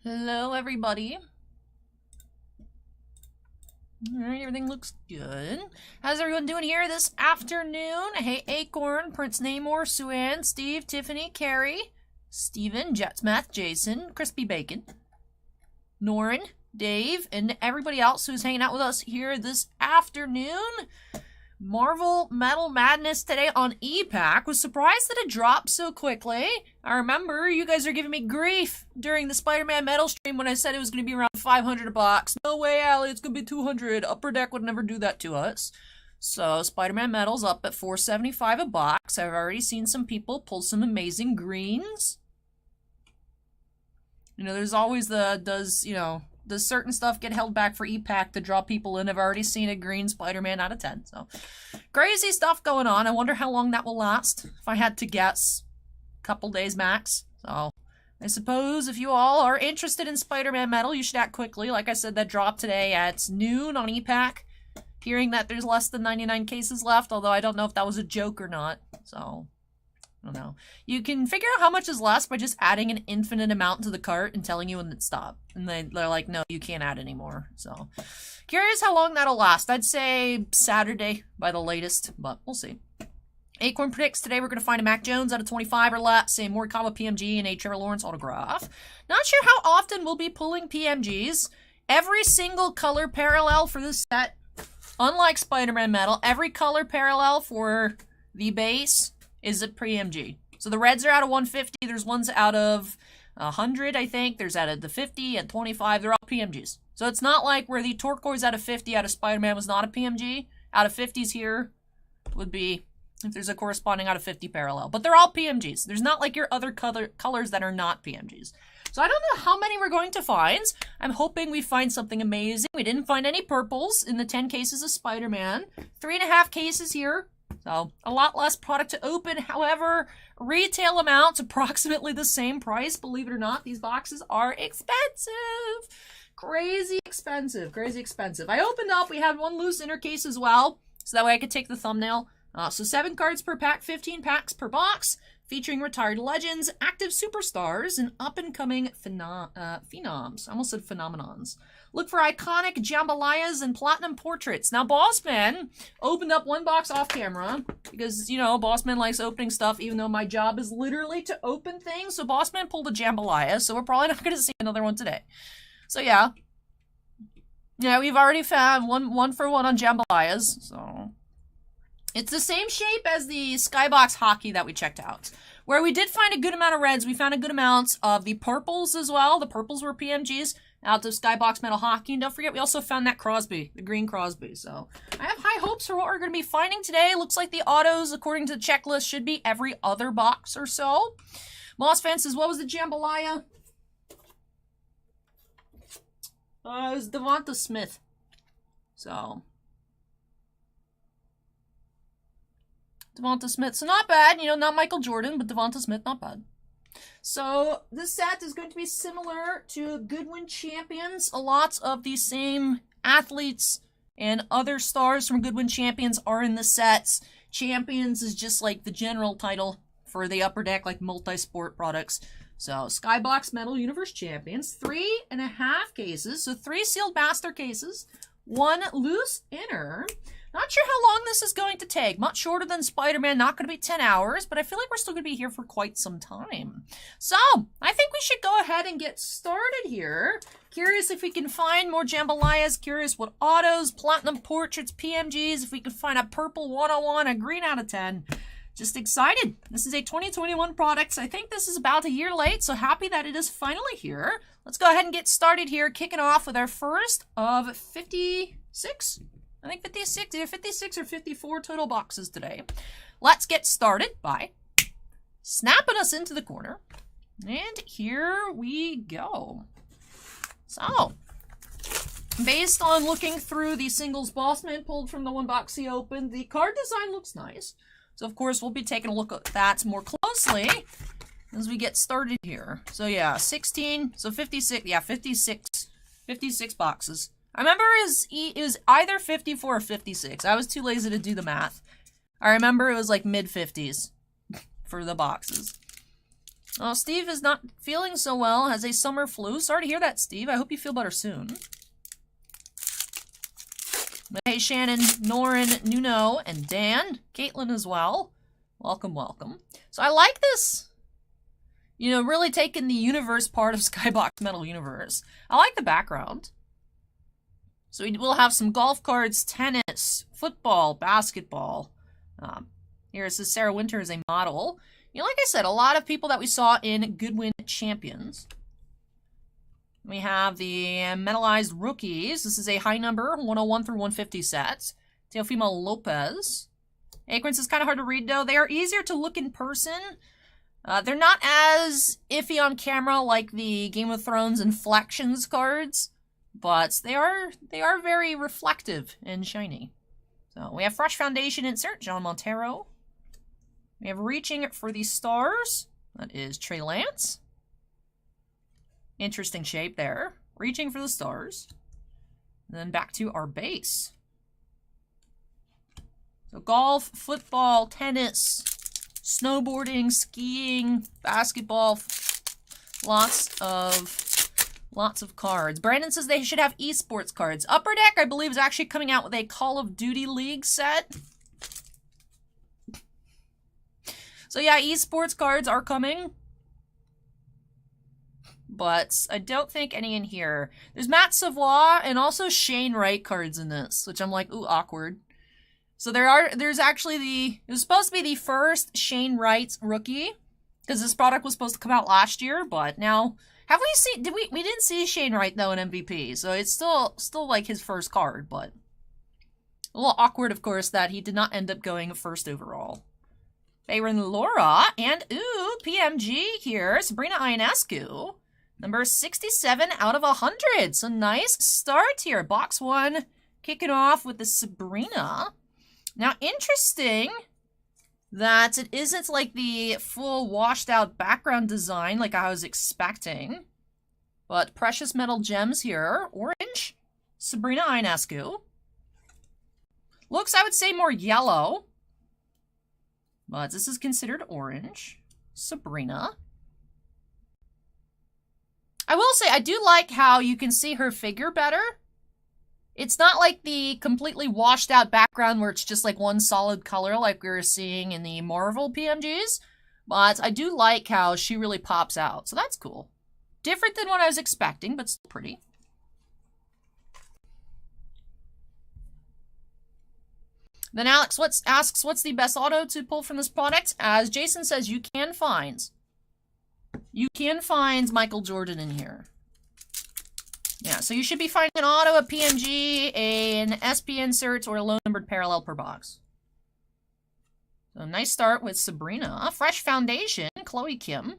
Hello, everybody. Alright, everything looks good. How's everyone doing here this afternoon? Hey, Acorn, Prince Namor, Sue-Ann, Steve, Tiffany, Carrie, Steven, Jetsmath, Jason, Crispy Bacon, Norin, Dave, and everybody else who's hanging out with us here this afternoon. Marvel Metal Madness today on E-Pack. Was surprised that it dropped so quickly. I remember you guys are giving me grief during the Spider-Man Metal stream when I said it was going to be around 500 a box. No way, Allie, it's going to be 200. Upper Deck would never do that to us. So Spider-Man Metal's up at 475 a box. I've already seen some people pull some amazing greens. You know, there's always does certain stuff get held back for E-Pack to draw people in? I've already seen a green Spider-Man out of 10. So, crazy stuff going on. I wonder how long that will last. If I had to guess, a couple days max. So, I suppose if you all are interested in Spider-Man Metal, you should act quickly. Like I said, that dropped today at noon on E-Pack. Hearing that there's less than 99 cases left, although I don't know if that was a joke or not. So, I don't know. You can figure out how much is less by just adding an infinite amount to the cart and telling you when it stopped. And they're like, no, you can't add anymore. So, curious how long that'll last. I'd say Saturday by the latest, but we'll see. Acorn predicts today we're going to find a Mac Jones out of 25 or less, a Morikawa PMG, and a Trevor Lawrence autograph. Not sure how often we'll be pulling PMGs. Every single color parallel for this set, unlike Spider-Man Metal, every color parallel for the base is a PMG. So the reds are out of 150. There's ones out of 100, I think. There's out of the 50 and 25. They're all PMGs. So it's not like where the turquoise out of 50 out of Spider-Man was not a PMG. Out of 50s here would be, if there's a corresponding out of 50 parallel. But they're all PMGs. There's not like your other colors that are not PMGs. So I don't know how many we're going to find. I'm hoping we find something amazing. We didn't find any purples in the 10 cases of Spider-Man. 3.5 cases here. So, a lot less product to open. However, retail amounts approximately the same price. Believe it or not, these boxes are expensive. Crazy expensive. Crazy expensive. I opened up. We had one loose inner case as well. So that way I could take the thumbnail. So 7 cards per pack, 15 packs per box. Featuring retired legends, active superstars, and up-and-coming phenoms. I almost said phenomenons. Look for iconic jambalayas and platinum portraits. Now, Bossman opened up one box off camera because, you know, Bossman likes opening stuff even though my job is literally to open things. So Bossman pulled a jambalaya, so we're probably not going to see another one today. So, yeah. Yeah, we've already found one for one on jambalayas, so it's the same shape as the Skybox hockey that we checked out. Where we did find a good amount of reds, we found a good amount of the purples as well. The purples were PMGs out of Skybox Metal Hockey. And don't forget, we also found that Crosby, the green Crosby. So I have high hopes for what we're going to be finding today. Looks like the autos, according to the checklist, should be every other box or so. Moss Fan says, what was the jambalaya? It was Devonta Smith. So Devonta Smith. So not bad. You know, not Michael Jordan, but Devonta Smith, not bad. So this set is going to be similar to Goodwin Champions. A lot of the same athletes and other stars from Goodwin Champions are in the sets. Champions is just like the general title for the Upper Deck, like multi-sport products. So Skybox Metal Universe Champions, 3.5 cases. So 3 sealed master cases, 1 loose inner. Not sure how long this is going to take. Much shorter than Spider-Man. Not going to be 10 hours, but I feel like we're still going to be here for quite some time. So, I think we should go ahead and get started here. Curious if we can find more jambalayas. Curious what autos, platinum portraits, PMGs. If we can find a purple 101, a green out of 10. Just excited. This is a 2021 product. I think this is about a year late, so happy that it is finally here. Let's go ahead and get started here. Kicking off with our first of 56. I think 56, either 56 or 54 total boxes today. Let's get started by snapping us into the corner. And here we go. So, based on looking through the singles Bossman pulled from the one box he opened, the card design looks nice. So, of course, we'll be taking a look at that more closely as we get started here. So, yeah, 16, so 56, yeah, 56 boxes. I remember it was either 54 or 56. I was too lazy to do the math. I remember it was like mid-50s for the boxes. Oh, Steve is not feeling so well, has a summer flu. Sorry to hear that, Steve. I hope you feel better soon. But hey, Shannon, Norin, Nuno, and Dan. Caitlin as well. Welcome, welcome. So I like this. You know, really taking the universe part of Skybox Metal Universe. I like the background. So we will have some golf cards, tennis, football, basketball. Here it says Sarah Winter is a model. You know, like I said, a lot of people that we saw in Goodwin Champions. We have the metalized rookies. This is a high number, 101 through 150 set. Teofimo Lopez. Acorns is kind of hard to read, though. They are easier to look in person. They're not as iffy on camera like the Game of Thrones Inflections cards, but they are very reflective and shiny. So we have Fresh Foundation insert, John Montero. We have Reaching for the Stars. That is Trey Lance. Interesting shape there. Reaching for the Stars. And then back to our base. So golf, football, tennis, snowboarding, skiing, basketball, lots of cards. Brandon says they should have esports cards. Upper Deck, I believe, is actually coming out with a Call of Duty League set. So yeah, esports cards are coming. But I don't think any in here. There's Matt Savoy and also Shane Wright cards in this, which I'm like, ooh, awkward. So there's actually it was supposed to be the first Shane Wright rookie, because this product was supposed to come out last year, but now, have we seen, we didn't see Shane Wright though in MVP, so it's still like his first card, but a little awkward, of course, that he did not end up going first overall. Bayron Laura, and ooh, PMG here, Sabrina Ionescu, number 67 out of 100, so nice start here. Box 1 kicking off with the Sabrina. Now, interesting that it isn't like the full washed out background design like I was expecting. But precious metal gems here. Orange. Sabrina Ionescu. Looks, I would say, more yellow. But this is considered orange. Sabrina. I will say, I do like how you can see her figure better. It's not like the completely washed out background where it's just like one solid color like we were seeing in the Marvel PMGs. But I do like how she really pops out. So that's cool. Different than what I was expecting, but still pretty. Then Alex asks, what's the best auto to pull from this product? As Jason says, you can find Michael Jordan in here. Yeah, so you should be finding an auto, a PMG, an SP insert, or a low-numbered parallel per box. So nice start with Sabrina. Fresh Foundation, Chloe Kim.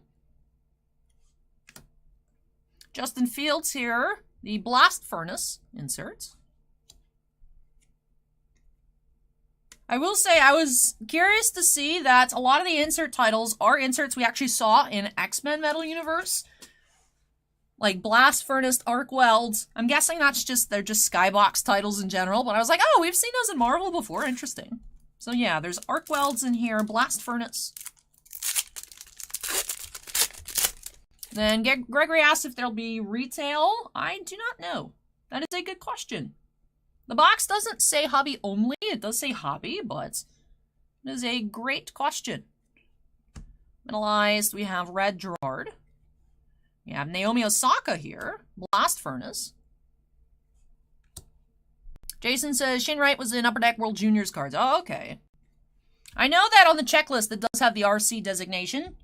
Justin Fields here, the Blast Furnace insert. I will say I was curious to see that a lot of the insert titles are inserts we actually saw in X-Men Metal Universe. Like Blast Furnace, Arc Welds. I'm guessing they're just Skybox titles in general, but I was like, oh, we've seen those in Marvel before. Interesting. So yeah, there's Arc Welds in here, Blast Furnace. Then Gregory asked if there'll be retail. I do not know. That is a good question. The box doesn't say hobby only. It does say hobby, but it is a great question. Metalized, we have Red Gerard. We have Naomi Osaka here. Blast Furnace. Jason says Shane Wright was in Upper Deck World Juniors cards. Oh, okay. I know that on the checklist it does have the RC designation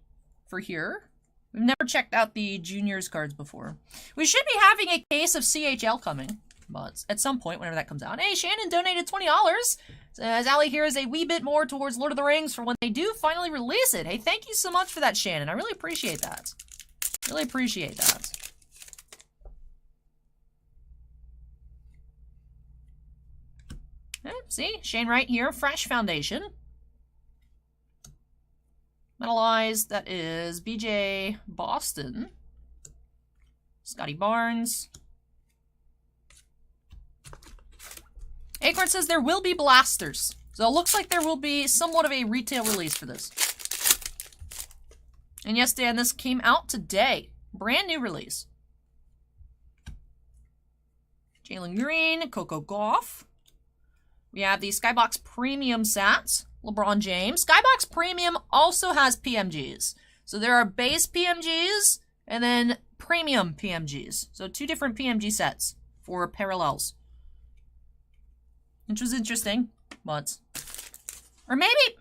for here. We've never checked out the Juniors cards before. We should be having a case of CHL coming, but at some point, whenever that comes out. Hey, Shannon donated $20. Says Allie here is a wee bit more towards Lord of the Rings for when they do finally release it. Hey, thank you so much for that, Shannon. I really appreciate that. Really appreciate that. See, Shane Wright here, Fresh Foundation. Metalized, that is BJ Boston. Scotty Barnes. Acorn says there will be blasters. So it looks like there will be somewhat of a retail release for this. And yes, Dan, this came out today. Brand new release. Jalen Green, Coco Gauff. We have the Skybox Premium sets. LeBron James. Skybox Premium also has PMGs. So there are base PMGs and then premium PMGs. So 2 different PMG sets for parallels. Which was interesting, but... Or maybe...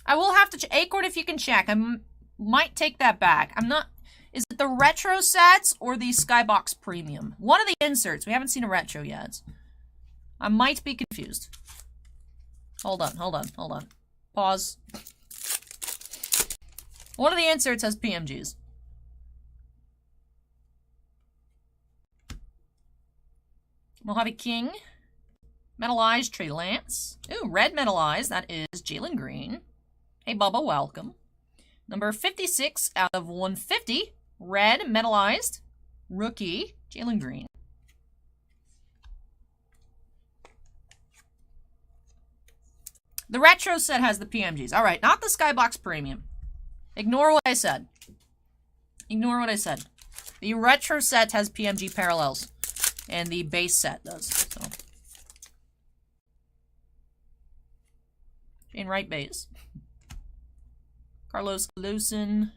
I will have to... Acorn, if you can check. I might take that back. I'm not... Is it the retro sets or the Skybox Premium? One of the inserts. We haven't seen a retro yet. I might be confused. Hold on. Pause. One of the inserts has PMGs. Mojave King. Metallized Trey Lance. Ooh, red metallized. That is Jalen Green. Hey, Bubba, welcome. Number 56 out of 150. Red metallized. Rookie. Jalen Green. The retro set has the PMGs. All right, not the Skybox Premium. Ignore what I said. Ignore what I said. The retro set has PMG parallels. And the base set does. So. Shane Wright base. Carlos Lucen.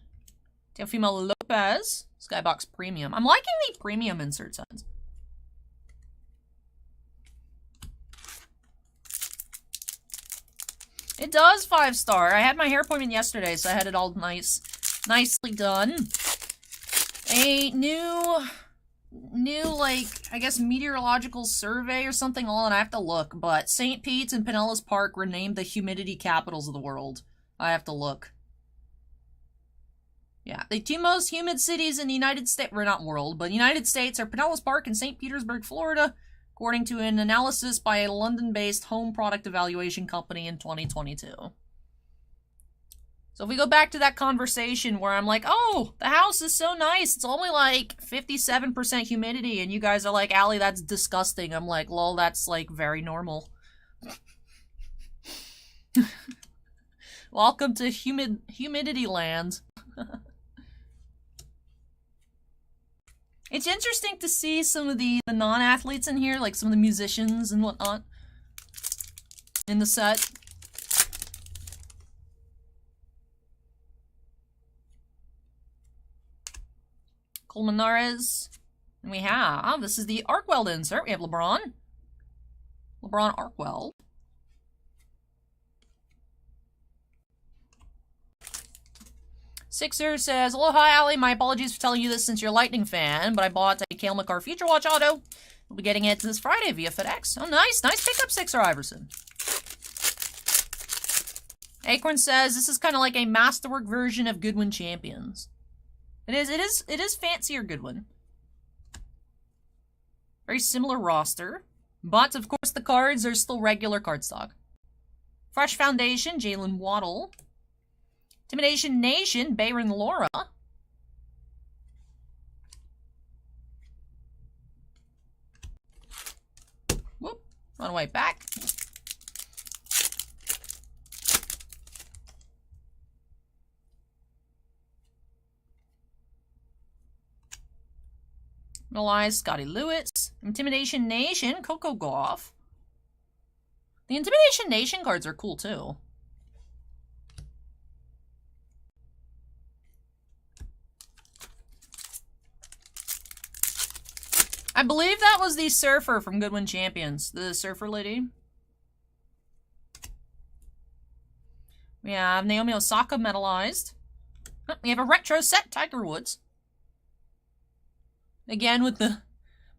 Teofimo Lopez. Skybox Premium. I'm liking the premium insert sets. It does 5-star. I had my hair appointment yesterday, so I had it all nicely done. A new, like, I guess meteorological survey or something on. I have to look, but St. Pete's and Pinellas Park were named the humidity capitals of the world. I have to look. Yeah, the 2 most humid cities in the United States, or not world, but United States are Pinellas Park and St. Petersburg, Florida, according to an analysis by a London-based home product evaluation company in 2022. So if we go back to that conversation where I'm like, oh, the house is so nice, it's only like 57% humidity, and you guys are like, Allie, that's disgusting. I'm like, lol, that's like very normal. Welcome to humidity land. It's interesting to see some of the non-athletes in here, like some of the musicians and whatnot, in the set. Colmenares. And we have, this is the Arkweld insert. We have LeBron. LeBron Arkweld. Sixer says, aloha, Allie. My apologies for telling you this since you're a Lightning fan, but I bought a Cale Makar Future Watch auto. We'll be getting it this Friday via FedEx. Oh, nice. Nice pickup, Sixer Iverson. Acorn says, this is kind of like a masterwork version of Goodwin Champions. It is fancier Goodwin. Very similar roster. But, of course, the cards are still regular cardstock. Fresh Foundation, Jalen Waddle. Intimidation Nation, Bayron Laura. Whoop, run away back. Metallized Scotty Lewis. Intimidation Nation, Coco Gauff. The Intimidation Nation cards are cool too. I believe that was the Surfer from Goodwin Champions. The Surfer lady. We have Naomi Osaka metallized. We have a retro set, Tiger Woods. Again, with the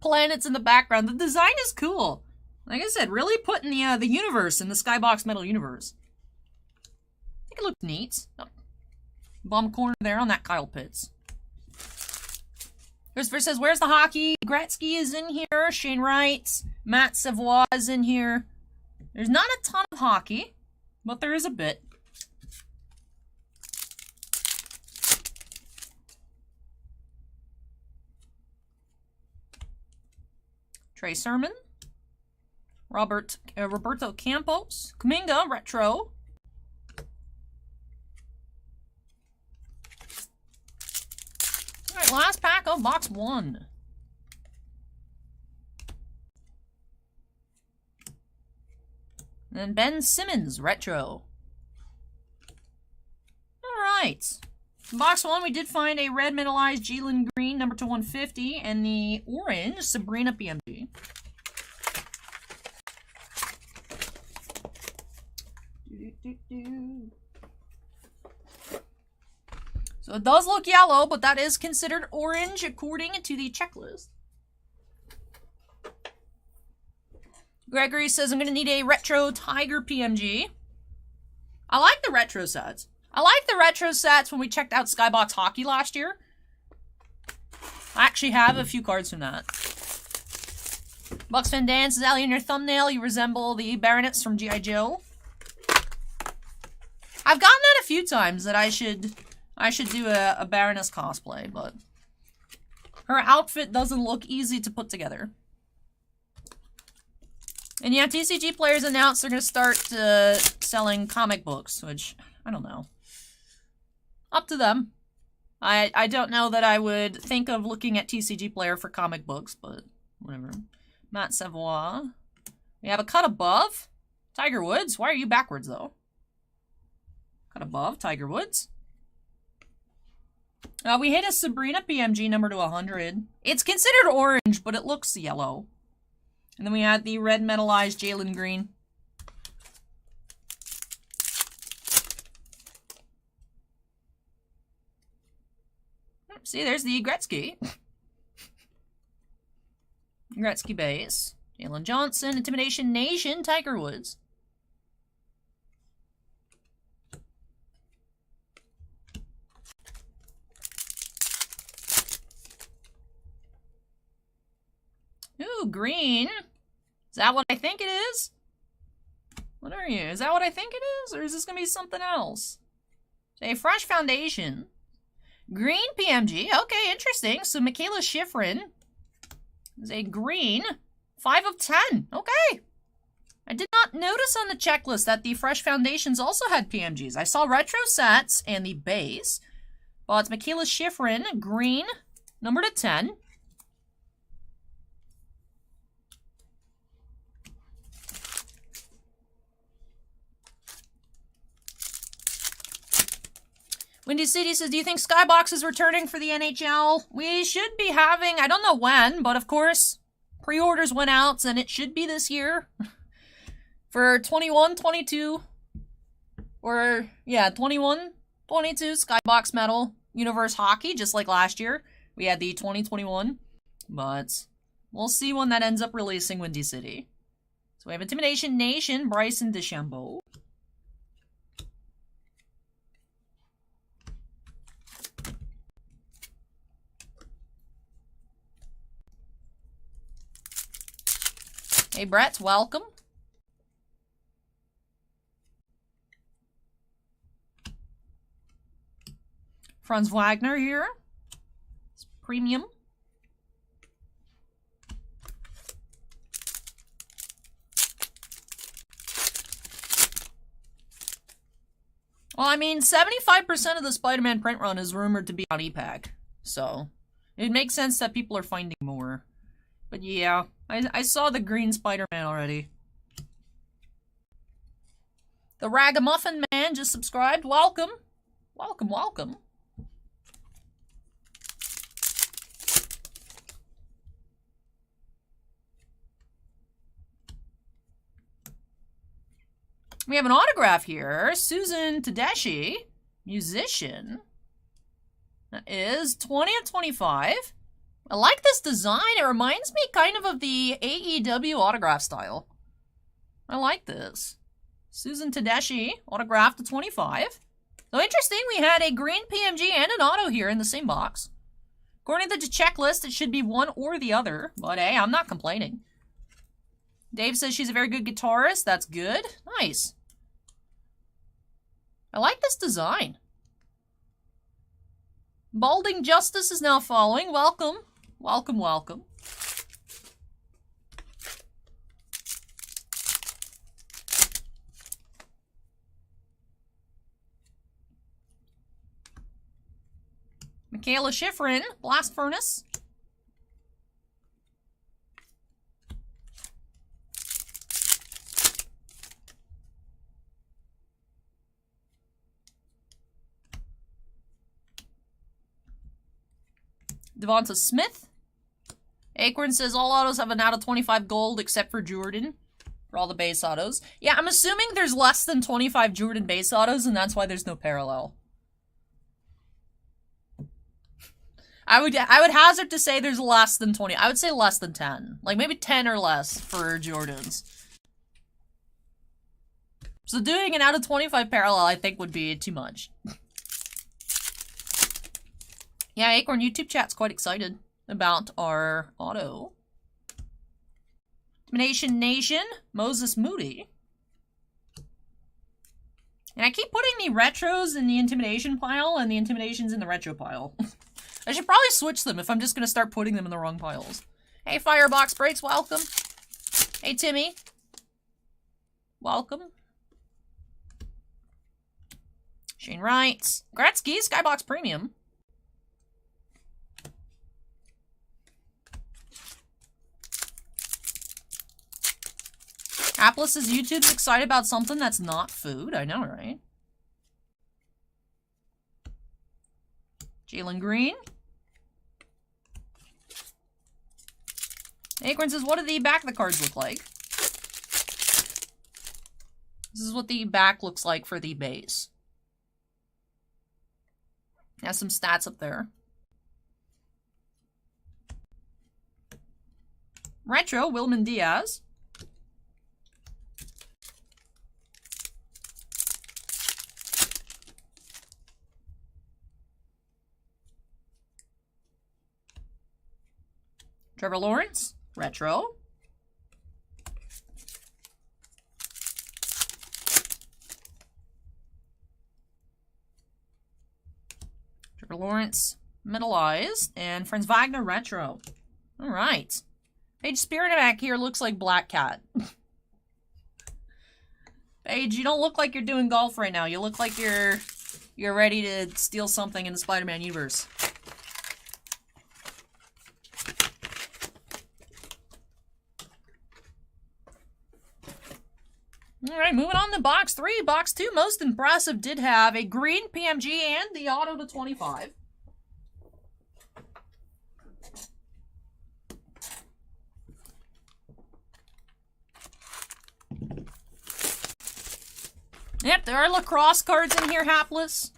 planets in the background. The design is cool. Like I said, really putting the universe in the Skybox Metal universe. I think it looks neat. Oh. Bum corner there on that Kyle Pitts. Christopher says, where's the hockey? Gretzky is in here. Shane Wright. Matt Savoie is in here. There's not a ton of hockey, but there is a bit. Trey Sermon. Roberto Campos. Kuminga, retro. Alright, last pack of box 1. And Ben Simmons, retro. Alright. Box 1, we did find a red metallized Jalen Green, number 2/150, and the orange Sabrina PMG. So it does look yellow, but that is considered orange according to the checklist. Gregory says, I'm going to need a retro Tiger PMG. I like the retro sets. I like the retro sets when we checked out Skybox Hockey last year. I actually have a few cards from that. Bucks Van Dance says, Ali, in your thumbnail, you resemble the Baroness from G.I. Joe. I've gotten that a few times, that I should do a Baroness cosplay, but her outfit doesn't look easy to put together. And yeah, TCG Players announced they're going to start selling comic books, which, I don't know. Up to them. I don't know that I would think of looking at TCG Player for comic books, but whatever. Matt Savoy. We have a cut above. Tiger Woods. Why are you backwards, though? Cut above. Tiger Woods. We hit a Sabrina PMG number to 100. It's considered orange, but it looks yellow. And then we had the red metallized Jalen Green. See, there's the Gretzky. Gretzky base. Jalen Johnson, Intimidation Nation, Tiger Woods. Ooh, green. Is that what I think it is? What are you? Is that what I think it is? Or is this going to be something else? A fresh foundation. Green PMG. Okay, interesting. So Michaela Schifrin is a green. 5/10. Okay. I did not notice on the checklist that the fresh foundations also had PMGs. I saw retro sets and the base. But it's Michaela Schifrin, green, number to 10. Windy City says, do you think Skybox is returning for the NHL? We should be having, I don't know when, but of course, pre-orders went out, and it should be this year. For 21, 22, or, yeah, 21, 22, Skybox Metal, Universe Hockey, just like last year. We had the 2021, but we'll see when that ends up releasing, Windy City. So we have Intimidation Nation, Bryson DeChambeau. Hey, Brett, welcome. Franz Wagner here. It's premium. Well, I mean, 75% of the Spider-Man print run is rumored to be on e-pack. So, it makes sense that people are finding more. But yeah, I saw the green Spider-Man already. The Ragamuffin Man just subscribed. Welcome. Welcome, welcome. We have an autograph here. Susan Tedeschi, musician. That is 20/25. I like this design. It reminds me kind of the AEW autograph style. I like this. Susan Tedeschi, autographed to 25. So interesting, we had a green PMG and an auto here in the same box. According to the checklist, it should be one or the other. But hey, I'm not complaining. Dave says she's a very good guitarist. That's good. Nice. I like this design. Balding Justice is now following. Welcome. Welcome, welcome. Michaela Schifrin, Blast Furnace. Devonta Smith. Acorn says all autos have an out of 25 gold except for Jordan. For all the base autos. Yeah, I'm assuming there's less than 25 Jordan base autos, and that's why there's no parallel. I would hazard to say there's less than 20. I would say less than 10. Like, maybe 10 or less for Jordans. So doing an out of 25 parallel, I think, would be too much. Yeah, Acorn YouTube chat's quite excited about our auto. Intimidation Nation, Moses Moody. And I keep putting the retros in the intimidation pile and the intimidations in the retro pile. I should probably switch them if I'm just going to start putting them in the wrong piles. Hey, Firebox Breaks, welcome. Hey, Timmy. Welcome. Shane Wright. Gretzky, Skybox Premium. Atlas says YouTube's excited about something that's not food. I know, right? Jalen Green. Acorn says, what do the back of the cards look like? This is what the back looks like for the base. Has some stats up there. Retro, Wilman Diaz. Trevor Lawrence, retro. Trevor Lawrence, metallized. And Franz Wagner, retro. All right. Paige Spirinac here looks like Black Cat. Paige, you don't look like you're doing golf right now. You look like you're ready to steal something in the Spider-Man universe. Alright, moving on to box 3. Box 2, most impressive, did have a green PMG and the auto to 25. Yep, there are lacrosse cards in here, hapless.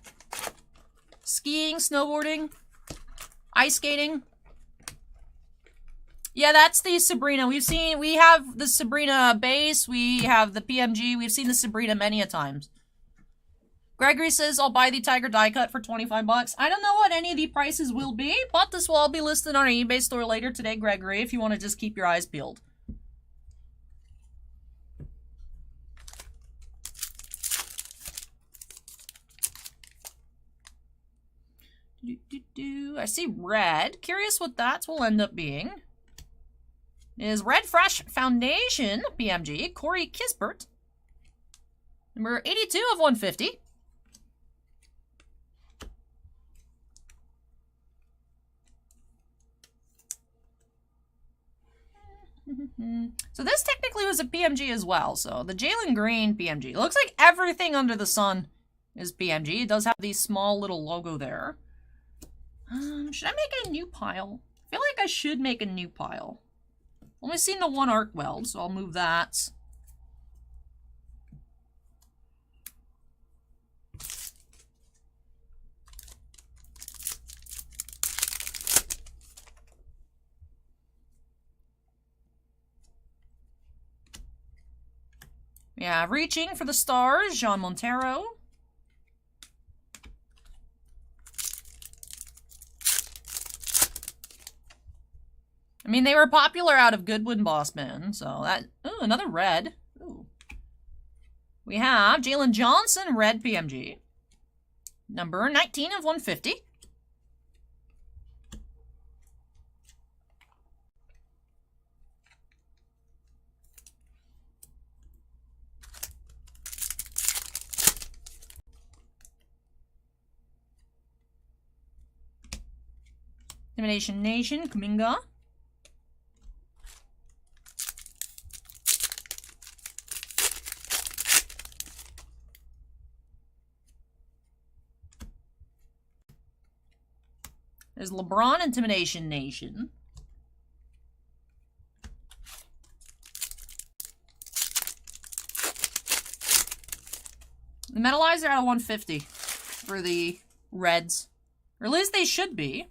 Skiing, snowboarding, ice skating. Yeah, that's the Sabrina. We have the Sabrina base, we have the PMG, we've seen the Sabrina many a times. Gregory says, I'll buy the Tiger die cut for 25 bucks. I don't know what any of the prices will be, but this will all be listed on our eBay store later today, Gregory, if you want to just keep your eyes peeled. I see red. Curious what that will end up being. Is Red Fresh Foundation PMG, Corey Kisbert. Number 82 of 150. So this technically was a PMG as well. So the Jalen Green PMG. It looks like everything under the sun is PMG. It does have the small little logo there. Should I make a new pile? I feel like I should make a new pile. Only seen the one arc weld, so I'll move that. Yeah, reaching for the stars, Jean Montero. I mean, they were popular out of Goodwin Bossman, so that... Ooh, another red. Ooh. We have Jalen Johnson, red PMG. Number 19 of 150. Intimidation Nation, Kuminga. There's LeBron, Intimidation Nation. The Metalizer out of 150 for the Reds. Or at least they should be.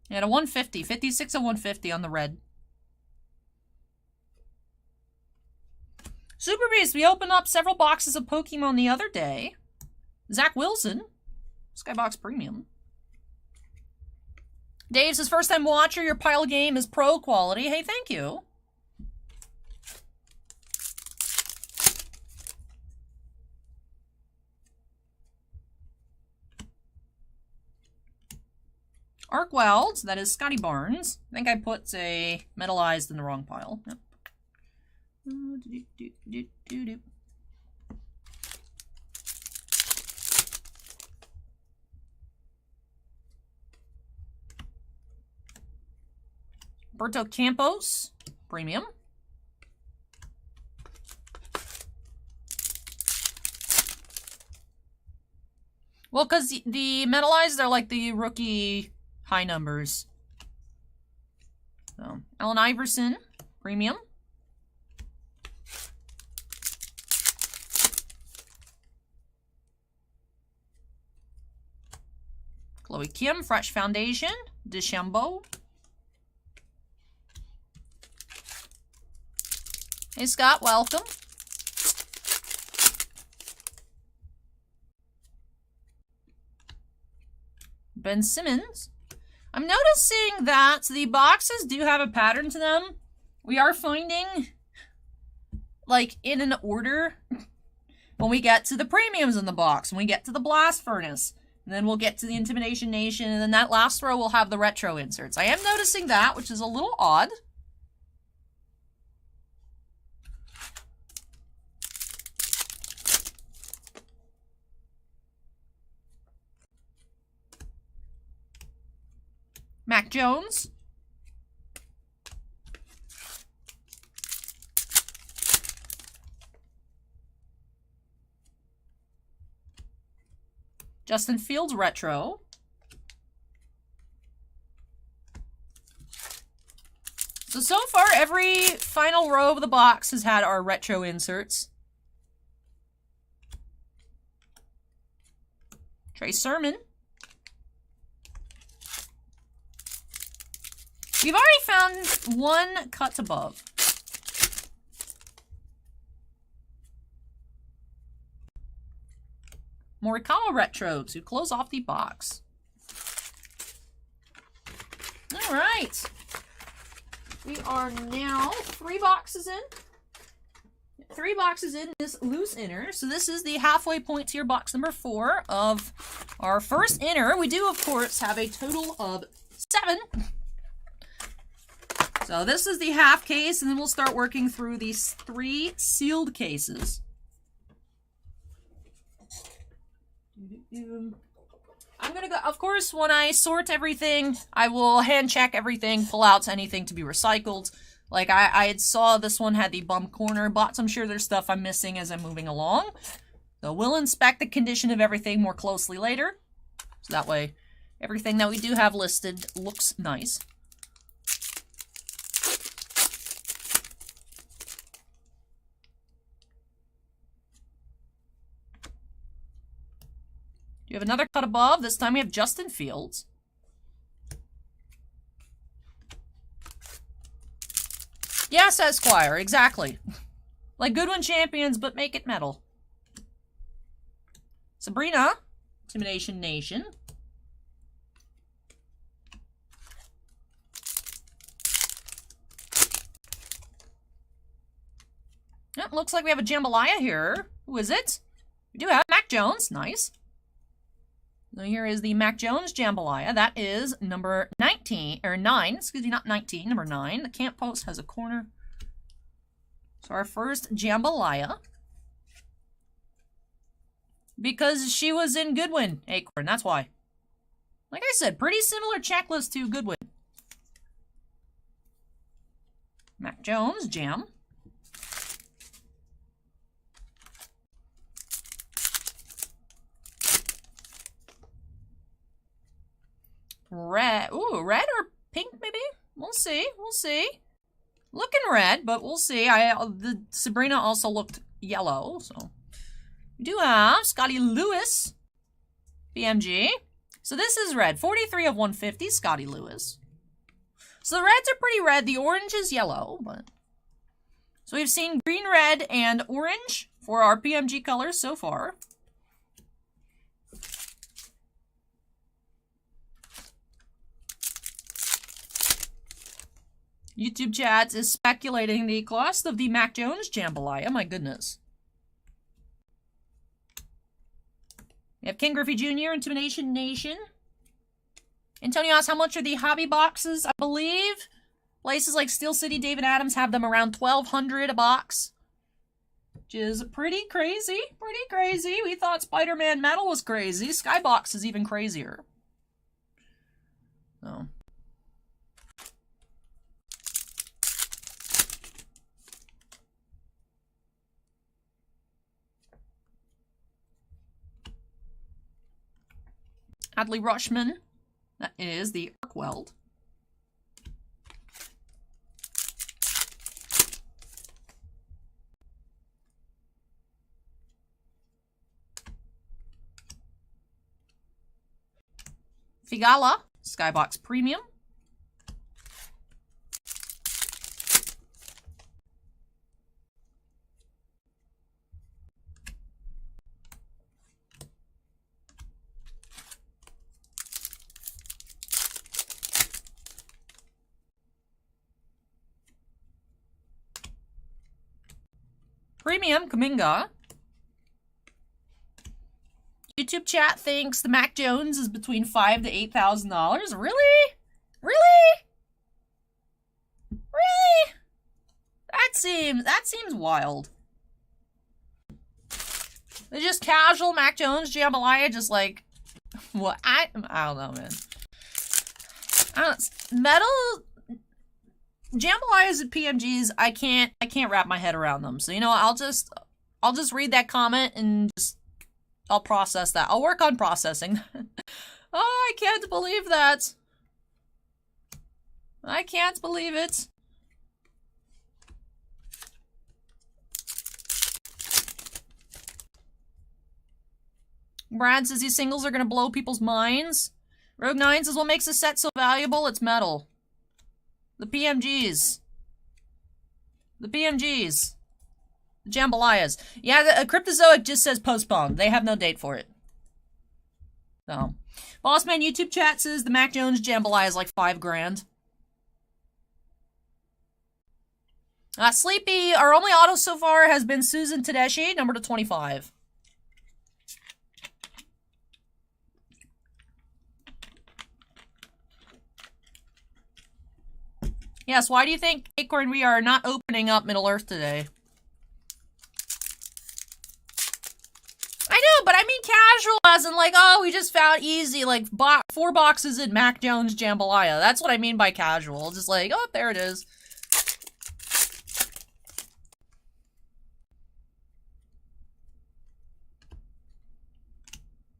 Yeah, to 150. 56 of 150 on the red. Super Beast, we opened up several boxes of Pokemon the other day. Zach Wilson. Skybox Premium. Dave says, first time watcher, your pile game is pro quality. Hey, thank you. Arkweld, that is Scotty Barnes. I think I put a metalized in the wrong pile. Yep. Berto Campos, Premium. Well, because the metalized are like the rookie high numbers. So, Allen Iverson, Premium. Chloe Kim, Fresh Foundation, DeChambeau. Hey, Scott, welcome. Ben Simmons. I'm noticing that the boxes do have a pattern to them. We are finding, like, in an order when we get to the premiums in the box, when we get to the Blast Furnace, and then we'll get to the Intimidation Nation, and then that last row will have the retro inserts. I am noticing that, which is a little odd. Mac Jones. Justin Fields Retro. So far, every final row of the box has had our retro inserts. Trey Sermon. We've already found one cut above. Morikawa Retro to close off the box. All right. We are now 3 boxes in. 3 boxes in this loose inner. So this is the halfway point tier box number 4 of our first inner. We do, of course, have a total of 7. So this is the half case, and then we'll start working through these 3 sealed cases. I'm going to go, of course, when I sort everything, I will hand check everything, pull out anything to be recycled. Like, I had saw this one had the bump corner, but I'm sure there's stuff I'm missing as I'm moving along. So we'll inspect the condition of everything more closely later. So that way, everything that we do have listed looks nice. You have another cut above. This time we have Justin Fields. Yes, Esquire, exactly. Like Goodwin Champions, but make it metal. Sabrina, Intimidation Nation. Yep, looks like we have a Jambalaya here. Who is it? We do have Mac Jones. Nice. So here is the Mac Jones Jambalaya. That is number 19, or 9, excuse me, not 19, number 9. The camp post has a corner. So our first Jambalaya. Because she was in Goodwin, Acorn, that's why. Like I said, pretty similar checklist to Goodwin. Mac Jones, Jam. Red. Ooh, red or pink maybe? We'll see. We'll see. Looking red, but we'll see. The Sabrina also looked yellow, so. We do have Scotty Lewis, PMG. So this is red. 43 of 150, Scotty Lewis. So the reds are pretty red. The orange is yellow, but. So we've seen green, red, and orange for our PMG colors so far. YouTube chat is speculating the cost of the Mac Jones Jambalaya. My goodness. We have King Griffey Jr., Intimidation Nation. Antonio asks, how much are the hobby boxes? I believe places like Steel City, David Adams have them around $1,200 a box. Which is pretty crazy. Pretty crazy. We thought Spider-Man Metal was crazy. Skybox is even crazier. So. Adley Rushman, that is the Arc Weld. Figala, Skybox Premium. Premium Kaminga. YouTube chat thinks the Mac Jones is between $5,000 to $8,000. Really? Really? Really? That seems wild. They're just casual Mac Jones Jambalaya, just like what? I don't know, man. Metal Jambalayas and PMGs, I can't wrap my head around them. So, you know, I'll just read that comment and I'll process that. I'll work on processing. Oh, I can't believe that. I can't believe it. Brad says these singles are going to blow people's minds. Rogue 9 says what makes this set so valuable? It's metal. The PMGs. The PMGs. The Jambalayas. Yeah, the Cryptozoic just says postponed. They have no date for it. So. Bossman YouTube chat says the Mac Jones Jambalaya is like $5,000. Sleepy, our only auto so far has been Susan Tedeschi, number to 25. Yes, why do you think, Acorn, we are not opening up Middle Earth today? I know, but I mean casual as in like, oh, we just found easy, like 4 boxes in Mac Jones Jambalaya. That's what I mean by casual. Just like, oh, there it is.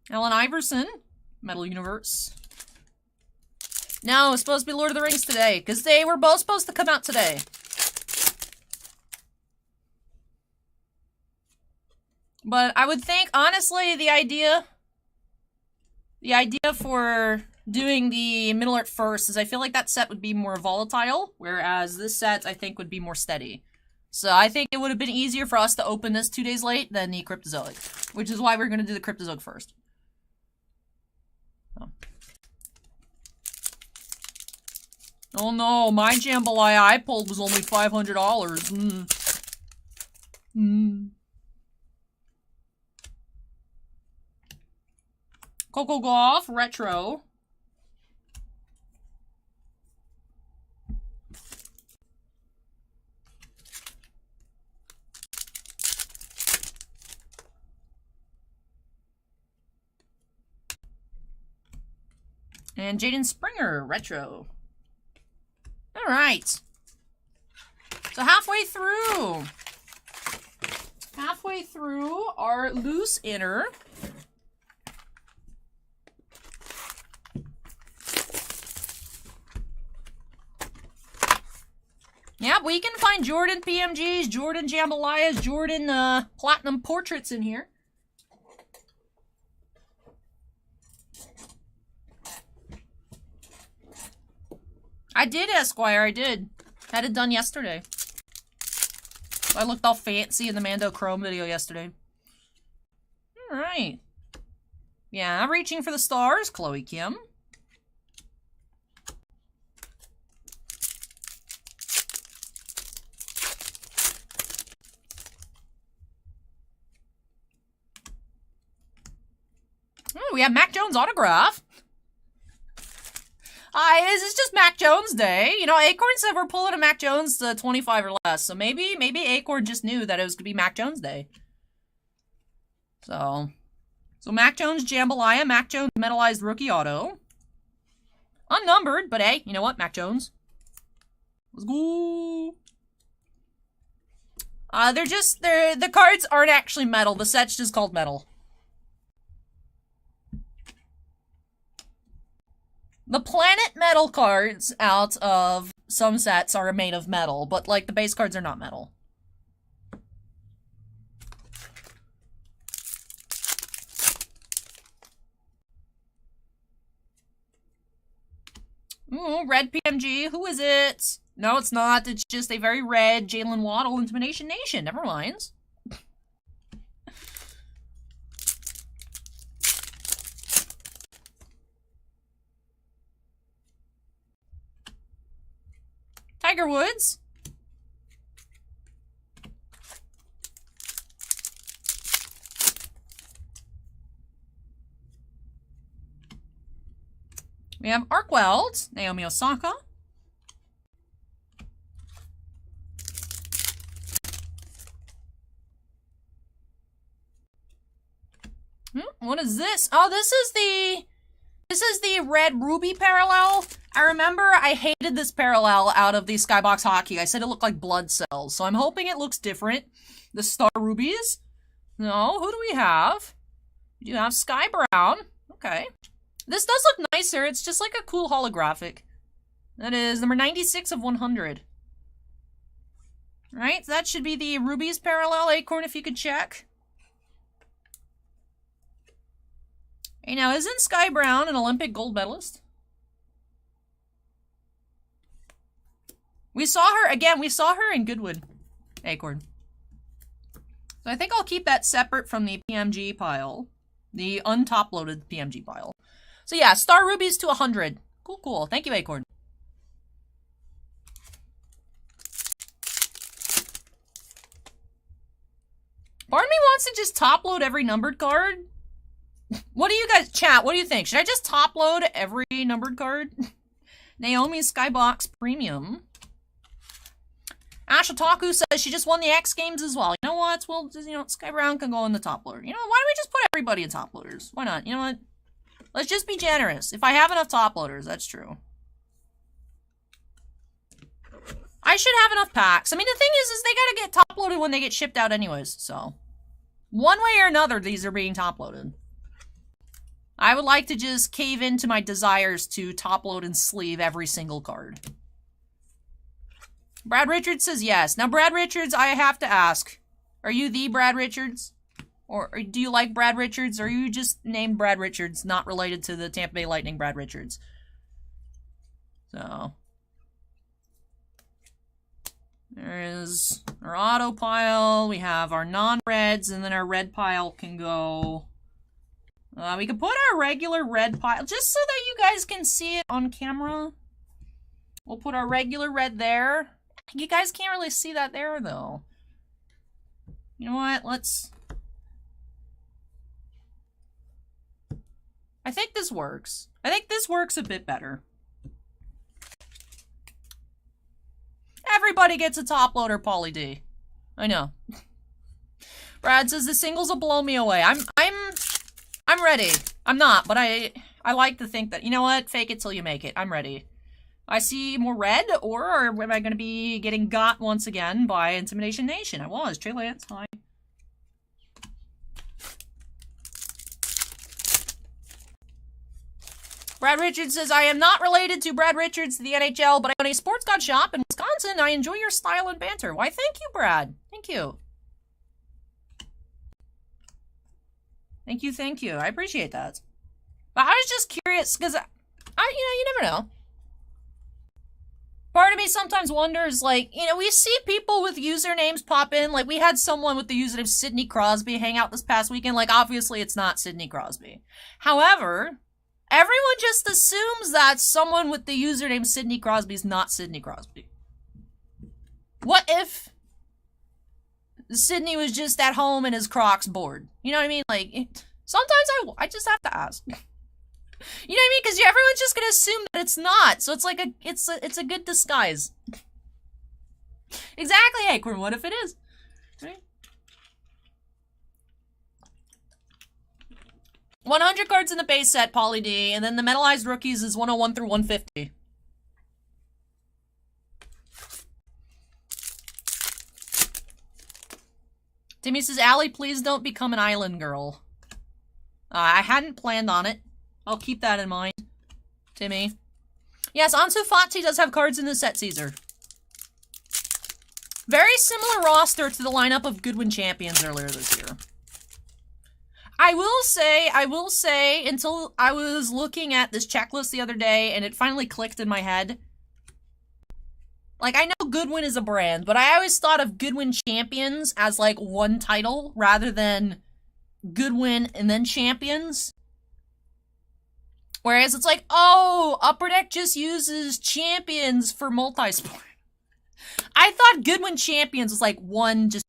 Allen Iverson, Metal Universe. No, it's supposed to be Lord of the Rings today, because they were both supposed to come out today. But I would think, honestly, the idea for doing the Middle Earth first is I feel like that set would be more volatile, whereas this set, I think, would be more steady. So I think it would have been easier for us to open this 2 days late than the Cryptozoic, which is why we're going to do the Cryptozoic first. Oh no, my Jambalaya I pulled was only $500. Coco Golf Retro. And Jaden Springer, retro. All right. So halfway through our loose inner. Yep, we can find Jordan PMGs, Jordan Jambalayas, Jordan Platinum Portraits in here. I did, Esquire, I did. Had it done yesterday. I looked all fancy in the Mando Chrome video yesterday. Alright. Yeah, I'm reaching for the stars, Chloe Kim. Oh, we have Mac Jones autograph. This is just Mac Jones Day. You know, Acorn said we're pulling a Mac Jones to 25 or less. So maybe Acorn just knew that it was going to be Mac Jones Day. So Mac Jones Jambalaya, Mac Jones metalized rookie auto. Unnumbered, but hey, you know what? Mac Jones. Let's go. The cards aren't actually metal. The set's just called metal. The planet metal cards out of some sets are made of metal, but like the base cards are not metal. Ooh, red PMG. Who is it? No, it's not. It's just a very red Jalen Waddle Intimidation Nation. Never mind. Tiger Woods. We have Arkweld, Naomi Osaka. What is this? Oh, this is the red ruby parallel. I remember I hated this parallel out of the Skybox hockey. I said it looked like blood cells, so I'm hoping it looks different. The Star Rubies. No, who do we have? We do have Sky Brown. Okay. This does look nicer. It's just like a cool holographic. That is number 96 of 100. Right, so that should be the Rubies parallel. Acorn, if you could check. Hey, now, isn't Sky Brown an Olympic gold medalist? We saw her in Goodwood, Acorn. So I think I'll keep that separate from the PMG pile. The untop-loaded PMG pile. So yeah, Star Rubies to 100. Cool, cool. Thank you, Acorn. Part of me wants to just top-load every numbered card. What do you guys, chat, what do you think? Should I just top-load every numbered card? Naomi's Skybox Premium. Ash Otaku says she just won the X Games as well. You know what? Well, just, Sky Brown can go in the top loader. You know, why don't we just put everybody in top loaders? Why not? You know what? Let's just be generous. If I have enough top loaders, that's true. I should have enough packs. I mean, the thing is they gotta get top loaded when they get shipped out anyways, so. One way or another, these are being top loaded. I would like to just cave into my desires to top load and sleeve every single card. Brad Richards says yes. Now, Brad Richards, I have to ask. Are you the Brad Richards? Or do you like Brad Richards? Or are you just named Brad Richards, not related to the Tampa Bay Lightning Brad Richards? So. There is our auto pile. We have our non-reds, and then our red pile can go... we can put our regular red pile, just so that you guys can see it on camera. We'll put our regular red there. You guys can't really see that there, though. You know what? Let's... I think this works. I think this works a bit better. Everybody gets a top loader, Pauly D. I know. Brad says the singles will blow me away. I'm ready. I'm not, but I I like to think that, you know what? Fake it till you make it. I'm ready. I see more red, or am I going to be getting got once again by Intimidation Nation? I was. Trey Lance, hi. Brad Richards says, I am not related to Brad Richards, the NHL, but I own a sports god shop in Wisconsin. I enjoy your style and banter. Why, thank you, Brad. Thank you. Thank you, thank you. I appreciate that. But I was just curious, because, you never know. Part of me sometimes wonders, like, we see people with usernames pop in. Like, we had someone with the username Sidney Crosby hang out this past weekend. Like, obviously, it's not Sidney Crosby. However, everyone just assumes that someone with the username Sidney Crosby is not Sidney Crosby. What if Sidney was just at home in his Crocs bored? You know what I mean? Like, sometimes I just have to ask. You know what I mean? Because everyone's just gonna assume that it's not. So it's like it's a good disguise. Exactly, Acorn. What if it is? Right? 100 cards in the base set, Poly D, and then the metalized rookies is 101 through 150. Timmy says, Allie, please don't become an island girl. I hadn't planned on it. I'll keep that in mind, Timmy. Yes, Ansu Fati does have cards in the set, Caesar. Very similar roster to the lineup of Goodwin champions earlier this year. I will say, until I was looking at this checklist the other day and it finally clicked in my head. Like, I know Goodwin is a brand, but I always thought of Goodwin champions as, like, one title rather than Goodwin and then champions. Whereas it's like, oh, Upper Deck just uses champions for multi-sport. I thought Goodwin champions was like one just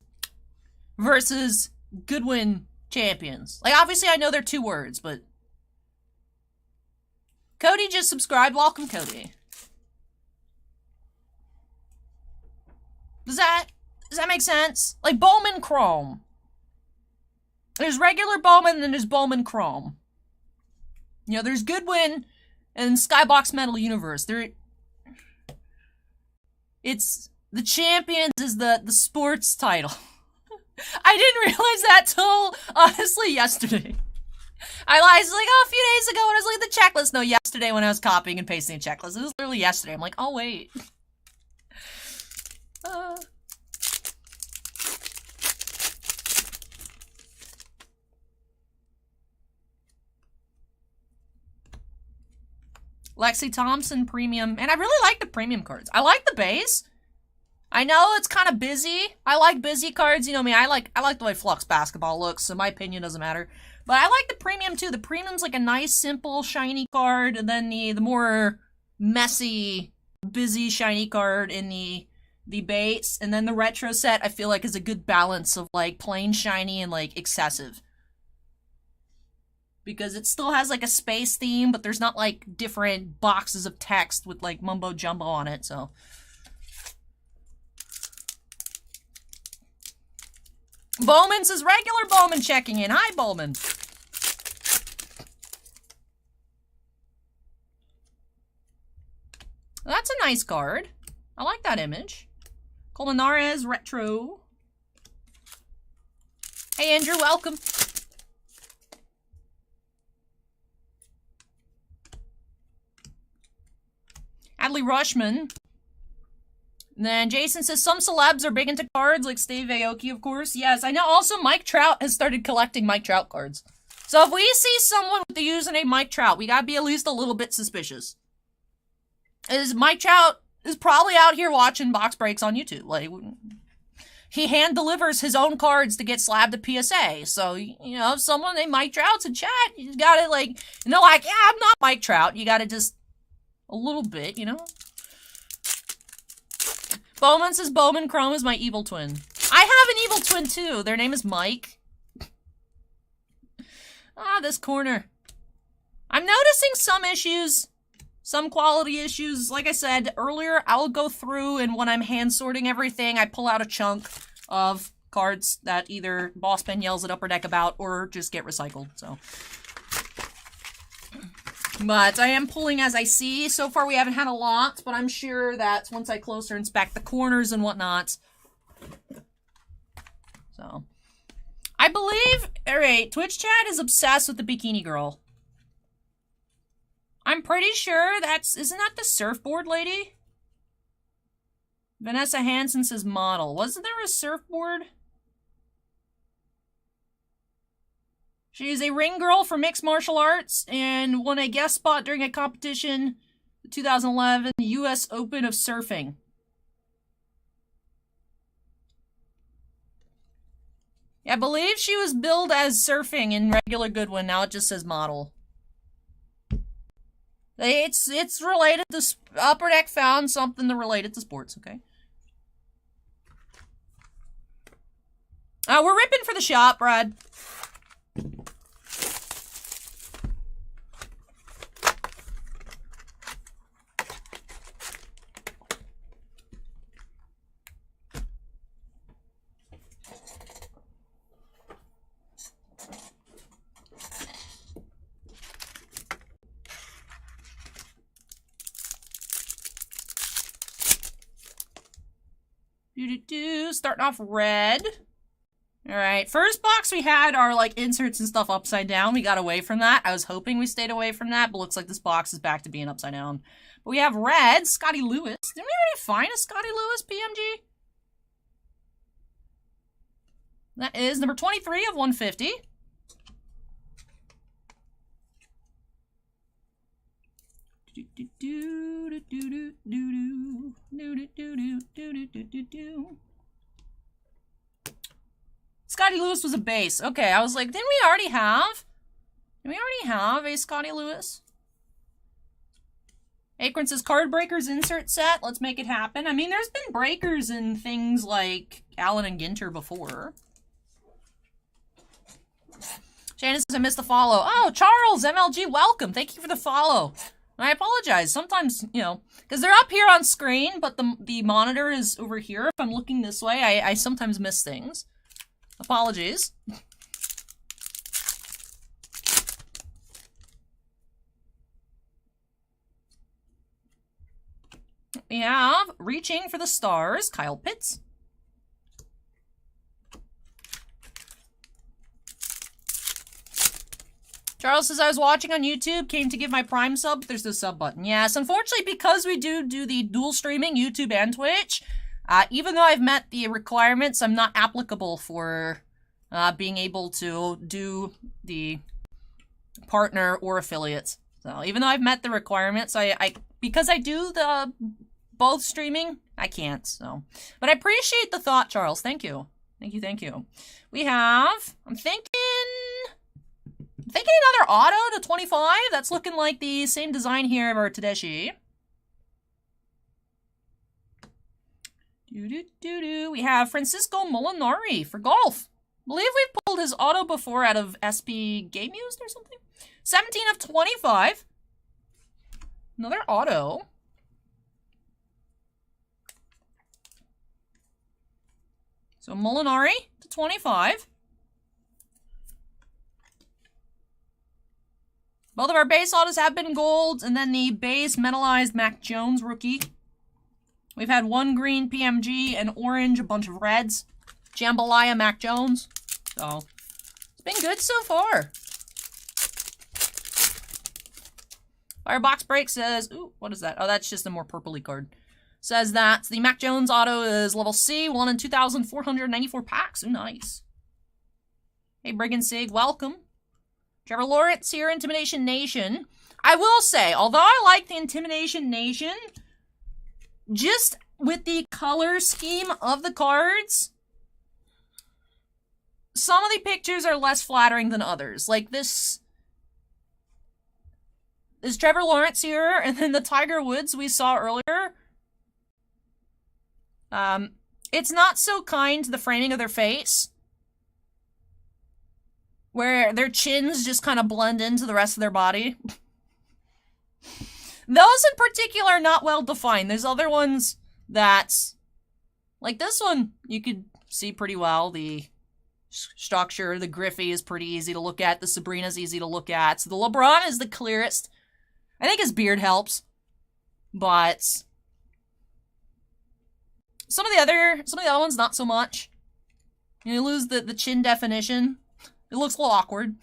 versus Goodwin champions. Like, obviously I know they're two words, but Cody just subscribed. Welcome, Cody. Does that make sense? Like, Bowman Chrome. There's regular Bowman and then there's Bowman Chrome. There's Goodwin and Skybox Metal Universe. It's the champions is the sports title. I didn't realize that till honestly yesterday. I was like, oh, a few days ago when I was looking at the checklist. No, yesterday when I was copying and pasting a checklist. It was literally yesterday. I'm like, oh wait. Lexi Thompson premium, and I really like the premium cards. I like the base. I know it's kind of busy. I like busy cards. You know me, I like the way Flux basketball looks, so my opinion doesn't matter. But I like the premium too. The premium's like a nice, simple, shiny card, and then the more messy, busy, shiny card in the base, and then the retro set I feel like is a good balance of like plain shiny and like excessive. Because it still has, like, a space theme, but there's not, like, different boxes of text with, like, mumbo-jumbo on it, so. Bowman says, regular Bowman checking in. Hi, Bowman. That's a nice card. I like that image. Colmenares Retro. Hey, Andrew, welcome. Adley Rushman. And then Jason says, some celebs are big into cards, like Steve Aoki, of course. Yes, I know. Also, Mike Trout has started collecting Mike Trout cards. So if we see someone with the username Mike Trout, we gotta be at least a little bit suspicious. Mike Trout is probably out here watching box breaks on YouTube. Like, he hand delivers his own cards to get slabbed at PSA. So, if someone named Mike Trout's in chat, you gotta, like, like, yeah, I'm not Mike Trout. You gotta just a little bit, Bowman says Bowman Chrome is my evil twin. I have an evil twin too. Their name is Mike. This corner. I'm noticing some issues. Some quality issues. Like I said earlier, I'll go through and when I'm hand sorting everything, I pull out a chunk of cards that either Boss Ben yells at Upper Deck about or just get recycled, so. But I am pulling as I see. So far we haven't had a lot, but I'm sure that once I closer inspect the corners and whatnot. So, I believe, alright, Twitch chat is obsessed with the bikini girl. I'm pretty sure isn't that the surfboard lady? Vanessa Hansen says model. Wasn't there a surfboard? She is a ring girl for mixed martial arts and won a guest spot during a competition, the 2011 U.S. Open of Surfing. I believe she was billed as surfing in regular Goodwin. Now it just says model. It's related to Upper Deck found something related to sports. Okay. We're ripping for the shop, Brad. Starting off red. Alright, first box we had our, like, inserts and stuff upside down. We got away from that. I was hoping we stayed away from that, but looks like this box is back to being upside down. But we have red, Scotty Lewis. Didn't we already find a Scotty Lewis PMG? That is number 23 of 150. Scotty Lewis was a base. Okay, I was like, didn't we already have? Did we already have a Scotty Lewis? Acorn says card breakers insert set. Let's make it happen. I mean, there's been breakers in things like Allen and Ginter before. Shannon says I missed the follow. Oh, Charles, MLG, welcome. Thank you for the follow. I apologize. Sometimes, you know, because they're up here on screen, but the monitor is over here. If I'm looking this way, I sometimes miss things. Apologies. We have Reaching for the Stars, Kyle Pitts. Charles says, I was watching on YouTube, came to give my Prime sub, but there's no sub button. Yes, unfortunately, because we do the dual streaming, YouTube and Twitch, even though I've met the requirements, I'm not applicable for being able to do the partner or affiliates. So even though I've met the requirements, because I do the both streaming, I can't. So, but I appreciate the thought, Charles. Thank you. Thank you, thank you. We have, I'm thinking another auto to 25. That's looking like the same design here of our Tedeschi. We have Francisco Molinari for golf. I believe we've pulled his auto before out of SP Game Used or something. 17 of 25. Another auto. So Molinari to 25. Both of our base autos have been gold, and then the base metallized Mac Jones rookie. We've had one green PMG, an orange, a bunch of reds. Jambalaya Mac Jones. So, it's been good so far. Firebox Break says, ooh, what is that? Oh, that's just a more purpley card. Says that the Mac Jones auto is level C, 1 in 2,494 packs. Ooh, nice. Hey, Brigand Sig, welcome. Trevor Lawrence here, Intimidation Nation. I will say, although I like the Intimidation Nation, just with the color scheme of the cards, some of the pictures are less flattering than others. Like this is Trevor Lawrence here, and then the Tiger Woods we saw earlier. It's not so kind to the framing of their face, where their chins just kind of blend into the rest of their body. Those in particular are not well defined. There's other ones that, like this one, you could see pretty well. The structure, the Griffey is pretty easy to look at. The Sabrina's easy to look at. So the LeBron is the clearest I think his beard helps, but some of the other ones not so much. You lose the chin definition. It looks a little awkward.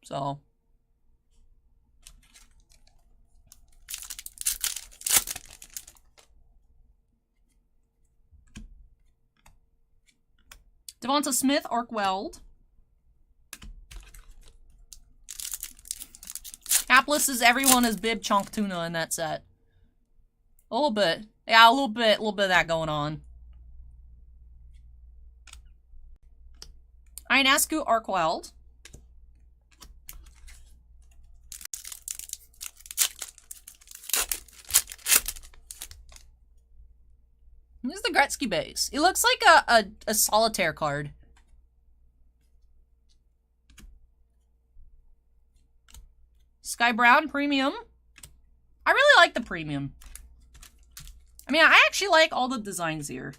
So Devonta Smith, Arc Weld. Hapless as everyone is Bib Chunk Tuna in that set. A little bit. Yeah, a little bit of that going on. Ionescu, Arc Weld. This is the Gretzky base. It looks like a solitaire card. Sky Brown, Premium. I really like the Premium. I mean, I actually like all the designs here.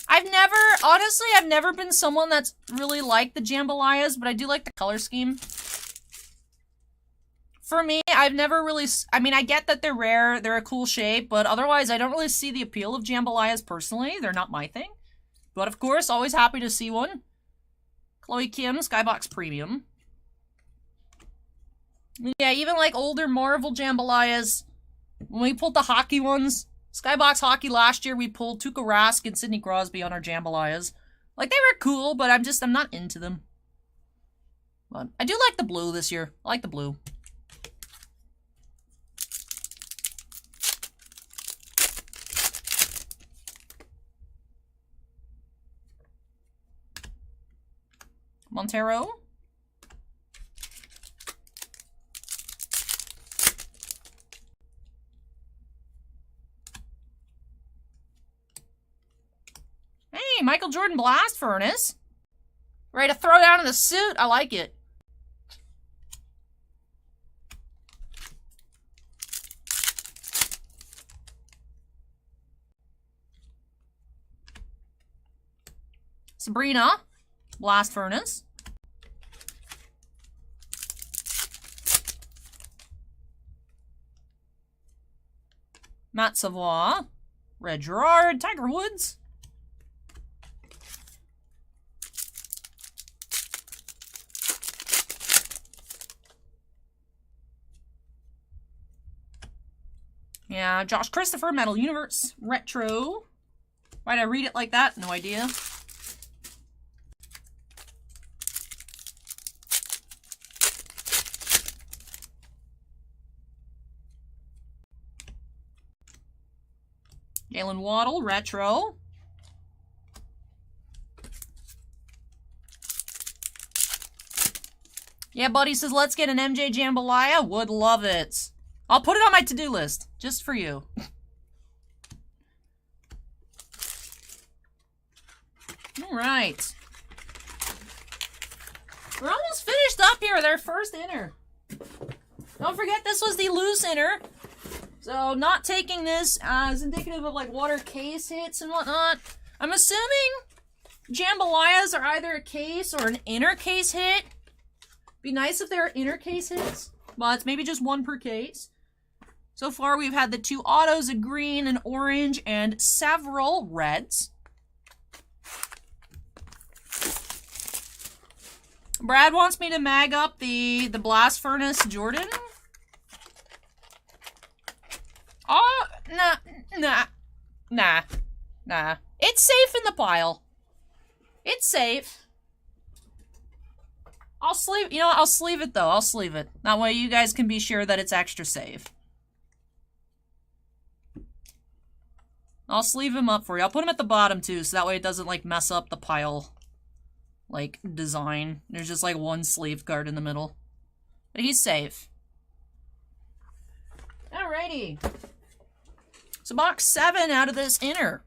Honestly, I've never been someone that's really liked the Jambalayas, but I do like the color scheme. For me, I've never really... I mean, I get that they're rare, they're a cool shape, but otherwise, I don't really see the appeal of Jambalayas personally. They're not my thing. But of course, always happy to see one. Chloe Kim, Skybox Premium. Yeah, even like older Marvel Jambalayas, when we pulled the hockey ones, Skybox Hockey last year, we pulled Tuukka Rask and Sidney Crosby on our Jambalayas. Like, they were cool, but I'm not into them. But I do like the blue this year. I like the blue. Montero. Hey, Michael Jordan Blast Furnace. Ready to throw down in the suit. I like it. Sabrina Blast Furnace. Matt Savoy. Red Gerard. Tiger Woods. Yeah, Josh Christopher, Metal Universe, Retro. Why'd I read it like that? No idea. Jalen Waddle, Retro. Yeah, buddy says, let's get an MJ Jambalaya. Would love it. I'll put it on my to-do list, just for you. Alright. We're almost finished up here with our first inner. Don't forget, this was the loose inner. So, not taking this as indicative of, like, water case hits and whatnot. I'm assuming Jambalayas are either a case or an inner case hit. Be nice if they're inner case hits, but it's maybe just one per case. So far, we've had the two autos, a green, an orange, and several reds. Brad wants me to mag up the Blast Furnace Jordan. Oh, nah. It's safe in the pile. It's safe. I'll sleeve, you know what, I'll sleeve it though. I'll sleeve it. That way you guys can be sure that it's extra safe. I'll sleeve him up for you. I'll put him at the bottom too, so that way it doesn't like mess up the pile, like, design. There's just like one sleeve card in the middle. But he's safe. Alrighty. So box 7 out of this inner.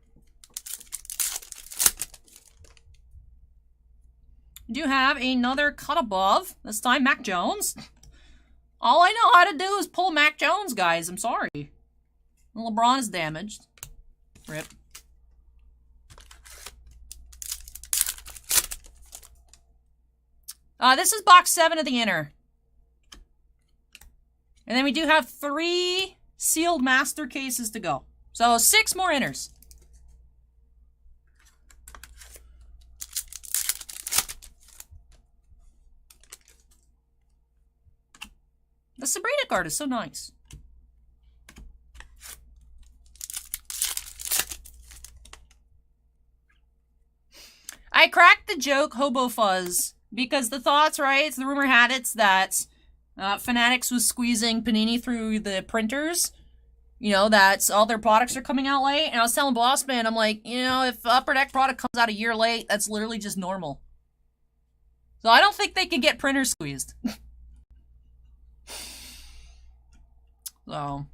We do have another cut above. This time, Mac Jones. All I know how to do is pull Mac Jones, guys. I'm sorry. LeBron is damaged. Rip. This is box 7 of the inner. And then we do have 3 sealed master cases to go. So 6 more inners. The Sabrina card is so nice. I cracked the joke, Hobo Fuzz, because the thoughts, right? The rumor had it that Fanatics was squeezing Panini through the printers. You know, that all their products are coming out late. And I was telling Bossman, I'm like, you know, if Upper Deck product comes out a year late, that's literally just normal. So I don't think they can get printers squeezed. So,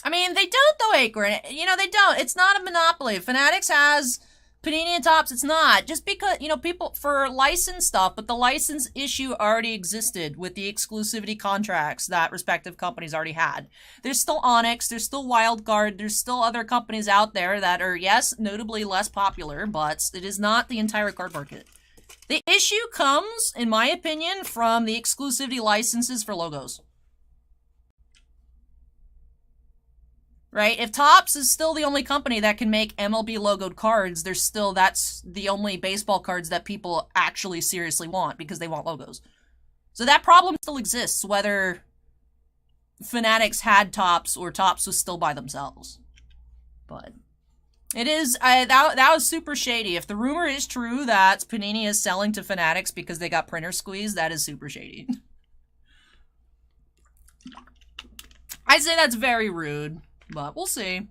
I mean, they don't though, Acorn. You know, they don't. It's not a monopoly. Fanatics has Panini and Topps. It's not. Just because, you know, people, for license stuff, but the license issue already existed with the exclusivity contracts that respective companies already had. There's still Onyx, there's still Wildcard, there's still other companies out there that are, yes, notably less popular, but it is not the entire card market. The issue comes, in my opinion, from the exclusivity licenses for logos. Right? If Topps is still the only company that can make MLB logoed cards, that's the only baseball cards that people actually seriously want because they want logos. So that problem still exists, whether Fanatics had Topps or Topps was still by themselves. But it is, that was super shady. If the rumor is true that Panini is selling to Fanatics because they got printer squeezed, that is super shady. I'd say that's very rude. But we'll see.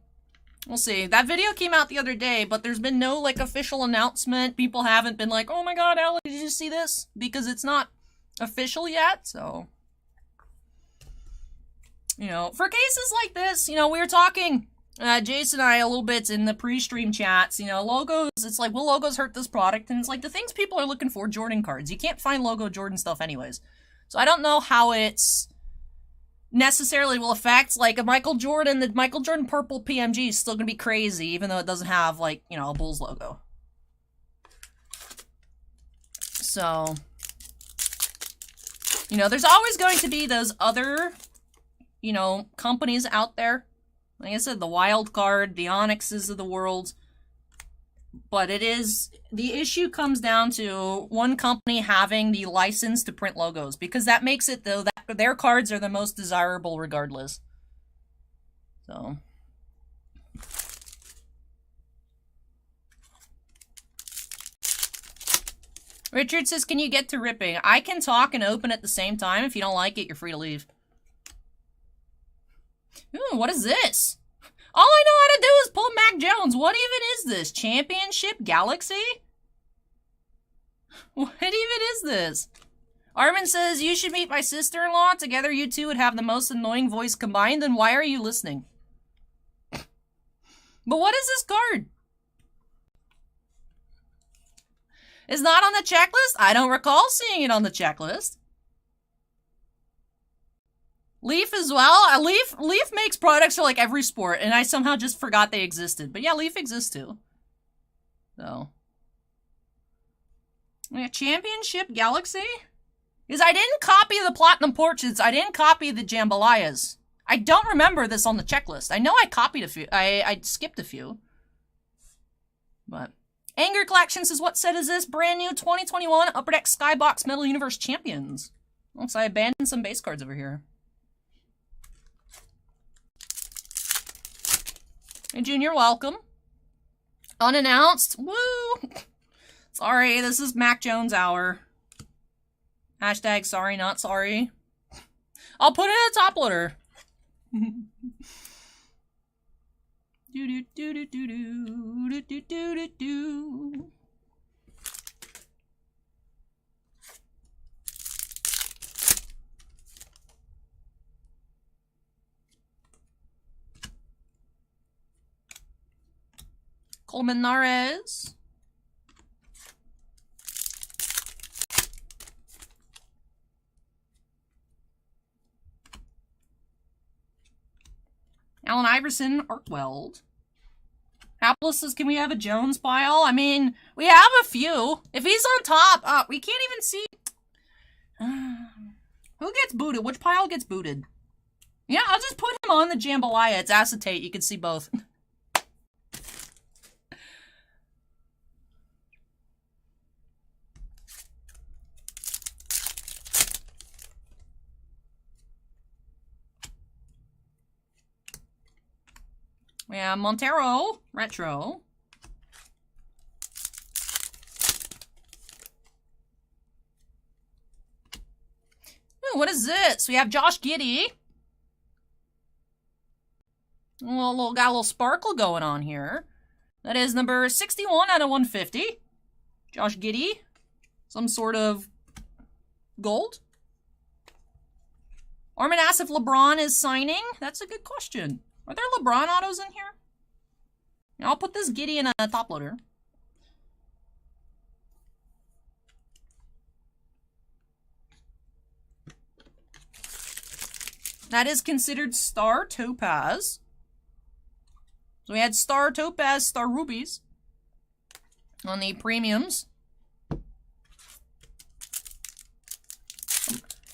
We'll see. That video came out the other day, but there's been no, like, official announcement. People haven't been like, oh my god, Allie, did you see this? Because it's not official yet, so. You know, for cases like this, you know, we were talking, Jason and I, a little bit in the pre-stream chats, you know, logos, it's like, will logos hurt this product? And it's like, the things people are looking for, Jordan cards. You can't find logo Jordan stuff anyways. So I don't know how it's necessarily will affect, like, the Michael Jordan purple PMG is still gonna be crazy, even though it doesn't have, like, you know, a Bulls logo. So, you know, there's always going to be those other, you know, companies out there. Like I said, the Wild Card, the Onyxes of the world. But it is, the issue comes down to one company having the license to print logos, because that makes it, though, that their cards are the most desirable regardless. So. Richard says, can you get to ripping? I can talk and open at the same time. If you don't like it, you're free to leave. Ooh, what is this? All I know how to do is pull Mac Jones. What even is this? Championship Galaxy? What even is this? Armin says, you should meet my sister-in-law. Together you two would have the most annoying voice combined. Then why are you listening? But what is this card? It's not on the checklist? I don't recall seeing it on the checklist. Leaf as well? Leaf makes products for, like, every sport, and I somehow just forgot they existed. But yeah, Leaf exists too. So. Yeah, Championship Galaxy? Because I didn't copy the Platinum Portraits. I didn't copy the Jambalayas. I don't remember this on the checklist. I know I copied a few. I skipped a few. But. Anger Collection says, what set is this? Brand new 2021 Upper Deck Skybox Metal Universe Champions. Looks like I abandoned some base cards over here. Hey, Junior, welcome. Unannounced. Woo! Sorry, this is Mac Jones hour. Hashtag sorry, not sorry. I'll put it in a top loader. Do do do do do do do do do do. Colmenares. Allen Iverson, Artweld. Apples says, can we have a Jones pile? I mean, we have a few. If he's on top, we can't even see. Who gets booted? Which pile gets booted? Yeah, I'll just put him on the jambalaya. It's acetate. You can see both. We have Montero Retro. Ooh, what is this? We have Josh Giddey. Got a little sparkle going on here. That is number 61 out of 150. Josh Giddey. Some sort of gold. Armin asks if LeBron is signing. That's a good question. Are there LeBron autos in here? I'll put this Giddey in a top loader. That is considered Star Topaz. So we had Star Topaz, Star Rubies on the premiums.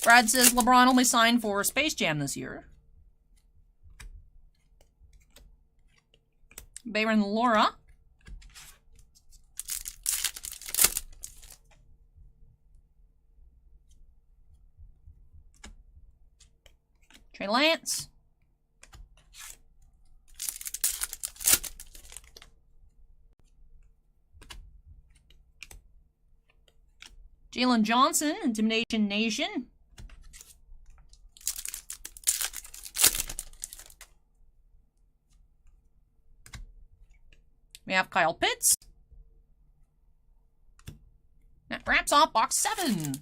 Brad says LeBron only signed for Space Jam this year. Bayron Laura. Trey Lance. Jalen Johnson, Intimidation Nation. We have Kyle Pitts. That wraps off box 7.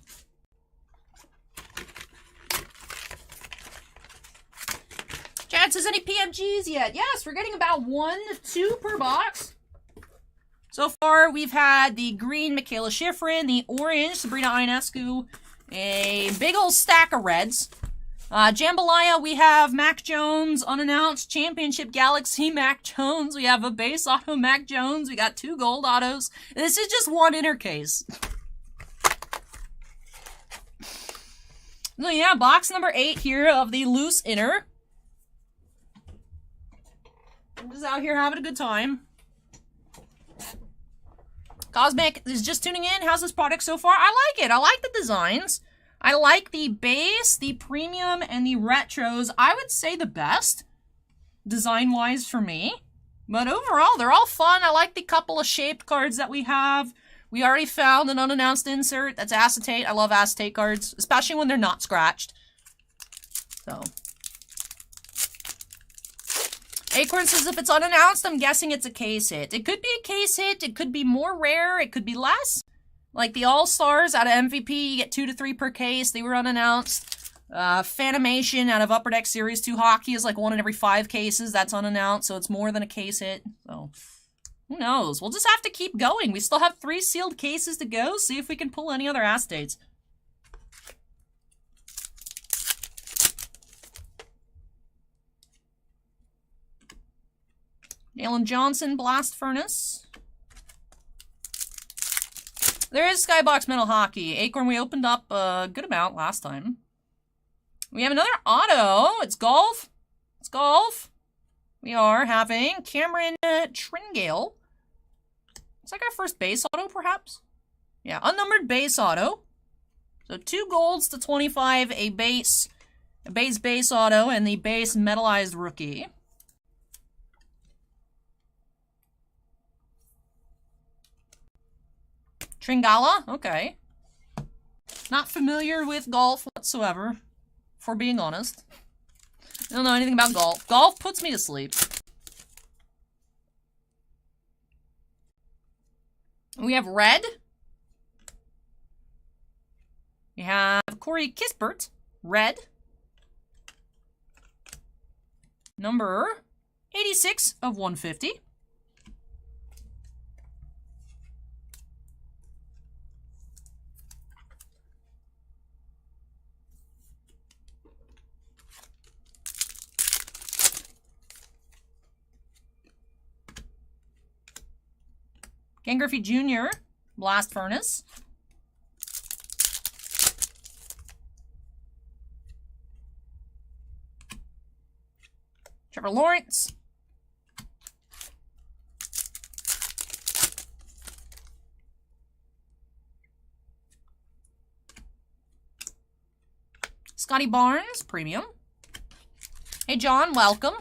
Chad says, any PMGs yet? Yes, we're getting about 1 to 2 per box. So far, we've had the green Michaela Schifrin, the orange Sabrina Ionescu, a big old stack of reds. Jambalaya, we have Mac Jones, unannounced, Championship Galaxy Mac Jones. We have a base auto Mac Jones. We got 2 gold autos. This is just one inner case. So yeah, box number 8 here of the loose inner. I'm just out here having a good time. Cosmic is just tuning in. How's this product so far? I like it. I like the designs. I like the base, the premium, and the retros. I would say the best, design-wise for me. But overall, they're all fun. I like the couple of shaped cards that we have. We already found an unannounced insert. That's acetate. I love acetate cards, especially when they're not scratched. So. Acorn says if it's unannounced, I'm guessing it's a case hit. It could be a case hit. It could be more rare. It could be less. Like the All-Stars out of MVP, you get 2 to 3 per case. They were unannounced. Fanimation out of Upper Deck Series 2 Hockey is like 1 in every 5 cases. That's unannounced, so it's more than a case hit. So, who knows? We'll just have to keep going. We still have 3 sealed cases to go. See if we can pull any other acetates. Jalen Johnson, Blast Furnace. There is Skybox Metal Hockey. Acorn, we opened up a good amount last time. We have another auto. It's golf. It's golf. We are having Cameron Tringale. It's like our first base auto, perhaps? Yeah, unnumbered base auto. So 2 golds to 25, a base auto, and the base metallized rookie. Tringala, okay. Not familiar with golf whatsoever, for being honest. I don't know anything about golf. Golf puts me to sleep. We have red. We have Corey Kispert, red. Number 86 of 150. Ken Griffey Jr., Blast Furnace. Trevor Lawrence. Scotty Barnes, premium. Hey, John, welcome.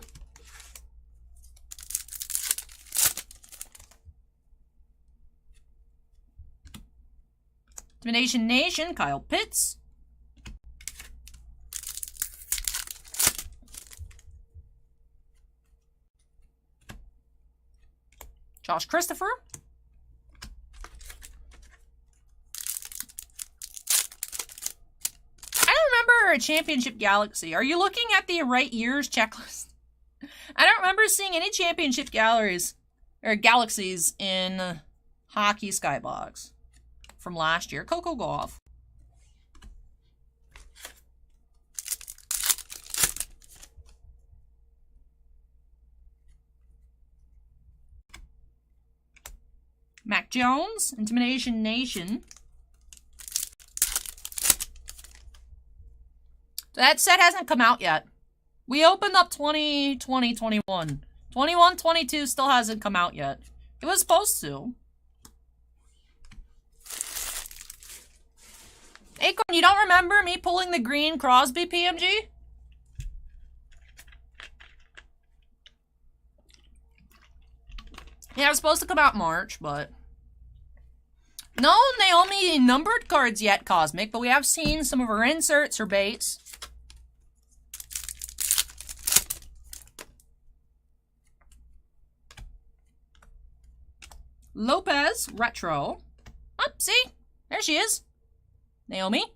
Intimidation Nation, Kyle Pitts. Josh Christopher. I don't remember a Championship Galaxy. Are you looking at the right year's checklist? I don't remember seeing any Championship Galleries or Galaxies in Hockey Skybox from last year. Coco Gauff. Mac Jones, Intimidation Nation. That set hasn't come out yet. We opened up 2021. 21-22 still hasn't come out yet. It was supposed to. Acorn, you don't remember me pulling the green Crosby PMG? Yeah, it was supposed to come out March, but... No Naomi numbered cards yet, Cosmic, but we have seen some of her inserts, her baits. Lopez, retro. Oh, see? There she is. Naomi.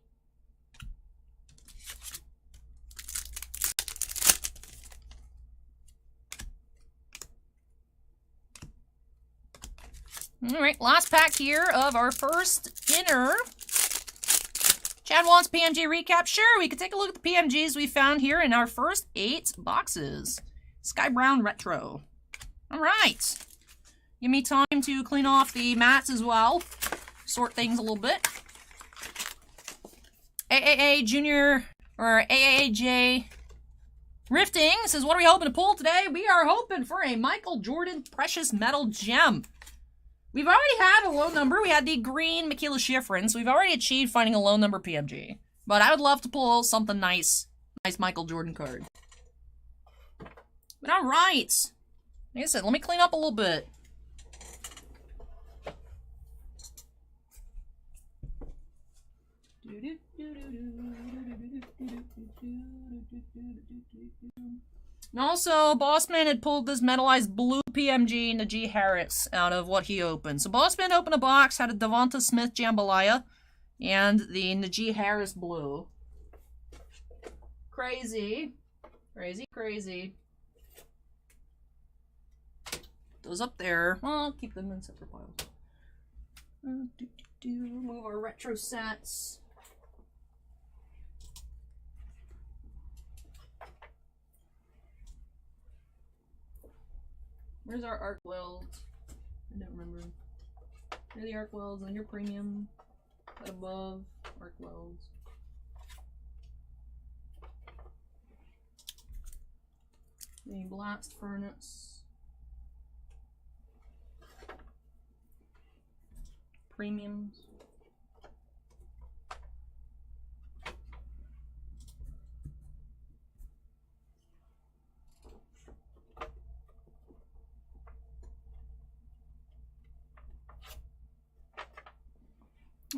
Alright, last pack here of our first inner. Chad wants PMG recap. Sure, we could take a look at the PMGs we found here in our first 8 boxes. Sky Brown Retro. Alright. Give me time to clean off the mats as well. Sort things a little bit. AAA Junior, or AAJ Rifting says, what are we hoping to pull today? We are hoping for a Michael Jordan Precious Metal Gem. We've already had a low number. We had the green Michaela Schifrin, so we've already achieved finding a low number PMG. But I would love to pull something nice. Nice Michael Jordan card. But alright. Like I said, let me clean up a little bit. And also, Bossman had pulled this metallized blue PMG Najee Harris out of what he opened. So Bossman opened a box, had a Devonta Smith Jambalaya, and the Najee Harris blue. Crazy. Crazy, crazy. Those up there. Well, I'll keep them in separate piles. Move our retro sets. Where's our arc welds? I don't remember. Here are the arc welds on your premium. Right above arc welds. The blast furnace. Premiums.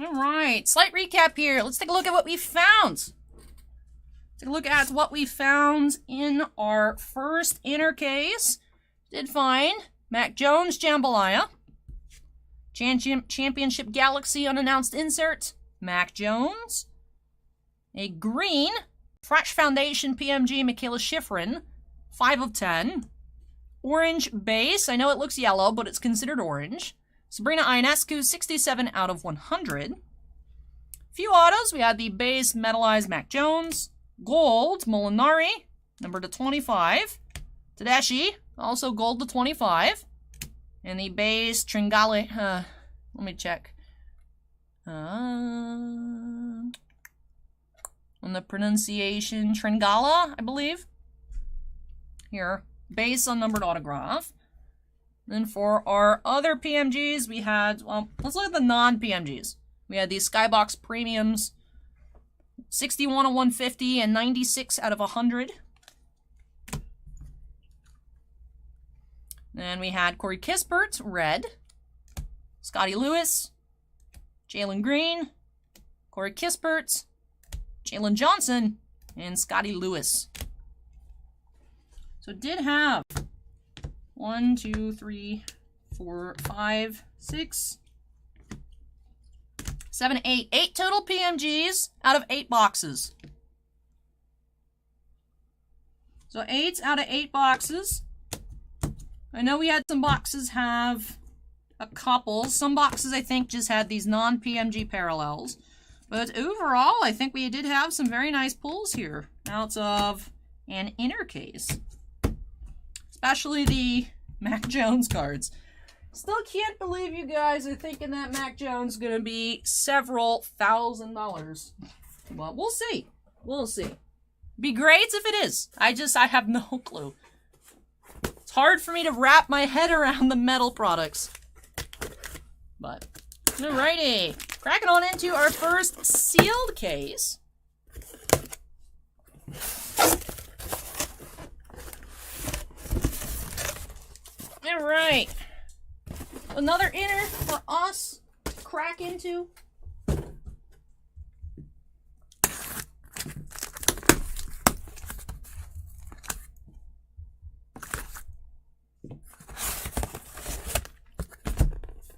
All right, slight recap here. Let's take a look at what we found. Take a look at what we found in our first inner case. Did find Mac Jones Jambalaya. Championship Galaxy unannounced insert. Mac Jones. A green Fresh Foundation PMG Michaela Schifrin. 5 of 10. Orange base. I know it looks yellow, but it's considered orange. Sabrina Ionescu, 67 out of 100. Few autos. We had the base metallized Mac Jones. Gold, Molinari, number to 25. Tedeschi, also gold to 25. And the base, Tringale, let me check. On the pronunciation, Tringala, I believe. Here, base unnumbered autograph. Then for our other PMGs, we had, well, let's look at the non-PMGs. We had these Skybox premiums, 61 of 150 and 96 out of 100. Then we had Corey Kispert, red. Scotty Lewis, Jalen Green, Corey Kispert, Jalen Johnson, and Scotty Lewis. So it did have 1, 2, 3, 4, 5, 6, 7, 8. 8 total PMGs out of 8 boxes. So 8 out of 8 boxes. I know we had some boxes have a couple. Some boxes, I think, just had these non-PMG parallels. But overall, I think we did have some very nice pulls here out of an inner case. Especially the Mac Jones cards. Still can't believe you guys are thinking that Mac Jones is going to be several $1,000s. But we'll see. We'll see. Be great if it is. I have no clue. It's hard for me to wrap my head around the metal products. But, alrighty. Cracking on into our first sealed case. Alright. Another inner for us to crack into.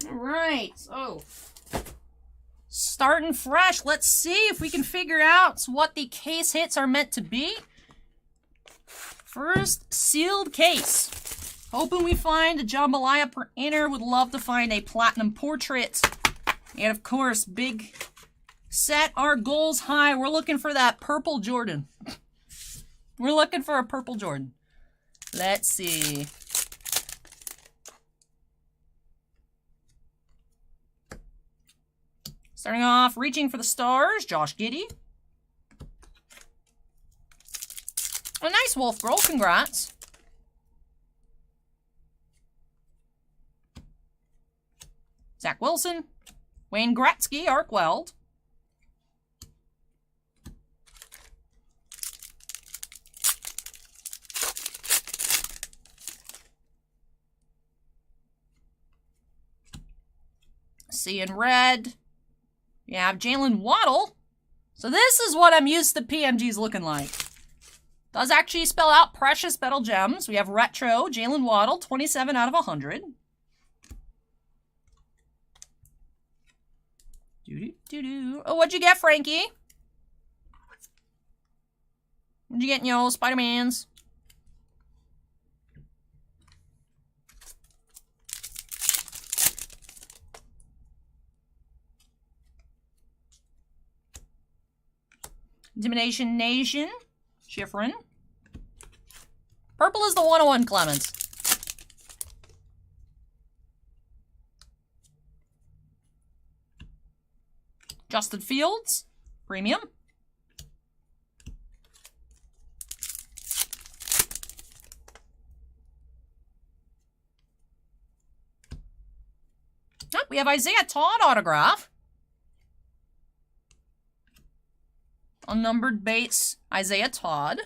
Alright, so starting fresh. Let's see if we can figure out what the case hits are meant to be. First sealed case. Hoping we find a jambalaya per inner. Would love to find a platinum portrait. And of course, big set our goals high. We're looking for that purple Jordan. We're looking for a purple Jordan. Let's see. Starting off, reaching for the stars, Josh Giddey. A nice Wolf Girl, congrats. Zach Wilson, Wayne Gretzky, Arc Weld. See in red. You have Jalen Waddle. So this is what I'm used to PMGs looking like. Does actually spell out precious metal gems. We have retro, Jalen Waddle, 27 out of 100. Oh, what'd you get, Frankie? What'd you get in your Spider-Mans? Intimidation Nation, Schifrin. Purple is the 101 Clements. Justin Fields, premium. Oh, we have Isaiah Todd autograph. Unnumbered base, Isaiah Todd.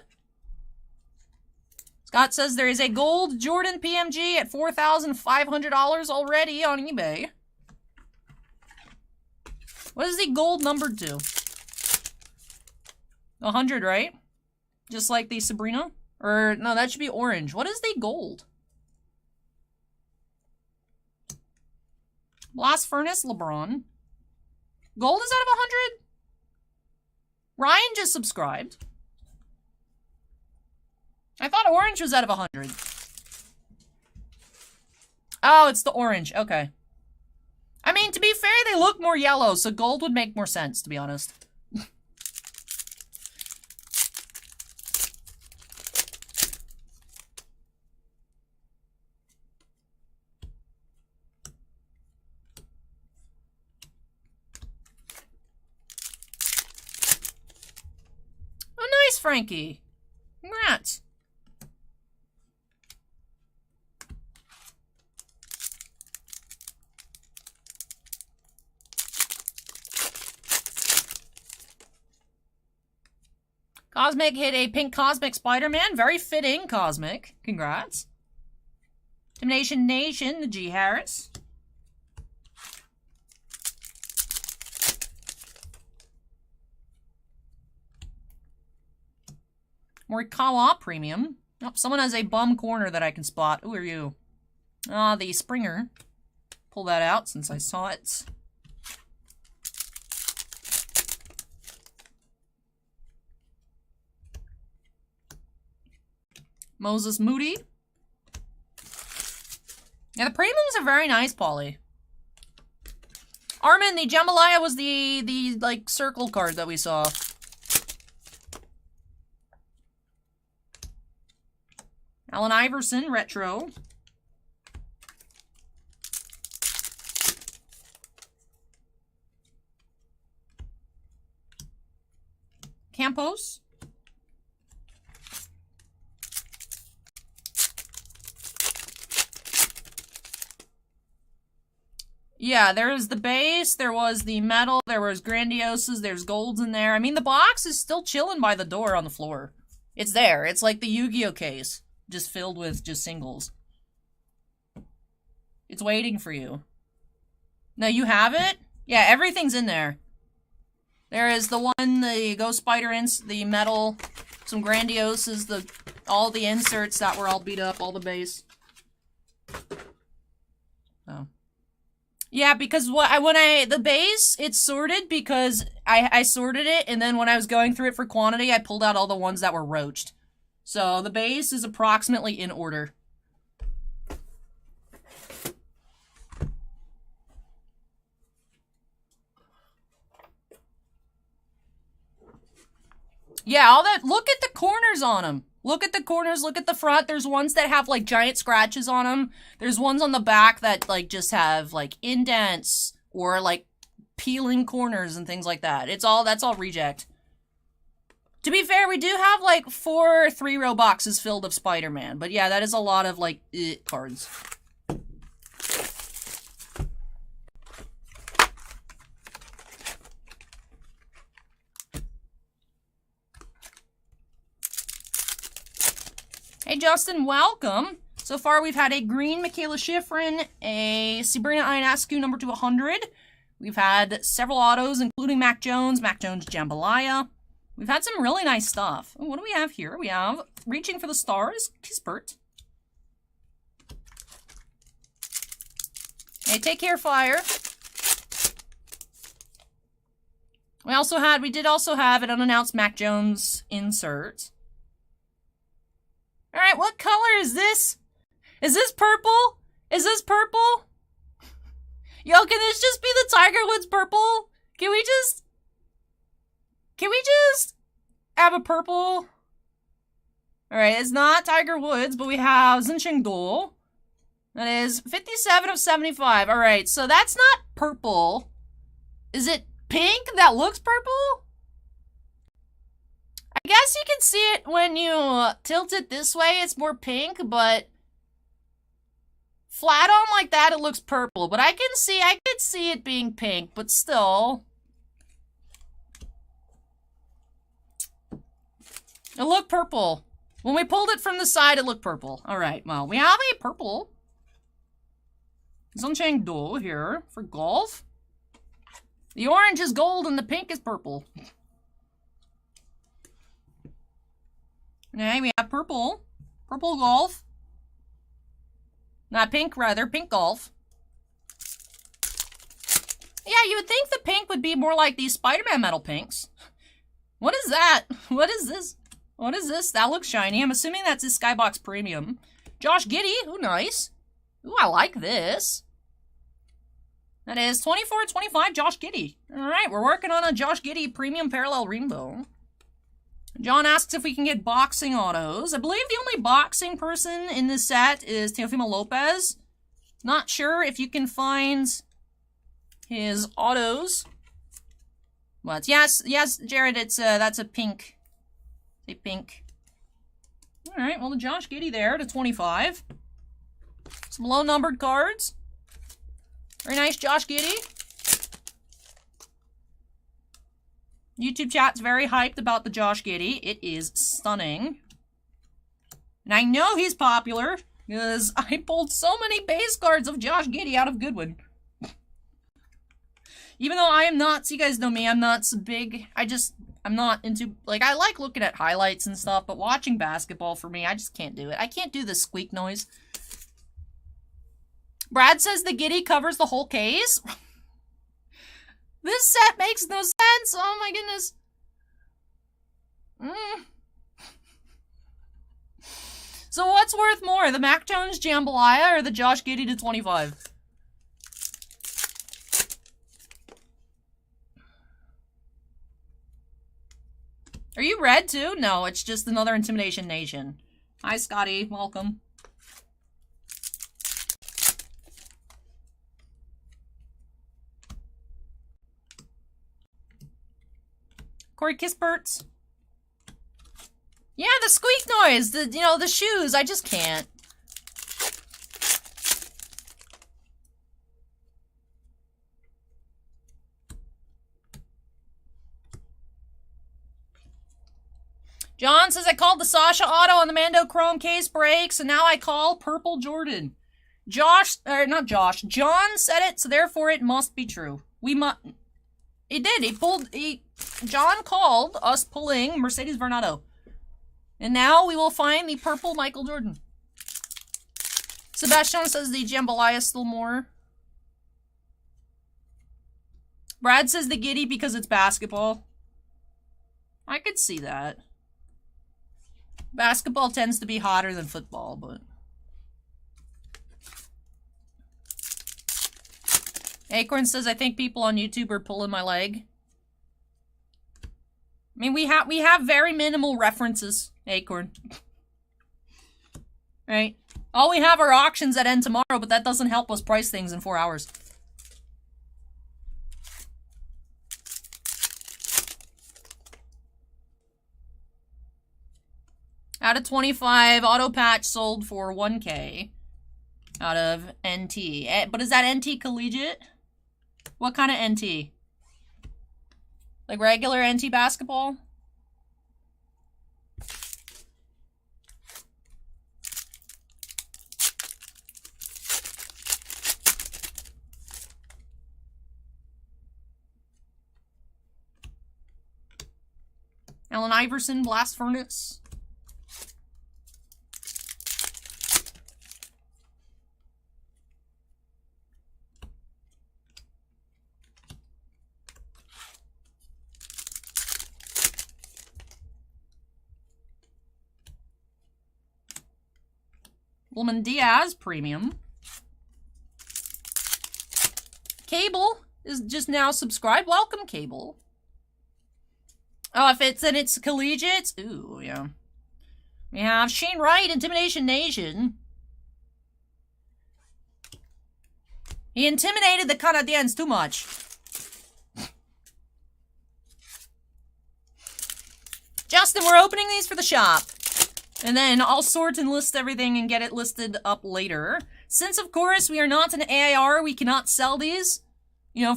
Scott says there is a gold Jordan PMG at $4,500 already on eBay. What is the gold numbered to? 100, right? Just like the Sabrina? Or, no, that should be orange. What is the gold? Blast Furnace, LeBron. Gold is out of 100? Ryan just subscribed. I thought orange was out of 100. Oh, it's the orange. Okay. I mean, to be fair, they look more yellow, so gold would make more sense, to be honest. Oh, nice, Frankie. Congrats. Cosmic hit a pink Cosmic Spider-Man. Very fitting, Cosmic. Congrats. Intimidation Nation, the G. Harris. Morikawa Premium. Oh, someone has a bum corner that I can spot. Who are you? Ah, the Springer. Pull that out since I saw it. Moses Moody. Yeah, the premiums are very nice, Polly. Armin, the Jambalaya was the like circle card that we saw. Allen Iverson retro. Campos. Yeah, there's the base, there was the metal, there was grandioses, there's golds in there. I mean, the box is still chilling by the door on the floor. It's there. It's like the Yu-Gi-Oh case, just filled with just singles. It's waiting for you. No, you have it? Yeah, everything's in there. There is the one, the Ghost Spider the metal, some grandioses, all the inserts that were all beat up, all the base. Oh. Yeah, because the base, it's sorted because I sorted it, and then when I was going through it for quantity, I pulled out all the ones that were roached. So the base is approximately in order. Yeah, all that, look at the corners on them. Look at the corners, look at the front. There's ones that have, like, giant scratches on them. There's ones on the back that, like, just have, like, indents or, like, peeling corners and things like that. That's all reject. To be fair, we do have, like, 4 3-row boxes filled of Spider-Man. But, yeah, that is a lot of, like, cards. Hey, Justin, welcome. So far, we've had a green Michaela Schifrin, a Sabrina Ionescu number 200. We've had several autos, including Mac Jones Jambalaya. We've had some really nice stuff. Ooh, what do we have here? We have Reaching for the Stars, Kispert. Hey, take care, Fire. We did also have an unannounced Mac Jones insert. Alright, what color is this? Is this purple? Is this purple? Yo, can this just be the Tiger Woods purple? Can we just have a purple? Alright, it's not Tiger Woods, but we have Zinchengdol. That is 57 of 75. Alright, so that's not purple. Is it pink that looks purple? I guess you can see it when you tilt it this way, it's more pink, but flat on like that, it looks purple. But I could see it being pink, but still. It looked purple. When we pulled it from the side, it looked purple. Alright, well, we have a purple Zhongcheng here for golf. The orange is gold and the pink is purple. Okay, we have purple. Purple golf. Not pink, rather. Pink golf. Yeah, you would think the pink would be more like these Spider-Man metal pinks. What is that? What is this? What is this? That looks shiny. I'm assuming that's a Skybox Premium. Josh Giddey. Ooh, nice. Ooh, I like this. That is 24/25 Josh Giddey. Alright, we're working on a Josh Giddey Premium Parallel Rainbow. John asks if we can get boxing autos. I believe the only boxing person in this set is Teofimo Lopez. Not sure if you can find his autos. But yes, Jared, that's a pink. A pink. Alright, well, the Josh Giddey there to 25. Some low-numbered cards. Very nice, Josh Giddey. YouTube chat's very hyped about the Josh Giddey. It is stunning. And I know he's popular because I pulled so many base cards of Josh Giddey out of Goodwin. Even though I am not, so you guys know me, I'm not so big. I'm not into, like, I like looking at highlights and stuff, but watching basketball for me, I just can't do it. I can't do the squeak noise. Brad says the Giddey covers the whole case. This set makes no sense. Oh my goodness. So what's worth more, the Mac Jones Jambalaya or the Josh Giddey to 25? Are you red too? No, it's just another Intimidation Nation. Hi, Scotty. Welcome. Corey Kispert. Yeah, the squeak noise. The shoes. I just can't. John says, I called the Sasha Auto on the Mando Chrome case break, so now I call Purple Jordan. Not Josh. John said it, so therefore it must be true. It did. John called us pulling Mercedes Varnado. And now we will find the Purple Michael Jordan. Sebastian says the Jambalaya is still more. Brad says the Giddey because it's basketball. I could see that. Basketball tends to be hotter than football, but... Acorn says, I think people on YouTube are pulling my leg. I mean, we have very minimal references, Acorn. Right? All we have are auctions that end tomorrow, but that doesn't help us price things in 4 hours. Out of 25, auto patch sold for 1K. Out of NT. But is that NT collegiate? What kind of NT? Like regular NT basketball? Allen Iverson, Blast Furnace. Woolman Diaz, premium. Cable is just now subscribed. Welcome, Cable. Oh, if it's collegiate, ooh, yeah. We have Shane Wright, Intimidation Nation. He intimidated the Canadiens too much. Justin, we're opening these for the shop. And then I'll sort and list everything and get it listed up later. Since, of course, we are not an AIR, we cannot sell these,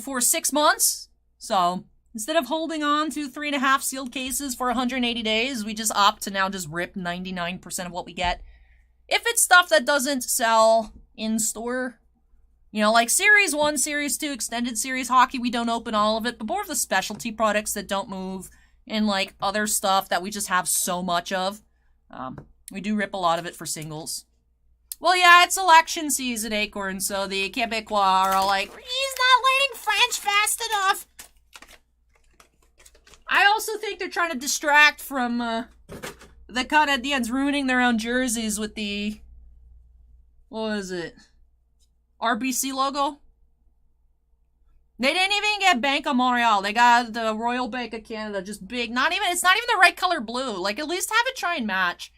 for 6 months. So, instead of holding on to 3.5 sealed cases for 180 days, we just opt to now just rip 99% of what we get. If it's stuff that doesn't sell in store, like Series 1, Series 2, Extended Series Hockey, we don't open all of it, but more of the specialty products that don't move, and like other stuff that we just have so much of. We do rip a lot of it for singles. Well, yeah, it's election season, Acorn, so the Quebecois are all like, he's not learning French fast enough. I also think they're trying to distract from the Canadiens ruining their own jerseys with the, what was it, RBC logo? They didn't even get Bank of Montreal. They got the Royal Bank of Canada, just big. It's not even the right color blue. Like, at least have it try and match.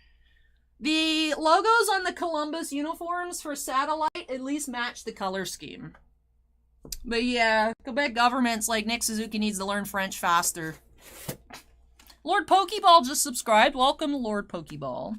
The logos on the Columbus uniforms for Satellite at least match the color scheme. But yeah, Quebec government's like, Nick Suzuki needs to learn French faster. Lord Pokeball just subscribed. Welcome, Lord Pokeball.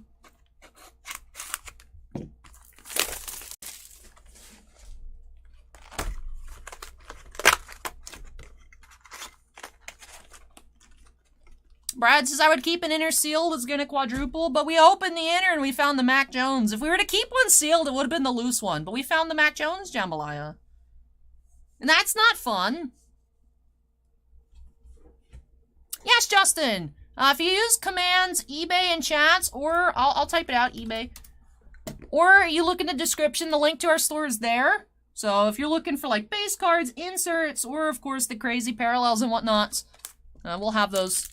Brad says I would keep an inner sealed, was gonna quadruple, but we opened the inner and we found the Mac Jones. If we were to keep one sealed, it would have been the loose one, but we found the Mac Jones jambalaya. And that's not fun. Yes, Justin. If you use commands, eBay and chats, or I'll type it out, eBay. Or you look in the description, the link to our store is there. So if you're looking for like base cards, inserts, or of course the crazy parallels and whatnots, we'll have those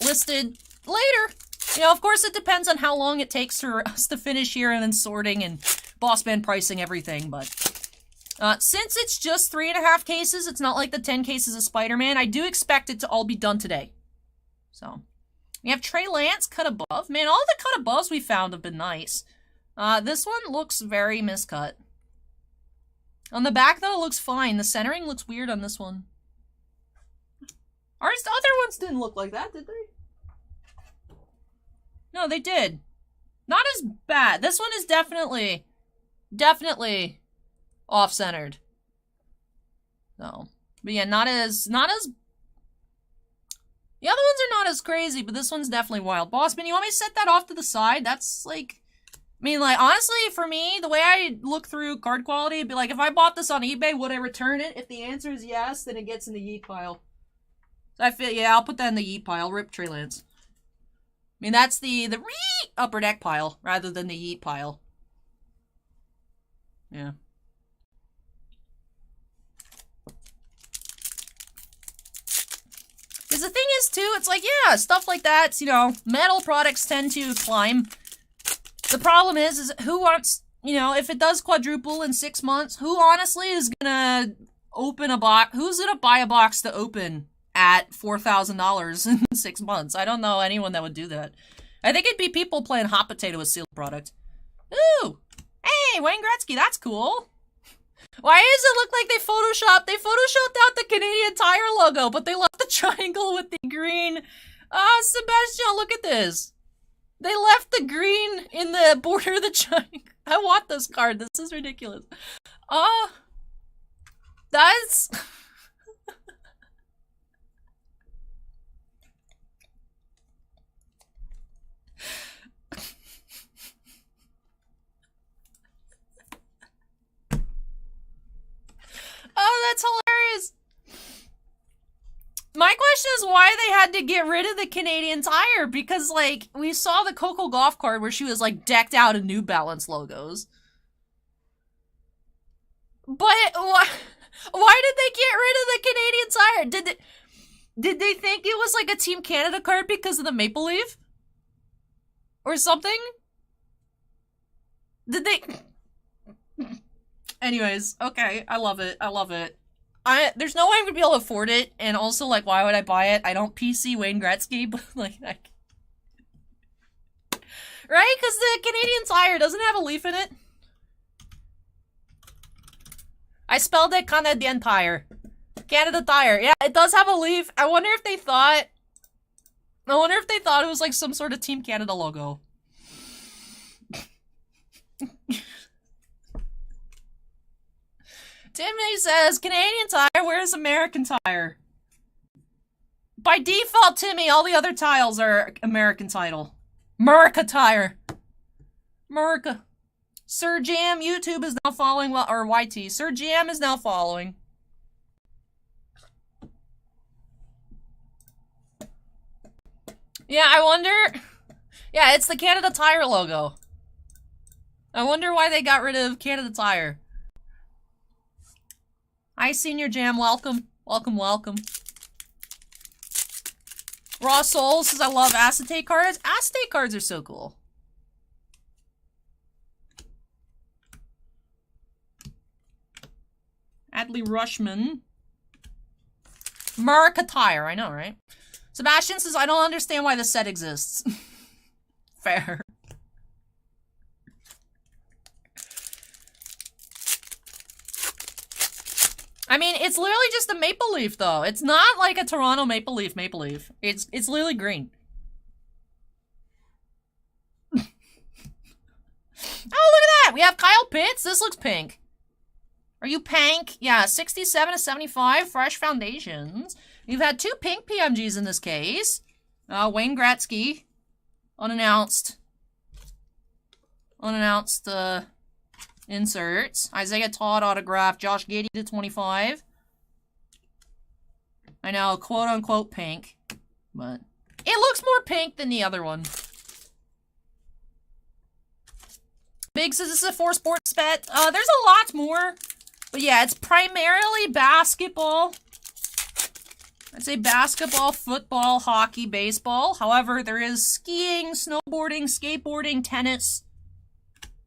listed later. You know, of course it depends on how long it takes for us to finish here and then sorting and boss man pricing everything, but since it's just 3.5 cases, it's not like the 10 cases of Spider-Man, I do expect it to all be done today. So, we have Trey Lance, cut above. Man, all the cut aboves we found have been nice. This one looks very miscut. On the back, though, it looks fine. The centering looks weird on this one. Our other ones didn't look like that, did they? No, they did. Not as bad. This one is definitely off-centered. So, but yeah, not as... The other ones are not as crazy, but this one's definitely wild. Bossman, you want me to set that off to the side? That's, like... I mean, like, honestly, for me, the way I look through card quality, it'd be like, if I bought this on eBay, would I return it? If the answer is yes, then it gets in the yeet pile. So I feel, yeah, I'll put that in the yeet pile. Rip Trey Lance. I mean, that's the upper deck pile, rather than the yeet pile. Yeah. Because the thing is, too, it's like, yeah, stuff like that, you know, metal products tend to climb. The problem is who wants, you know, if it does quadruple in 6 months, who honestly is gonna open a box, who's gonna buy a box to open at $4,000 in 6 months? I don't know anyone that would do that. I think it'd be people playing hot potato with sealed product. Ooh! Hey, Wayne Gretzky, that's cool! Why does it look like they photoshopped out the Canadian Tire logo, but they left the triangle with the green? Sebastian, look at this. They left the green in the border of the triangle. I want this card. This is ridiculous. That's... Oh, that's hilarious. My question is why they had to get rid of the Canadian Tire, because, like, we saw the Coco Golf card where she was, like, decked out in New Balance logos. But why did they get rid of the Canadian Tire? Did they think it was, like, a Team Canada card because of the Maple Leaf? Or something? Did they... Anyways, okay, I love it. I love it. There's no way I'm gonna be able to afford it, and also, like, why would I buy it? I don't PC Wayne Gretzky, but, like, right? Because the Canadian Tire doesn't have a leaf in it. I spelled it Canadian Tire. Canada Tire. Yeah, it does have a leaf. I wonder if they thought it was, like, some sort of Team Canada logo. Timmy says, Canadian Tire, where's American Tire? By default, Timmy, all the other tiles are American title. America Tire. America. Sir Jam, YouTube is now following, or YT. Sir Jam is now following. Yeah, I wonder... Yeah, it's the Canada Tire logo. I wonder why they got rid of Canada Tire. Hi, Senior Jam. Welcome. Welcome, welcome. Raw Soul says, I love acetate cards. Acetate cards are so cool. Adley Rushman. Mercatire. I know, right? Sebastian says, I don't understand why the set exists. Fair. I mean, it's literally just a maple leaf, though. It's not like a Toronto maple leaf. It's literally green. Oh, look at that! We have Kyle Pitts. This looks pink. Are you pink? Yeah, 67 to 75. Fresh foundations. You've had 2 pink PMGs in this case. Wayne Gretzky. Unannounced. Unannounced, inserts. Isaiah Todd autograph. Josh Giddey to 25. I know, quote-unquote pink. But it looks more pink than the other one. Big says this is a 4-sports bet. There's a lot more. But yeah, it's primarily basketball. I'd say basketball, football, hockey, baseball. However, there is skiing, snowboarding, skateboarding, tennis,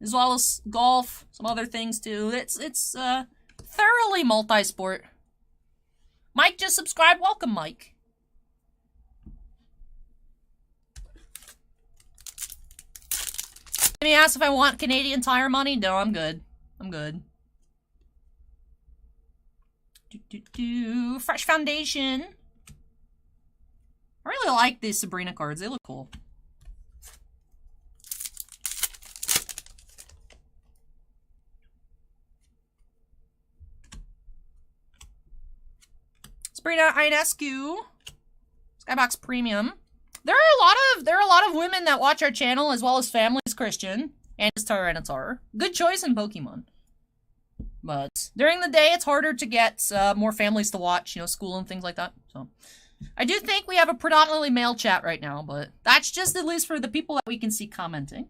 as well as golf, some other things too. It's thoroughly multi-sport. Mike just subscribed. Welcome, Mike. Jimmy asked if I want Canadian Tire money. No, I'm good. I'm good. Fresh Foundation. I really like these Sabrina cards. They look cool. Sabrina Ionescu. Skybox Premium. There are a lot of women that watch our channel as well as families Christian and his Tyranitar. Good choice in Pokemon. But during the day, it's harder to get more families to watch, you know, school and things like that. So I do think we have a predominantly male chat right now, but that's just at least for the people that we can see commenting.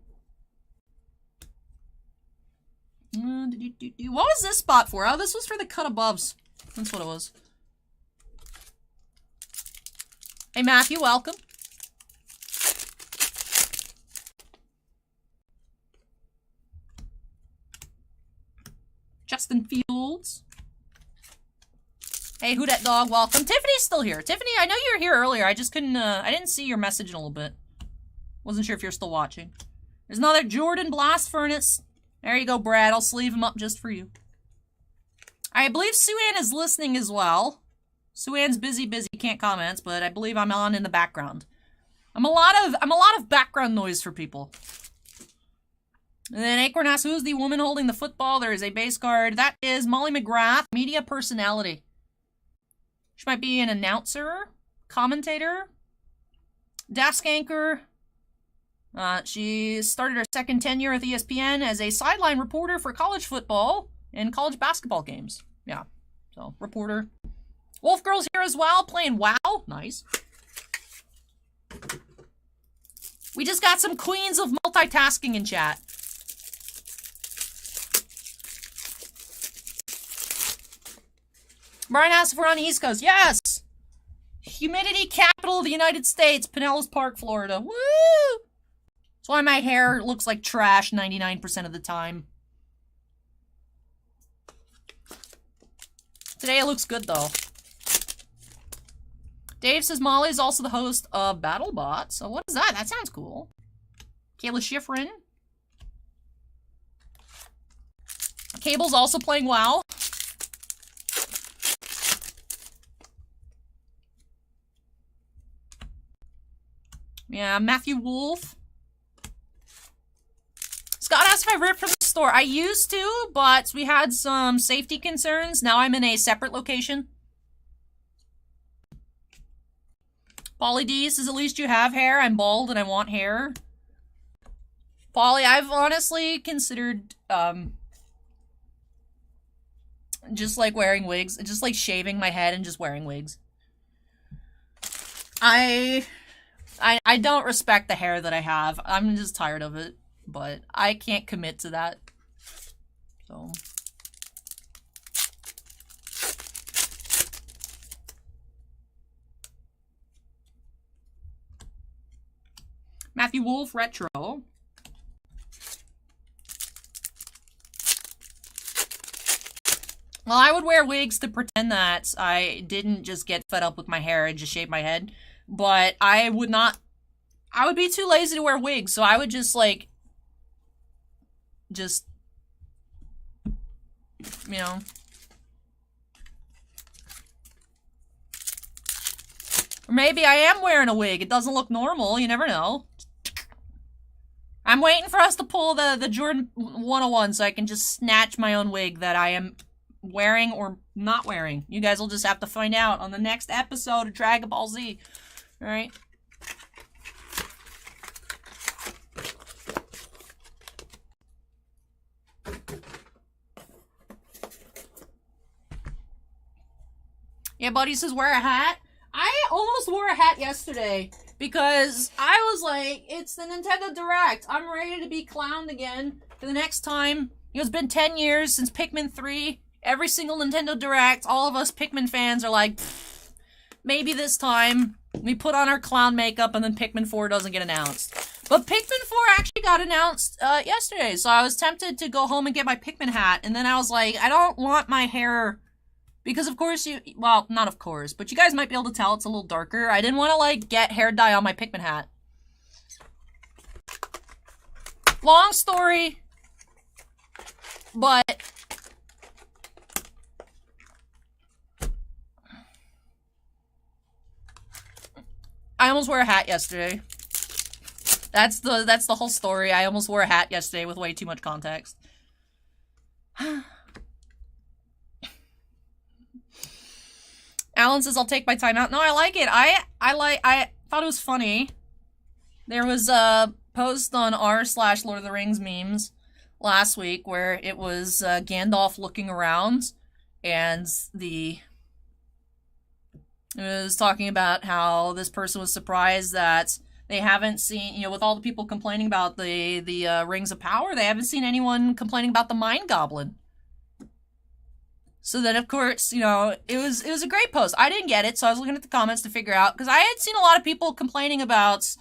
What was this spot for? Oh, this was for the cut aboves. That's what it was. Hey, Matthew, welcome. Justin Fields. Hey, Who Dat Dog, welcome. Tiffany's still here. Tiffany, I know you were here earlier. I just couldn't, I didn't see your message in a little bit. Wasn't sure if you're still watching. There's another Jordan Blast Furnace. There you go, Brad. I'll sleeve him up just for you. I believe Sue-Ann is listening as well. Sue-Ann's busy, can't comment, but I believe I'm on in the background. I'm a lot of background noise for people. And then Acorn asks, who's the woman holding the football? There is a base card. That is Molly McGrath, media personality. She might be an announcer, commentator, desk anchor. She started her second tenure at ESPN as a sideline reporter for college football and college basketball games. Yeah, so reporter. Wolf Girl's here as well, playing WoW. Nice. We just got some queens of multitasking in chat. Brian asks if we're on the East Coast. Yes! Humidity capital of the United States, Pinellas Park, Florida. Woo! That's why my hair looks like trash 99% of the time. Today it looks good, though. Dave says Molly is also the host of BattleBot. So what is that? That sounds cool. Kayla Schifrin. Cable's also playing WoW. Yeah, Matthew Wolf. Scott asked if I ripped from the store. I used to, but we had some safety concerns. Now I'm in a separate location. Polly D says, at least you have hair. I'm bald and I want hair. Polly, I've honestly considered, just like wearing wigs. Just like shaving my head and just wearing wigs. I don't respect the hair that I have. I'm just tired of it. But I can't commit to that. So. Matthew Wolf Retro. Well, I would wear wigs to pretend that I didn't just get fed up with my hair and just shave my head. But I would not... I would be too lazy to wear wigs, so I would just, like... Just... You know... Or maybe I am wearing a wig. It doesn't look normal. You never know. I'm waiting for us to pull the Jordan 101 so I can just snatch my own wig that I am wearing or not wearing. You guys will just have to find out on the next episode of Dragon Ball Z. Alright? Yeah, buddy says wear a hat. I almost wore a hat yesterday because I was like, it's the Nintendo Direct. I'm ready to be clowned again for the next time. It's been 10 years since Pikmin 3. Every single Nintendo Direct, all of us Pikmin fans are like, maybe this time we put on our clown makeup and then Pikmin 4 doesn't get announced. But Pikmin 4 actually got announced yesterday, so I was tempted to go home and get my Pikmin hat, and then I was like, I don't want my hair... Because of course well, not of course, but you guys might be able to tell it's a little darker. I didn't want to, like, get hair dye on my Pikmin hat. Long story, but... I almost wore a hat yesterday. That's the whole story. I almost wore a hat yesterday with way too much context. Alan says, I'll take my time out. No, I like it. I thought it was funny. There was a post on r/Lord of the Rings memes last week where it was Gandalf looking around and it was talking about how this person was surprised that they haven't seen, with all the people complaining about the Rings of Power, they haven't seen anyone complaining about the Mind Goblin. So then, of course, it was a great post. I didn't get it, so I was looking at the comments to figure out, because I had seen a lot of people complaining about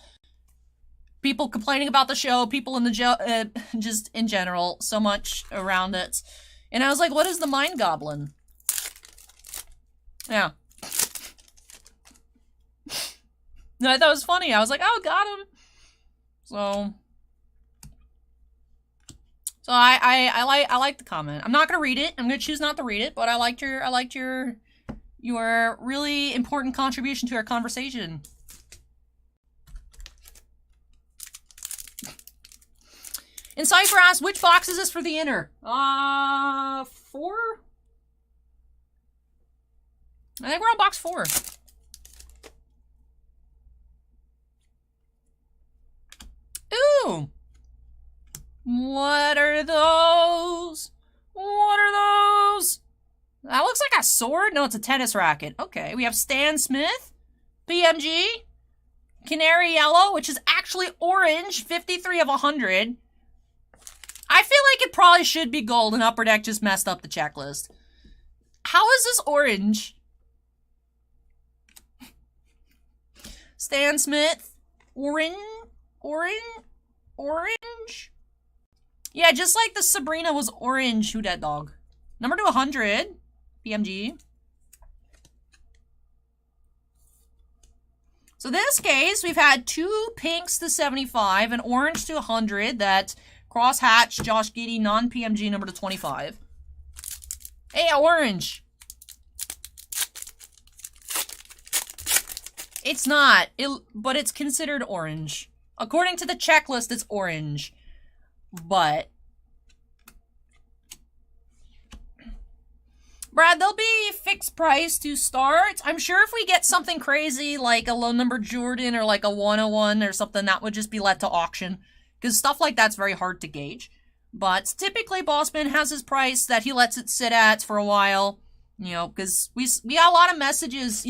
the show, people in the just in general, so much around it. And I was like, what is the Mind Goblin? Yeah. No, I thought it was funny. I was like, oh, got him. So I like the comment. I'm not gonna read it. I'm gonna choose not to read it, but I liked your really important contribution to our conversation. And Cypher asks, which box is this for the inner? 4? I think we're on box 4. Ooh! What are those? What are those? That looks like a sword? No, it's a tennis racket. Okay, we have Stan Smith, PMG, Canary Yellow, which is actually orange, 53 of 100. I feel like it probably should be gold, and Upper Deck just messed up the checklist. How is this orange? Stan Smith, orange? Yeah, just like the Sabrina was orange. Who Dat Dog? Number to 100. PMG. So this case, we've had 2 pinks to 75, an orange to 100, that cross-hatch, Josh Giddey, non-PMG, number to 25. Hey, orange! It's not, but it's considered orange. According to the checklist, it's orange. But Brad, there'll be fixed price to start. I'm sure if we get something crazy like a low number Jordan or like a 101 or something, that would just be let to auction. Because stuff like that's very hard to gauge. But typically Bossman has his price that he lets it sit at for a while. Because we got a lot of messages,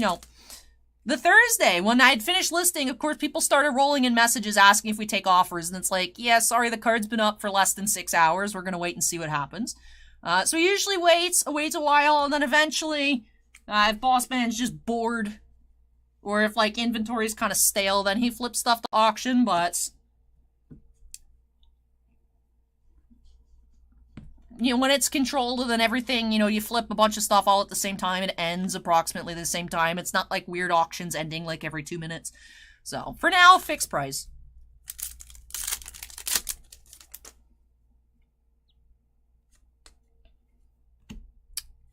the Thursday, when I had finished listing, of course, people started rolling in messages asking if we take offers, and it's like, yeah, sorry, the card's been up for less than 6 hours. We're going to wait and see what happens. So he usually waits a while, and then eventually, if Boss Man's just bored, or if, like, inventory's kind of stale, then he flips stuff to auction, but... when it's controlled, then everything, you flip a bunch of stuff all at the same time. It ends approximately the same time. It's not like weird auctions ending like every 2 minutes. So, for now, fixed price.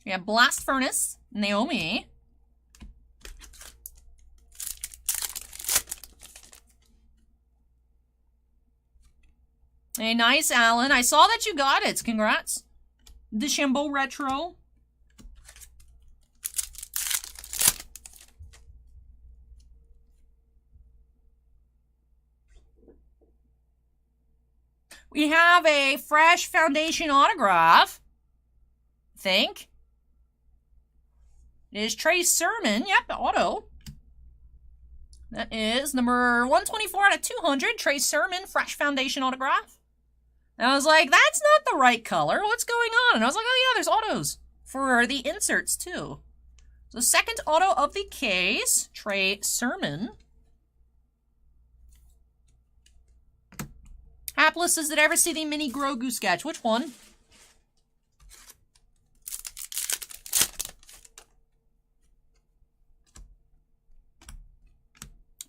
We have Blast Furnace, Naomi. Hey, nice, Alan. I saw that you got it. Congrats. DeChambeau Retro. We have a fresh Foundation autograph. I think. It is Trey Sermon. Yep, auto. That is number 124 out of 200. Trey Sermon, fresh foundation autograph. And I was like, that's not the right color. What's going on? And I was like, oh yeah, there's autos for the inserts too. So second auto of the case, Trey Sermon. Hapless says, did I ever see the mini Grogu sketch? Which one?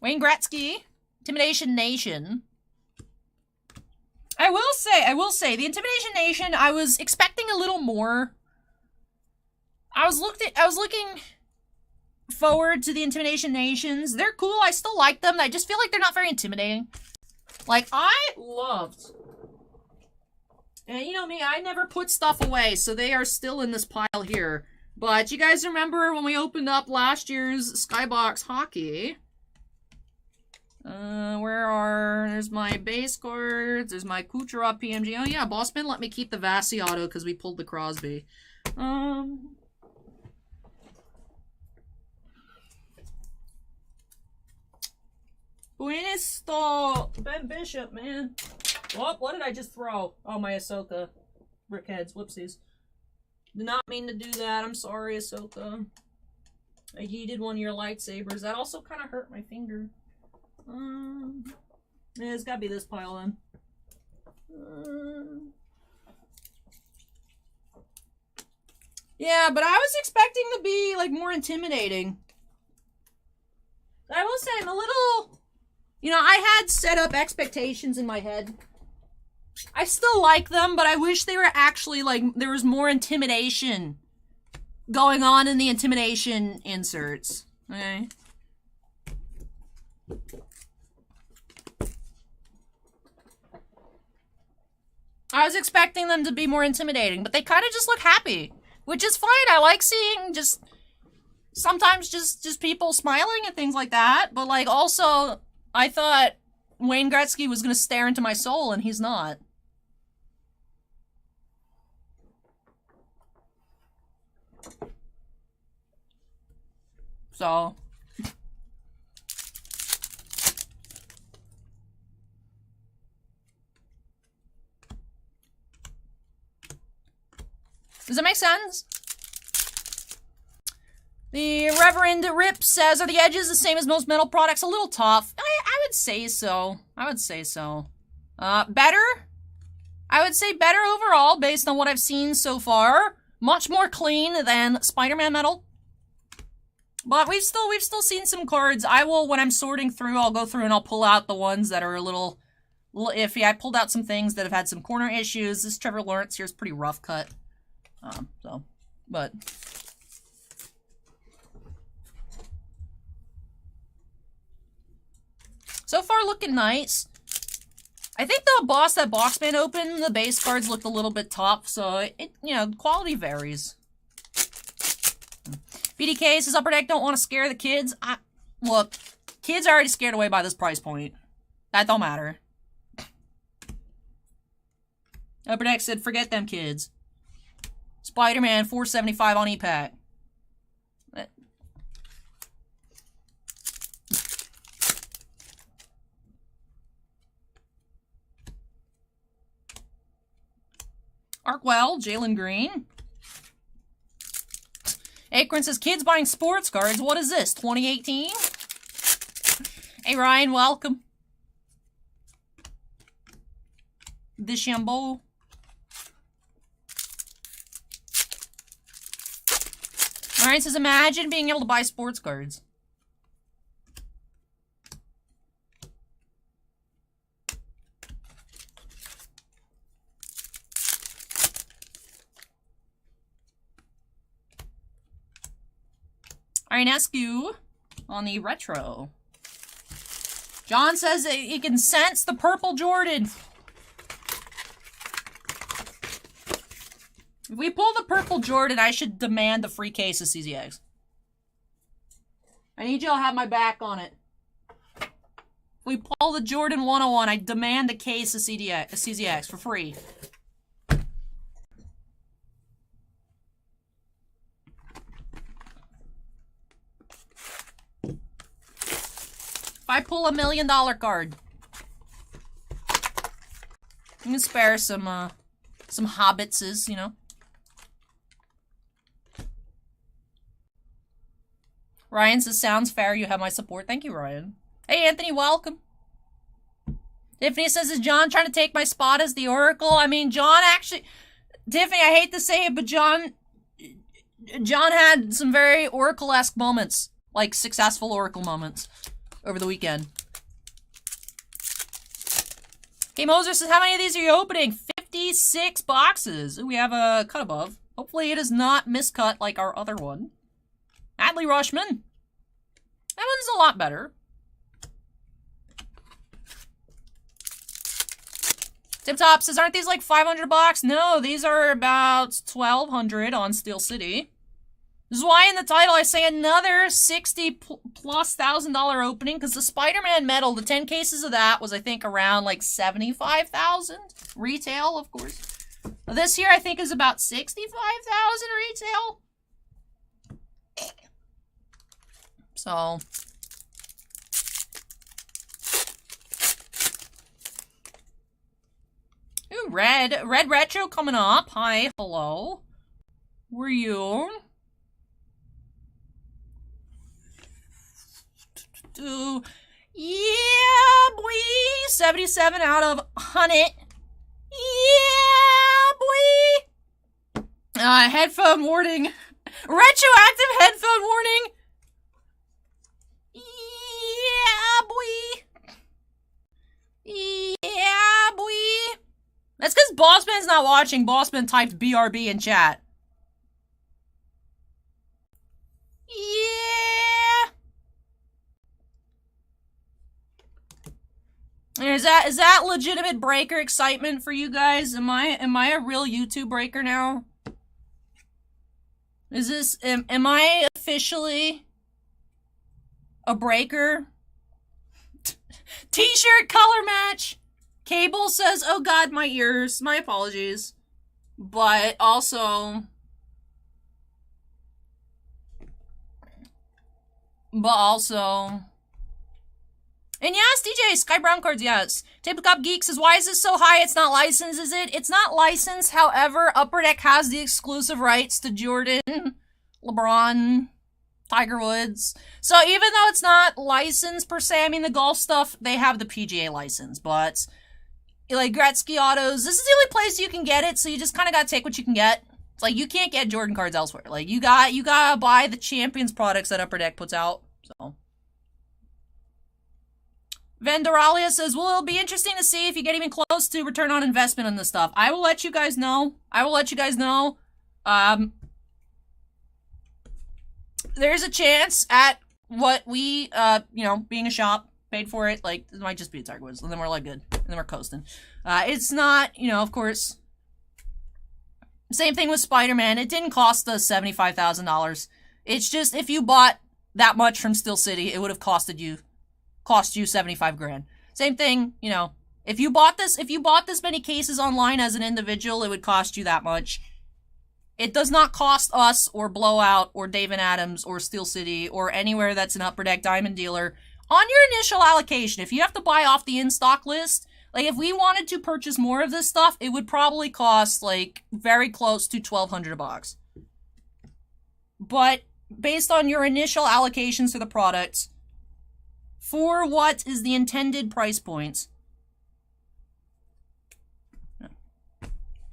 Wayne Gretzky, Intimidation Nation. I will say, the Intimidation Nation, I was expecting a little more. I was looking forward to the Intimidation Nations. They're cool, I still like them. I just feel like they're not very intimidating. Like, I loved, and you know me, I never put stuff away, so they are still in this pile here. But you guys remember when we opened up last year's Skybox Hockey? There's my base cards, there's my Kucherov PMG. Oh yeah, Bossman let me keep the Vasi auto because we pulled the Crosby. Buenisto, Ben Bishop, man. Oh, what did I just throw? Oh, my Ahsoka. Brickheads, whoopsies. Did not mean to do that, I'm sorry, Ahsoka. I yeeted one of your lightsabers. That also kind of hurt my finger. Yeah, it's gotta be this pile then. Yeah, but I was expecting to be, like, more intimidating. I will say, I'm a little... You know, I had set up expectations in my head. I still like them, but I wish they were actually, like, there was more intimidation going on in the intimidation inserts. Okay? I was expecting them to be more intimidating, but they kind of just look happy, which is fine. I like seeing just, sometimes just people smiling and things like that, but, like, also... I thought Wayne Gretzky was going to stare into my soul, and he's not. So. Does that make sense? The Reverend Rip says, are the edges the same as most metal products? A little tough. I would say so. I would say so. Better? I would say better overall based on what I've seen so far. Much more clean than Spider-Man metal. But we've still seen some cards. I will, when I'm sorting through, I'll go through and I'll pull out the ones that are a little iffy. I pulled out some things that have had some corner issues. This Trevor Lawrence here is pretty rough cut. But... So far, looking nice. I think the boss that Boxman opened, the base cards looked a little bit tough, so it you know, quality varies. BDK says, Upper Deck don't want to scare the kids. Look, kids are already scared away by this price point. That don't matter. Upper Deck said, forget them kids. Spider-Man, $4.75 on E-Pack. Arkwell, Jalen Green. Akron says, kids buying sports cards. What is this, 2018? Hey, Ryan, welcome. Dishambo. Ryan says, imagine being able to buy sports cards. Ionescu on the retro. John says that he can sense the purple Jordan. If we pull the purple Jordan, I should demand the free case of CZX. I need y'all to have my back on it. If we pull the Jordan 101, I demand a case of CZX for free. I pull $1 million card. I'm gonna spare some hobbitses, you know. Ryan says, sounds fair, you have my support. Thank you, Ryan. Hey, Anthony, welcome. Tiffany says, is John trying to take my spot as the Oracle? I mean, John actually... Tiffany, I hate to say it, but John had some very Oracle-esque moments. Like, successful Oracle moments over the weekend. Okay, Moser says, how many of these are you opening? 56 boxes. Ooh, we have a cut above. Hopefully it is not miscut like our other one. Adley Rushman. That one's a lot better. Tip Top says, aren't these like 500 bucks? No, these are about 1,200 on Steel City. This is why in the title I say another $60,000+ opening, because the Spider-Man medal, the 10 cases of that was I think around like 75,000 retail, of course. This here I think is about 65,000 retail. So, ooh, Red Retro coming up. Hi, hello. Were you? Yeah, boy. 77 out of 100. Yeah, boy. Headphone warning. Retroactive headphone warning. Yeah, boy. Yeah, boy. That's because Bossman's not watching. Bossman typed BRB in chat. Yeah. Is that legitimate breaker excitement for you guys? Am I a real YouTube breaker now? Is this am I officially a breaker? T-shirt color match. Cable says, "Oh God, my ears. My apologies." But also, and yes, DJ Sky Brown cards. Yes, Tabletop Geek says, "Why is this so high? It's not licensed, is it? It's not licensed. However, Upper Deck has the exclusive rights to Jordan, LeBron, Tiger Woods. So even though it's not licensed per se, I mean, the golf stuff, they have the PGA license, but like Gretzky autos, this is the only place you can get it, so you just kind of gotta take what you can get. It's like, you can't get Jordan cards elsewhere. Like, you gotta buy the Champions products that Upper Deck puts out, so. Vendoralia says, well, it'll be interesting to see if you get even close to return on investment on this stuff. I will let you guys know. There's a chance at what we, you know, being a shop, paid for it, like, it might just be a Tiger Woods, and then we're like good, and then we're coasting. It's not, you know, of course, same thing with Spider-Man, it didn't cost us $75,000. It's just, if you bought that much from Steel City, it would have cost you 75 grand. Same thing, you know, if you bought this many cases online as an individual, it would cost you that much. It does not cost us, or Blowout, or Dave and Adams, or Steel City, or anywhere that's an Upper Deck Diamond dealer, on your initial allocation. If you have to buy off the in-stock list, like, if we wanted to purchase more of this stuff, it would probably cost, like, very close to $1,200 a box. But, based on your initial allocations to the products, for what is the intended price points,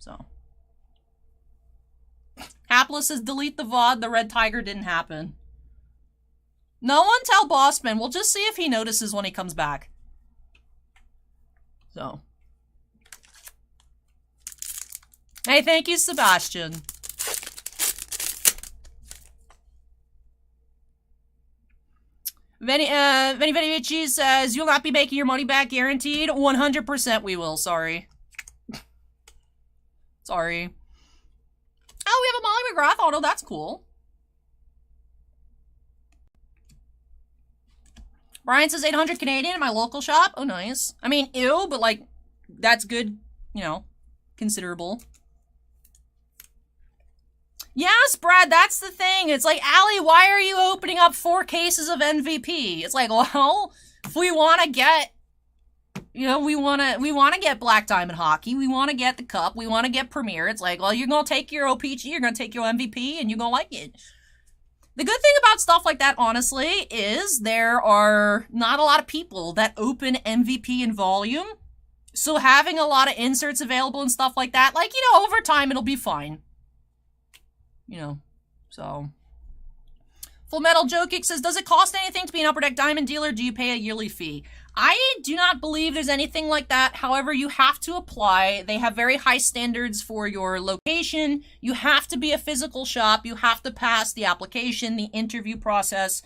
so. Hapless says, delete the VOD, the Red Tiger didn't happen. No one tell Bossman, we'll just see if he notices when he comes back. So. Hey, thank you, Sebastian. Veni says, you'll not be making your money back guaranteed. 100% we will, sorry. Sorry. Oh, we have a Molly McGrath auto, that's cool. Brian says 800 Canadian in my local shop. Oh, nice. I mean, ew, but like, that's good, you know, considerable. Yes, Brad, that's the thing. It's like, Allie, why are you opening up 4 cases of MVP? It's like, well, if we want to get, you know, we want to get Black Diamond Hockey, we want to get the Cup, we want to get Premier. It's like, well, you're going to take your OPG, you're going to take your MVP, and you're going to like it. The good thing about stuff like that, honestly, is there are not a lot of people that open MVP in volume. So having a lot of inserts available and stuff like that, like, you know, over time, it'll be fine. You know, so. Full Metal Joe Kick says, does it cost anything to be an Upper Deck Diamond dealer? Do you pay a yearly fee? I do not believe there's anything like that. However, you have to apply. They have very high standards for your location. You have to be a physical shop. You have to pass the application, the interview process,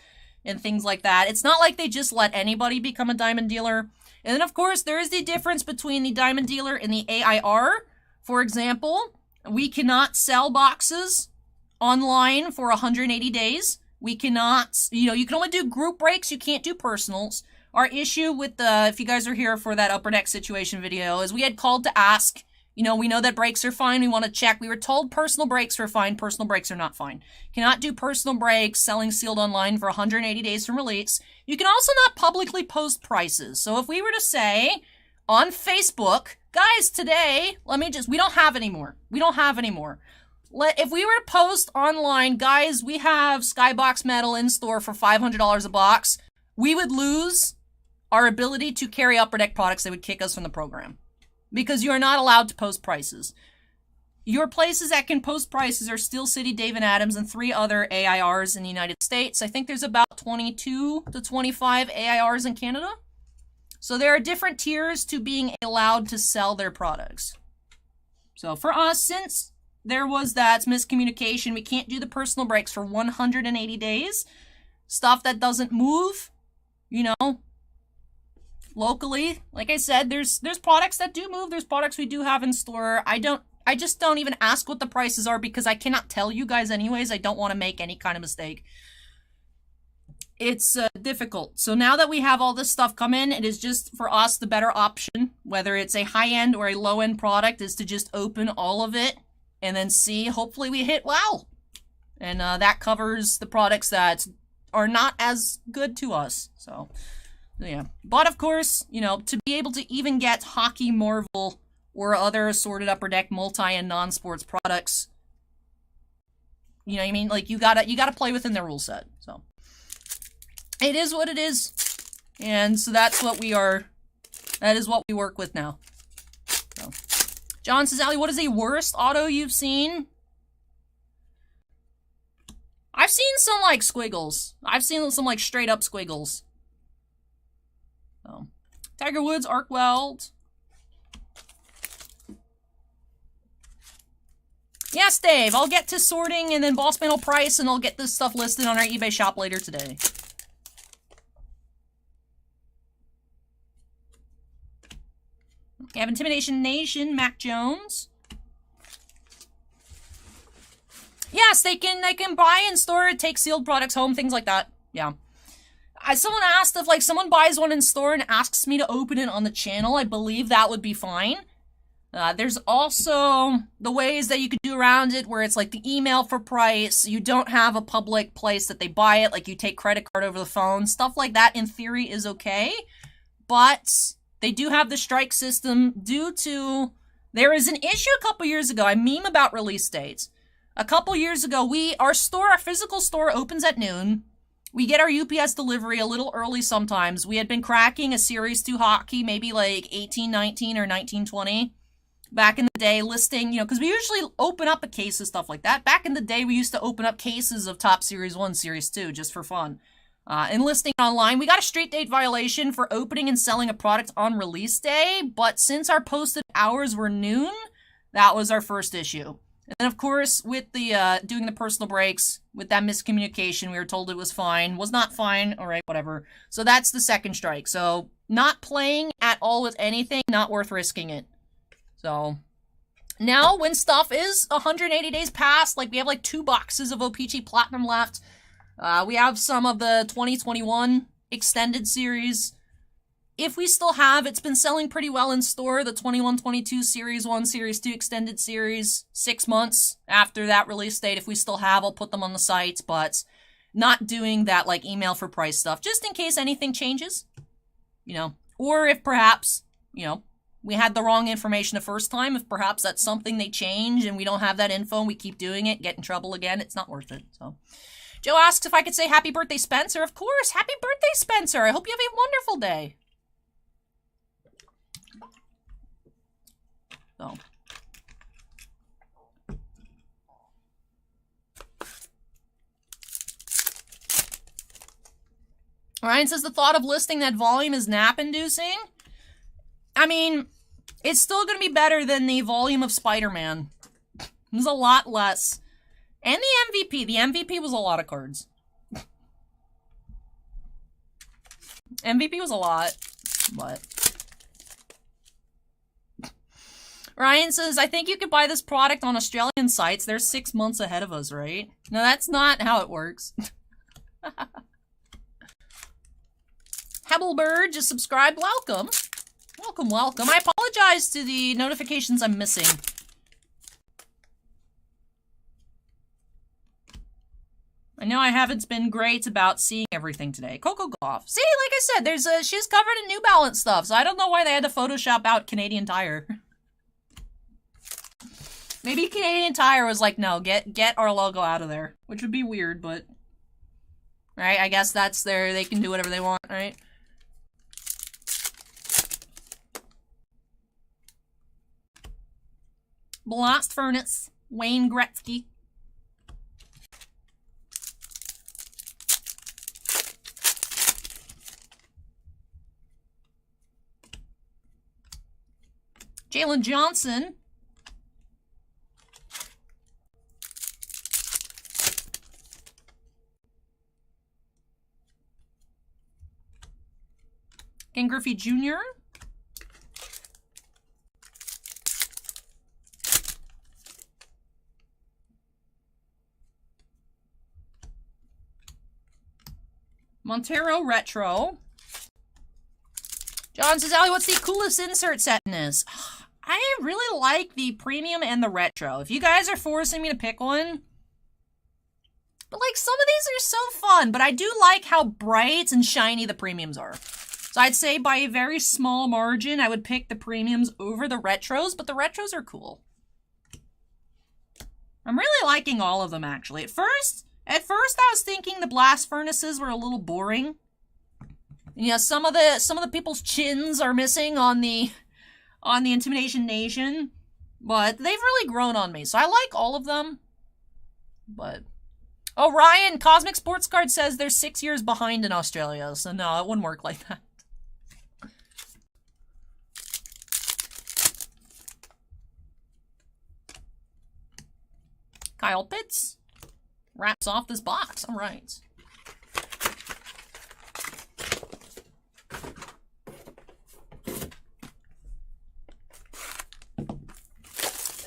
and things like that. It's not like they just let anybody become a diamond dealer. And then, of course, there is the difference between the diamond dealer and the AIR. For example, we cannot sell boxes online for 180 days. We cannot, you know, you can only do group breaks. You can't do personals. Our issue with the, if you guys are here for that Upper Deck situation video, is we had called to ask, you know, we know that breaks are fine. We want to check. We were told personal breaks are fine. Personal breaks are not fine. Cannot do personal breaks, selling sealed online for 180 days from release. You can also not publicly post prices. So if we were to say on Facebook, guys, today, we don't have anymore. We don't have anymore. If we were to post online, guys, we have Skybox metal in store for $500 a box, we would lose our ability to carry Upper Deck products. They would kick us from the program because you are not allowed to post prices. Your places that can post prices are Steel City, Dave and Adams, and 3 other AIRs in the United States. I think there's about 22 to 25 AIRs in Canada. So there are different tiers to being allowed to sell their products. So for us, since there was that miscommunication, we can't do the personal breaks for 180 days. Stuff that doesn't move, you know, locally. Like I said, there's products that do move. There's products we do have in store. I just don't even ask what the prices are because I cannot tell you guys anyways. I don't want to make any kind of mistake. It's difficult. So now that we have all this stuff come in, it is just for us the better option, whether it's a high-end or a low-end product, is to just open all of it and then see. Hopefully we hit wow. And that covers the products that are not as good to us. So, yeah. But, of course, you know, to be able to even get Hockey, Marvel, or other assorted Upper Deck multi and non-sports products, you know what I mean? Like, you gotta play within the rule set. So, it is what it is. And so that's what that is what we work with now. So, John says, Allie, what is the worst auto you've seen? I've seen some, like, squiggles. I've seen some, like, straight-up squiggles. So, Tiger Woods, Arc Weld. Yes, Dave, I'll get to sorting and then boss panel price, and I'll get this stuff listed on our eBay shop later today. We have Intimidation Nation, Mac Jones. Yes, they can buy and store it, take sealed products home, things like that. Yeah. Someone asked if, like, someone buys one in store and asks me to open it on the channel. I believe that would be fine. There's also the ways that you could do around it where it's, like, the email for price. You don't have a public place that they buy it. Like, you take credit card over the phone. Stuff like that, in theory, is okay. But they do have the strike system due to... There is an issue a couple years ago. I meme about release dates. A couple years ago, our physical store opens at noon. We get our UPS delivery a little early sometimes. We had been cracking a Series 2 hockey, maybe like 1819 or 1920. Back in the day, listing, you know, because we usually open up a case of stuff like that. Back in the day, we used to open up cases of Top Series 1, Series 2, just for fun. And listing online, we got a street date violation for opening and selling a product on release day, but since our posted hours were noon, that was our first issue. And then, of course, with the doing the personal breaks, with that miscommunication, we were told it was fine. Was not fine. All right, whatever. So that's the second strike. So not playing at all with anything, not worth risking it. So now when stuff is 180 days past, like we have like 2 boxes of OPG Platinum left. We have some of the 2021 extended series. if we still have, it's been selling pretty well in store, the 21-22 Series 1, Series 2 Extended Series, 6 months after that release date. If we still have, I'll put them on the site, but not doing that, like, email for price stuff, just in case anything changes, you know. Or if perhaps, you know, we had the wrong information the first time, if perhaps that's something they change and we don't have that info and we keep doing it, get in trouble again, it's not worth it, so. Joe asks if I could say happy birthday, Spencer. Of course, happy birthday, Spencer. I hope you have a wonderful day. So. Ryan says the thought of listing that volume is nap-inducing. I mean, it's still going to be better than the volume of Spider-Man. It's a lot less. And the MVP. The MVP was a lot of cards. MVP was a lot, but... Ryan says, I think you could buy this product on Australian sites. They're 6 months ahead of us, right? No, that's not how it works. Hebelbird just subscribed. Welcome. Welcome, welcome. I apologize to the notifications I'm missing. I know I haven't been great about seeing everything today. Coco Goff. See, like I said, she's covered in New Balance stuff, so I don't know why they had to Photoshop out Canadian Tire. Maybe Canadian Tire was like, no, get our logo out of there. Which would be weird, but... Right, I guess that's they can do whatever they want, right? Blast Furnace. Wayne Gretzky. Jalen Johnson. Ken Griffey Jr. Montero Retro. John says, Allie, what's the coolest insert set in this? I really like the premium and the retro. If you guys are forcing me to pick one, but like some of these are so fun, but I do like how bright and shiny the premiums are. So I'd say by a very small margin, I would pick the premiums over the retros, but the retros are cool. I'm really liking all of them, actually. At first I was thinking the blast furnaces were a little boring. And, yeah, some of the people's chins are missing on the Intimidation Nation, but they've really grown on me. So I like all of them. But oh, Ryan, Cosmic Sports Card says they're 6 years behind in Australia, so no, it wouldn't work like that. Kyle Pitts wraps off this box. All right.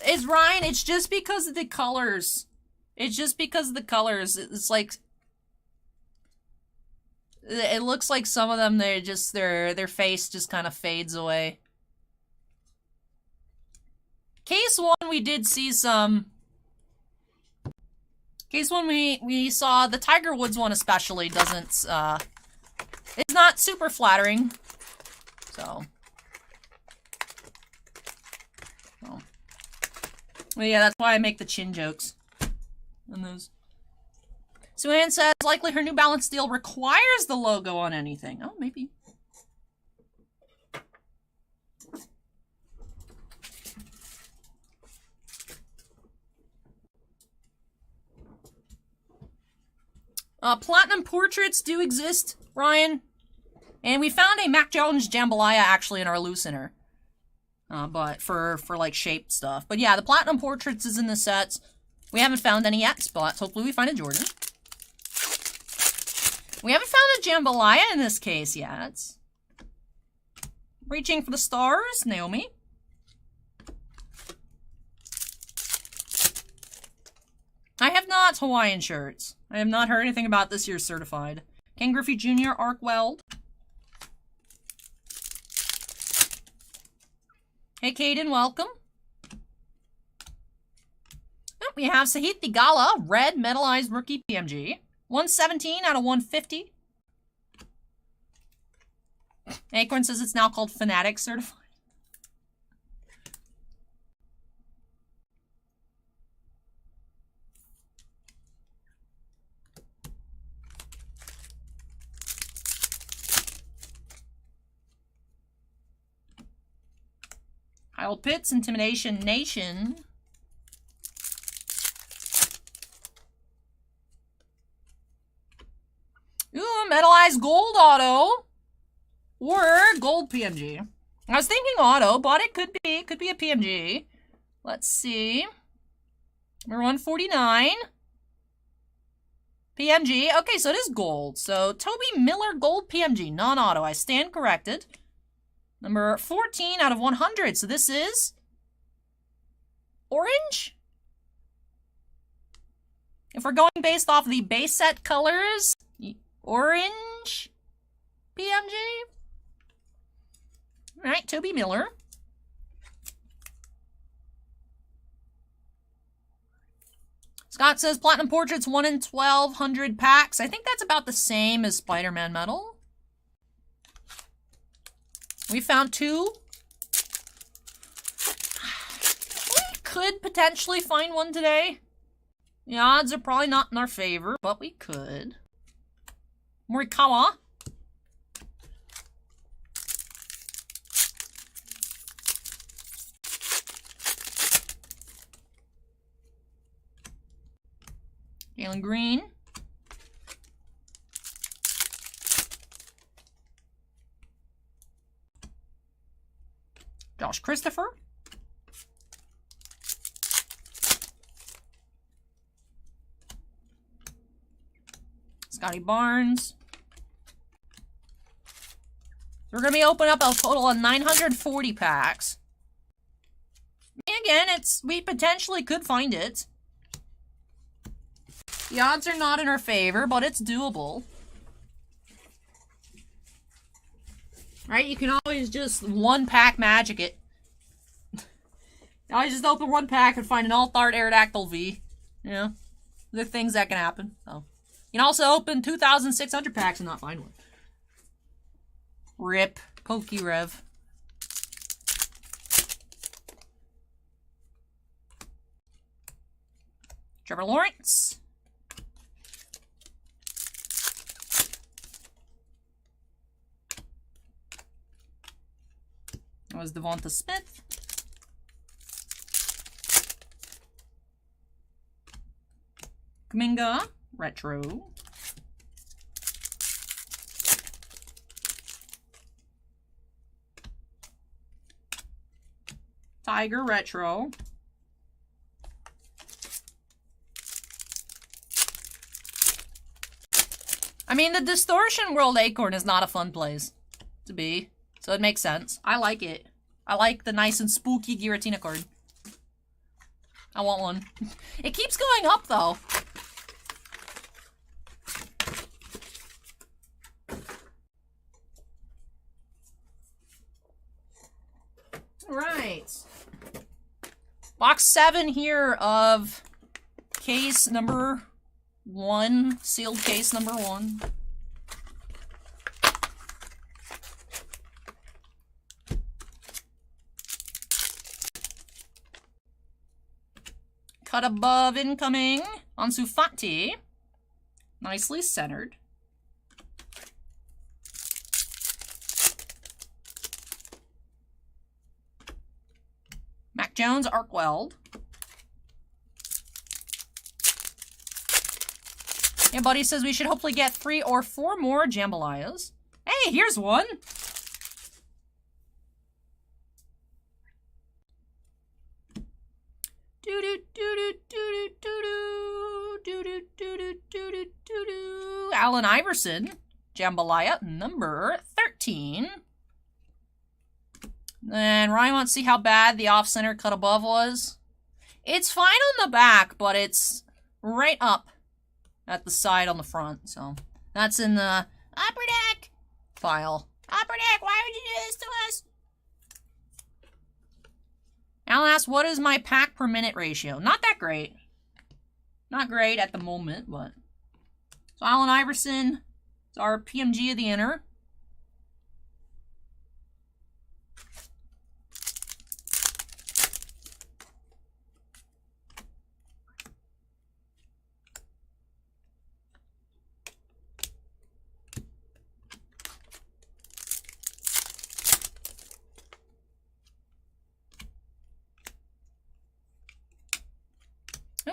It's Ryan, it's just because of the colors. It's just because of the colors. It's like it looks like some of them their face just kind of fades away. Case 1 we did see some. Case 1 we saw the Tiger Woods one especially doesn't it's not super flattering. So well, yeah, that's why I make the chin jokes on those. Suan says, likely her New Balance deal requires the logo on anything. Oh, maybe. Platinum portraits do exist, Ryan. And we found a Mac Jones Jambalaya actually in our loosener. But for like shaped stuff. But yeah, the Platinum Portraits is in the sets. We haven't found any yet, but hopefully we find a Jordan. We haven't found a Jambalaya in this case yet. Reaching for the stars, Naomi. I have not Hawaiian shirts. I have not heard anything about this year's certified. Ken Griffey Jr. Arc Weld. Hey, Caden, welcome. Oh, we have Sahith Theegala, red metallized rookie PMG. 117 out of 150. Acorn says it's now called Fanatic Certified. Kyle Pitts, Intimidation Nation. Ooh, metallized gold auto. Or gold PMG. I was thinking auto, but it could be a PMG. Let's see. Number 149. PMG. Okay, so it is gold. So Toby Miller gold PMG, non-auto. I stand corrected. Number 14 out of 100. So this is orange. If we're going based off the base set colors, orange PMG. All right, Toby Miller. Scott says Platinum Portraits 1 in 1,200 packs. I think that's about the same as Spider-Man Metal. We found 2. We could potentially find one today. The odds are probably not in our favor, but we could. Morikawa. Galen Green. Josh Christopher. Scotty Barnes. So we're going to be opening up a total of 940 packs. Again, we potentially could find it. The odds are not in our favor, but it's doable. Right? You can always just one-pack magic it. Always just open one pack and find an Alt-Art Aerodactyl V. You know? The things that can happen. So. You can also open 2,600 packs and not find one. RIP. Pokerev. Trevor Lawrence. That was Devonta Smith. Kuminga, retro. Tiger, retro. I mean, the Distortion World Acorn is not a fun place to be. So it makes sense. I like it. I like the nice and spooky Giratina card. I want one. It keeps going up, though. Alright. Box 7 here of case number 1. Sealed case number 1. Cut above incoming. Ansu Fati. Nicely centered. Mac Jones, Arkweld. Yeah, Buddy says we should hopefully get 3 or 4 more Jambalayas. Hey, here's one. Allen Iverson, Jambalaya, number 13. And Ryan wants to see how bad the off-center cut above was. It's fine on the back, but it's right up at the side on the front. So that's in the Upper Deck file. Upper Deck, why would you do this to us? Alan asks, what is my pack per minute ratio? Not that great. Not great at the moment, but... So Allen Iverson is our PMG of the inner.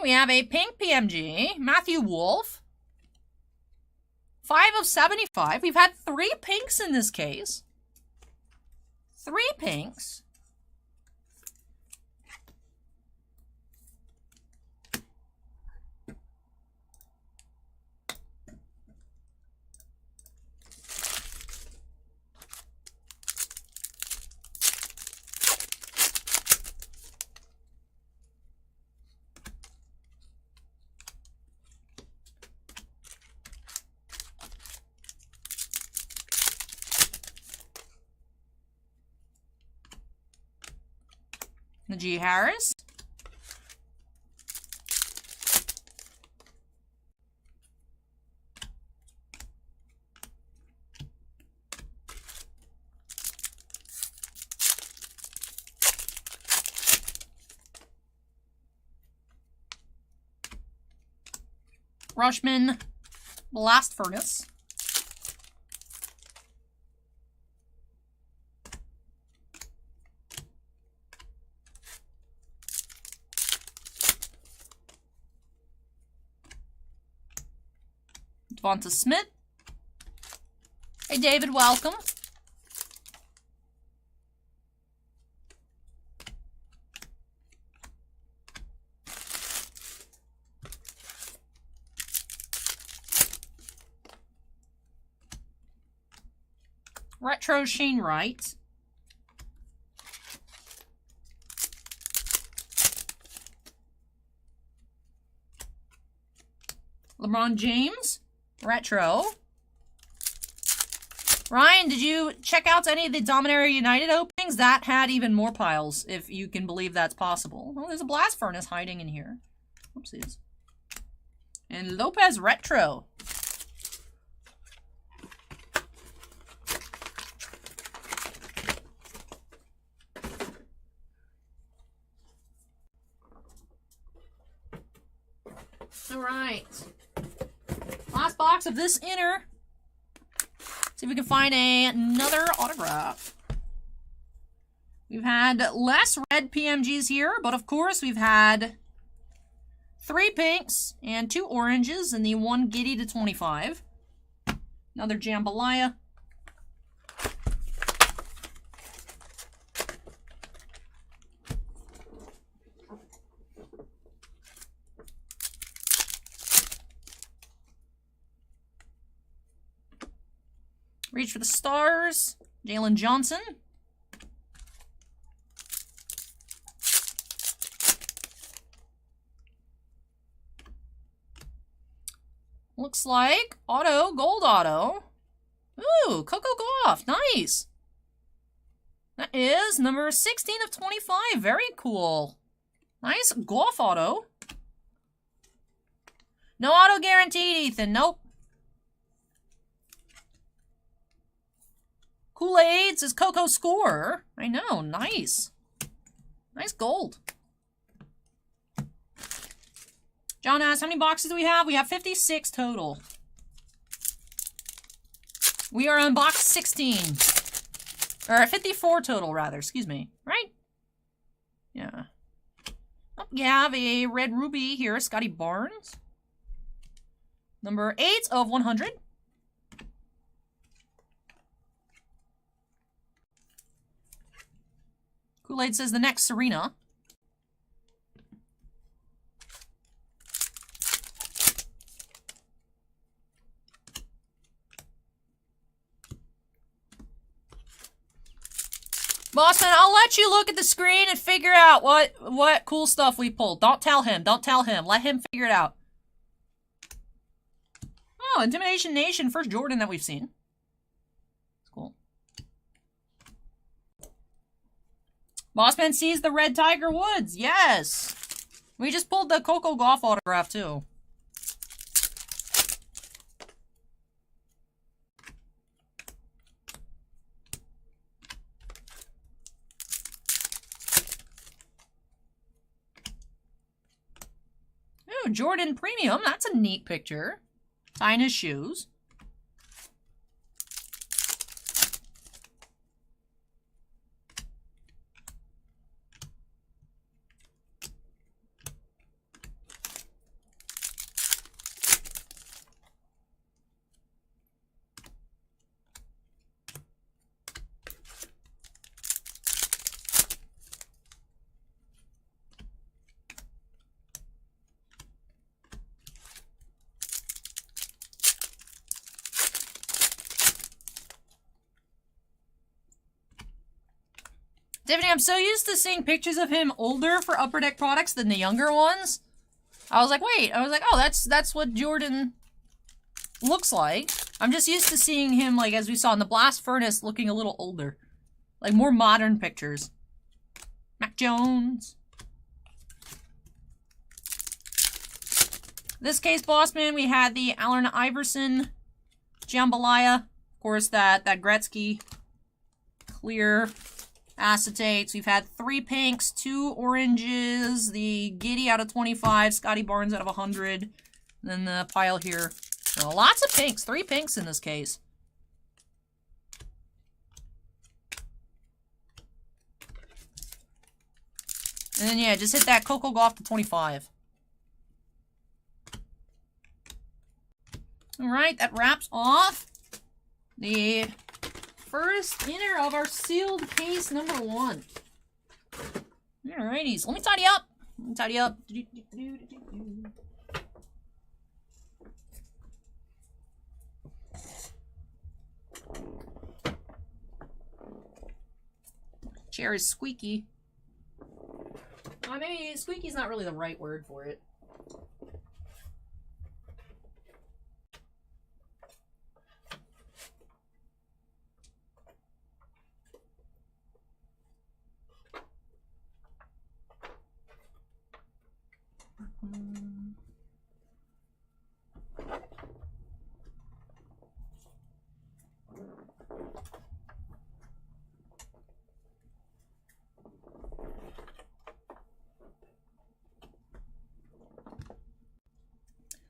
We have a pink PMG, Matthew Wolf. 5 of 75. We've had 3 pinks in this case. 3 pinks. Najee Harris. Rushman Blast Furnace. Devonta Smith. Hey, David, welcome. Retro Shane Wright. LeBron James. Retro. Ryan, did you check out any of the Dominaria United openings? That had even more piles, if you can believe that's possible. Oh, there's a blast furnace hiding in here. Oopsies. And Lopez Retro. All right. Last box of this inner. See if we can find another autograph. We've had less red PMGs here, but of course we've had 3 pinks and 2 oranges and the 1 Giddy to 25. Another Jambalaya. Reach for the stars. Jalen Johnson. Looks like auto, gold auto. Ooh, Coco Gauff. Nice. That is number 16 of 25. Very cool. Nice Gauff auto. No auto guaranteed, Ethan. Nope. Kool-Aid's is Coco Score. I know, nice. Nice gold. John asks, how many boxes do we have? We have 56 total. We are on box 16. Or 54 total, rather. Excuse me. Right? Yeah. Oh, you have a red ruby here, Scotty Barnes. Number 8 of 100. Kool-Aid says the next Serena. Boston, I'll let you look at the screen and figure out what cool stuff we pulled. Don't tell him. Don't tell him. Let him figure it out. Oh, Intimidation Nation, first Jordan that we've seen. Cool. Bossman sees the red Tiger Woods. Yes. We just pulled the Coco Gauff autograph, too. Ooh, Jordan Premium. That's a neat picture. Tying his shoes. Tiffany, I'm so used to seeing pictures of him older for Upper Deck products than the younger ones. I was like, wait. I was like, oh, that's what Jordan looks like. I'm just used to seeing him, like, as we saw in the Blast Furnace, looking a little older. Like, more modern pictures. Mac Jones. This case, Bossman, we had the Allen Iverson Jambalaya. Of course, that Gretzky clear acetates. We've had 3 pinks, 2 oranges, the Giddy out of 25, Scotty Barnes out of 100, and then the pile here. So lots of pinks, 3 pinks in this case. And then, yeah, just hit that Coco Gauff to 25. Alright, that wraps off the first inner of our sealed case number 1. Alrighties, let me tidy up. Chair is squeaky. Maybe squeaky's not really the right word for it.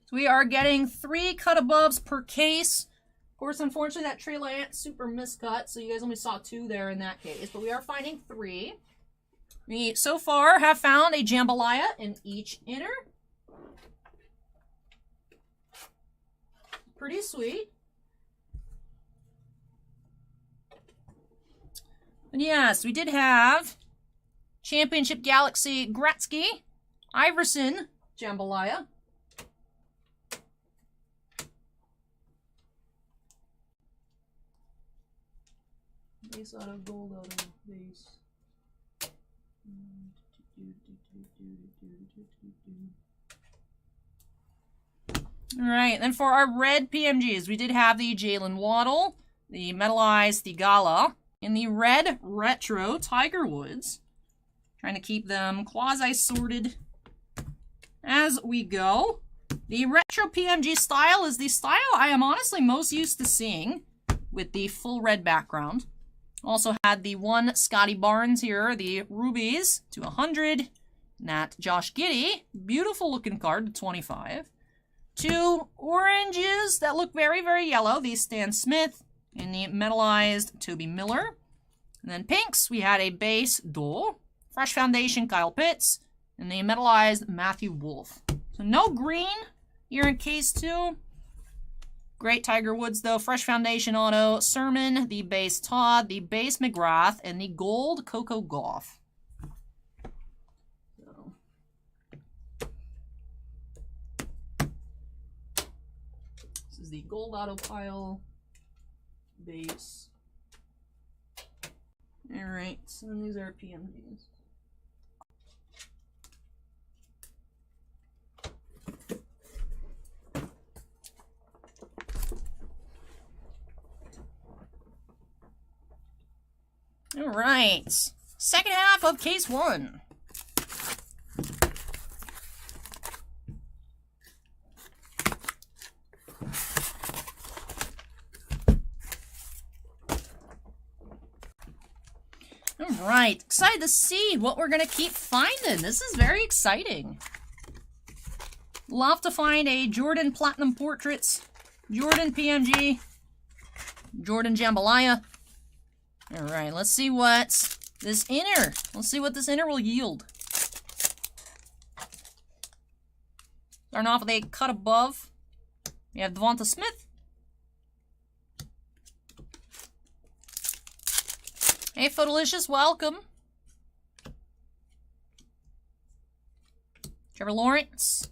So we are getting 3 cut aboves per case. Of course, unfortunately, that Trey Lance super miscut, so you guys only saw 2 there in that case. But we are finding 3. We, so far, have found a Jambalaya in each inner. Pretty sweet. And yes, we did have Championship Galaxy Gretzky, Iverson Jambalaya. Base out of gold out of base. Alright, then for our red PMGs, we did have the Jalen Waddle, the metallized Thigala, and the red retro Tiger Woods. Trying to keep them quasi-sorted as we go. The retro PMG style is the style I am honestly most used to seeing with the full red background. Also had the 1 Scotty Barnes here, the rubies to 100. And that Josh Giddey, beautiful looking card to 25. 2 oranges that look very, very yellow, the Stan Smith and the metallized Toby Miller. And then pinks, we had a base Dole, fresh foundation Kyle Pitts, and the metallized Matthew Wolf. So no green here in case 2. Great Tiger Woods, though. Fresh Foundation Auto, Sermon, the base Todd, the base McGrath, and the gold Coco Gauff. So. This is the gold auto pile base. Alright, so these are PMGs. Alright, Second half of case 1. Alright, excited to see what we're going to keep finding. This is very exciting. Love to find a Jordan Platinum Portraits, Jordan PMG, Jordan Jambalaya. Alright, let's see what this inner, will yield. Starting off with a cut above. We have Devonta Smith. Hey, Photolicious, welcome. Trevor Lawrence.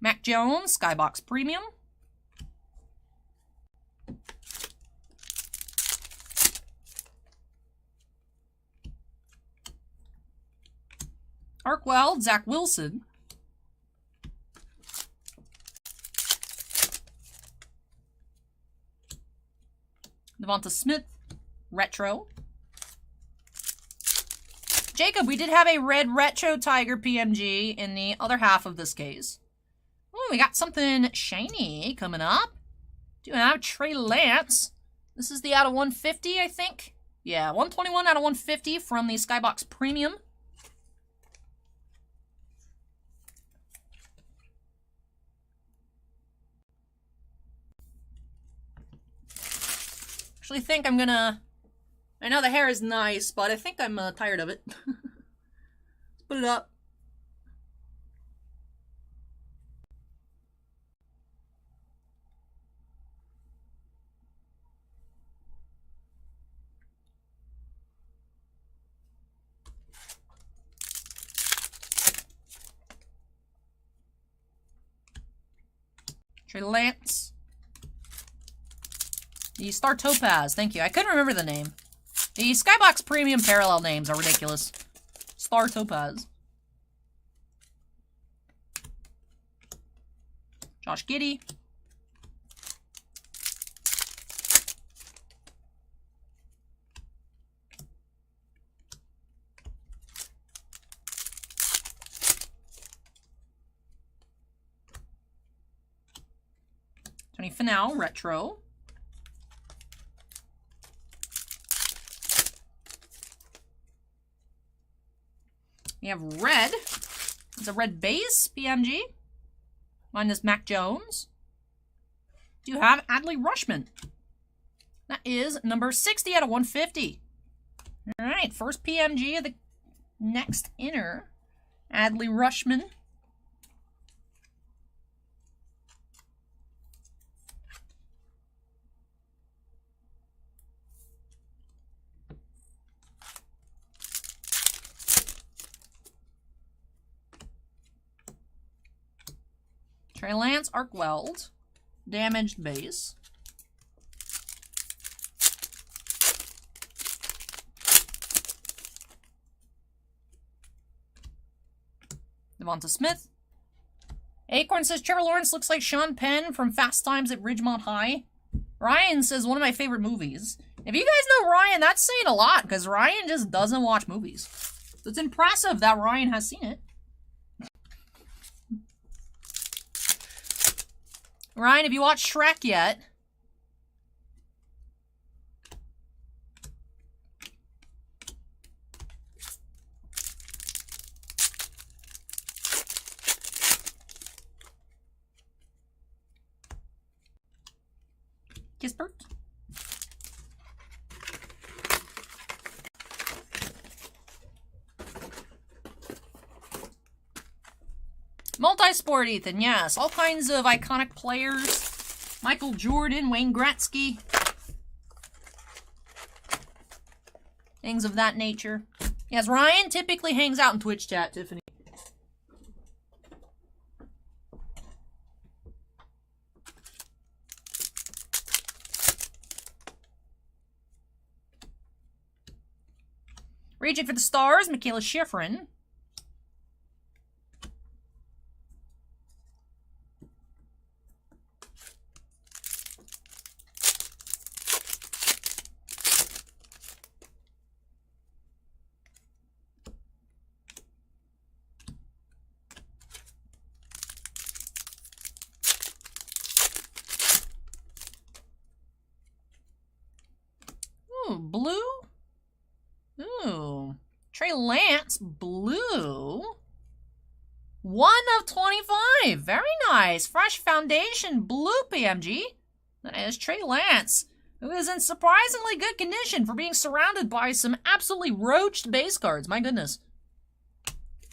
Mac Jones, Skybox Premium. Park Blvd, Zach Wilson. Devonta Smith, Retro. Jacob, we did have a red Retro Tiger PMG in the other half of this case. Oh, we got something shiny coming up. Do have Trey Lance. This is the out of 150, I think. Yeah, 121 out of 150 from the Skybox Premium. Actually think I'm gonna... I know the hair is nice, but I think I'm tired of it. Let's put it up. Trey Lance. The Star Topaz, thank you. I couldn't remember the name. The Skybox Premium parallel names are ridiculous. Star Topaz. Josh Giddey. Tony Finau, Retro. We have red. It's a red base PMG. Mine is Mac Jones. Do you have Adley Rushman? That is number 60 out of 150. All right, first PMG of the next inner. Adley Rushman. Trey Lance, Park Blvd, damaged base. Devonta Smith. Acorn says Trevor Lawrence looks like Sean Penn from Fast Times at Ridgemont High. Ryan says one of my favorite movies. If you guys know Ryan, that's saying a lot, because Ryan just doesn't watch movies. So it's impressive that Ryan has seen it. Ryan, have you watched Shrek yet? Kispert. Multi-sport, Ethan, yes. All kinds of iconic players. Michael Jordan, Wayne Gretzky. Things of that nature. Yes, Ryan typically hangs out in Twitch chat, Tiffany. Reaching for the stars, Michaela Schifrin. blue. Ooh. Trey Lance, blue. 1 of 25. Very nice. Fresh Foundation, blue PMG. That is Trey Lance, who is in surprisingly good condition for being surrounded by some absolutely roached base cards. My goodness.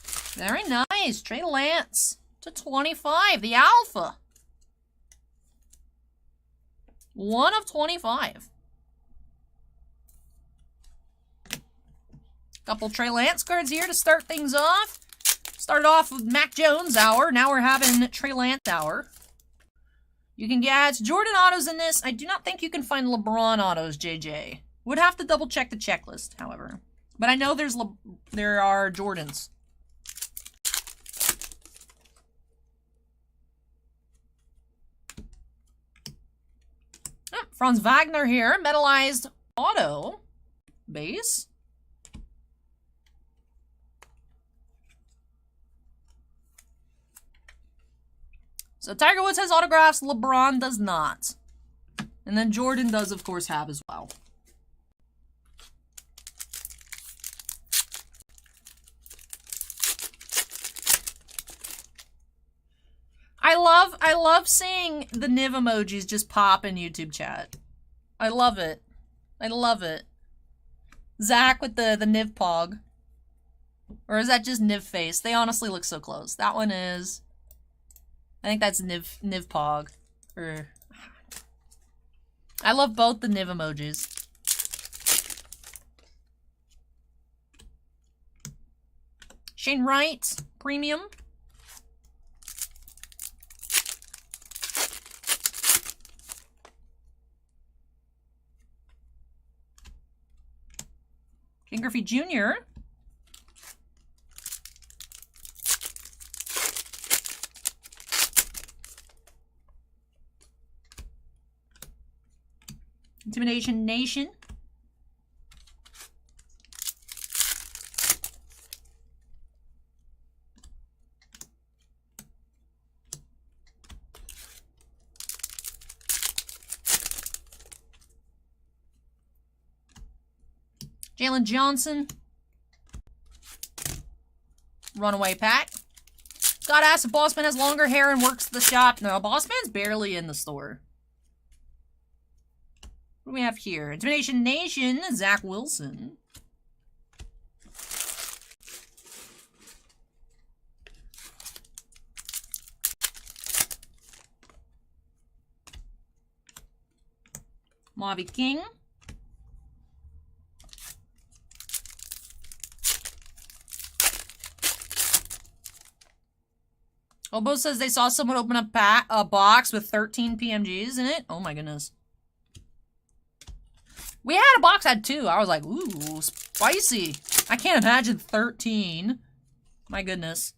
Very nice. Trey Lance to 25. The Alpha. 1 of 25. Couple Trey Lance cards here to start things off. Started off with Mac Jones Hour. Now we're having Trey Lance Hour. You can get Jordan autos in this. I do not think you can find LeBron autos, JJ. Would have to double check the checklist, however. But I know there are Jordans. Franz Wagner here, metallized auto base. So Tiger Woods has autographs, LeBron does not. And then Jordan does, of course, have as well. I love seeing the Niv emojis just pop in YouTube chat. I love it. I love it. Zach with the Niv Pog. Or is that just Niv face? They honestly look so close. That one is... I think that's Niv Pog. I love both the Niv emojis. Shane Wright, premium. Ken Griffey Jr. Intimidation Nation. Jalen Johnson. Runaway pack. Gotta ask if Bossman has longer hair and works the shop. No, Bossman's barely in the store. What do we have here? Intimidation Nation, Zach Wilson. Mojave King. Obo says they saw someone open up a box with 13 PMGs in it. Oh my goodness. We had a box that had 2. I was like, ooh, spicy. I can't imagine 13. My goodness.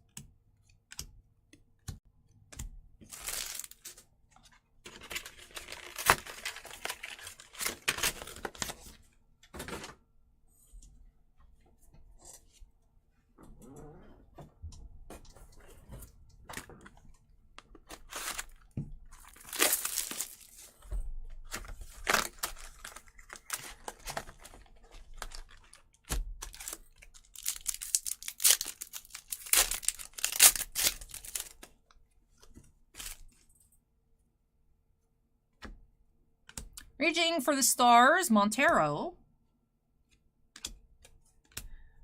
Reaching for the stars, Montero.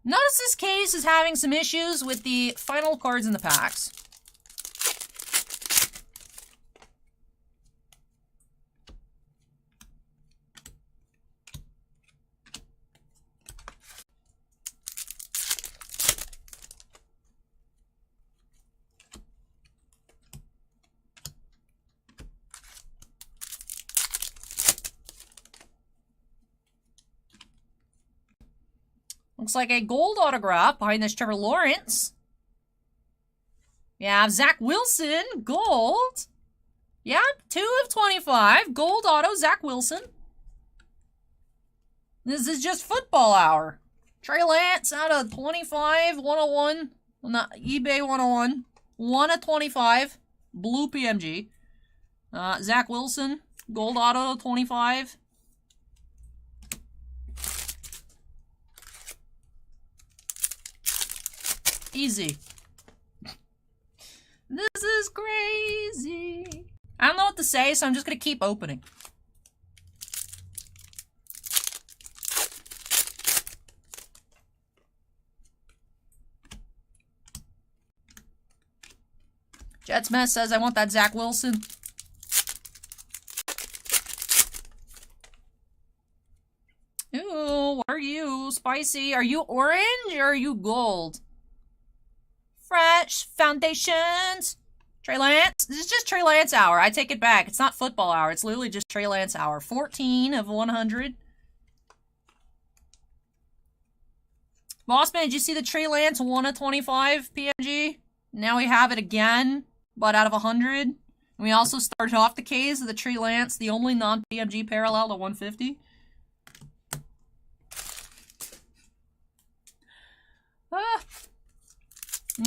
Notice this case is having some issues with the final cards in the packs. Looks like a gold autograph behind this Trevor Lawrence. We have Zach Wilson, gold. Yep, 2 of 25. Gold auto, Zach Wilson. This is just football hour. Trey Lance out of 25, 101. Well, not eBay 101. 1 of 25. Blue PMG. Zach Wilson, gold auto, 25. Easy. This is crazy. I don't know what to say, so I'm just gonna keep opening. Jetsmith says, I want that Zach Wilson. Ooh, what are you? Spicy. Are you orange or are you gold? Fresh Foundations. Trey Lance. This is just Trey Lance hour. I take it back. It's not football hour. It's literally just Trey Lance hour. 14 of 100. Bossman, did you see the Trey Lance 1 of 25 PMG? Now we have it again, but out of 100. And we also started off the case of the Trey Lance, the only non-PMG parallel to 150.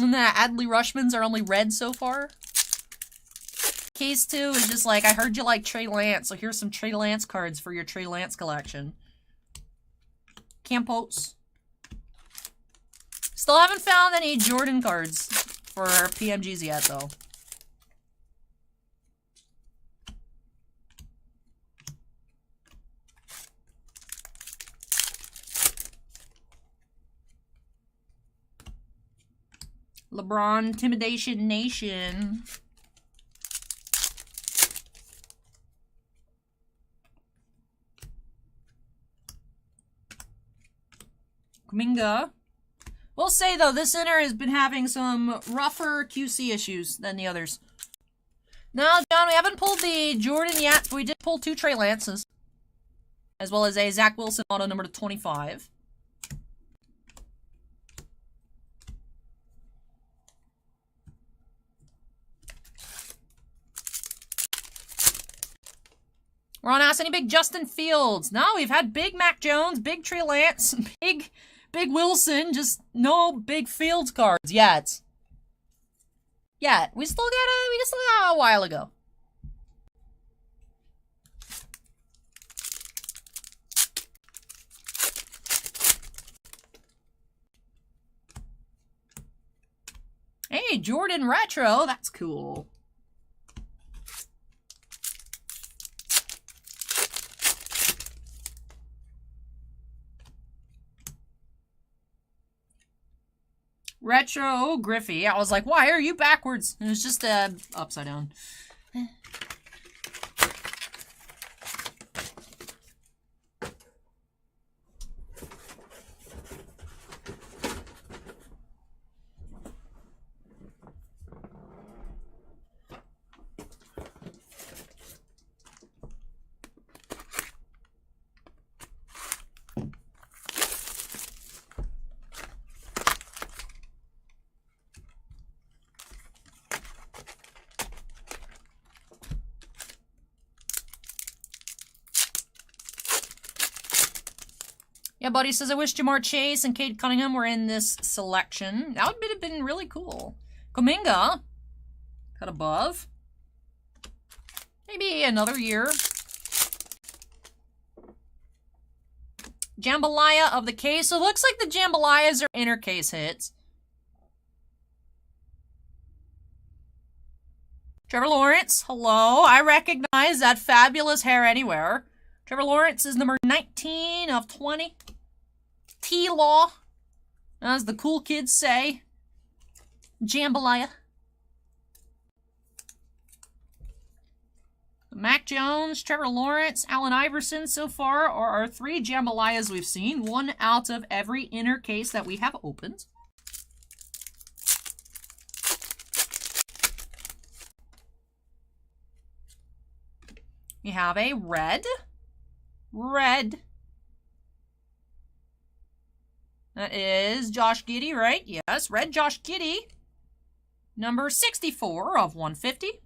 And the Adley Rushmans are only red so far. Case 2 is just like, I heard you like Trey Lance, so here's some Trey Lance cards for your Trey Lance collection. Campos. Still haven't found any Jordan cards for PMGs yet, though. LeBron, Intimidation Nation. Kuminga. We'll say, though, this inner has been having some rougher QC issues than the others. Now, John, we haven't pulled the Jordan yet, but we did pull 2 Trey Lances. As well as a Zach Wilson auto number to 25. Ron asks, any big Justin Fields? No, we've had big Mac Jones, big Trey Lance, big Wilson, just no big Fields cards yet. Yet. We still got a while ago. Hey, Jordan Retro, that's cool. Retro Griffey. I was like, why are you backwards? It was just upside down. Yeah, buddy says, I wish Jamar Chase and Cade Cunningham were in this selection. That would have been really cool. Kuminga. Cut above. Maybe another year. Jambalaya of the case. So it looks like the Jambalayas are inner case hits. Trevor Lawrence. Hello. I recognize that fabulous hair anywhere. Trevor Lawrence is number 19 of 20. T-Law, as the cool kids say. Jambalaya. Mac Jones, Trevor Lawrence, Allen Iverson so far are our 3 Jambalayas we've seen. 1 out of every inner case that we have opened. We have a red. That is Josh Giddey, right? Yes, red Josh Giddey. Number 64 of 150.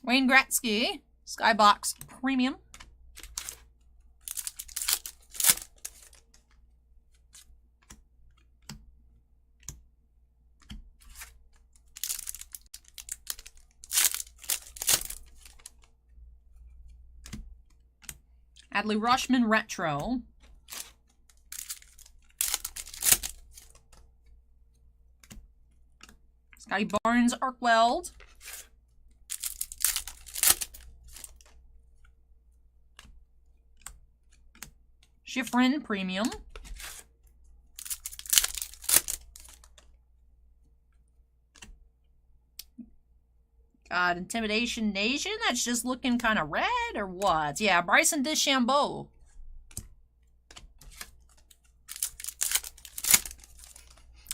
Wayne Gretzky, Skybox Premium. Adley Rutschman Retro. Scotty Barnes Arc Weld. Schifrin Premium. God, Intimidation Nation? That's just looking kind of red or what? Yeah, Bryson DeChambeau.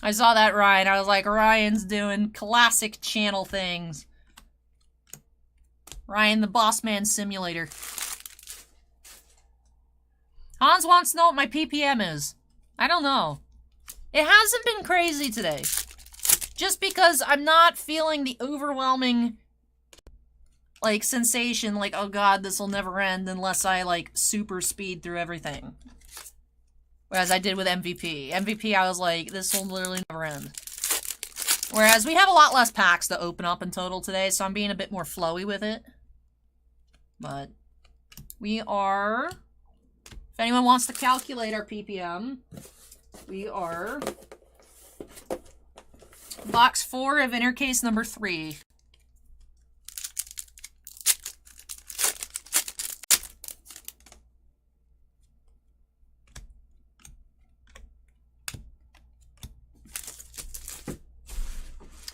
I saw that, Ryan. I was like, Ryan's doing classic channel things. Ryan, the Boss Man Simulator. Hans wants to know what my PPM is. I don't know. It hasn't been crazy today. Just because I'm not feeling the overwhelming, like, sensation, like, oh god, this will never end unless I, like, super speed through everything. Whereas I did with MVP. MVP, I was like, this will literally never end. Whereas we have a lot less packs to open up in total today, so I'm being a bit more flowy with it. But we are... If anyone wants to calculate our PPM, we are... Box 4 of inner case number 3.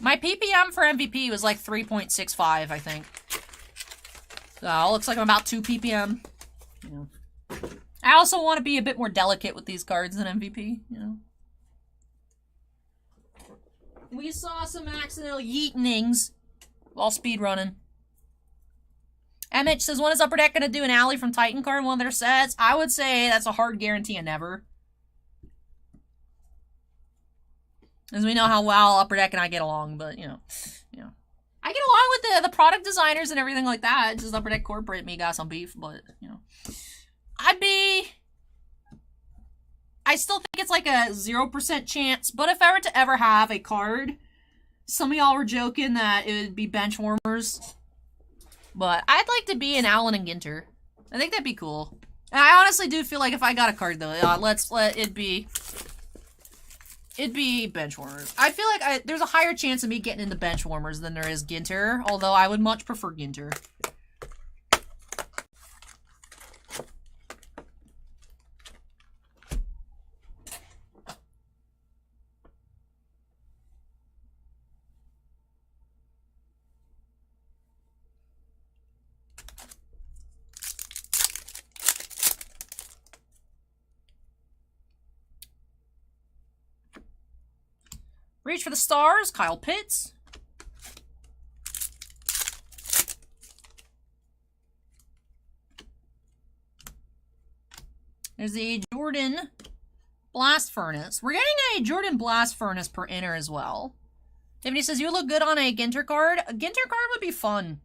My PPM for MVP was like 3.65, I think. So, looks like I'm about 2 PPM. You know. I also want to be a bit more delicate with these cards than MVP, you know. We saw some accidental yeetenings while speedrunning. MH says, when is Upper Deck going to do an alley from Titan card in one of their sets? I would say that's a hard guarantee and never. As we know how well Upper Deck and I get along, but, you know. I get along with the product designers and everything like that. It's just Upper Deck corporate me got some beef, but, you know. I still think it's like a 0% chance, but if I were to ever have a card, some of y'all were joking that it would be bench warmers. But I'd like to be an Allen and Ginter. I think that'd be cool. And I honestly do feel like if I got a card though, it'd be bench warmers. I feel like there's a higher chance of me getting into bench warmers than there is Ginter, although I would much prefer Ginter. Reach for the Stars, Kyle Pitts. There's the Jordan Blast Furnace. We're getting a Jordan Blast Furnace per inner as well. Tiffany says, you look good on a Ginter card. A Ginter card would be fun.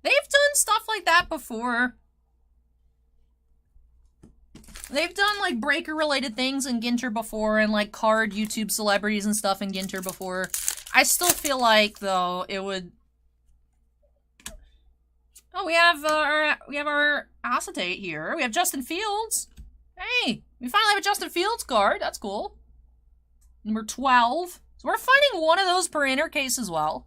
They've done stuff like that before. They've done, like, breaker-related things in Ginter before, and, like, card YouTube celebrities and stuff in Ginter before. I still feel like, though, it would... Oh, we have our acetate here. We have Justin Fields. Hey, we finally have a Justin Fields card. That's cool. Number 12. So we're finding one of those per inner case as well.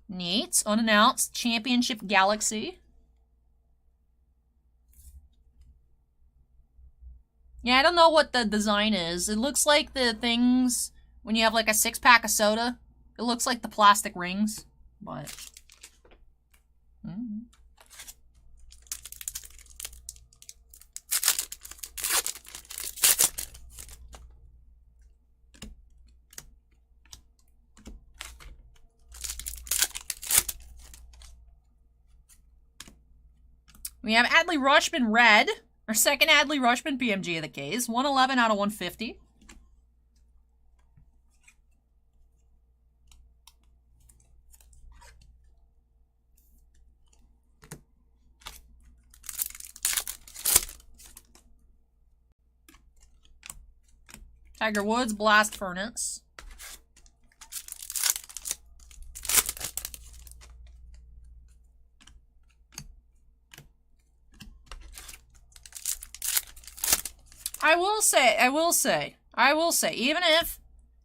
Neat. Unannounced Championship Galaxy. Yeah, I don't know what the design is. It looks like the things when you have like a 6-pack of soda. It looks like the plastic rings, but... We have Adley Rutschman Red. Our second Adley Rutschman PMG of the case. 111 out of 150. Tiger Woods, Blast Furnace. I will say, even if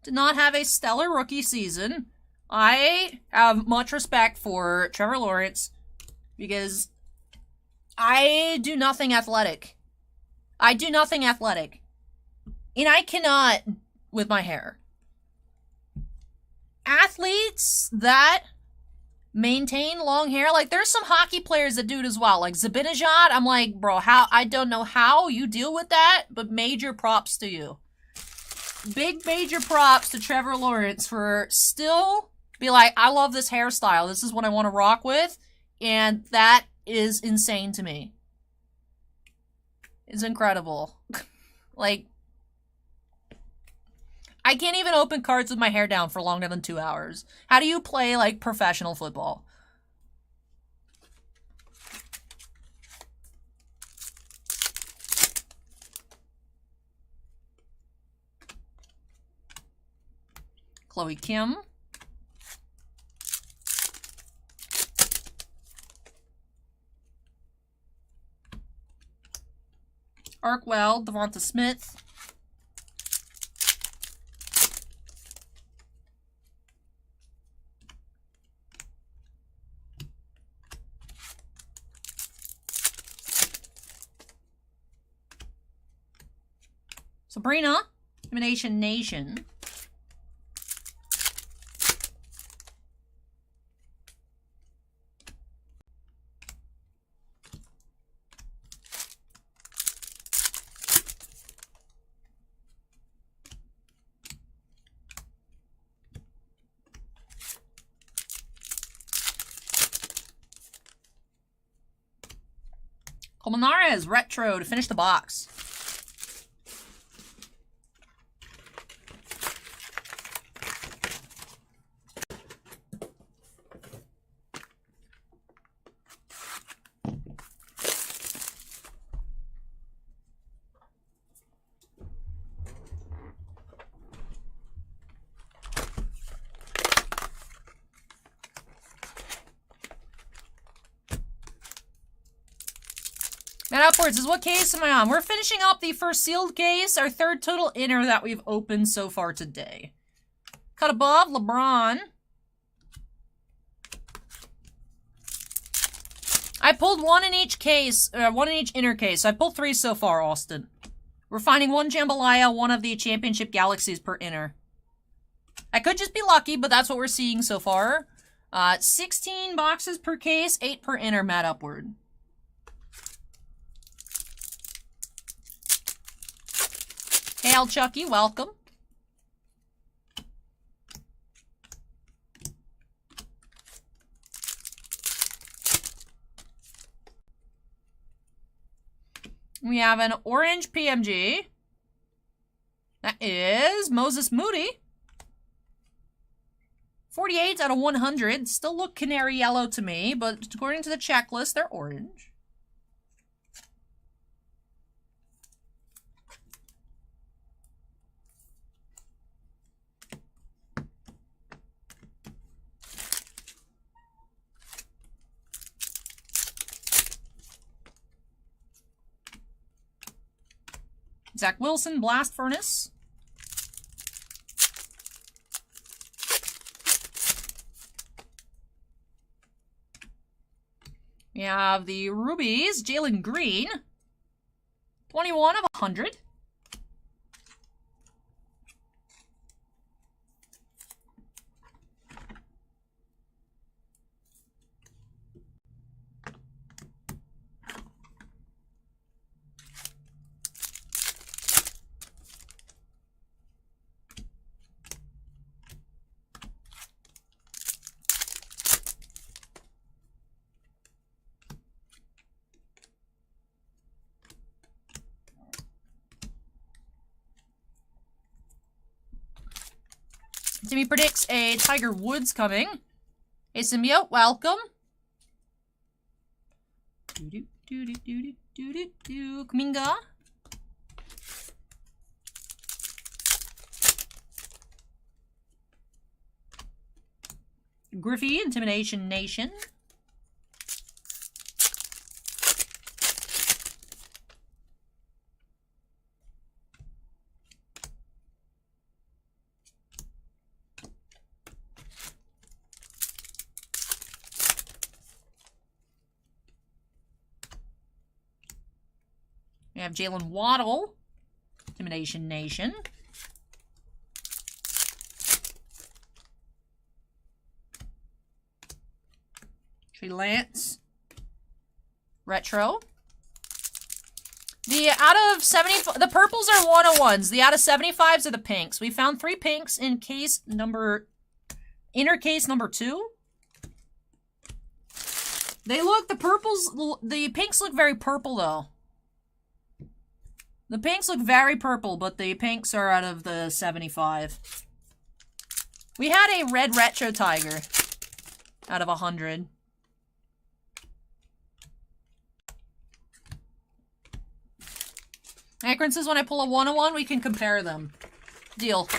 did not have a stellar rookie season, I have much respect for Trevor Lawrence because I do nothing athletic. And I cannot with my hair. Athletes that maintain long hair, like there's some hockey players that do it as well, like Zibanejad. I'm like, bro, I don't know how you deal with that, but major props to you. Big major props to Trevor Lawrence for still be like, I love this hairstyle. This is what I want to rock with. And that is insane to me. It's incredible. Like, I can't even open cards with my hair down for longer than 2 hours. How do you play, like, professional football? Chloe Kim. Arkwell, Devonta Smith. Sabrina, Elimination Nation. Colmenares, Retro to finish the box. And upwards is what case am I on? We're finishing up the first sealed case, our third total inner that we've opened so far today. Cut above, LeBron. I pulled one in each case, one in each inner case. So I pulled 3 so far, Austin. We're finding 1 Jambalaya, 1 of the Championship Galaxies per inner. I could just be lucky, but that's what we're seeing so far. 16 boxes per case, 8 per inner, Matt Upward. Hail, Chucky, welcome. We have an orange PMG. That is Moses Moody. 48 out of 100. Still look canary yellow to me, but according to the checklist, they're orange. Zach Wilson, Blast Furnace. We have the Rubies, Jalen Green. 21 of 100. Timmy predicts a Tiger Woods coming. Hey, Symbiote, welcome. Kuminga. Griffey, Intimidation Nation. We have Jalen Waddle, Intimidation Nation. Trey Lance, Retro. The out of 70, the purples are 101s. The out of 75s are the pinks. We found 3 pinks in inner case number 2. They look, the pinks look very purple though. The pinks look very purple, but the pinks are out of the 75. We had a red retro tiger out of 100. Akron says when I pull a 101, we can compare them. Deal.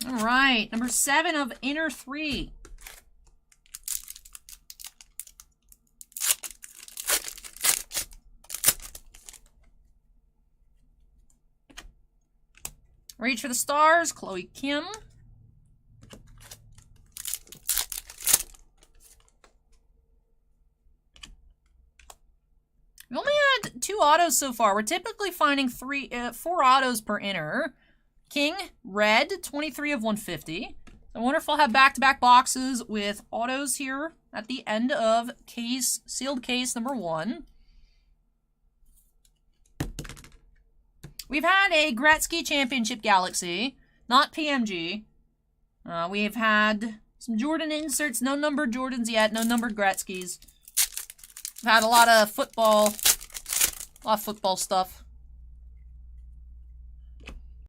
All right, number 7 of inner 3. Reach for the stars, Chloe Kim. We only had 2 autos so far. We're typically finding 4 autos per inner. King, red, 23 of 150. I wonder if I'll have back-to-back boxes with autos here at the end of sealed case number 1. We've had a Gretzky Championship Galaxy, not PMG. We've had some Jordan inserts, no numbered Jordans yet, no numbered Gretzkys. We've had a lot of football stuff.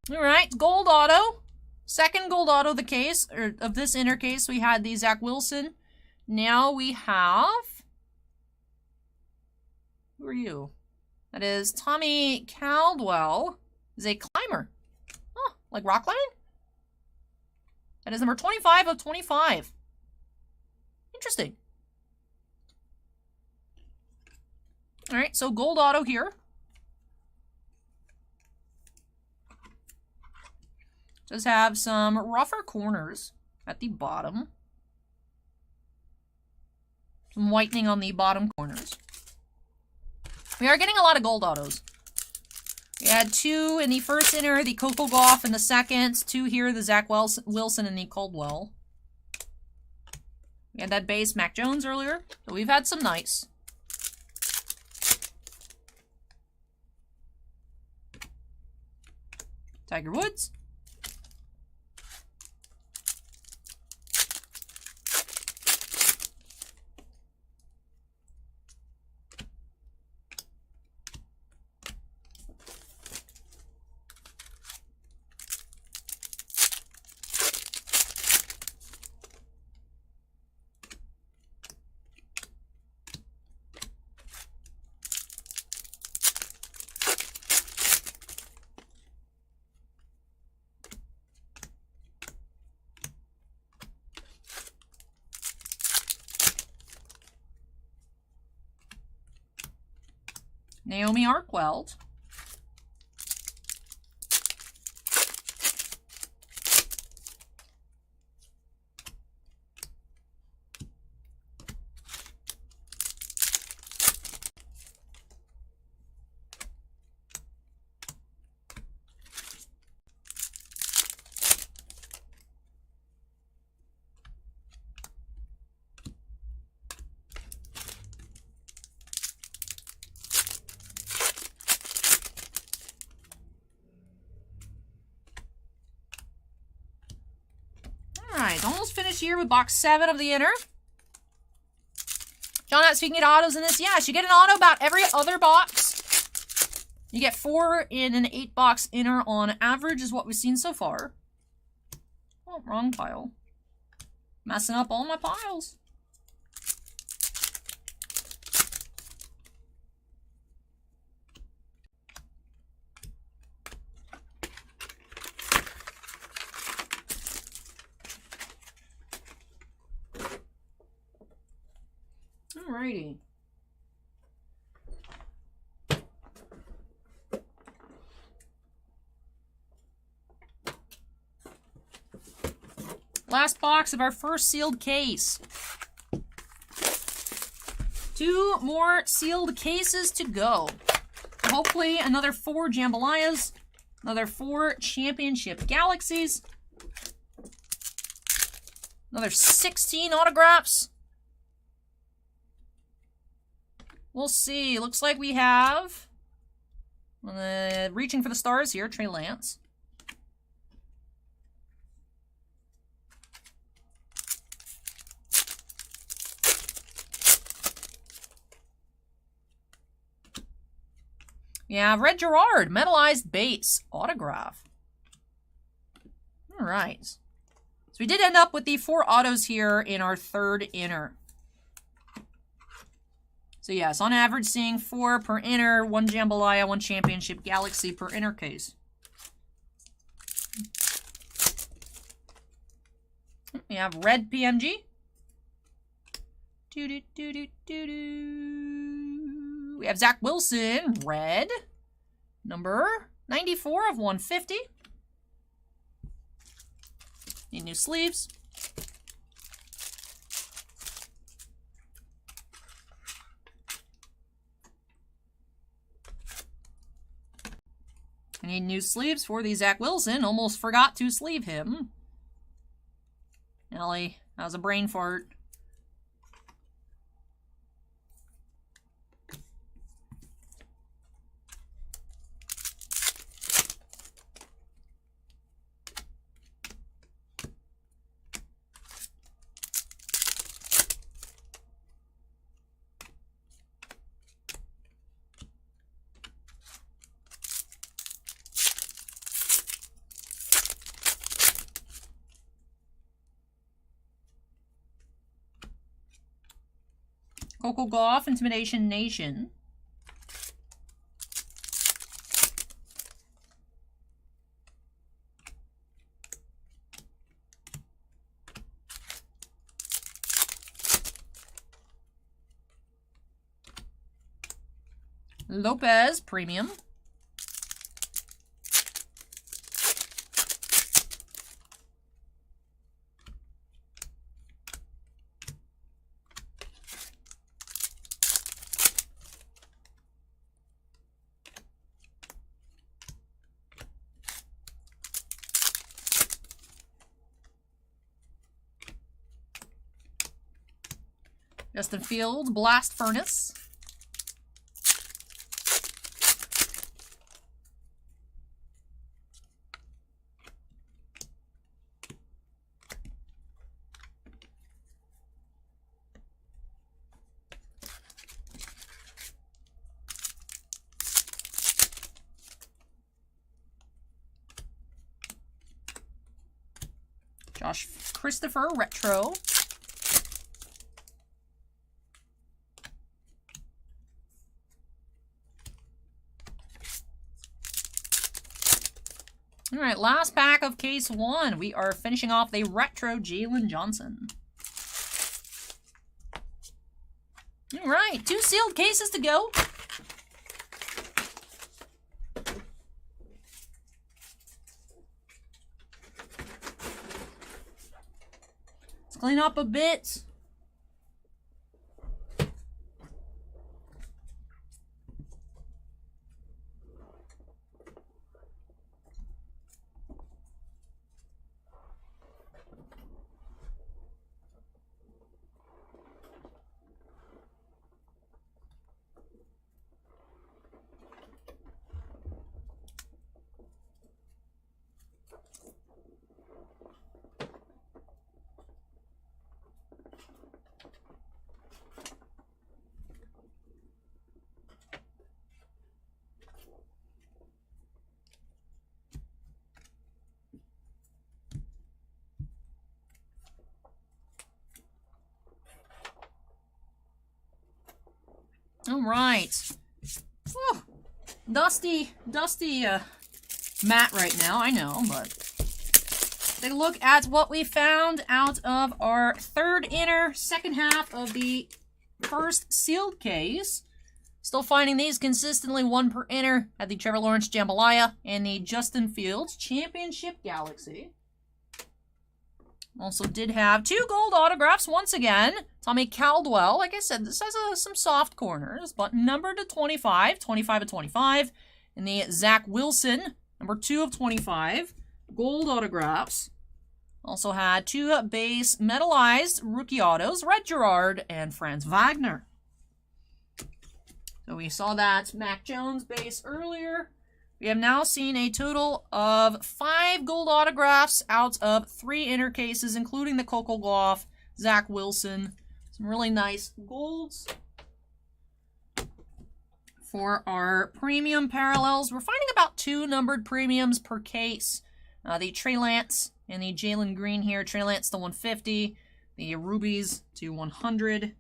All right, gold auto. Second gold auto of the case, or of this inner case, we had the Zach Wilson. Now we have... Who are you? That is Tommy Caldwell. Is a climber. Oh, like rock climbing? That is number 25 of 25. Interesting. All right, so gold auto here. Does have some rougher corners at the bottom. Some whitening on the bottom corners. We are getting a lot of gold autos. We had 2 in the first inner, the Coco Gauff in the second, 2 here, the Zach Wilson and the Caldwell. We had that base Mac Jones earlier, so we've had some nice. Tiger Woods. Naomi Arkweld. Alright, almost finished here with box 7 of the inner. John, speaking of autos in this, yeah, I should get an auto about every other box. You get 4 in an 8-box inner on average is what we've seen so far. Oh, wrong pile. Messing up all my piles. Alrighty. Last box of our first sealed case. 2 more sealed cases to go. Hopefully another 4 jambalayas, another 4 championship galaxies, another 16 autographs. We'll see. Looks like we have reaching for the stars here, Trey Lance. Yeah, Red Gerard, metallized base, autograph. All right. So we did end up with the 4 autos here in our 3rd inner. So yes, on average, seeing 4 per inner, 1 jambalaya, 1 championship galaxy per inner case. We have red PMG. We have Zach Wilson, red, number 94 of 150. Need new sleeves. I need new sleeves for the Zach Wilson. Almost forgot to sleeve him. Ellie, that was a brain fart. Coco Gauff, Intimidation Nation. Lopez, Premium. Justin Fields, Blast Furnace. Josh Christopher, Retro. All right, last pack of case 1. We are finishing off the Retro Jalen Johnson. All right, 2 sealed cases to go. Let's clean up a bit. All right. Whew. Dusty mat right now, I know, but take a look at what we found out of our third inner, second half of the first sealed case. Still finding these consistently, one per inner at the Trevor Lawrence Jambalaya and the Justin Fields Championship Galaxy. Also did have 2 gold autographs once again. Tommy Caldwell, like I said, this has some soft corners, but numbered to 25, 25 of 25. And the Zach Wilson, number 2 of 25, gold autographs. Also had 2 base metallized rookie autos, Red Gerard and Franz Wagner. So we saw that Mac Jones base earlier. We have now seen a total of 5 gold autographs out of 3 inner cases, including the Coco Gauff, Zach Wilson. Some really nice golds. For our premium parallels, we're finding about 2 numbered premiums per case. The Trey Lance and the Jalen Green here. Trey Lance to 150, the Rubies to 100.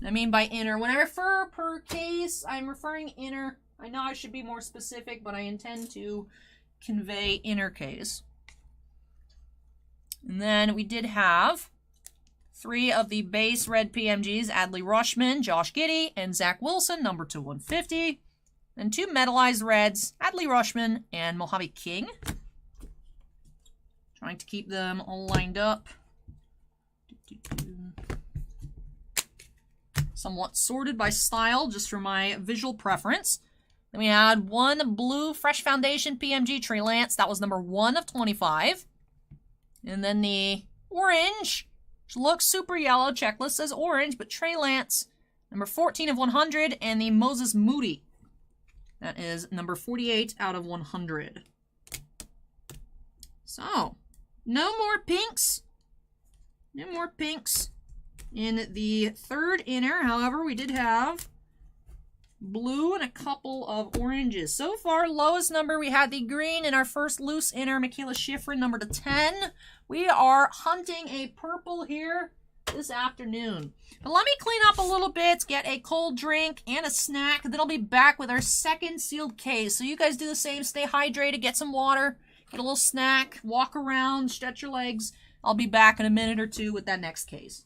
I mean by inner. When I refer per case, I'm referring inner. I know I should be more specific, but I intend to convey inner case. And then we did have 3 of the base red PMGs, Adley Rushman, Josh Giddey, and Zach Wilson, number 2 150. Then 2 metallized reds, Adley Rushman and Mojave King. Trying to keep them all lined up. Somewhat sorted by style, just for my visual preference. Then we had 1 blue Fresh Foundation PMG Trey Lance. That was number 1 of 25. And then the orange, which looks super yellow. Checklist says orange, but Trey Lance, number 14 of 100. And the Moses Moody. That is number 48 out of 100. So, no more pinks. No more pinks in the third inner. However, we did have blue and a couple of oranges. So far, lowest number, we had the green in our first loose inner, Michaela Schifrin, number to 10. We are hunting a purple here this afternoon. But let me clean up a little bit, get a cold drink and a snack, and then I'll be back with our second sealed case. So you guys do the same, stay hydrated, get some water, get a little snack, walk around, stretch your legs. I'll be back in a minute or 2 with that next case.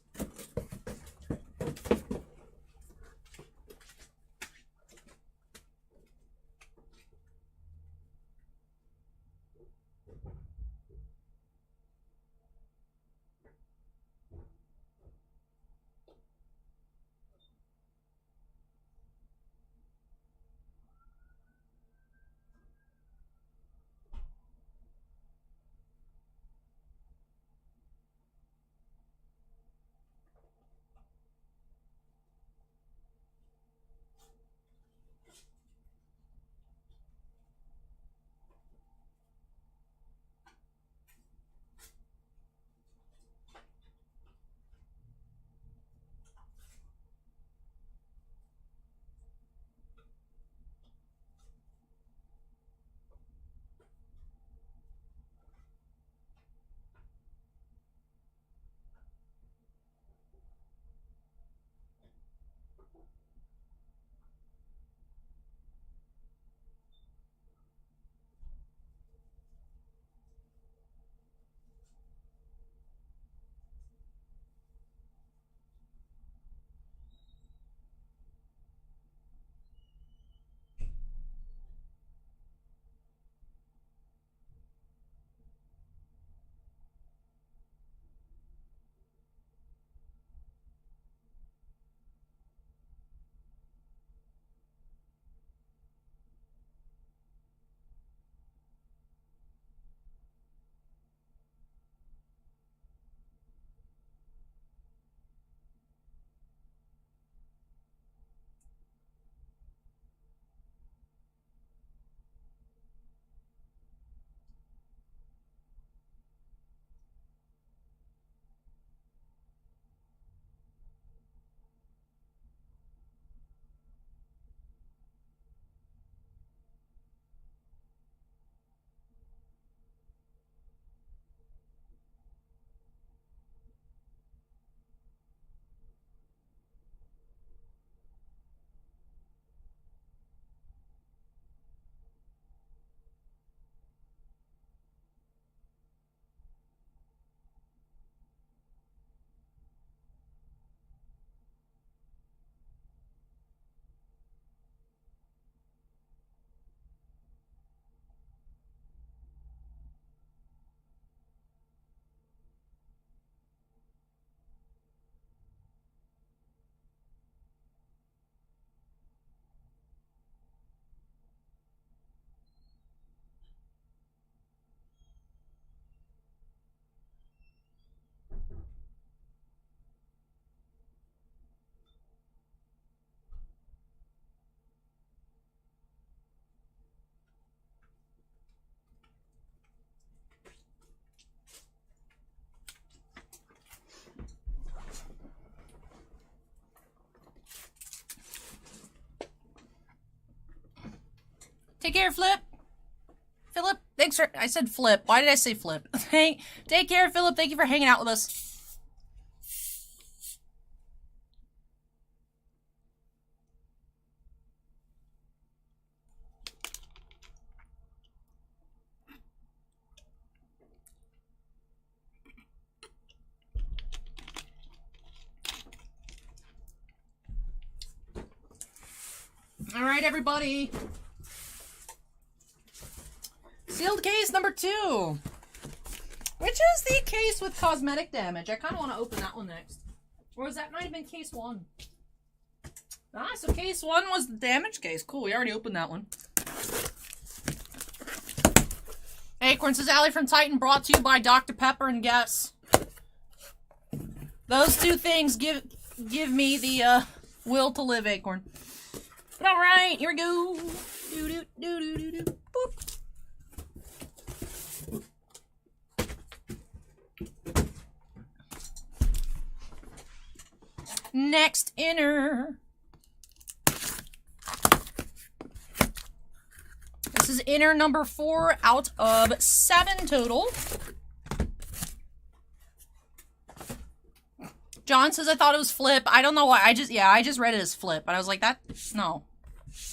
Take care, Flip. Philip, thanks for... I said Flip. Why did I say Flip? Take care, Philip. Thank you for hanging out with us. All right, everybody. Sealed case number 2. Which is the case with cosmetic damage. I kind of want to open that one next. Or was that might have been case 1? Ah, so case 1 was the damage case. Cool, we already opened that one. Acorn says, Allie from Titan, brought to you by Dr. Pepper and Guess. Those two things give me the will to live, Acorn. All right, here we go. Boop. Next inner. This is inner number 4 out of 7 total. John says, I thought it was Flip. I don't know why. I just read it as Flip. And I was like, no.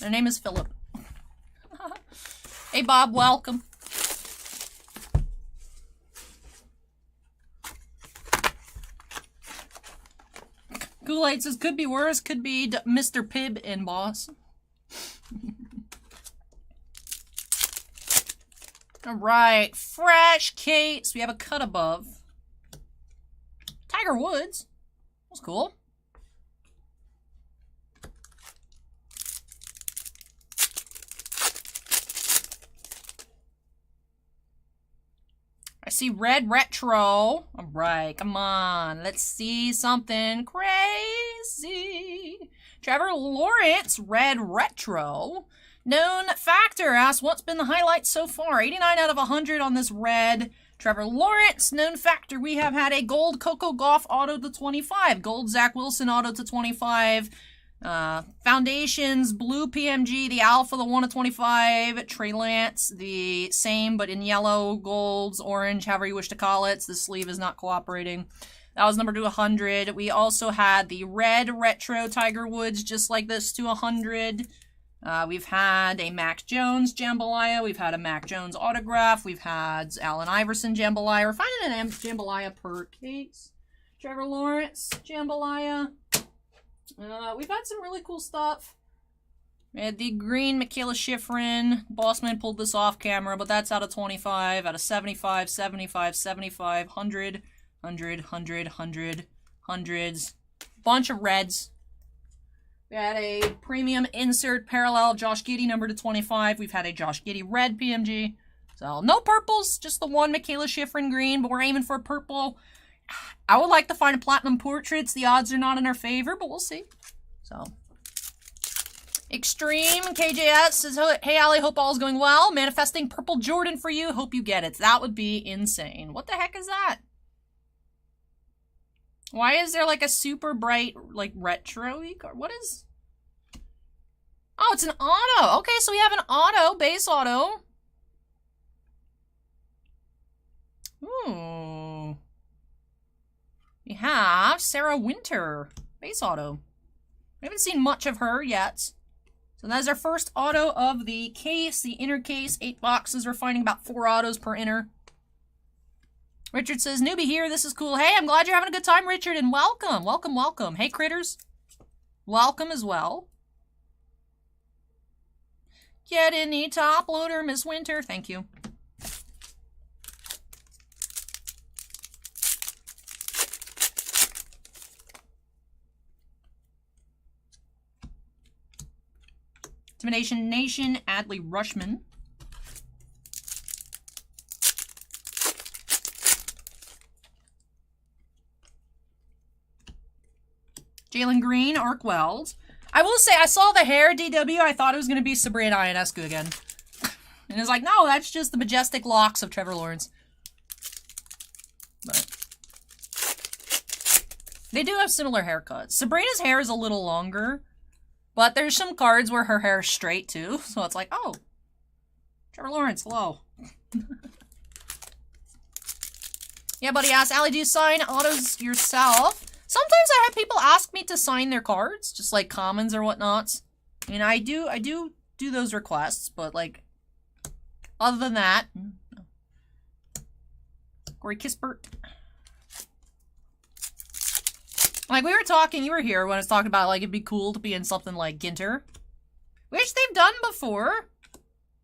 Their name is Philip. Hey, Bob, welcome. Kool-Aid says, could be worse. Could be Mr. Pibb in boss. All right. Fresh case. We have a cut above. Tiger Woods. That's cool. I see red retro. All right, come on. Let's see something crazy. Trevor Lawrence, red retro. Known factor asks, what's been the highlight so far? 89 out of 100 on this red. Trevor Lawrence, known factor. We have had a gold Coco Gauff auto to 25. Gold Zach Wilson auto to 25. Foundations, blue PMG, the Alpha, the 1 of 25. Trey Lance, the same, but in yellow, golds, orange, however you wish to call it. The sleeve is not cooperating. That was number 200. We also had the red retro Tiger Woods, just like this, to 100. We've had a Mac Jones jambalaya. We've had a Mac Jones autograph. We've had Allen Iverson jambalaya. We're finding an jambalaya per case. Trevor Lawrence jambalaya. We've had some really cool stuff. We had the green Michaela Schifrin. Bossman pulled this off camera, but that's out of 25, out of 75, 75, 75, 100, 100, 100, 100, hundreds. Bunch of reds. We had a premium insert parallel Josh Giddey number to 25. We've had a Josh Giddey red PMG. So no purples, just the one Michaela Schifrin green, but we're aiming for a purple. I would like to find a platinum portraits. The odds are not in our favor, but we'll see. So, Extreme KJS says, hey, Allie, hope all's going well. Manifesting purple Jordan for you. Hope you get it. That would be insane. What the heck is that? Why is there like a super bright, like retro-y card? What is? Oh, it's an auto. Okay, so we have an auto, base auto. Ooh. We have Sarah Winter, base auto. We haven't seen much of her yet. So that's our first auto of the case, the inner case, 8 boxes. We're finding about 4 autos per inner. Richard says, newbie here, this is cool. Hey, I'm glad you're having a good time, Richard, and welcome, welcome, welcome. Hey, critters, welcome as well. Get in the top loader, Miss Winter. Thank you. Intimidation Nation, Adley Rushman. Jalen Green, Arc Wells. I will say, I saw the hair DW. I thought it was going to be Sabrina Ionescu again. And it's like, no, that's just the majestic locks of Trevor Lawrence. But they do have similar haircuts. Sabrina's hair is a little longer. But there's some cards where her hair is straight, too. So it's like, oh, Trevor Lawrence, hello. Yeah, buddy asked, Allie, do you sign autos yourself? Sometimes I have people ask me to sign their cards, just like commons or whatnot. I mean, I do those requests, but like, other than that, no. Corey Kispert. Like, we were talking, you were here when I was talking about, like, it'd be cool to be in something like Ginter. Which they've done before.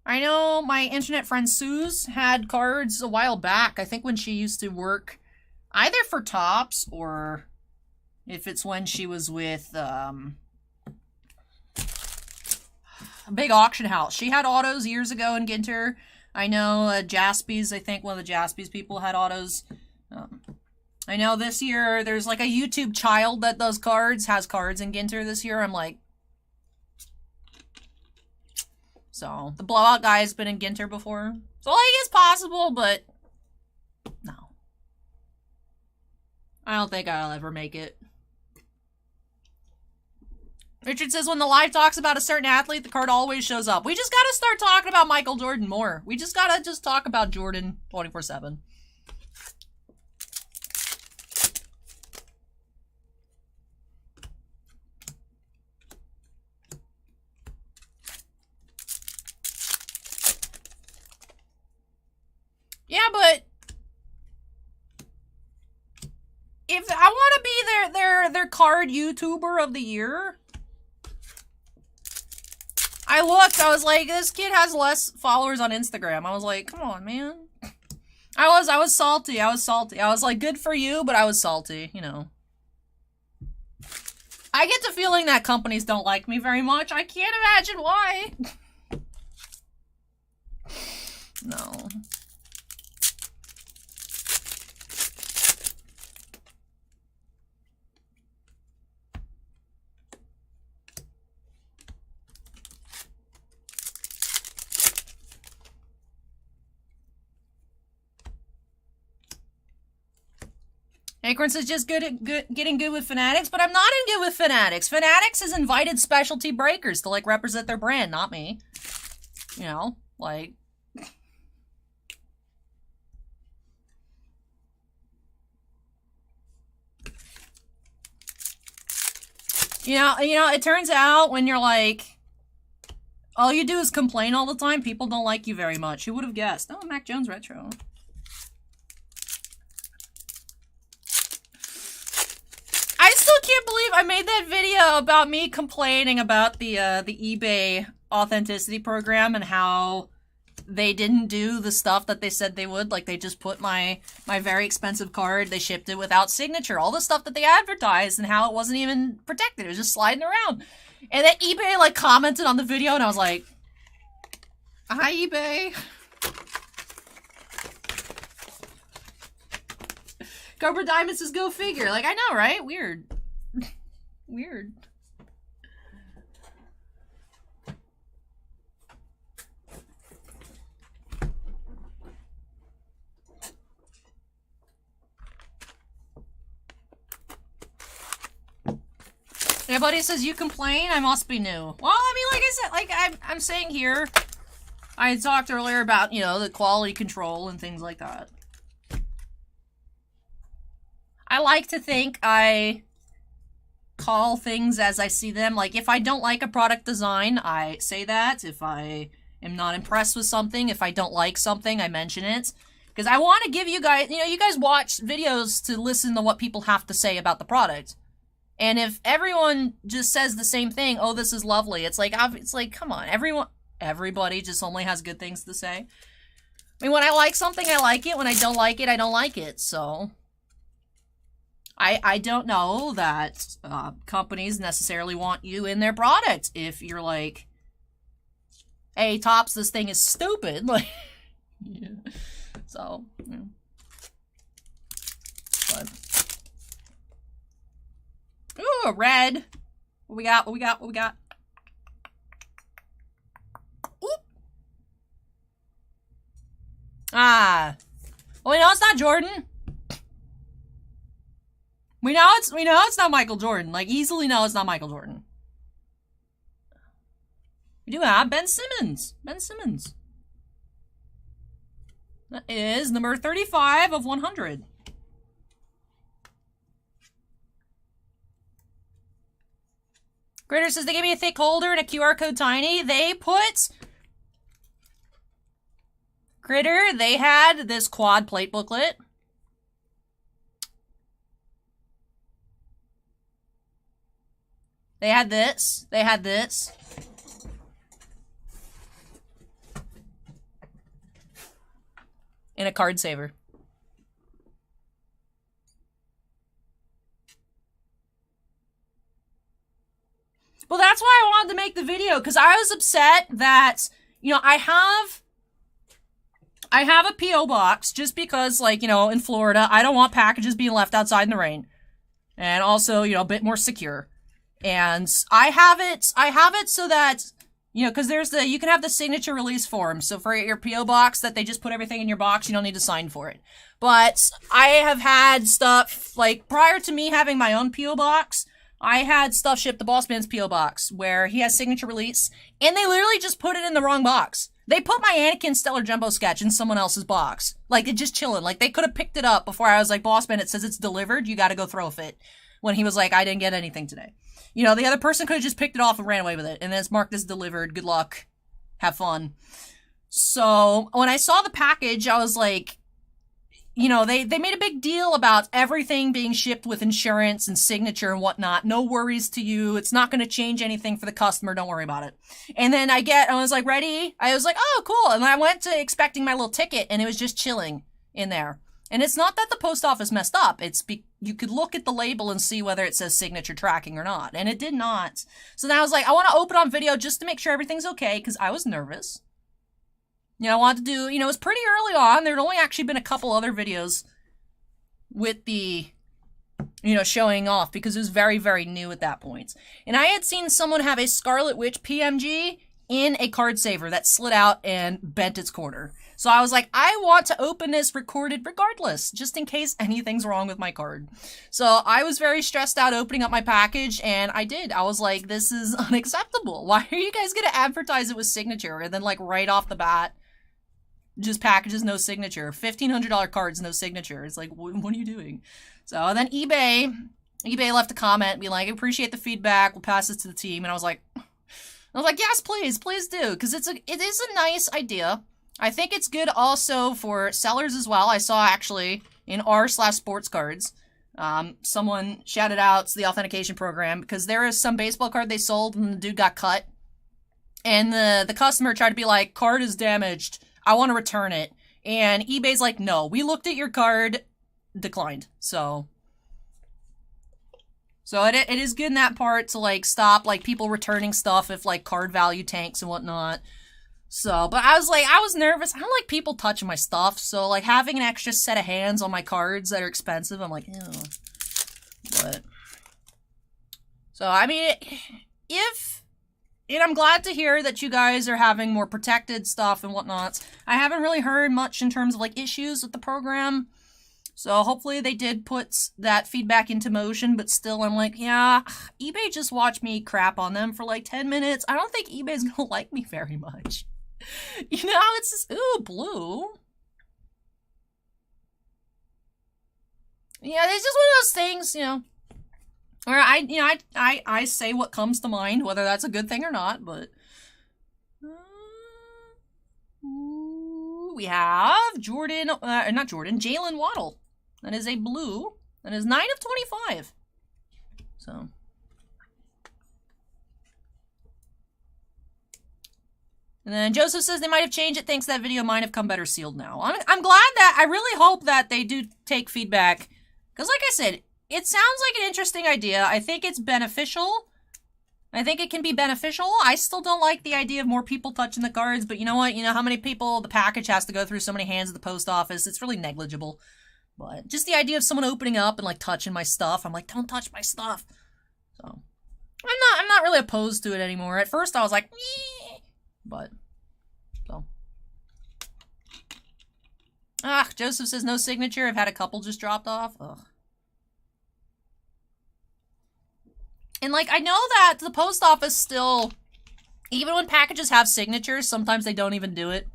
I know my internet friend Suze had cards a while back. I think when she used to work either for Topps or if it's when she was with a big auction house. She had autos years ago in Ginter. I know Jaspys, I think one of the Jaspys people had autos. I know this year there's like a YouTube child that does cards, has cards in Ginter this year. I'm like, so the blowout guy has been in Ginter before. So like it's possible, but no. I don't think I'll ever make it. Richard says when the live talks about a certain athlete, the card always shows up. We just gotta start talking about Michael Jordan more. We just gotta just talk about Jordan 24/7. Yeah, but if I want to be their card YouTuber of the year, I looked, I was like, this kid has less followers on Instagram. I was like, come on, man. I was salty. I was like, good for you, but I was salty, you know. I get the feeling that companies don't like me very much. I can't imagine why. No. Acorn says just getting good with Fanatics, but I'm not in good with Fanatics. Fanatics has invited specialty breakers to, like, represent their brand, not me. You know, like... You know, it turns out when you're like... All you do is complain all the time, people don't like you very much. Who would have guessed? Oh, Mac Jones Retro. I still can't believe I made that video about me complaining about the eBay authenticity program and how they didn't do the stuff that they said they would. Like, they just put my very expensive card, they shipped it without signature. All the stuff that they advertised and how it wasn't even protected. It was just sliding around. And then eBay, like, commented on the video and I was like, hi, eBay. Cobra Diamond says, go figure. Like, I know, right? Weird. Weird. Yeah, buddy says, you complain? I must be new. Well, I mean, like I said, like I'm saying here, I talked earlier about, you know, the quality control and things like that. I like to think I call things as I see them. Like, if I don't like a product design, I say that. If I am not impressed with something, if I don't like something, I mention it. Because I want to give you guys, you know, you guys watch videos to listen to what people have to say about the product. And if everyone just says the same thing, oh, this is lovely, it's like, come on, everybody just only has good things to say. I mean, when I like something, I like it. When I don't like it, I don't like it. So, I don't know that companies necessarily want you in their product. If you're like, hey, Topps, this thing is stupid. Like, yeah. So, yeah. But. Ooh, a red. What we got? What we got? What we got? Oop. Ah. Well, we know it's not Jordan. We know it's not Michael Jordan. Like, easily know it's not Michael Jordan. We do have Ben Simmons. Ben Simmons. That is number 35 of 100. Critter says they gave me a thick holder and a QR code tiny. They put... Critter, they had this quad plate booklet. They had this. They had this. And a card saver. Well, that's why I wanted to make the video, because I was upset that, you know, I have a P.O. box just because, like, you know, in Florida, I don't want packages being left outside in the rain. And also, you know, a bit more secure. And I have it so that, you know, because you can have the signature release form. So for your P.O. box, that they just put everything in your box, you don't need to sign for it. But I have had stuff, like, prior to me having my own P.O. box, I had stuff shipped to Boss Man's P.O. box, where he has signature release, and they literally just put it in the wrong box. They put my Anakin Stellar Jumbo sketch in someone else's box. Like, it just chilling. Like, they could have picked it up before I was like, Boss Man, it says it's delivered, you gotta go throw a fit. When he was like, I didn't get anything today. You know, the other person could have just picked it off and ran away with it, and then it's marked as delivered, good luck, have fun. So, when I saw the package, I was like, you know, they made a big deal about everything being shipped with insurance and signature and whatnot. No worries to you. It's not going to change anything for the customer. Don't worry about it. And then I was like, ready? I was like, oh, cool. And I went to expecting my little ticket, and it was just chilling in there. And it's not that the post office messed up. You could look at the label and see whether it says signature tracking or not. And it did not. So then I was like, I want to open on video just to make sure everything's okay, because I was nervous. You know, I wanted to do, you know, it was pretty early on. There'd only actually been a couple other videos with the, you know, showing off, because it was very, very new at that point. And I had seen someone have a Scarlet Witch PMG in a card saver that slid out and bent its corner. So I was like, I want to open this recorded regardless, just in case anything's wrong with my card. So I was very stressed out opening up my package, and I did. I was like, this is unacceptable. Why are you guys going to advertise it with signature? And then, like, right off the bat, just packages no signature. $1,500 cards, no signature. It's like, what are you doing? So then eBay left a comment, being like, I appreciate the feedback. We'll pass this to the team. And I was like, yes, please do. Because it is a nice idea. I think it's good also for sellers as well. I saw actually in r/sports cards, someone shouted out to the authentication program because there is some baseball card they sold and the dude got cut. And the customer tried to be like, card is damaged. I want to return it. And eBay's like, no, we looked at your card, declined. So it is good in that part to, like, stop, like, people returning stuff if, like, card value tanks and whatnot. So, but I was nervous. I don't like people touching my stuff. So, like, having an extra set of hands on my cards that are expensive, I'm like, ew. But, so, I mean, and I'm glad to hear that you guys are having more protected stuff and whatnot. I haven't really heard much in terms of, like, issues with the program. So hopefully they did put that feedback into motion, but still I'm like, yeah, eBay just watched me crap on them for like 10 minutes. I don't think eBay's gonna like me very much. You know, it's just, ooh, blue. Yeah, it's just one of those things, you know, where I say what comes to mind, whether that's a good thing or not, but we have Jalen Waddle. That is a blue. That is 9 of 25. So. And then Joseph says they might have changed it. Thinks that video might have come better sealed now. I'm glad that, I really hope that they do take feedback. Because like I said, it sounds like an interesting idea. I think it's beneficial. I think it can be beneficial. I still don't like the idea of more people touching the cards, but you know what? You know how many people the package has to go through, so many hands at the post office. It's really negligible. But just the idea of someone opening up and, like, touching my stuff. I'm like, don't touch my stuff. So I'm not really opposed to it anymore. At first I was like, meh, but so. Joseph says no signature. I've had a couple just dropped off. Ugh. And, like, I know that the post office still, even when packages have signatures, sometimes they don't even do it.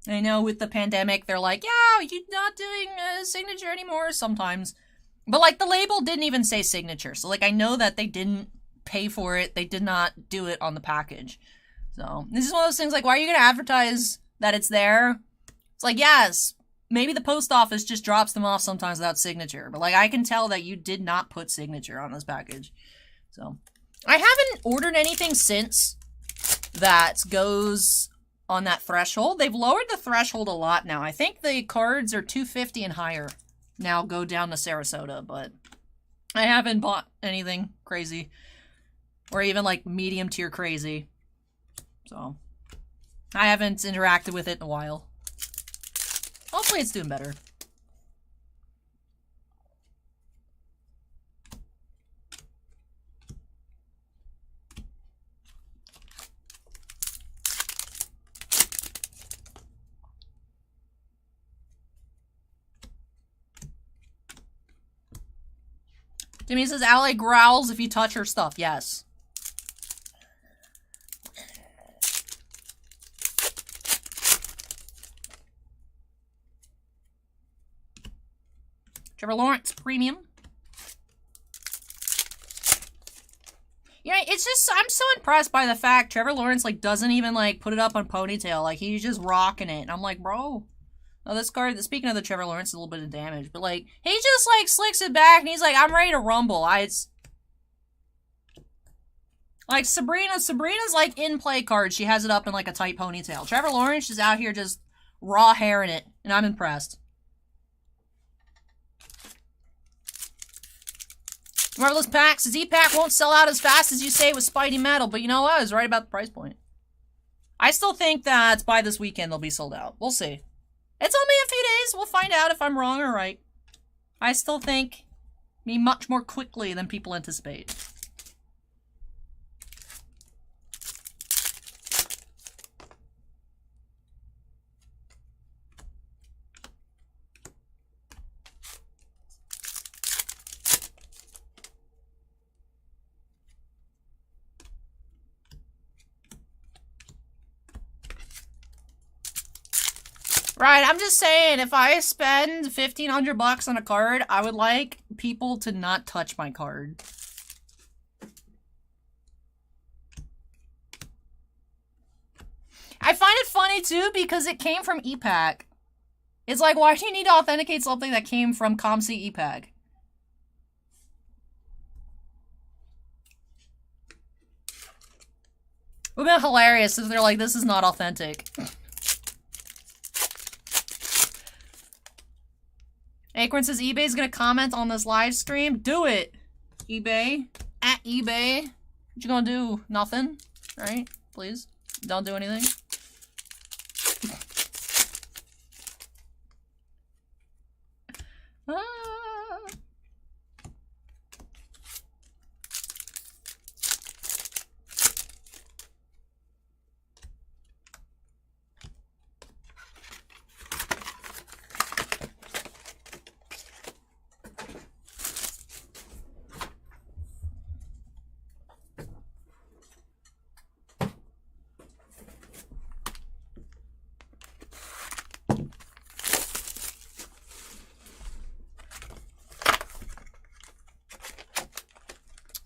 I know with the pandemic, they're like, yeah, you're not doing a signature anymore sometimes. But, like, the label didn't even say signature. So, like, I know that they didn't pay for it. They did not do it on the package. So, this is one of those things, like, why are you going to advertise that it's there? It's like, yes, maybe the post office just drops them off sometimes without signature. But, like, I can tell that you did not put signature on this package. So, I haven't ordered anything since that goes on that threshold. They've lowered the threshold a lot now. I think the cards are $250 and higher now go down to Sarasota, but I haven't bought anything crazy or even like medium tier crazy. So I haven't interacted with it in a while. Hopefully it's doing better. Jimmy says, Ally growls if you touch her stuff. Yes. Trevor Lawrence Premium. You know, it's just, I'm so impressed by the fact Trevor Lawrence, like, doesn't even, like, put it up on ponytail. Like, he's just rocking it. And I'm like, bro. Oh, this card, speaking of the Trevor Lawrence, a little bit of damage. But, like, he just, like, slicks it back, and he's like, I'm ready to rumble. Like, Sabrina's, like, in-play card. She has it up in, like, a tight ponytail. Trevor Lawrence is out here just raw hairing it, and I'm impressed. Marvelous Packs, his E-Pack won't sell out as fast as you say with Spidey Metal, but you know what? I was right about the price point. I still think that by this weekend they'll be sold out. We'll see. It's only a few days. We'll find out if I'm wrong or right. I still think me much more quickly than people anticipate. Right, I'm just saying, if I spend $1,500 on a card, I would like people to not touch my card. I find it funny, too, because it came from E-Pack. It's like, why do you need to authenticate something that came from ComC E-Pack? It would have been hilarious if they're like, this is not authentic. Acorn says eBay's gonna comment on this live stream. Do it, eBay. At eBay. What you gonna do? Nothing? Right? Please. Don't do anything.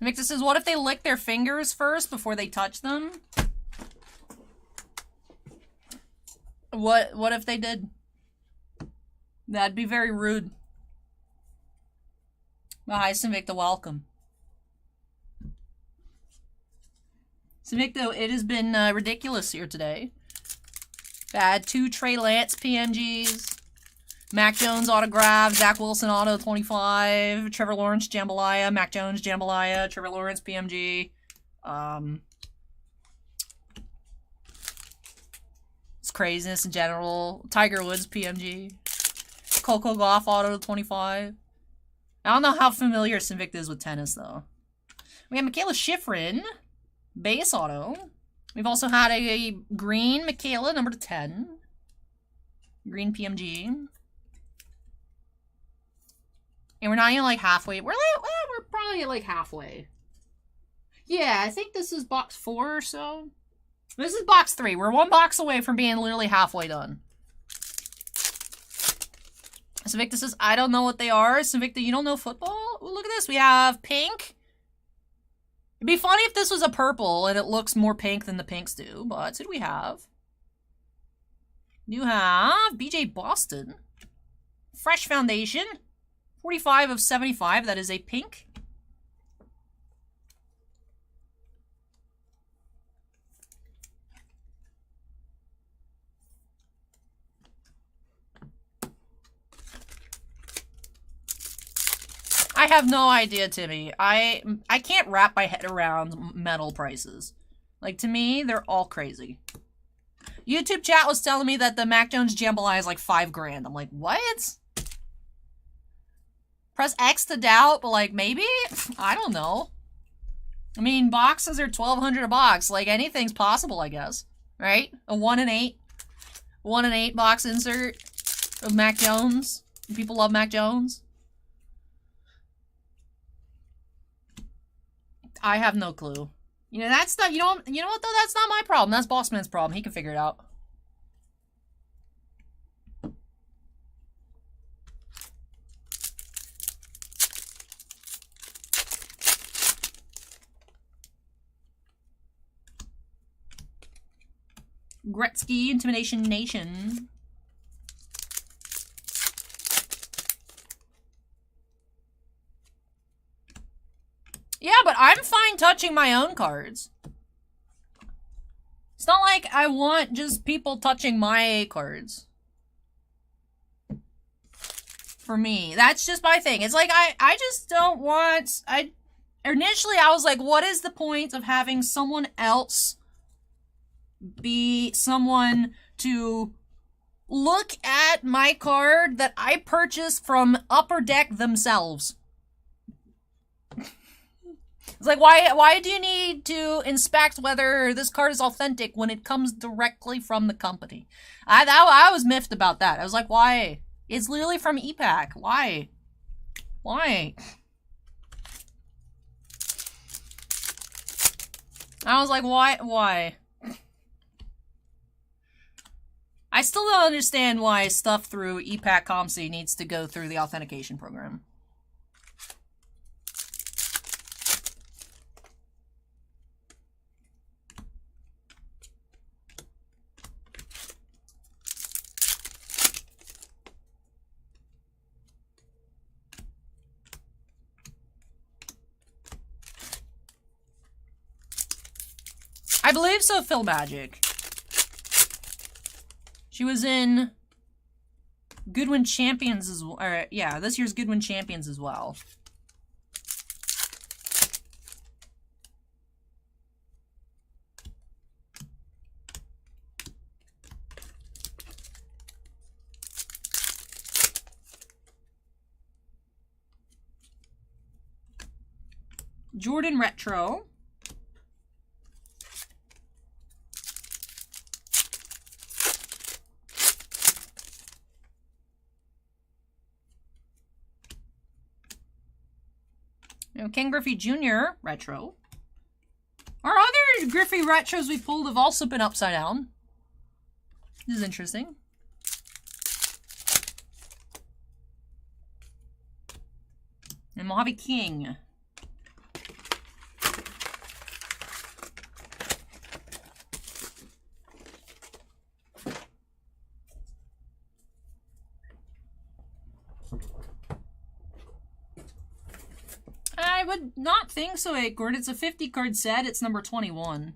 Victor says, what if they lick their fingers first before they touch them? What if they did? That'd be very rude. Well, hi, Sinvicta, welcome. Sinvicta, it has been ridiculous here today. Had 2 Trey Lance PMGs. Mac Jones autograph, Zach Wilson auto 25, Trevor Lawrence Jambalaya, Mac Jones Jambalaya, Trevor Lawrence PMG. It's craziness in general. Tiger Woods PMG. Coco Gauff auto 25. I don't know how familiar Sinvicta is with tennis though. We have Michaela Schifrin, base auto. We've also had a green Michaela number 10. Green PMG. And we're not even like halfway. We're probably like halfway. Yeah, I think this is box 4 or so. This is box 3. We're 1 box away from being literally halfway done. Sinvicta says, I don't know what they are. Sinvicta, you don't know football? Ooh, look at this. We have pink. It'd be funny if this was a purple and it looks more pink than the pinks do, but who do we have? You have BJ Boston. Fresh Foundation. 45 of 75. That is a pink. I have no idea, Timmy. I can't wrap my head around metal prices. Like, to me, they're all crazy. YouTube chat was telling me that the Mac Jones Jambalaya is like $5 grand. I'm like, what? Press X to doubt, but like, maybe? I don't know. I mean, boxes are $1,200 a box. Like, anything's possible, I guess. Right? A 1 in 8. 1 in 8 box insert of Mac Jones. People love Mac Jones. I have no clue. You know, that's not, you know what though? That's not my problem. That's Bossman's problem. He can figure it out. Gretzky, Intimidation Nation. Yeah, but I'm fine touching my own cards. It's not like I want just people touching my cards. For me. That's just my thing. It's like, I just don't want... Initially, I was like, what is the point of having someone else be someone to look at my card that I purchased from Upper Deck themselves? It's like, why do you need to inspect whether this card is authentic when it comes directly from the company? I was miffed about that. I was like, why? It's literally from EPAC. Why? Why? I was like, why? I still don't understand why stuff through EPAC ComC needs to go through the authentication program. I believe so, Phil Magic. She was in Goodwin Champions as well. Or, yeah, this year's Goodwin Champions as well. Jordan Retro. Ken Griffey Jr. Retro. Our other Griffey Retros we pulled have also been upside down. This is interesting. And Mojave King. I would not think so, Acorn. It's a 50 card set. It's number 21.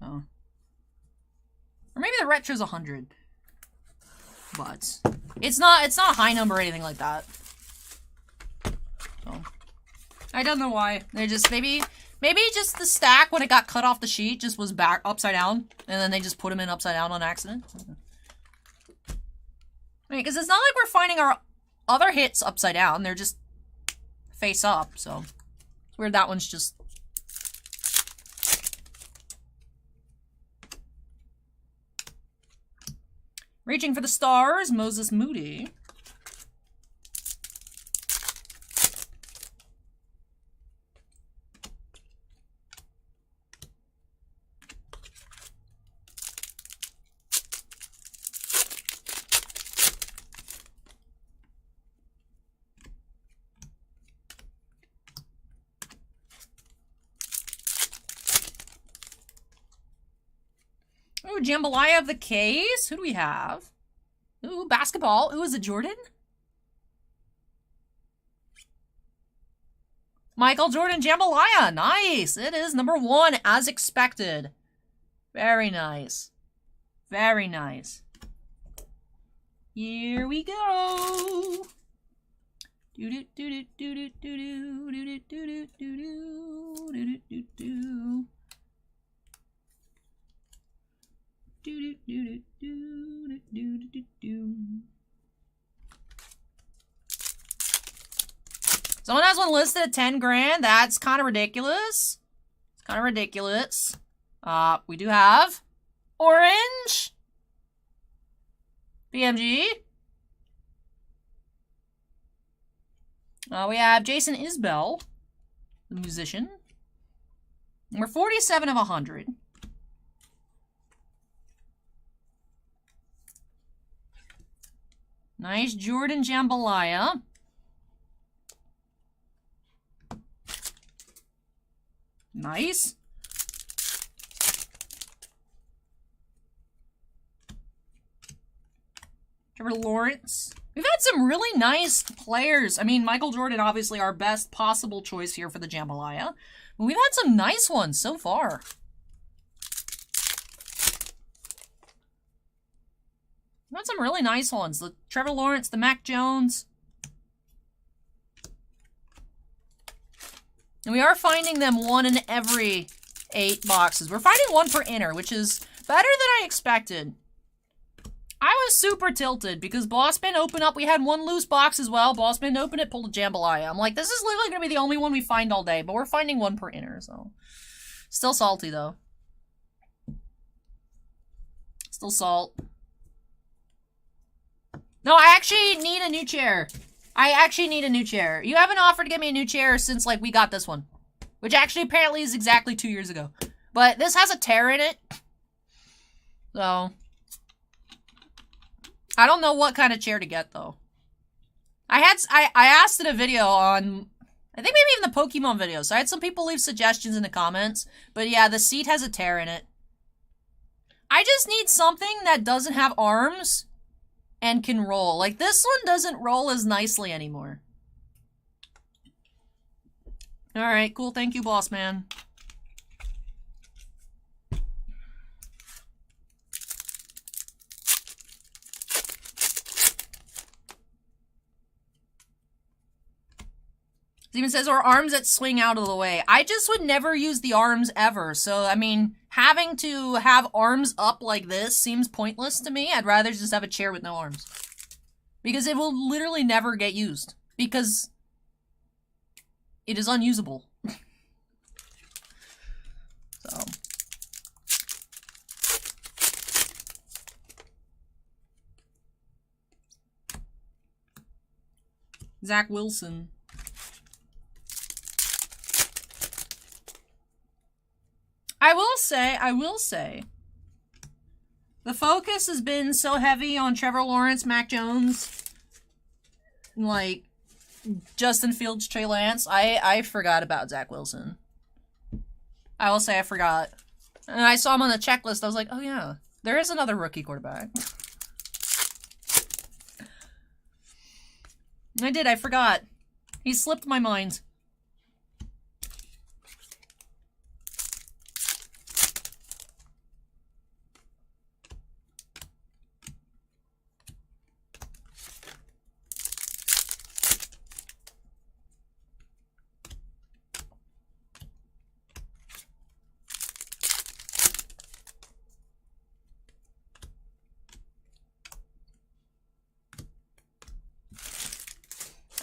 Oh. Or maybe the retro's 100. But it's not a high number or anything like that. So I don't know why. They just maybe just the stack when it got cut off the sheet just was back upside down, and then they just put them in upside down on accident. I mean, because it's not like we're finding our other hits upside down. They're just face up, so it's weird that one's just... Reaching for the Stars, Moses Moody. Ooh, Jambalaya of the case. Who do we have? Ooh, basketball. Ooh, is it Jordan? Michael Jordan Jambalaya. Nice. It is number 1 as expected. Very nice. Very nice. Here we go. Do do do do do do do do do do do do do. Do do do do do do do. Someone has one listed at 10 grand. That's kind of ridiculous. It's kind of ridiculous. We do have orange PMG. We have Jason Isbell, the musician. We're 47 of 100. Nice Jordan Jambalaya. Nice. Trevor Lawrence. We've had some really nice players. I mean, Michael Jordan, obviously our best possible choice here for the Jambalaya. But we've had some nice ones so far. We've had some really nice ones. The Trevor Lawrence, the Mac Jones. And we are finding them 1 in every 8 boxes. We're finding 1 per inner, which is better than I expected. I was super tilted because Bossman opened up. We had 1 loose box as well. Bossman opened it, pulled a Jambalaya. I'm like, this is literally going to be the only one we find all day. But we're finding 1 per inner, so. Still salty, though. Still salt. No, I actually need a new chair. I actually need a new chair. You haven't offered to get me a new chair since, like, we got this one. Which actually apparently is exactly 2 years ago. But this has a tear in it. So. I don't know what kind of chair to get, though. I asked in a video on, I think maybe even the Pokemon video. So I had some people leave suggestions in the comments. But yeah, the seat has a tear in it. I just need something that doesn't have arms and can roll. Like, this one doesn't roll as nicely anymore. Alright, cool. Thank you, boss man. Steven says, or arms that swing out of the way. I just would never use the arms ever. So, I mean, having to have arms up like this seems pointless to me. I'd rather just have a chair with no arms. Because it will literally never get used. Because it is unusable. So. Zach Wilson. I will say, the focus has been so heavy on Trevor Lawrence, Mac Jones, like, Justin Fields, Trey Lance. I forgot about Zach Wilson. I will say I forgot. And I saw him on the checklist. I was like, oh yeah, there is another rookie quarterback. I forgot. He slipped my mind.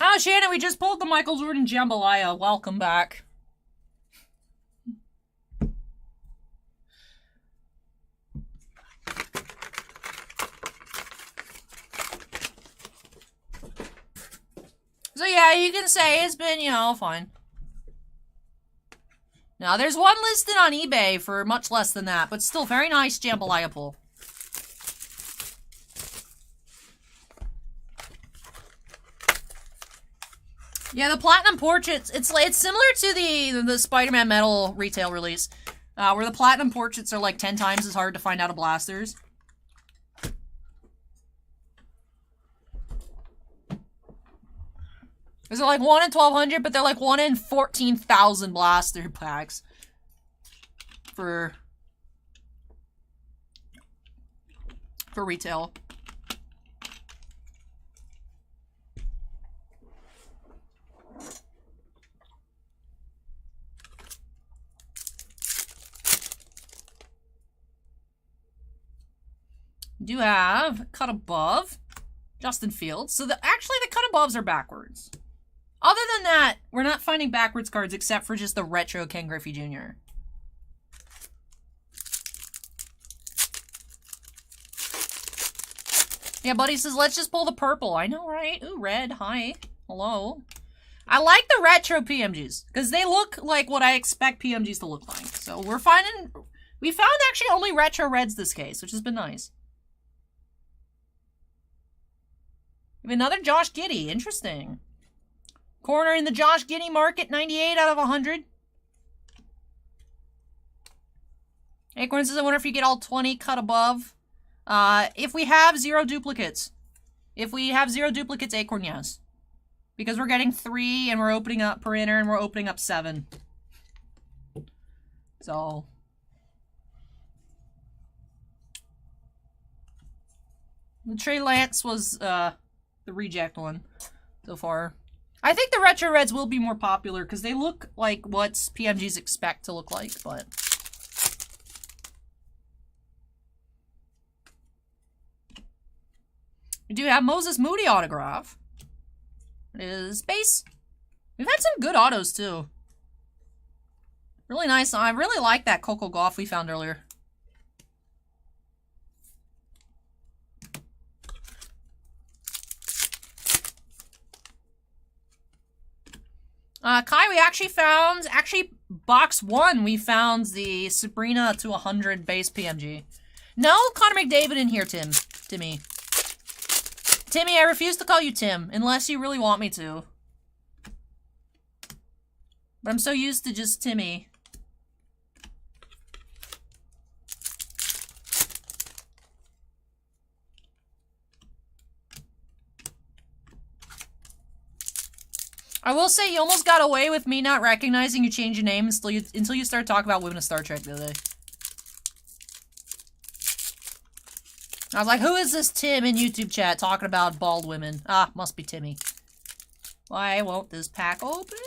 Oh, Shannon, we just pulled the Michael Jordan Jambalaya. Welcome back. So yeah, you can say it's been, you know, fine. Now, there's one listed on eBay for much less than that, but still very nice Jambalaya pull. Yeah, the Platinum Portraits, it's similar to the Spider-Man Metal retail release. Where the platinum portraits are like 10 times as hard to find out of blasters. Is it like 1 in 1,200, but they're like 1 in 14,000 blaster packs. For retail. Do have cut above Justin Fields. So actually the cut above are backwards. Other than that, we're not finding backwards cards except for just the retro Ken Griffey Jr. Yeah, Buddy says, let's just pull the purple. I know, right? Ooh, red. Hi. Hello. I like the retro PMGs, because they look like what I expect PMGs to look like. So we found actually only retro reds this case, which has been nice. We have another Josh Giddey. Interesting. Corner in the Josh Giddey market, 98 out of 100. Acorn says, I wonder if you get all 20 cut above. If we have 0 duplicates. If we have 0 duplicates, Acorn, yes. Because we're getting 3 and we're opening up per inner and we're opening up 7. So. The Trey Lance was, the reject one so far. I think the retro reds will be more popular because they look like what PMGs expect to look like, but. We do have Moses Moody autograph. It is base. We've had some good autos, too. Really nice. I really like that Coco Gauff we found earlier. Kai, we actually found, box 1, we found the Sabrina to 100 base PMG. No Connor McDavid in here, Timmy. Timmy, I refuse to call you Tim, unless you really want me to. But I'm so used to just Timmy. I will say you almost got away with me not recognizing you changed your name until you start talking about Women of Star Trek the other day. I was like, who is this Tim in YouTube chat talking about bald women? Ah, must be Timmy. Why won't this pack open?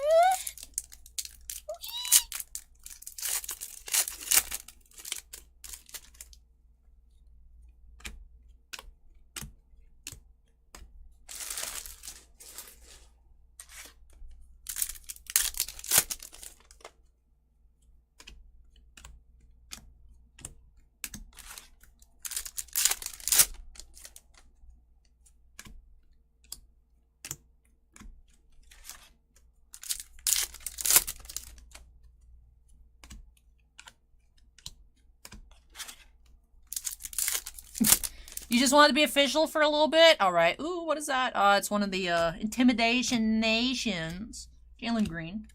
You just want it to be official for a little bit? Alright. Ooh, what is that? It's one of the, Intimidation Nations. Jalen Green.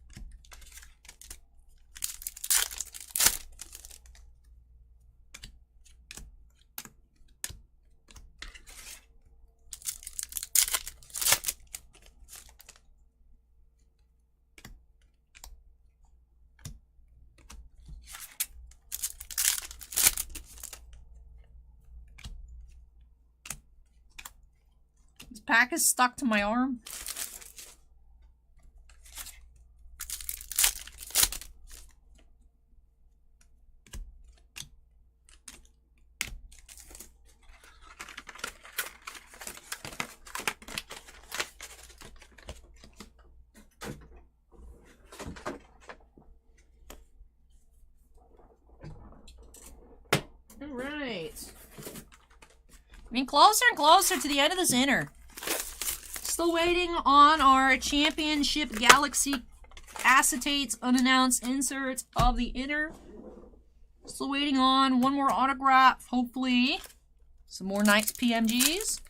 Pack is stuck to my arm. All right. Getting closer and closer to the end of this inner. Still waiting on our Championship Galaxy Acetates unannounced insert of the inner. Still waiting on one more autograph, hopefully. Some more nice PMGs.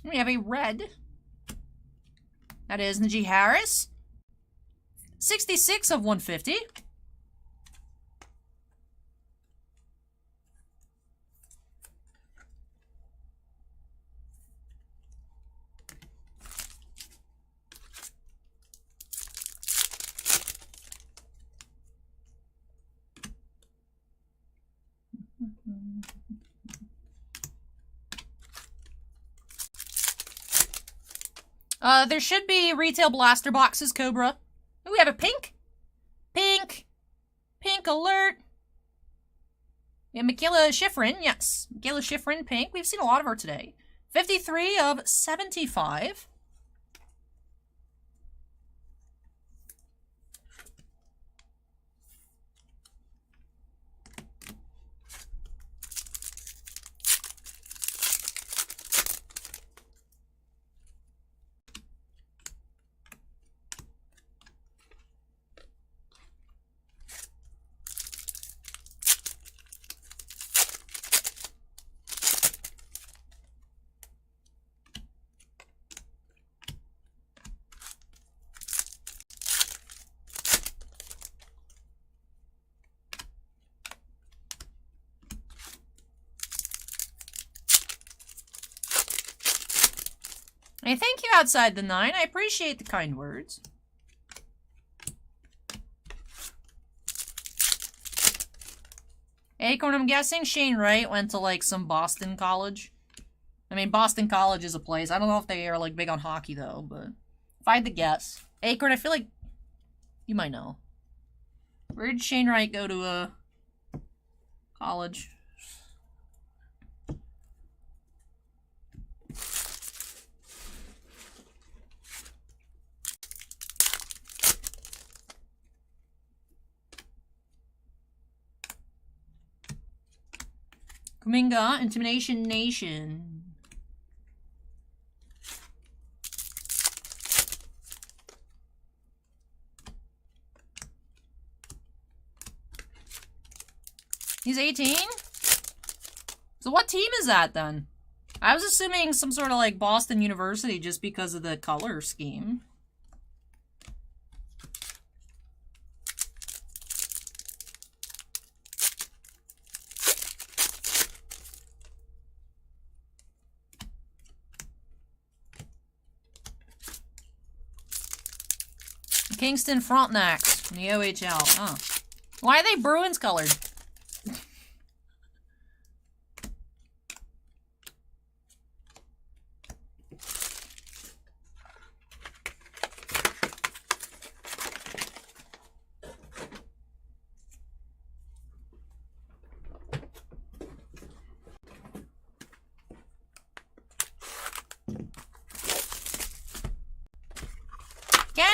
We have a red. That is Najee Harris. 66 of 150. There should be retail blaster boxes, Cobra. Ooh, we have a pink. Pink. Pink alert. Yeah, Michaela Schifrin, yes. Michaela Schifrin, pink. We've seen a lot of her today. 53 of 75. Hey, thank you outside the 9. I appreciate the kind words. Acorn, I'm guessing Shane Wright went to, like, some Boston college. I mean, Boston College is a place. I don't know if they are, like, big on hockey, though, but if I had to guess. Acorn, I feel like you might know. Where did Shane Wright go to, college? Kuminga, Intimidation Nation. He's 18? So what team is that then? I was assuming some sort of like Boston University just because of the color scheme. Kingston Frontenacs from the OHL. Oh. Why are they Bruins colored?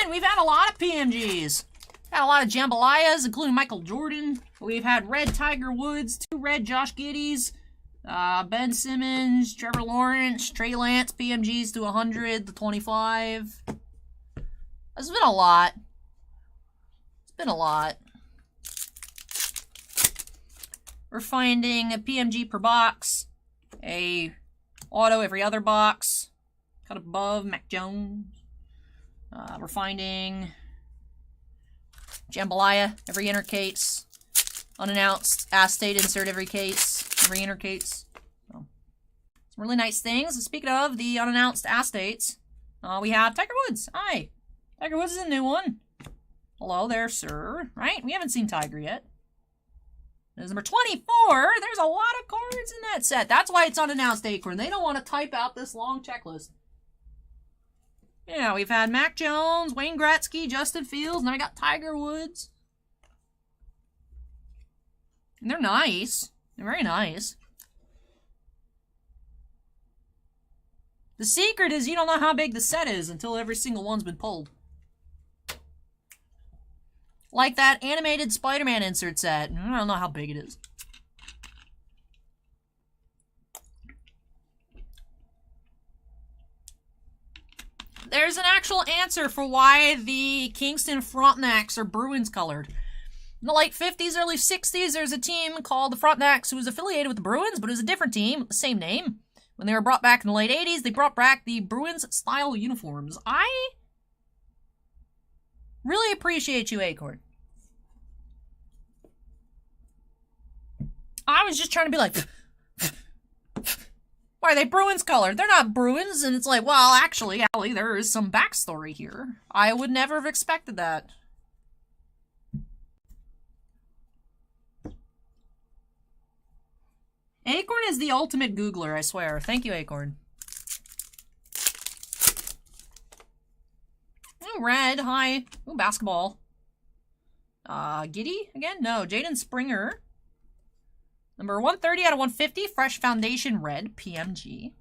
We've had a lot of PMGs. Had a lot of jambalayas, including Michael Jordan. We've had red Tiger Woods, 2 red Josh Giddys, Ben Simmons, Trevor Lawrence, Trey Lance, PMGs to 100, to 25. It's been a lot. It's been a lot. We're finding a PMG per box, a auto every other box, cut above Mac Jones. We're finding jambalaya every inner case, unannounced Estate insert every case, every inner case. So, some really nice things. Speaking of the unannounced Estates, we have Tiger Woods. Hi. Tiger Woods is a new one. Hello there, sir. Right? We haven't seen Tiger yet. There's number 24. There's a lot of cards in that set. That's why it's unannounced, Acorn. They don't want to type out this long checklist. Yeah, we've had Mac Jones, Wayne Gretzky, Justin Fields, and then we got Tiger Woods. And they're nice. They're very nice. The secret is you don't know how big the set is until every single one's been pulled. Like that animated Spider-Man insert set. I don't know how big it is. There's an actual answer for why the Kingston Frontenacs are Bruins colored. In the late 50s, early 60s, there's a team called the Frontenacs who was affiliated with the Bruins, but it was a different team with the same name. When they were brought back in the late 80s, they brought back the Bruins-style uniforms. I really appreciate you, Acorn. I was just trying to be like, why are they Bruins color? They're not Bruins. And it's like, well, actually, Allie, there is some backstory here. I would never have expected that. Acorn is the ultimate Googler, I swear. Thank you, Acorn. Oh, red, hi. Oh, basketball. Giddy again? No, Jaden Springer. Number 130 out of 150, Fresh Foundation Red, PMG.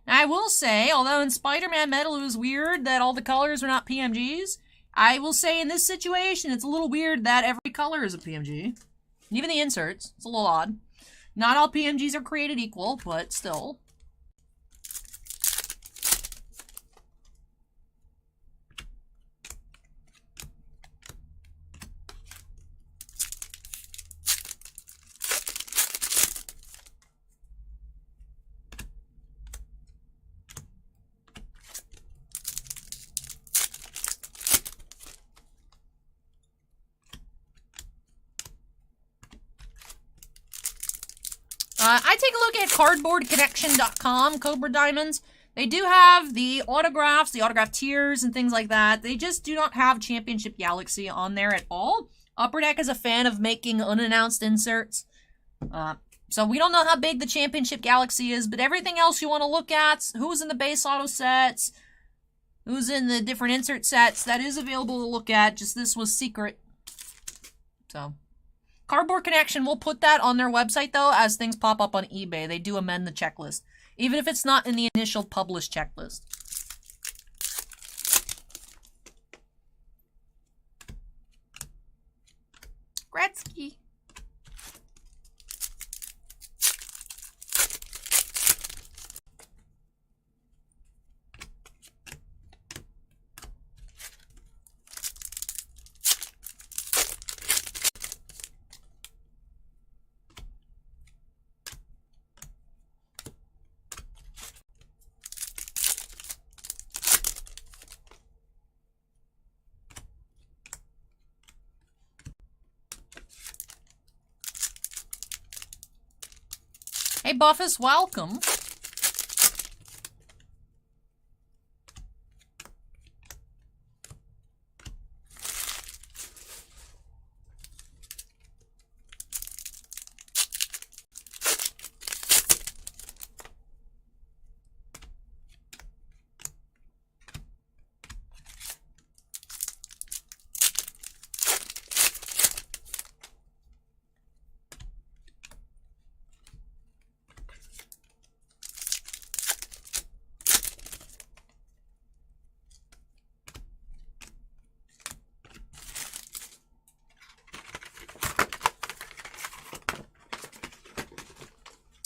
Now, I will say, although in Spider-Man Metal it was weird that all the colors are not PMGs, I will say in this situation it's a little weird that every color is a PMG. Even the inserts. It's a little odd. Not all PMGs are created equal, but still. I take a look at cardboardconnection.com, Cobra Diamonds. They do have the autographs, the autograph tiers, and things like that. They just do not have Championship Galaxy on there at all. Upper Deck is a fan of making unannounced inserts. So we don't know how big the Championship Galaxy is, but everything else you want to look at, who's in the base auto sets, who's in the different insert sets, that is available to look at. Just this was secret. So... Cardboard Connection will put that on their website, though, as things pop up on eBay. They do amend the checklist, even if it's not in the initial published checklist. Gretzky. Hey, Buffus, welcome.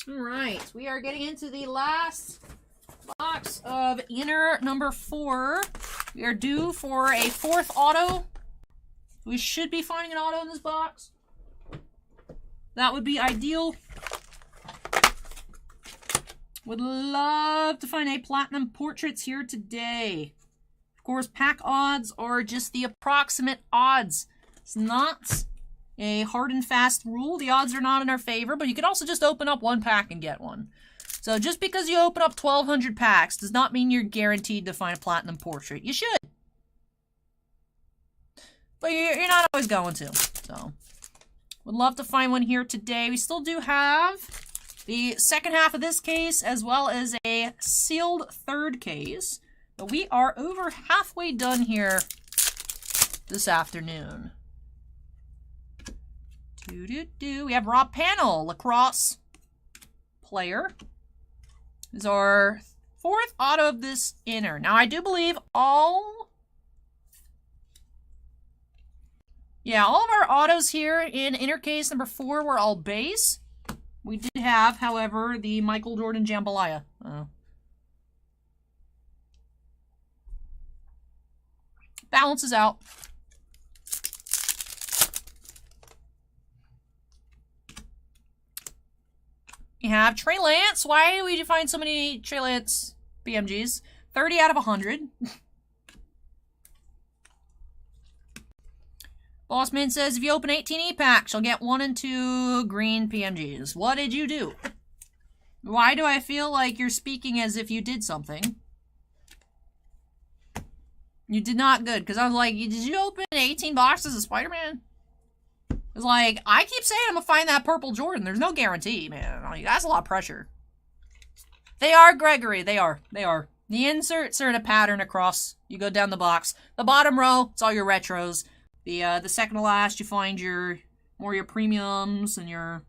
Alright, we are getting into the last box of inner number 4. We are due for a 4th auto. We should be finding an auto in this box. That would be ideal. Would love to find a platinum portraits here today. Of course, pack odds are just the approximate odds. It's not a hard and fast rule. The odds are not in our favor, but you can also just open up one pack and get one. So just because you open up 1,200 packs does not mean you're guaranteed to find a platinum portrait. You should, but you're not always going to. So would love to find one here today. We still do have the second half of this case as well as a sealed third case, but we are over halfway done here this afternoon. We have Rob Panel, lacrosse player. This is our 4th auto of this inner. Now, I do believe all of our autos here in inner case number 4 were all base. We did have, however, the Michael Jordan Jambalaya. Balances out. You have Trey Lance. Why do we find so many Trey Lance PMGs? 30 out of 100. Bossman says, if you open 18 E-packs, you'll get 1 and 2 green PMGs. What did you do? Why do I feel like you're speaking as if you did something? You did not good, because I was like, did you open 18 boxes of Spider-Man? It's like, I keep saying I'm going to find that purple Jordan. There's no guarantee, man. Like, that's a lot of pressure. They are, Gregory. They are. They are. The inserts are in a pattern across. You go down the box. The bottom row, it's all your retros. The second to last, you find your premiums and your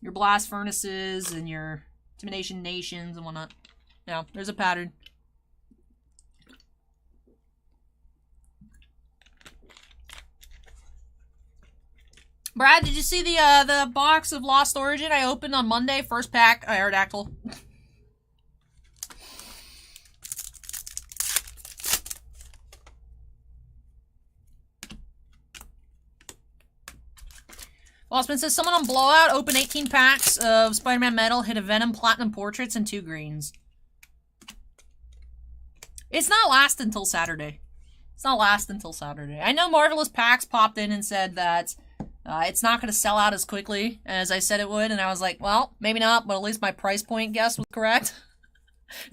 blast furnaces and your intimidation nations and whatnot. Yeah, there's a pattern. Brad, did you see the box of Lost Origin I opened on Monday? First pack, Aerodactyl. Lossman says, someone on Blowout opened 18 packs of Spider-Man Metal, hit a Venom Platinum Portraits, and 2 greens. It's not last until Saturday. It's not last until Saturday. I know Marvelous Packs popped in and said that it's not going to sell out as quickly as I said it would, and I was like, well, maybe not, but at least my price point guess was correct.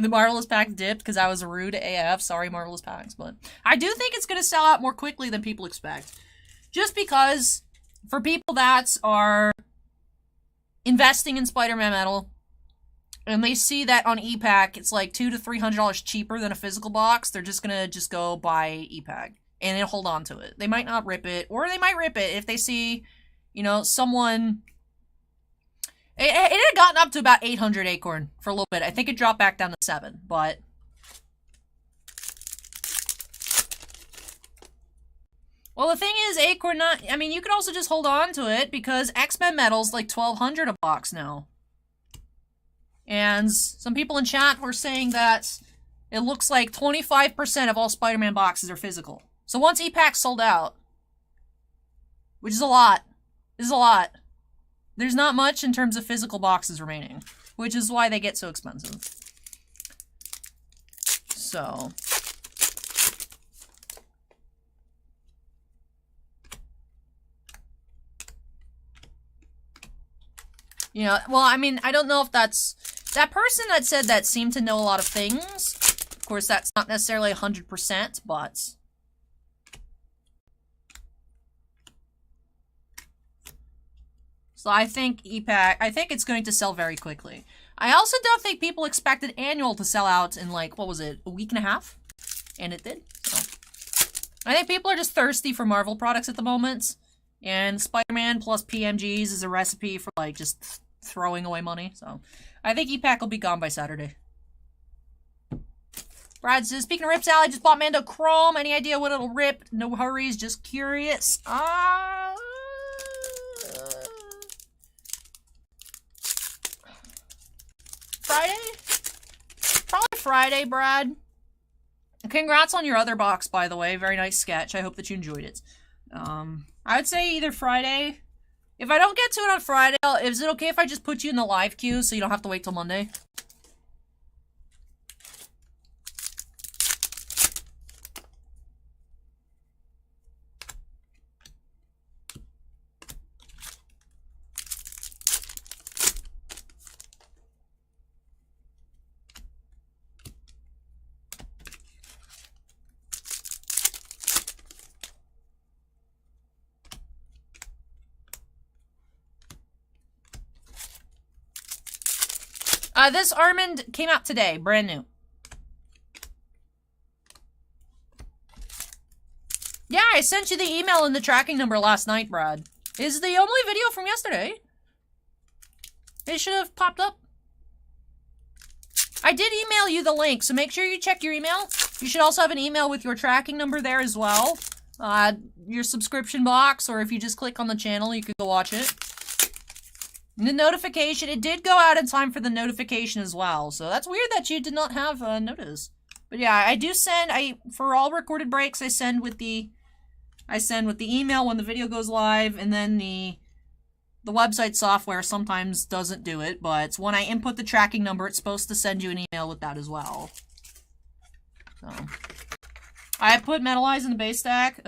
The Marvelous Packs dipped because I was rude AF. Sorry, Marvelous Packs, but I do think it's going to sell out more quickly than people expect. Just because... for people that are investing in Spider-Man Metal, and they see that on E-Pack, it's like $200 to $300 cheaper than a physical box, they're just gonna go buy E-Pack, and then hold on to it. They might not rip it, or they might rip it if they see, you know, someone... It had gotten up to about 800 Acorn for a little bit. I think it dropped back down to 7, but... well, the thing is, Acorn not... I mean, you could also just hold on to it, because X-Men Metal's like $1,200 a box now. And some people in chat were saying that it looks like 25% of all Spider-Man boxes are physical. So once E-Pack's sold out, which is a lot, there's not much in terms of physical boxes remaining, which is why they get so expensive. So... you know, well, I mean, I don't know if that's... that person that said that seemed to know a lot of things. Of course, that's not necessarily 100%, but... so I think E-Pack... I think it's going to sell very quickly. I also don't think people expected Annual to sell out in, like, what was it, a week and a half? And it did. So. I think people are just thirsty for Marvel products at the moment. And Spider-Man plus PMGs is a recipe for, like, just throwing away money. So, I think E-Pack will be gone by Saturday. Brad says, speaking of rips, Allie just bought Mando Chrome. Any idea what it'll rip? No hurries, just curious. Friday? Probably Friday, Brad. Congrats on your other box, by the way. Very nice sketch. I hope that you enjoyed it. I would say either Friday. If I don't get to it on Friday, is it okay if I just put you in the live queue so you don't have to wait till Monday? This Armand came out today, brand new. Yeah, I sent you the email and the tracking number last night, Brad. Is the only video from yesterday. It should have popped up. I did email you the link, so make sure you check your email. You should also have an email with your tracking number there as well. Your subscription box, or if you just click on the channel, you could go watch it. The notification, it did go out in time for the notification as well, so that's weird that you did not have a notice. But yeah, I do send, for all recorded breaks, I send with the email when the video goes live, and then the The website software sometimes doesn't do it, but when I input the tracking number, it's supposed to send you an email with that as well. So, I put Metalize in the base stack.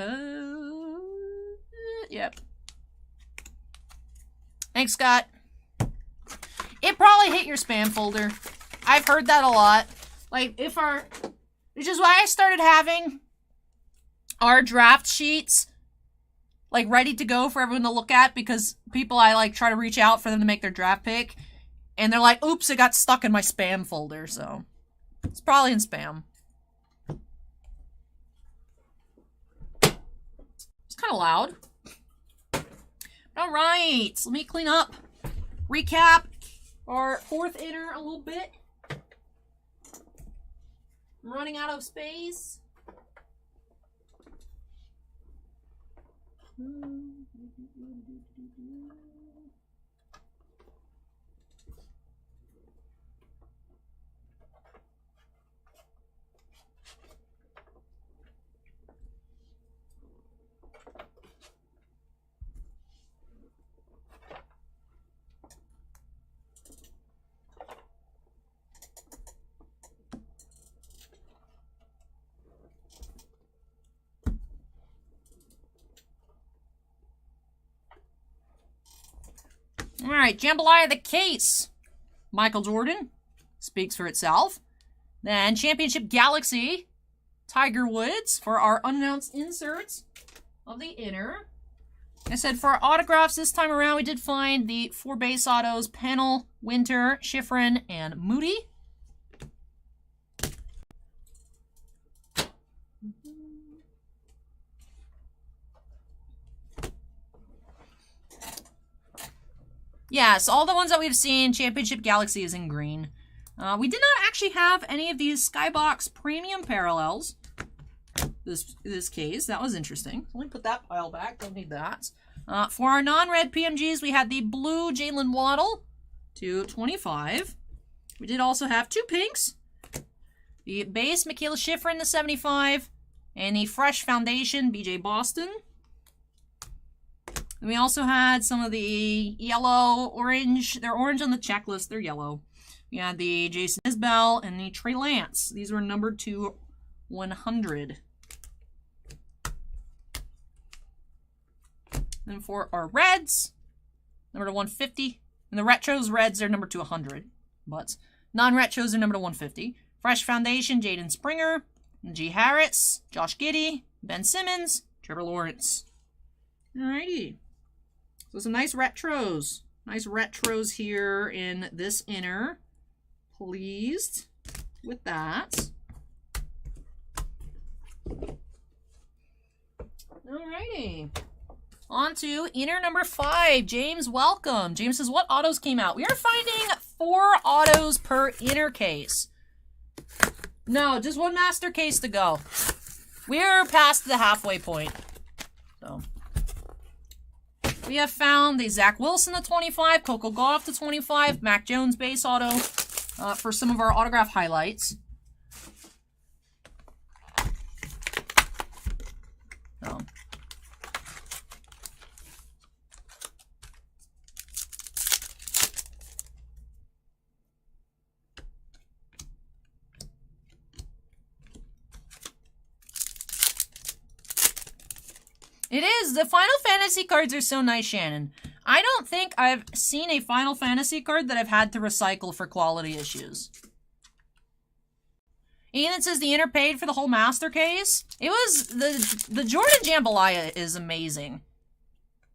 Yep. Thanks, Scott. It probably hit your spam folder. I've heard that a lot. Like, which is why I started having our draft sheets, like, ready to go for everyone to look at, because people I, like, try to reach out for them to make their draft pick, and they're like, oops, it got stuck in my spam folder, so it's probably in spam. It's kind of loud. Alright, so let me clean up, recap our 4th inner a little bit. I'm running out of space. Alright, Jambalaya the case. Michael Jordan speaks for itself. Then Championship Galaxy, Tiger Woods for our unannounced inserts of the inner. I said for our autographs this time around, we did find the 4 base autos, Pennell, Winter, Schifrin, and Moody. Yes, all the ones that we've seen, Championship Galaxy is in green. We did not actually have any of these Skybox premium parallels this case. That was interesting. Let me put that pile back. Don't need that. For our non-red PMGs, we had the blue Jalen Waddle to 25. We did also have 2 pinks. The base Michaela Schifrin to 75. And the fresh foundation BJ Boston. And we also had some of the yellow, orange. They're orange on the checklist. They're yellow. We had the Jason Isbell and the Trey Lance. These were numbered to 100. And for our reds, number to 150. And the retros, reds are numbered to 100. But non-retros are numbered to 150. Fresh Foundation, Jaden Springer, G. Harris, Josh Giddey, Ben Simmons, Trevor Lawrence. Alrighty. So some nice retros. Nice retros here in this inner. Pleased with that. Alrighty. On to inner number 5. James, welcome. James says, what autos came out? We are finding 4 autos per inner case. No, just 1 master case to go. We're past the halfway point. So we have found the Zach Wilson to 25, Coco Gauff to 25, Mac Jones base auto for some of our autograph highlights. So it is. The Final Fantasy cards are so nice, Shannon. I don't think I've seen a Final Fantasy card that I've had to recycle for quality issues. Ian says the inner paid for the whole master case. It was the Jordan Jambalaya is amazing.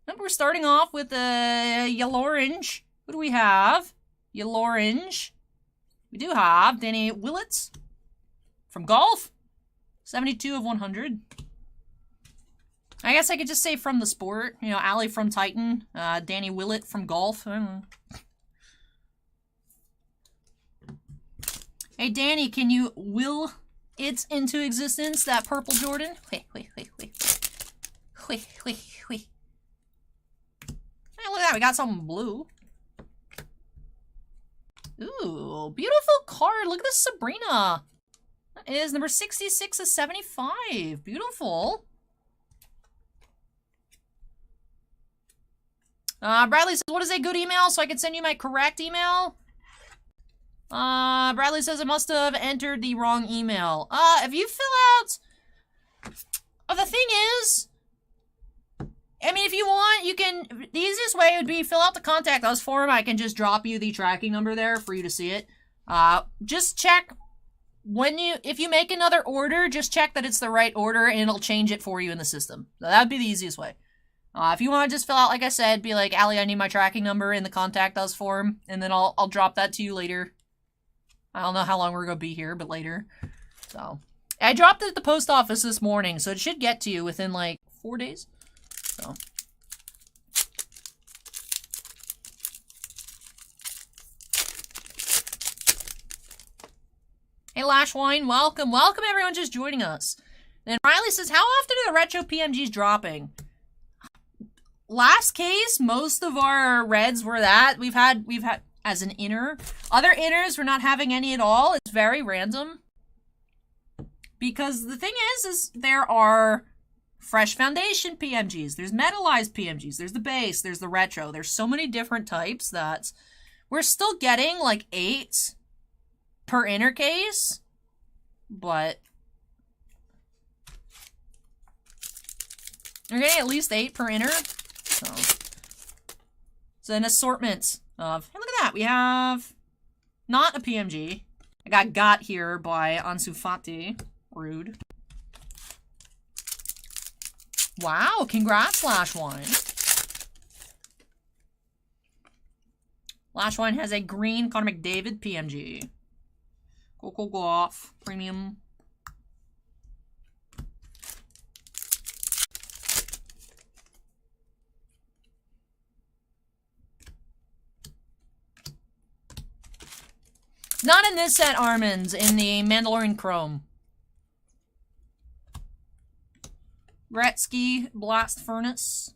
Remember, we're starting off with the yellow orange. Who do we have? Yellow orange. We do have Danny Willits from Golf. 72 of 100. I guess I could just say from the sport. You know, Allie from Titan. Danny Willett from Golf. I don't know. Hey, Danny, can you will it into existence, that purple Jordan? Wait. Hey, look at that. We got something blue. Ooh, beautiful card. Look at this Sabrina. That is number 66 of 75. Beautiful. Bradley says, what is a good email so I can send you my correct email? Bradley says I must have entered the wrong email. If you fill out... the thing is... I mean, if you want, you can... The easiest way would be fill out the contact us form. I can just drop you the tracking number there for you to see it. Just check... If you make another order, just check that it's the right order and it'll change it for you in the system. So that would be the easiest way. If you want to just fill out, like I said, be like, Allie, I need my tracking number in the contact us form, and then I'll drop that to you later. I don't know how long we're going to be here, but later. So, I dropped it at the post office this morning, so it should get to you within like 4 days. So. Hey, Lashwine, welcome. Welcome everyone just joining us. And Riley says, how often are the retro PMGs dropping? Last case, most of our reds were that. We've had as an inner. Other inners, we're not having any at all. It's very random. Because the thing is there are fresh foundation PMGs. There's metallized PMGs. There's the base. There's the retro. There's so many different types that we're still getting like 8 per inner case. But we're getting at least 8 per inner. So it's an assortment of, hey, look at that. We have not a PMG. I got here by Ansu Fati. Rude. Wow, congrats, Lashwine. Lashwine has a green Connor McDavid PMG. Go off. Premium. Not in this set, Armin's. In the Mandalorian Chrome. Gretzky Blast Furnace.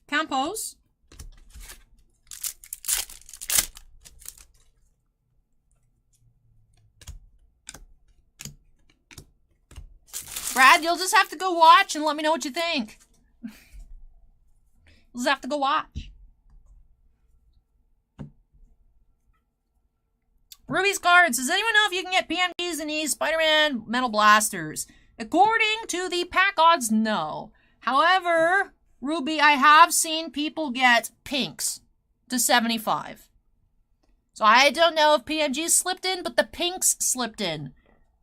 Campos. Brad, you'll just have to go watch and let me know what you think. You'll just have to go watch. Ruby's Cards. Does anyone know if you can get PMGs in these Spider-Man Metal Blasters? According to the pack odds, no. However, Ruby, I have seen people get pinks to 75. So I don't know if PMGs slipped in, but the pinks slipped in.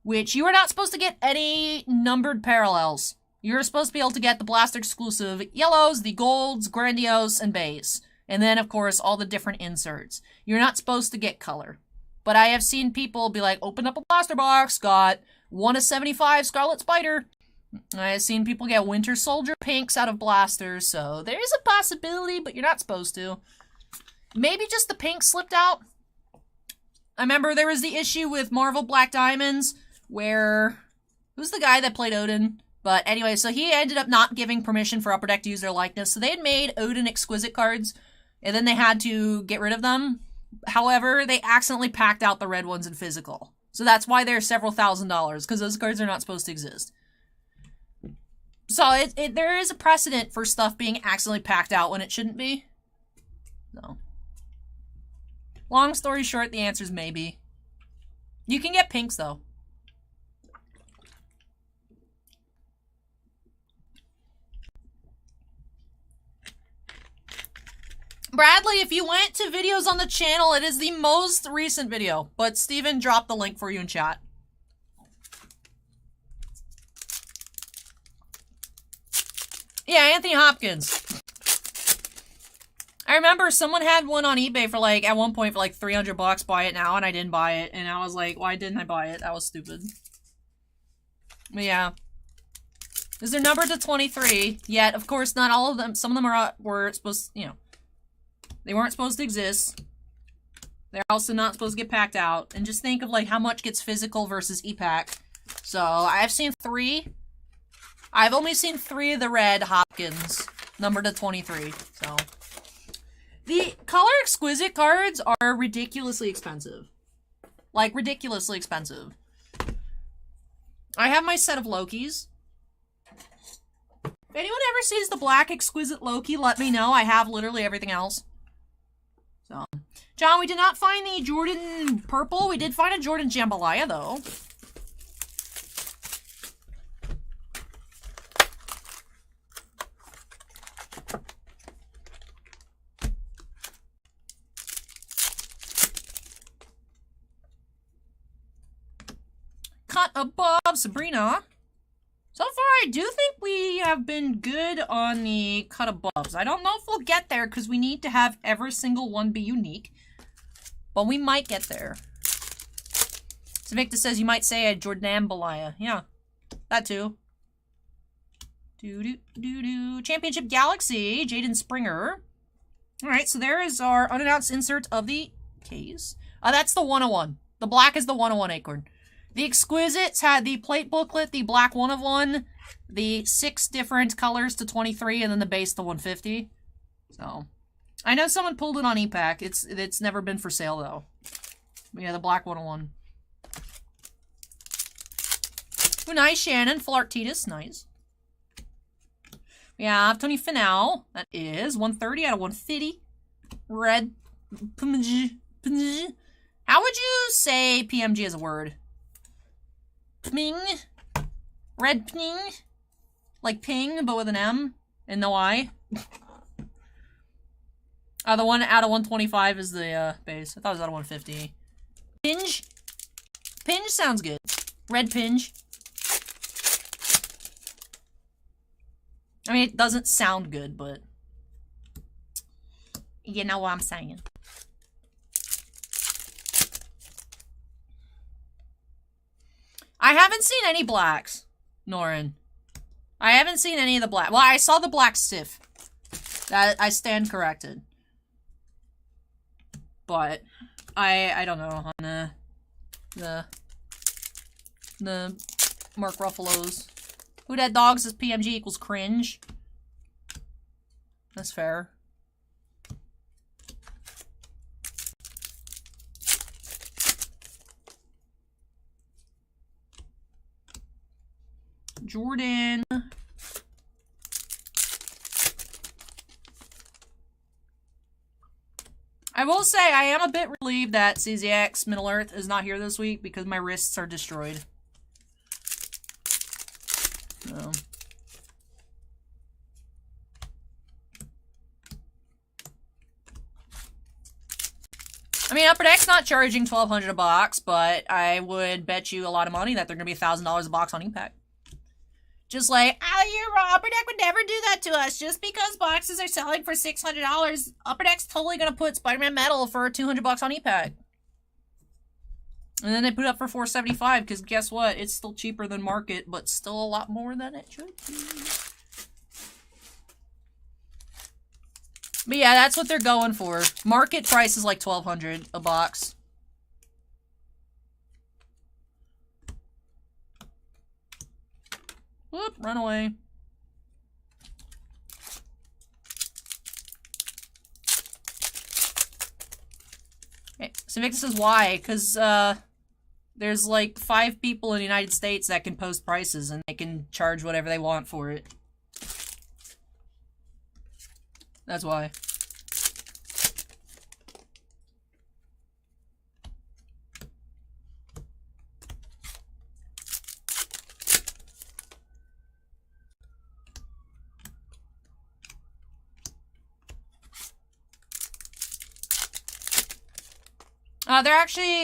Which you are not supposed to get any numbered parallels. You're supposed to be able to get the Blaster exclusive yellows, the golds, grandiose, and base. And then, of course, all the different inserts. You're not supposed to get color. But I have seen people be like, open up a blaster box, got 1 of 75 Scarlet Spider. I have seen people get Winter Soldier pinks out of blasters, so there is a possibility, but you're not supposed to. Maybe just the pink slipped out. I remember there was the issue with Marvel Black Diamonds, where, who's the guy that played Odin? But anyway, so he ended up not giving permission for Upper Deck to use their likeness. So they had made Odin Exquisite cards, and then they had to get rid of them. However, they accidentally packed out the red ones in physical. So that's why they're several $1,000s, because those cards are not supposed to exist. So there is a precedent for stuff being accidentally packed out when it shouldn't be. So, long story short, the answer is maybe. You can get pinks, though. Bradley, if you went to videos on the channel, it is the most recent video. But Steven dropped the link for you in chat. Yeah, Anthony Hopkins. I remember someone had one on eBay for like, at one point for like $300, buy it now, and I didn't buy it. And I was like, why didn't I buy it? That was stupid. But yeah. Is their number to 23? Yet, of course, not all of them. Some of them were supposed, you know, they weren't supposed to exist. They're also not supposed to get packed out. And just think of, like, how much gets physical versus e-pack. So, I've seen 3. I've only seen 3 of the red Hopkins, numbered to 23. So, the Color Exquisite cards are ridiculously expensive. Like, ridiculously expensive. I have my set of Lokis. If anyone ever sees the black Exquisite Loki, let me know. I have literally everything else. So, John, we did not find the Jordan Purple. We did find a Jordan Jambalaya, though. Cut above Sabrina. So far, I do think we have been good on the cut aboves. I don't know if we'll get there because we need to have every single one be unique. But we might get there. So Victor says you might say a Jordan Balaya. Yeah, that too. Championship Galaxy, Jaden Springer. Alright, so there is our unannounced insert of the case. That's the 101. The black is the 101 Acorn. The Exquisites had the plate booklet, the black 1 of 1, the 6 different colors to 23, and then the base to 150. So, I know someone pulled it on e-pack. It's never been for sale, though. But yeah, the black 101. Ooh, nice, Shannon. Flartitus, nice. We have Tony Finau. That is 130 out of 150. Red PMG. How would you say PMG as a word? Ping. Red ping. Like ping, but with an M and no I. The one out of 125 is the base. I thought it was out of 150. Pinge. Pinge sounds good. Red pinge. I mean, it doesn't sound good, but you know what I'm saying. I haven't seen any blacks, Norin. I haven't seen any of the black. Well, I saw the black Sif. That I stand corrected. But I don't know on the Mark Ruffalo's. Who Dat Dogs is PMG equals cringe. That's fair. Jordan. I will say I am a bit relieved that CZX Middle Earth is not here this week because my wrists are destroyed. So. I mean, Upper Deck's not charging $1,200 a box, but I would bet you a lot of money that they're going to be $1,000 a box on e-pack. Just like, oh, you're wrong. Upper Deck would never do that to us. Just because boxes are selling for $600, Upper Deck's totally going to put Spider-Man Metal for $200 on e-pack. And then they put it up for $475 because guess what? It's still cheaper than market, but still a lot more than it should be. But yeah, that's what they're going for. Market price is like $1,200 a box. Whoop, run away. Okay, so Victor says why? Because, there's like 5 people in the United States that can post prices and they can charge whatever they want for it. That's why.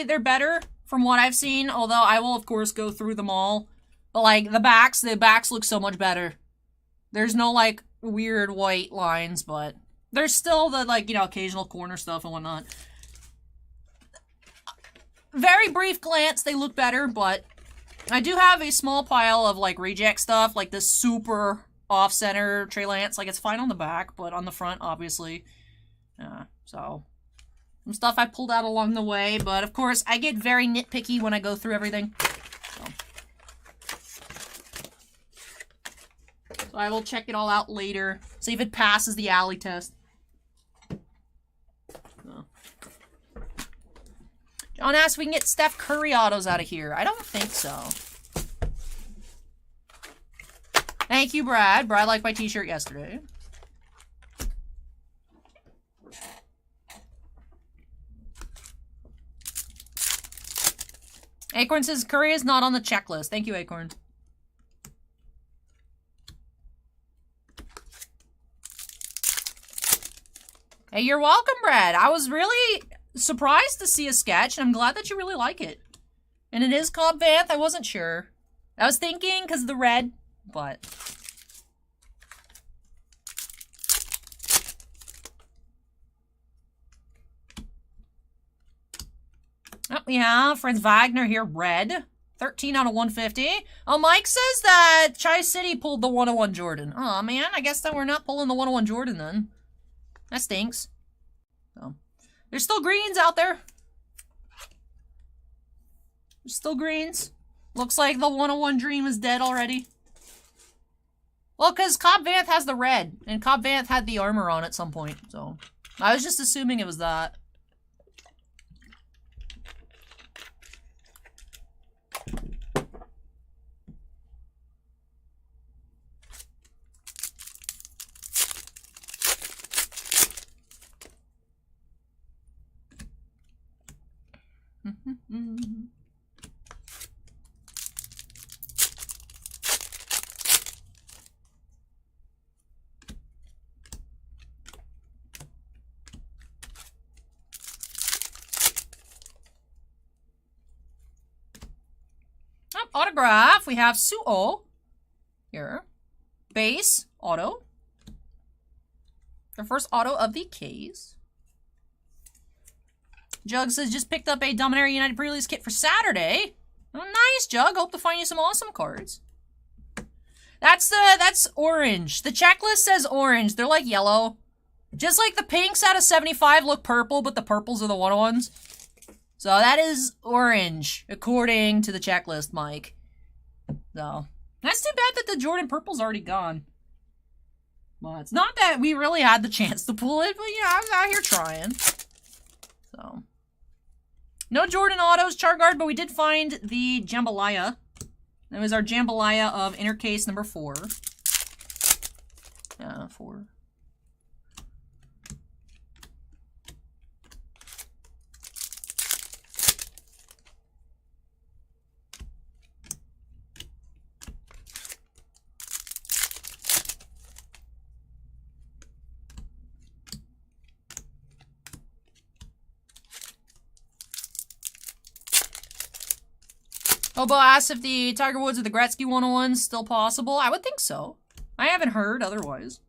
They're better from what I've seen, although I will of course go through them all. But like the backs look so much better. There's no like weird white lines, but there's still the like, you know, occasional corner stuff and whatnot. Very brief glance, they look better, but I do have a small pile of like reject stuff, like this super off-center Trey Lance. Like it's fine on the back, but on the front, obviously. So Some stuff I pulled out along the way, but of course, I get very nitpicky when I go through everything. So I will check it all out later. See if it passes the alley test. So. John asks if we can get Steph Curry autos out of here. I don't think so. Thank you, Brad. Brad liked my t-shirt yesterday. Acorn says Curry is not on the checklist. Thank you, Acorn. Hey, you're welcome, Brad. I was really surprised to see a sketch, and I'm glad that you really like it. And it is Cobb Vanth. I wasn't sure. I was thinking because of the red, but... Oh, we have Franz Wagner here, red. 13 out of 150. Oh, Mike says that Tri-City pulled the 101 Jordan. Oh man, I guess that we're not pulling the 101 Jordan then. That stinks. So, there's still greens out there. There's still greens. Looks like the 101 Dream is dead already. Well, because Cobb Vanth has the red, and Cobb Vanth had the armor on at some point, so I was just assuming it was that. Autograph, we have Su'o here. Base, auto. The first auto of the case. Jug says, just picked up a Dominaria United pre-release kit for Saturday. Oh, nice, Jug. Hope to find you some awesome cards. That's orange. The checklist says orange. They're like yellow. Just like the pinks out of 75 look purple, but the purples are the 101s. So that is orange, according to the checklist, Mike. So, that's too bad that the Jordan purple's already gone. Well, it's not that we really had the chance to pull it, but yeah, I was out here trying. So, no Jordan autos, Chargard, but we did find the Jambalaya. That was our Jambalaya of inner case number 4. Yeah, 4. Hobo asks if the Tiger Woods or the Gretzky 101 is still possible. I would think so. I haven't heard otherwise.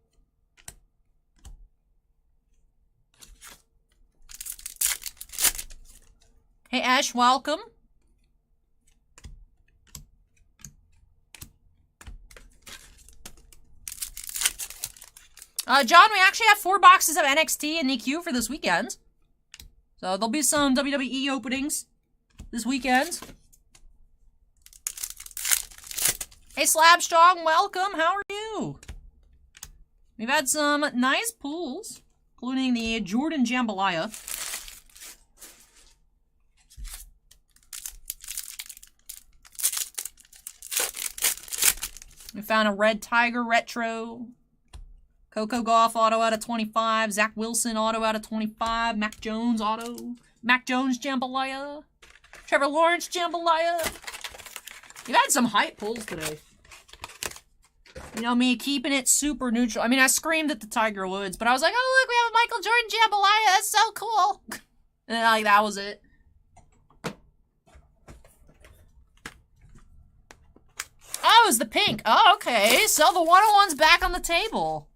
Hey, Ash, welcome. John, we actually have 4 boxes of NXT and EQ for this weekend. So there'll be some WWE openings this weekend. Hey, Slabstrong, welcome. How are you? We've had some nice pulls, including the Jordan Jambalaya. We found a Red Tiger Retro. Coco Gauff auto out of 25. Zach Wilson auto out of 25. Mac Jones auto. Mac Jones Jambalaya. Trevor Lawrence Jambalaya. We've had some hype pulls today. You know me, keeping it super neutral. I mean, I screamed at the Tiger Woods, but I was like, oh, look, we have a Michael Jordan Jambalaya. That's so cool. And then, like, that was it. Oh, it was the pink. Oh, okay. So the 101's back on the table.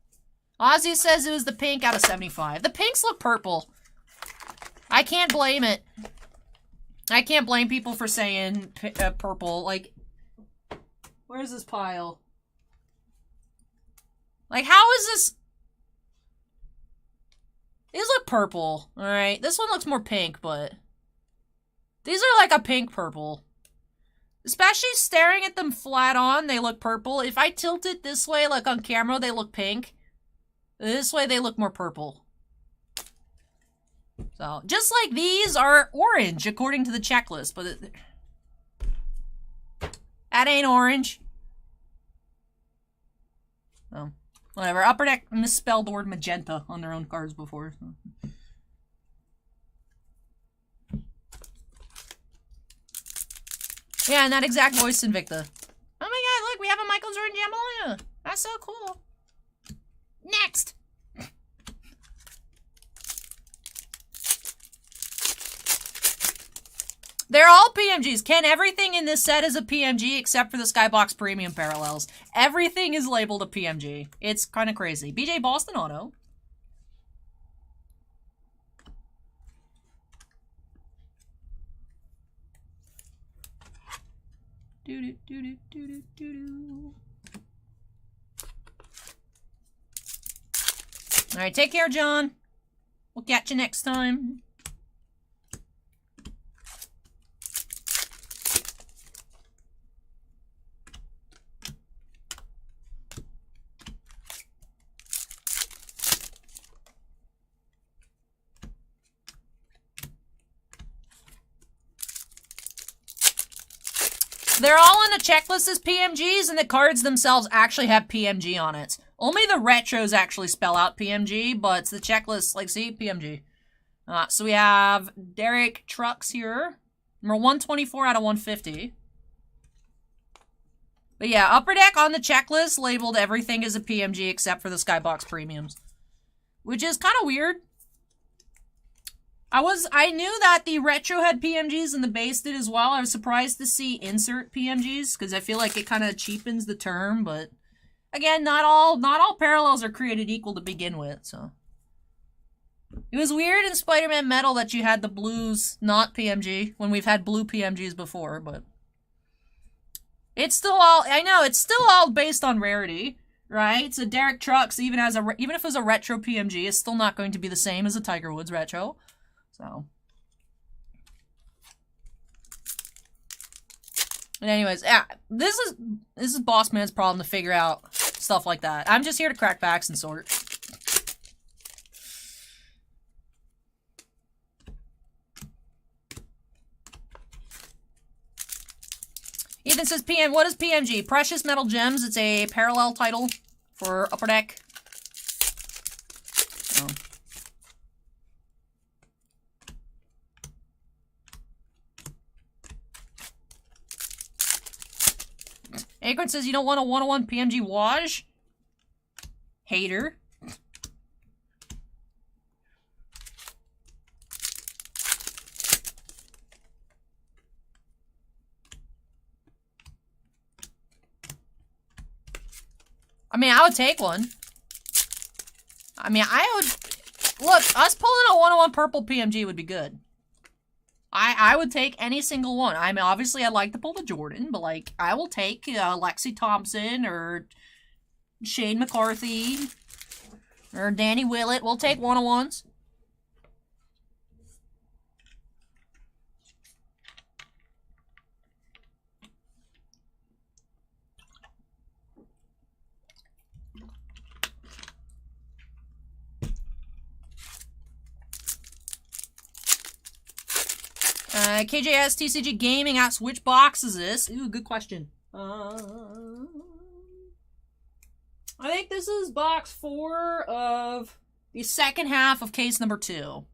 Ozzy says it was the pink out of 75. The pinks look purple. I can't blame it. I can't blame people for saying purple. Like, where's this pile? Like, how is this? These look look purple. Alright, this one looks more pink, but... These are like a pink purple. Especially staring at them flat on, they look purple. If I tilt it this way, like on camera, they look pink. This way, they look more purple. So, just like these are orange, according to the checklist, but... that ain't orange. So, whatever. Upper Deck misspelled the word magenta on their own cards before. So. Yeah, in that exact voice, Invicta. Oh my god, look, we have a Michael Jordan Jambalaya. That's so cool. Next! They're all PMGs. Ken, everything in this set is a PMG except for the Skybox Premium Parallels. Everything is labeled a PMG. It's kind of crazy. BJ Boston Auto. Alright, take care, John. We'll catch you next time. They're all on the checklist as PMGs, and the cards themselves actually have PMG on it. Only the retros actually spell out PMG, but the checklist, like, see, PMG. So we have Derek Trucks here. Number 124 out of 150. But yeah, Upper Deck on the checklist labeled everything as a PMG except for the Skybox Premiums. Which is kind of weird. I knew that the retro had PMGs and the base did as well. I was surprised to see insert PMGs because I feel like it kind of cheapens the term, but again, not all parallels are created equal to begin with, so. It was weird in Spider-Man Metal that you had the blues not PMG when we've had blue PMGs before, but it's still all, I know, it's still all based on rarity, right? So Derek Trucks, even if it was a retro PMG, is still not going to be the same as a Tiger Woods retro. So, and anyways, yeah, this is Boss Man's problem to figure out stuff like that. I'm just here to crack backs and sort. Ethan says, what is PMG? Precious Metal Gems. It's a parallel title for Upper Deck. Acorn says, you don't want a 101 PMG Waj? Hater. I mean, I would take one. I mean, I would... Look, us pulling a 101 purple PMG would be good. I would take any single one. I mean, obviously, I'd like to pull the Jordan, but, like, I will take Lexi Thompson or Shane McCarthy or Danny Willett. We'll take 101s. KJS TCG Gaming asks, which box is this? Ooh, good question. I think this is box 4 of the second half of case number 2.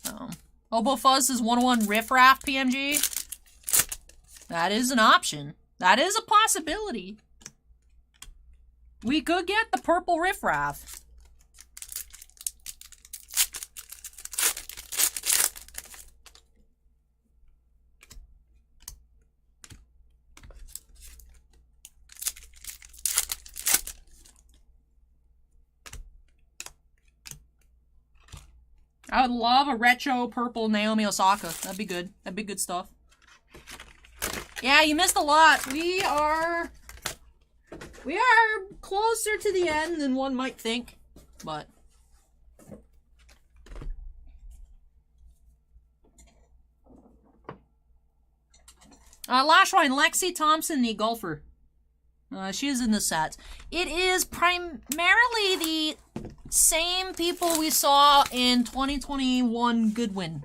So, Obo Fuzz is 101 Riff Raff PMG. That is an option. That is a possibility. We could get the purple Riff Raff. I would love a retro purple Naomi Osaka. That'd be good. That'd be good stuff. Yeah, you missed a lot. We are We are closer to the end than one might think, but... Lashwine, Lexi Thompson, the golfer. She is in the sets. It is primarily the same people we saw in 2021 Goodwin.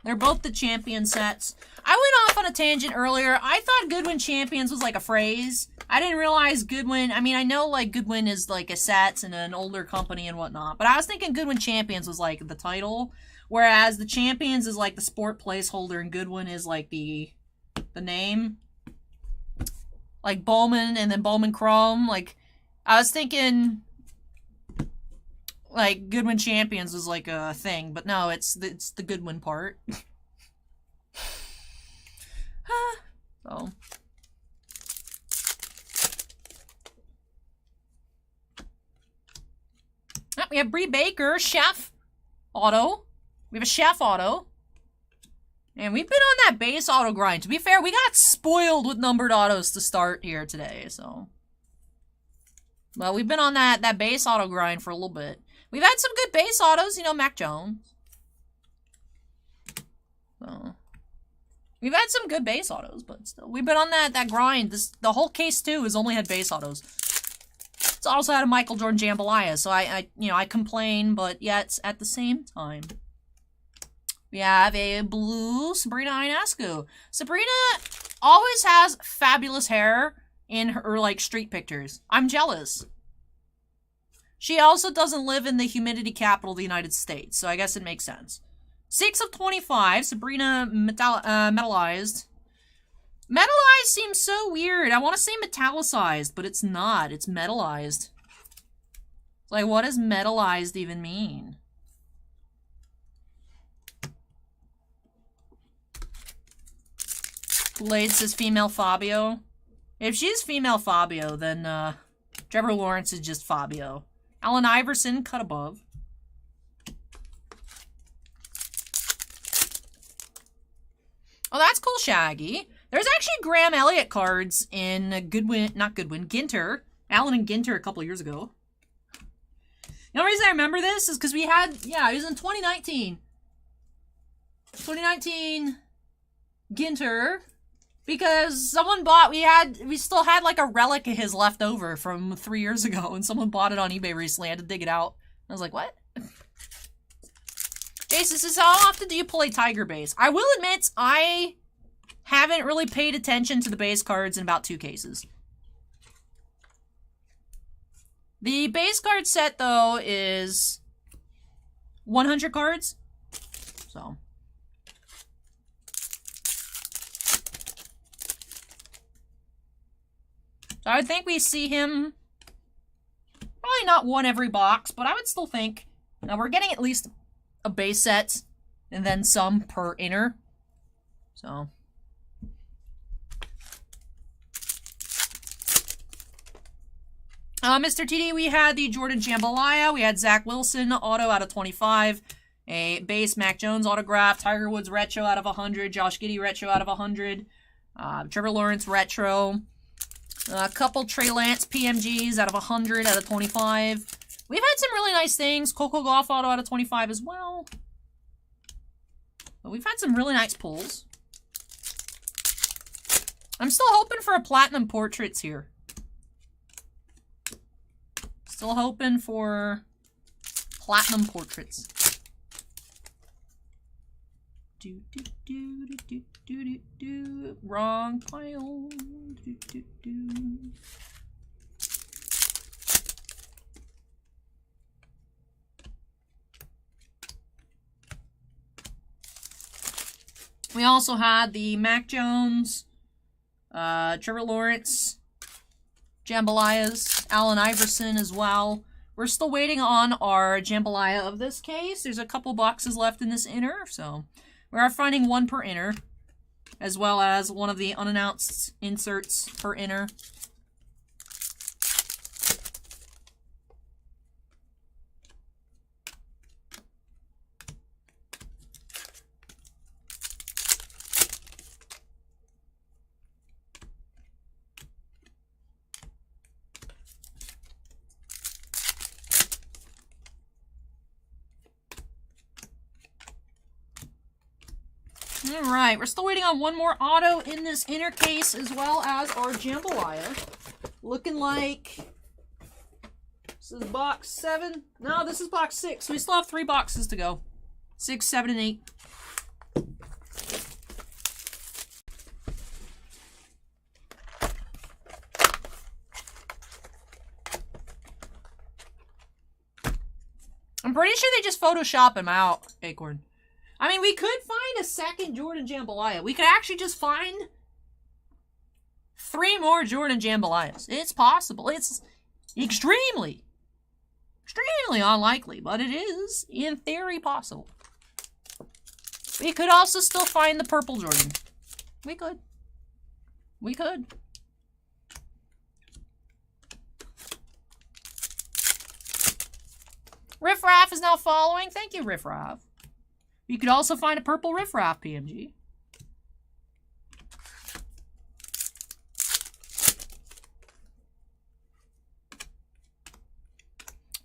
They're both the champion sets. I went off on a tangent earlier. I thought Goodwin Champions was like a phrase. I didn't realize Goodwin... I mean, I know like Goodwin is like a sets and an older company and whatnot, but I was thinking Goodwin Champions was like the title, whereas the Champions is like the sport placeholder and Goodwin is like the name. Like Bowman and then Bowman Chrome. Like, I was thinking like Goodwin Champions was like a thing, but no, it's the Goodwin part. So. We have Bree Baker, Chef Auto. We have a Chef Auto. And we've been on that base auto grind. To be fair, we got spoiled with numbered autos to start here today, so. But we've been on that base auto grind for a little bit. We've had some good base autos, you know, Mac Jones. So. We've had some good base autos, but still. We've been on that grind. The whole case, too, has only had base autos. It's also had a Michael Jordan Jambalaya, so I complain, but yet at the same time. We have a blue Sabrina Ionescu. Sabrina always has fabulous hair in her, like, street pictures. I'm jealous. She also doesn't live in the humidity capital of the United States, so I guess it makes sense. 6 of 25, Sabrina metallized. Metallized seems so weird. I want to say metallicized, but it's not. It's metallized. It's like, what does metallized even mean? Blade says female Fabio. If she's female Fabio, then Trevor Lawrence is just Fabio. Allen Iverson, cut above. Oh, that's cool, Shaggy. There's actually Graham Elliott cards in Ginter. Allen and Ginter a couple years ago. The only reason I remember this is because we had, yeah, it was in 2019. 2019 Ginter. Because someone bought, we still had like a relic of his left over from 3 years ago, and someone bought it on eBay recently. I had to dig it out. I was like, what? Jason says, how often do you play Tiger base? I will admit, I haven't really paid attention to the base cards in about 2 cases. The base card set, though, is 100 cards. So I would think we see him, probably not one every box, but I would still think, now we're getting at least a base set, and then some per inner. So. Mr. TD, we had the Jordan Jambalaya, we had Zach Wilson, auto out of 25, a base Mac Jones autograph, Tiger Woods retro out of 100, Josh Giddey retro out of 100, Trevor Lawrence retro, a couple Trey Lance PMGs out of 100 out of 25. We've had some really nice things. Coco Gauff auto out of 25 as well. But we've had some really nice pulls. I'm still hoping for a platinum portraits here. Still hoping for platinum portraits. Wrong pile. We also had the Mac Jones, Trevor Lawrence, Jambalayas, Allen Iverson as well. We're still waiting on our Jambalaya of this case. There's a couple boxes left in this inner, so we are finding one per inner, as well as one of the unannounced inserts per inner. Alright, we're still waiting on one more auto in this inner case as well as our jambalaya. Looking like... This is box 7. No, this is box 6. So we still have 3 boxes to go. 6, 7, and 8. I'm pretty sure they just Photoshop him out, Acorn. I mean, we could find a second Jordan Jambalaya. We could actually just find 3 more Jordan Jambalayas. It's possible. It's extremely unlikely, but it is, in theory, possible. We could also still find the purple Jordan. We could. We could. Riff Raff is now following. Thank you, Riff Raff. You could also find a purple Riff Raff PMG.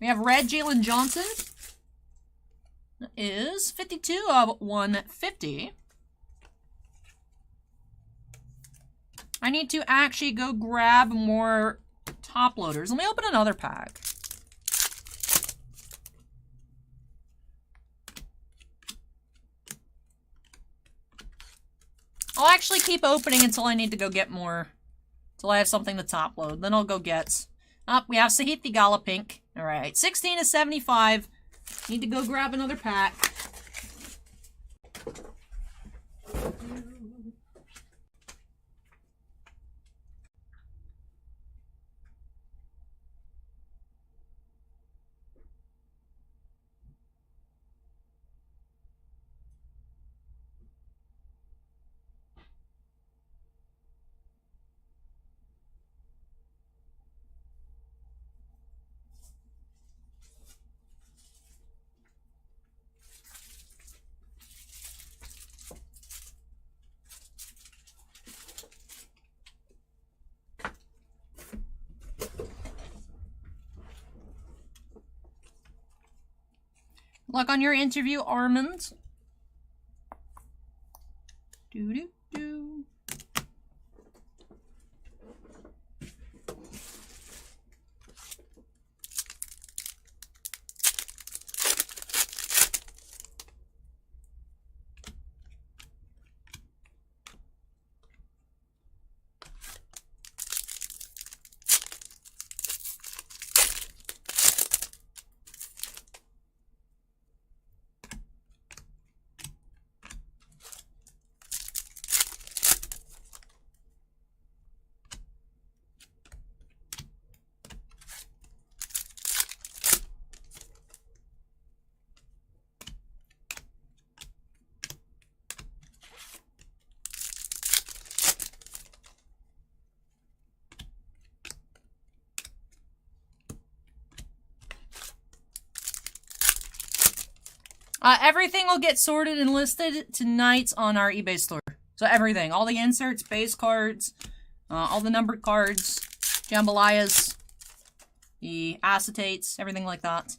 We have red Jalen Johnson. That is 52 of 150. I need to actually go grab more top loaders. Let me open another pack. I'll actually keep opening until I need to go get more. Until I have something to top load. Then I'll go get... Oh, we have Sahith Theegala Pink. Alright, 16 to 75. Need to go grab another pack. Luck on your interview, Armand. Doo-doo-doo. Everything will get sorted and listed tonight on our eBay store. So everything. All the inserts, base cards, all the numbered cards, jambalayas, the acetates, everything like that.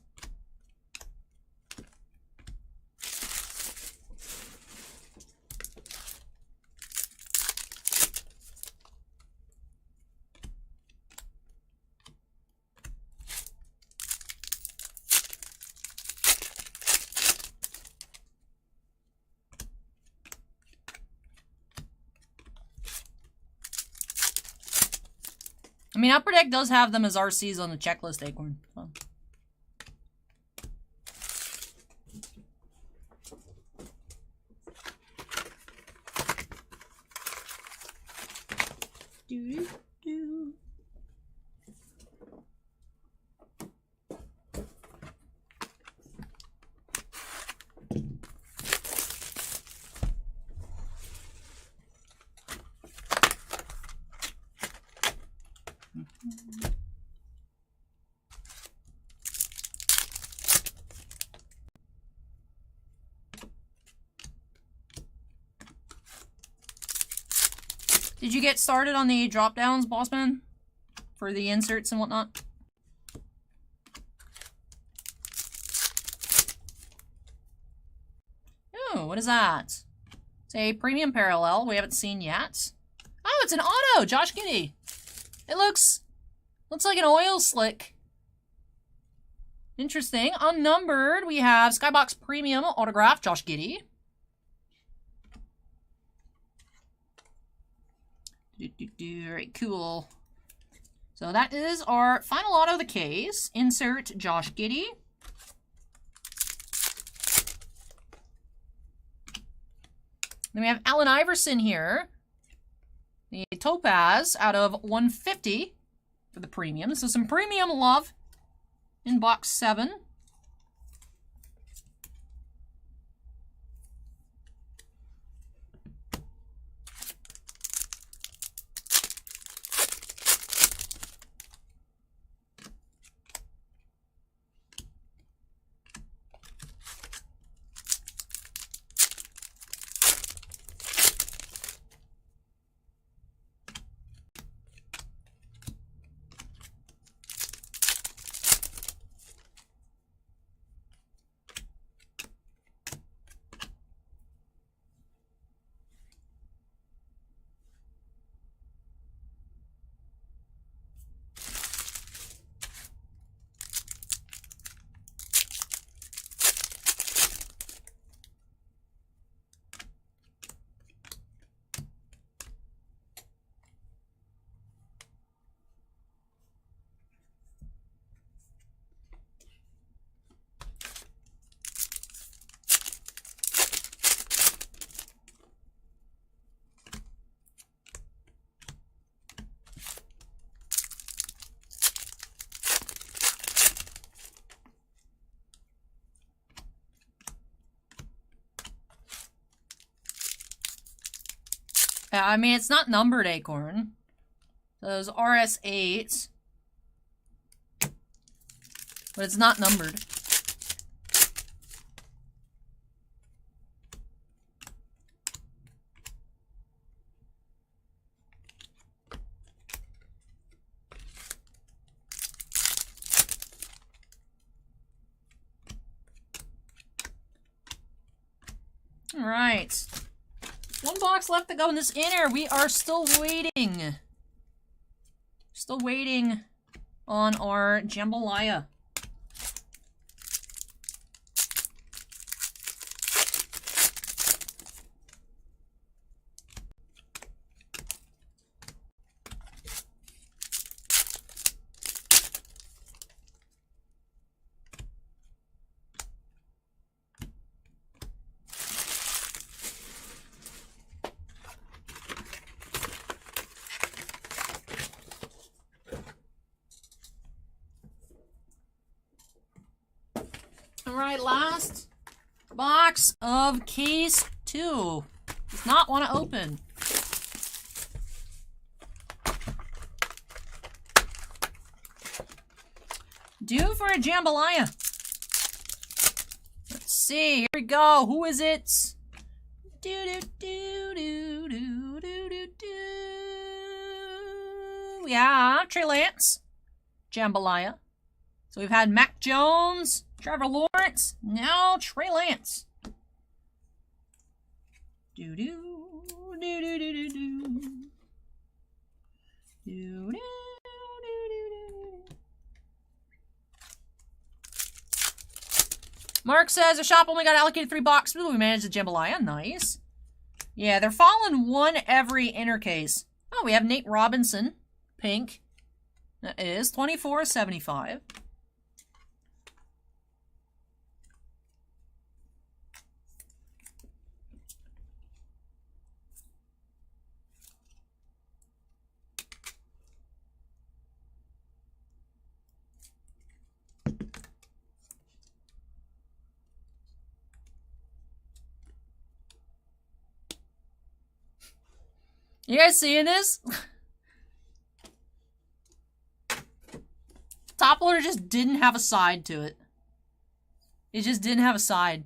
I mean, Upper Deck does have them as RCs on the checklist, Acorn. So. Doo-doo-doo. Did you get started on the drop downs, Bossman? For the inserts and whatnot? Oh, what is that? It's a premium parallel we haven't seen yet. Oh, it's an auto! Josh Giddey. It looks like an oil slick. Interesting. Unnumbered, we have Skybox Premium autograph, Josh Giddey. Very cool. So that is our final auto of the case. Insert Josh Giddey. Then we have Allen Iverson here. The Topaz out of 150 for the premium. So some premium love in box 7. I mean, it's not numbered, Acorn. Those RS8s. But it's not numbered. All right. One box left to go in this inner. We are still waiting. Still waiting on our jambalaya. Alright, last box of case 2. Does not want to open. Due for a jambalaya. Let's see. Here we go. Who is it? Do do do do do do do do. Yeah, Trey Lance. Jambalaya. So we've had Mac Jones, Trevor Lawrence, now Trey Lance. Do do do do do do do. Do do do do. Mark says the shop only got allocated 3 boxes. We managed the jambalaya. Nice. Yeah, they're falling one every inner case. Oh, we have Nate Robinson, pink. That is $24.75. You guys seeing this? Top loader just didn't have a side to it. It just didn't have a side.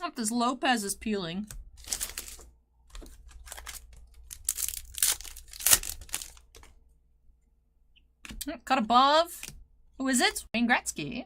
Oh, this Lopez is peeling. Cut above. Who is it? Wayne Gretzky.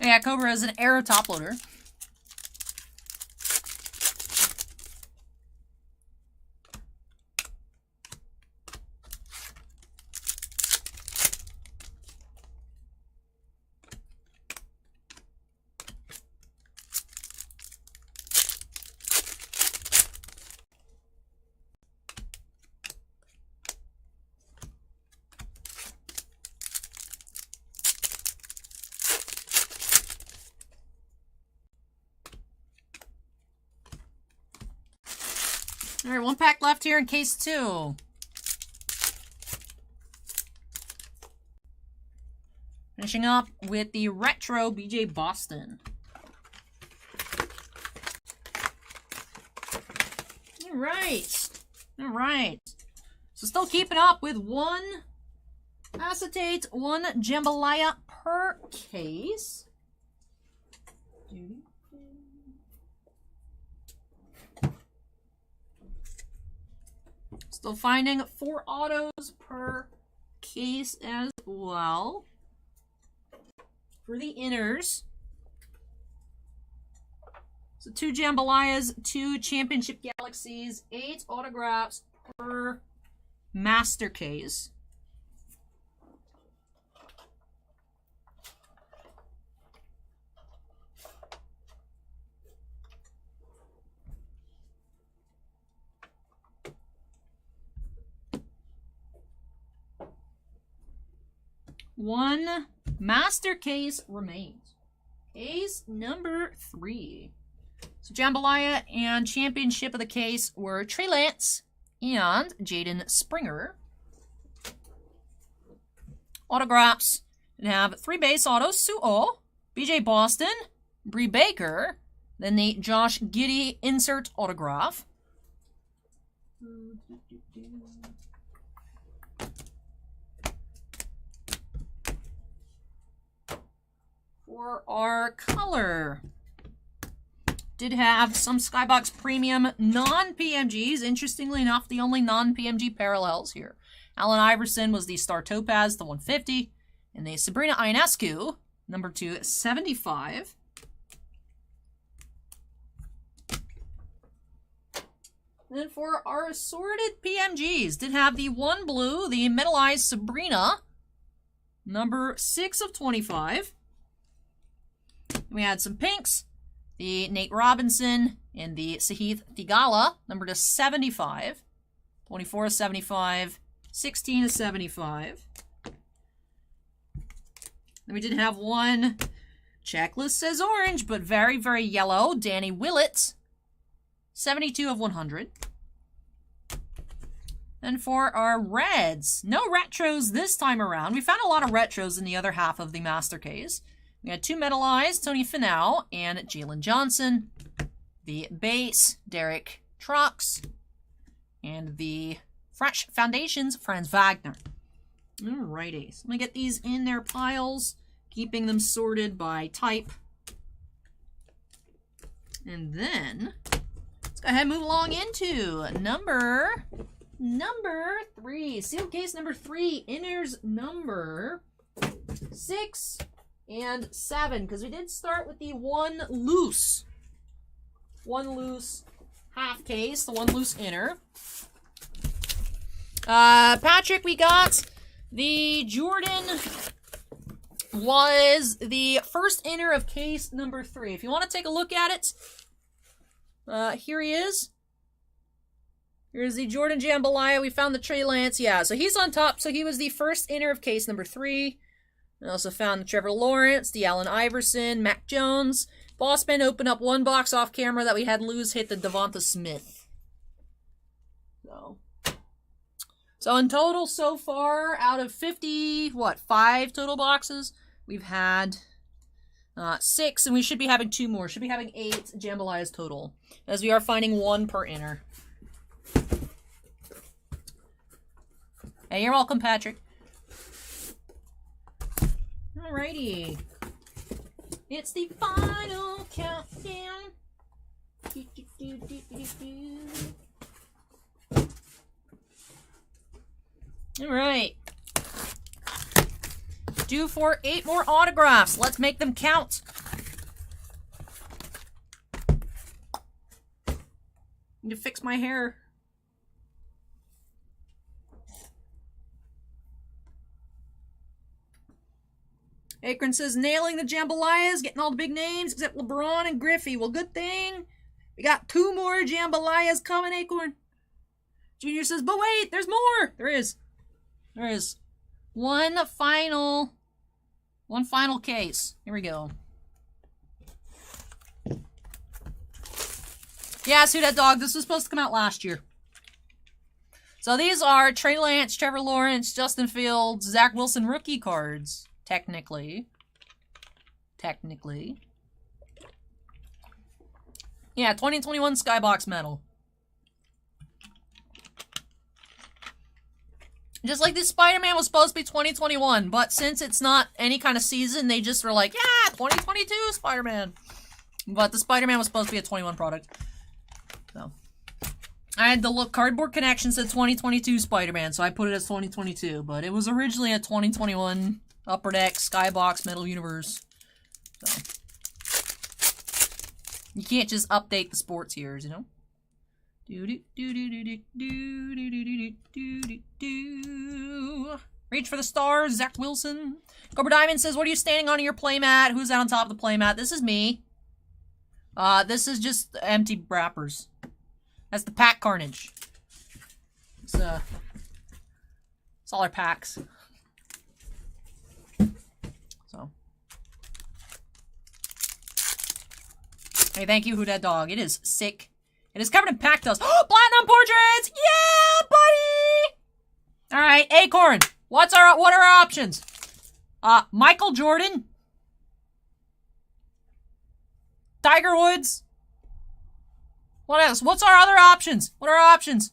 Yeah, Cobra is an Aero top loader. All right, one pack left here in case 2. Finishing up with the Retro BJ Boston. All right. All right. So still keeping up with 1 acetate, 1 jambalaya per case. Still finding 4 autos per case as well. For the inners. So 2 jambalayas, 2 championship galaxies, 8 autographs per master case. One master case remains. Case number 3. So Jambalaya and championship of the case were Trey Lance and Jaden Springer. Autographs. We have 3 base autos. Su'o, BJ Boston, Bree Baker. Then the Josh Giddey insert autograph. For our color, did have some Skybox Premium non-PMGs. Interestingly enough, the only non-PMG parallels here. Allen Iverson was the Star Topaz, the 150, and the Sabrina Ionescu, number 275. Then for our assorted PMGs, did have the 1 blue, the metallized Sabrina, number 6 of 25. We had some pinks, the Nate Robinson and the Sahith Theegala, number to 75, 24 of 75, 16 of 75. Then we did have 1, checklist says orange, but very, very yellow, Danny Willett, 72 of 100. Then for our reds, no retros this time around. We found a lot of retros in the other half of the master case. We had 2 metallized, Tony Finau and Jalen Johnson. The base, Derek Trucks. And the Fresh Foundations, Franz Wagner. Alrighty, so I'm going to get these in their piles, keeping them sorted by type. And then, let's go ahead and move along into number 3. Sealed case number 3, inners number 6 and 7, because we did start with the one loose half case, the 1 loose inner. Patrick, we got the Jordan was the first inner of case number 3. If you want to take a look at it, here he is. Here's the Jordan Jambalaya. We found the Trey Lance. Yeah, so he's on top. So he was the first inner of case number 3. I also found the Trevor Lawrence, the Allen Iverson, Mac Jones. Bossman opened up 1 box off camera that we had lose hit the Devonta Smith. So in total so far, out of 50, 5 total boxes, we've had 6, and we should be having 2 more. Should be having 8 Jambalayas total, as we are finding 1 per inner. Hey, you're welcome, Patrick. Alrighty. It's the final countdown. Alright. Due for 8 more autographs. Let's make them count. Need to fix my hair. Akron says, nailing the jambalayas, getting all the big names except LeBron and Griffey. Well, good thing. We got 2 more jambalayas coming, Acorn. Junior says, but wait, there's more. There is. There is. One final case. Here we go. Yeah, Sue That Dog, this was supposed to come out last year. So these are Trey Lance, Trevor Lawrence, Justin Fields, Zach Wilson rookie cards. Technically. Yeah, 2021 Skybox medal. Just like this Spider-Man was supposed to be 2021, but since it's not any kind of season, they just were like, yeah, 2022 Spider-Man. But the Spider-Man was supposed to be a 21 product. So, I had to look, Cardboard Connection said 2022 Spider-Man, so I put it as 2022, but it was originally a 2021 Upper Deck Skybox Metal Universe. So, you can't just update the sports years, you know? Reach for the stars, Zach Wilson. Cobra Diamond says, what are you standing on in your playmat? Who's out on top of the playmat? This is me. This is just empty wrappers. That's the pack carnage. It's all our packs. So. Hey, thank you, Who Dat Dog. It is sick. It is covered in pack dust. Platinum portraits! Yeah, buddy! Alright, Acorn. What are our options? Michael Jordan. Tiger Woods. What else? What's our other options? What are our options?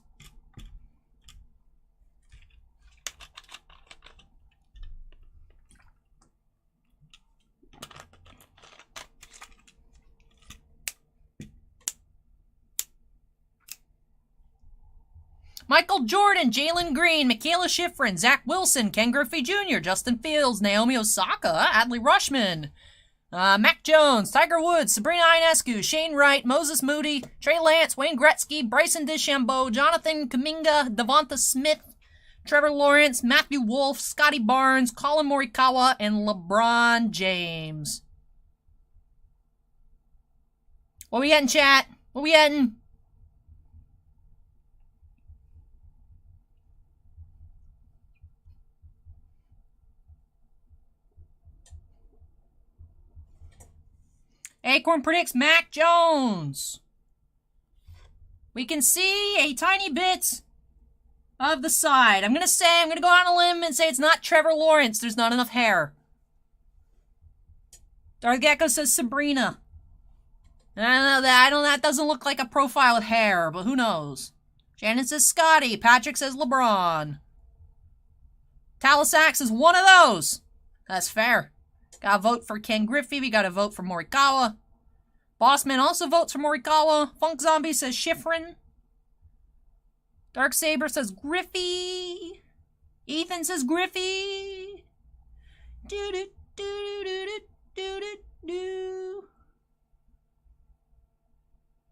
Michael Jordan, Jalen Green, Michaela Schifrin, Zach Wilson, Ken Griffey Jr., Justin Fields, Naomi Osaka, Adley Rushman, Mac Jones, Tiger Woods, Sabrina Ionescu, Shane Wright, Moses Moody, Trey Lance, Wayne Gretzky, Bryson DeChambeau, Jonathan Kuminga, Devonta Smith, Trevor Lawrence, Matthew Wolf, Scotty Barnes, Colin Morikawa, and LeBron James. What we getting, chat? What we getting? Acorn predicts Mac Jones. We can see a tiny bit of the side. I'm going to go on a limb and say it's not Trevor Lawrence. There's not enough hair. Darth Gecko says Sabrina. That doesn't look like a profile with hair, but who knows? Shannon says Scotty. Patrick says LeBron. Talisax is one of those. That's fair. Gotta vote for Ken Griffey. We gotta vote for Morikawa. Bossman also votes for Morikawa. Funk Zombie says Schifrin. Dark Saber says Griffey. Ethan says Griffey.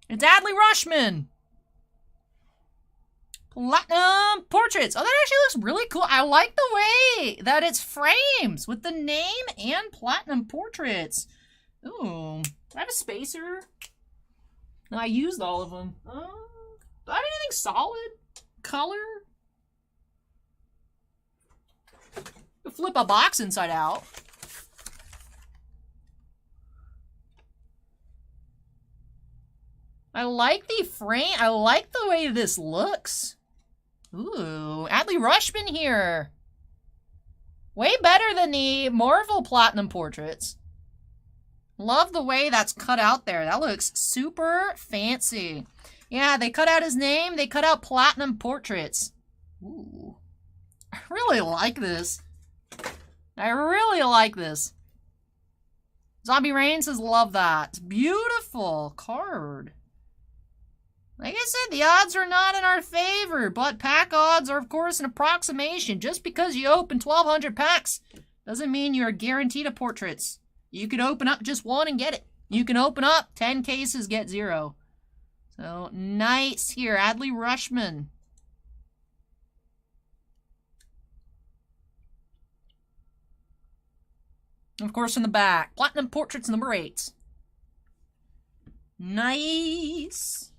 It's Adley Rushman. Platinum portraits. Oh, that actually looks really cool. I like the way that it's frames with the name and platinum portraits. Ooh. Do I have a spacer? No, I used all of them. Do I have anything solid? Color? Flip a box inside out. I like the frame. I like the way this looks. Ooh, Adley Rushman here. Way better than the Marvel Platinum portraits. Love the way that's cut out there. That looks super fancy. Yeah, they cut out his name. They cut out Platinum portraits. Ooh. I really like this. I really like this. Zombie Rain says, love that. It's beautiful card. Like I said, the odds are not in our favor, but pack odds are, of course, an approximation. Just because you open 1,200 packs doesn't mean you're guaranteed a portraits. You could open up just one and get it. You can open up 10 cases, get 0. So, Oh, nice. Here, Adley Rushman. Of course, in the back, Platinum Portraits number 8. Nice.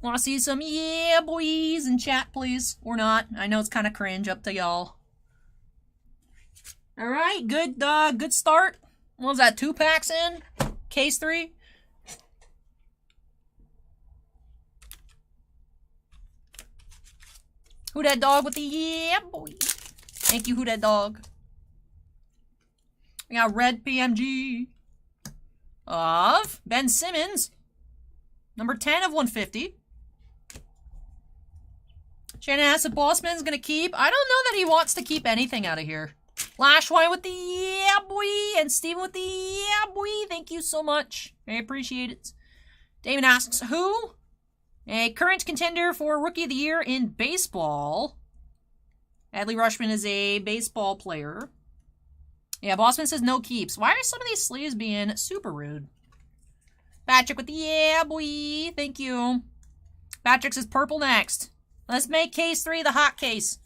Want to see some yeah boys in chat, please? Or not. I know it's kind of cringe, up to y'all. All right, good start. What was that, 2 packs in? Case 3? Who that dog with the yeah boy? Thank you, Who that dog. We got red PMG of Ben Simmons. Number 10 of 150. Shannon asks if Bossman's going to keep. I don't know that he wants to keep anything out of here. Lashwine with the yeah boy. And Steven with the yeah boy. Thank you so much. I appreciate it. Damon asks, who? A current contender for Rookie of the Year in baseball. Adley Rushman is a baseball player. Yeah, Bossman says no keeps. Why are some of these sleeves being super rude? Patrick with the yeah, boy. Thank you. Patrick says purple next. Let's make case 3 the hot case.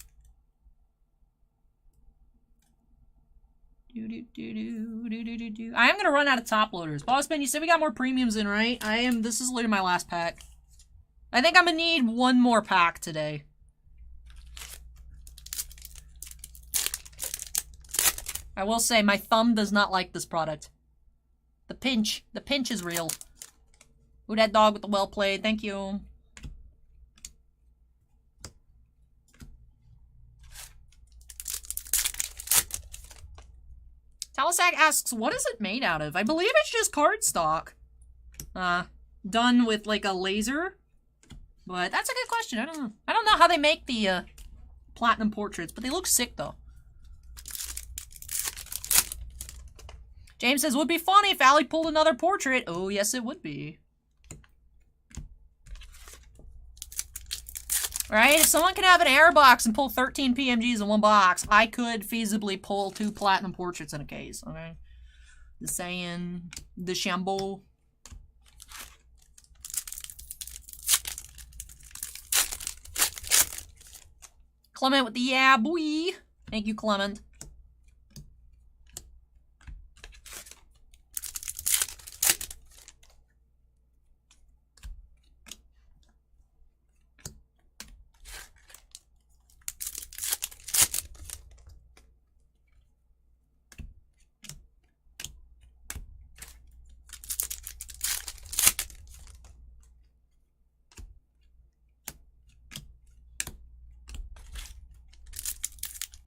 I am going to run out of top loaders. Bossman, you said we got more premiums in, right? This is literally my last pack. I think I'm going to need one more pack today. I will say, my thumb does not like this product. The pinch is real. Ooh, that dog with the well played, thank you. Talisac asks, what is it made out of? I believe it's just cardstock. Done with like a laser. But that's a good question, I don't know. I don't know how they make the platinum portraits, but they look sick though. James says, would be funny if Allie pulled another portrait. Oh, yes, it would be. Right? If someone can have an air box and pull 13 PMGs in one box, I could feasibly pull 2 platinum portraits in a case. Okay? Just saying. The Shambo. Clement with the yeah, boy. Thank you, Clement.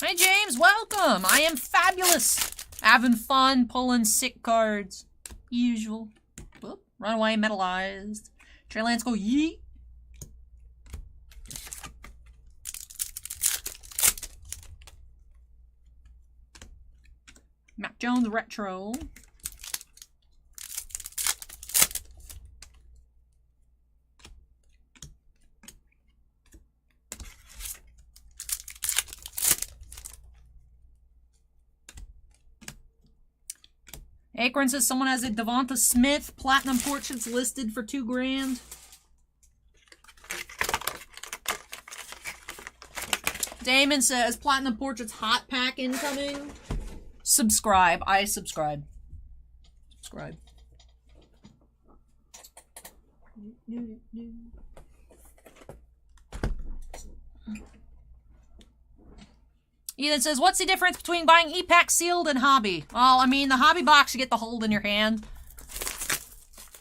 Hi, James. Welcome. I am fabulous. Having fun pulling sick cards. Usual. Whoop. Runaway metallized. Trey Lance go yeet. Mac Jones retro. Acorn says someone has a Devonta Smith platinum portraits listed for $2 grand. Damon says platinum portraits hot pack incoming. Subscribe. I subscribe. Subscribe. Ethan says, what's the difference between buying e-pack sealed and hobby? Well, I mean, the hobby box, you get the hold in your hand.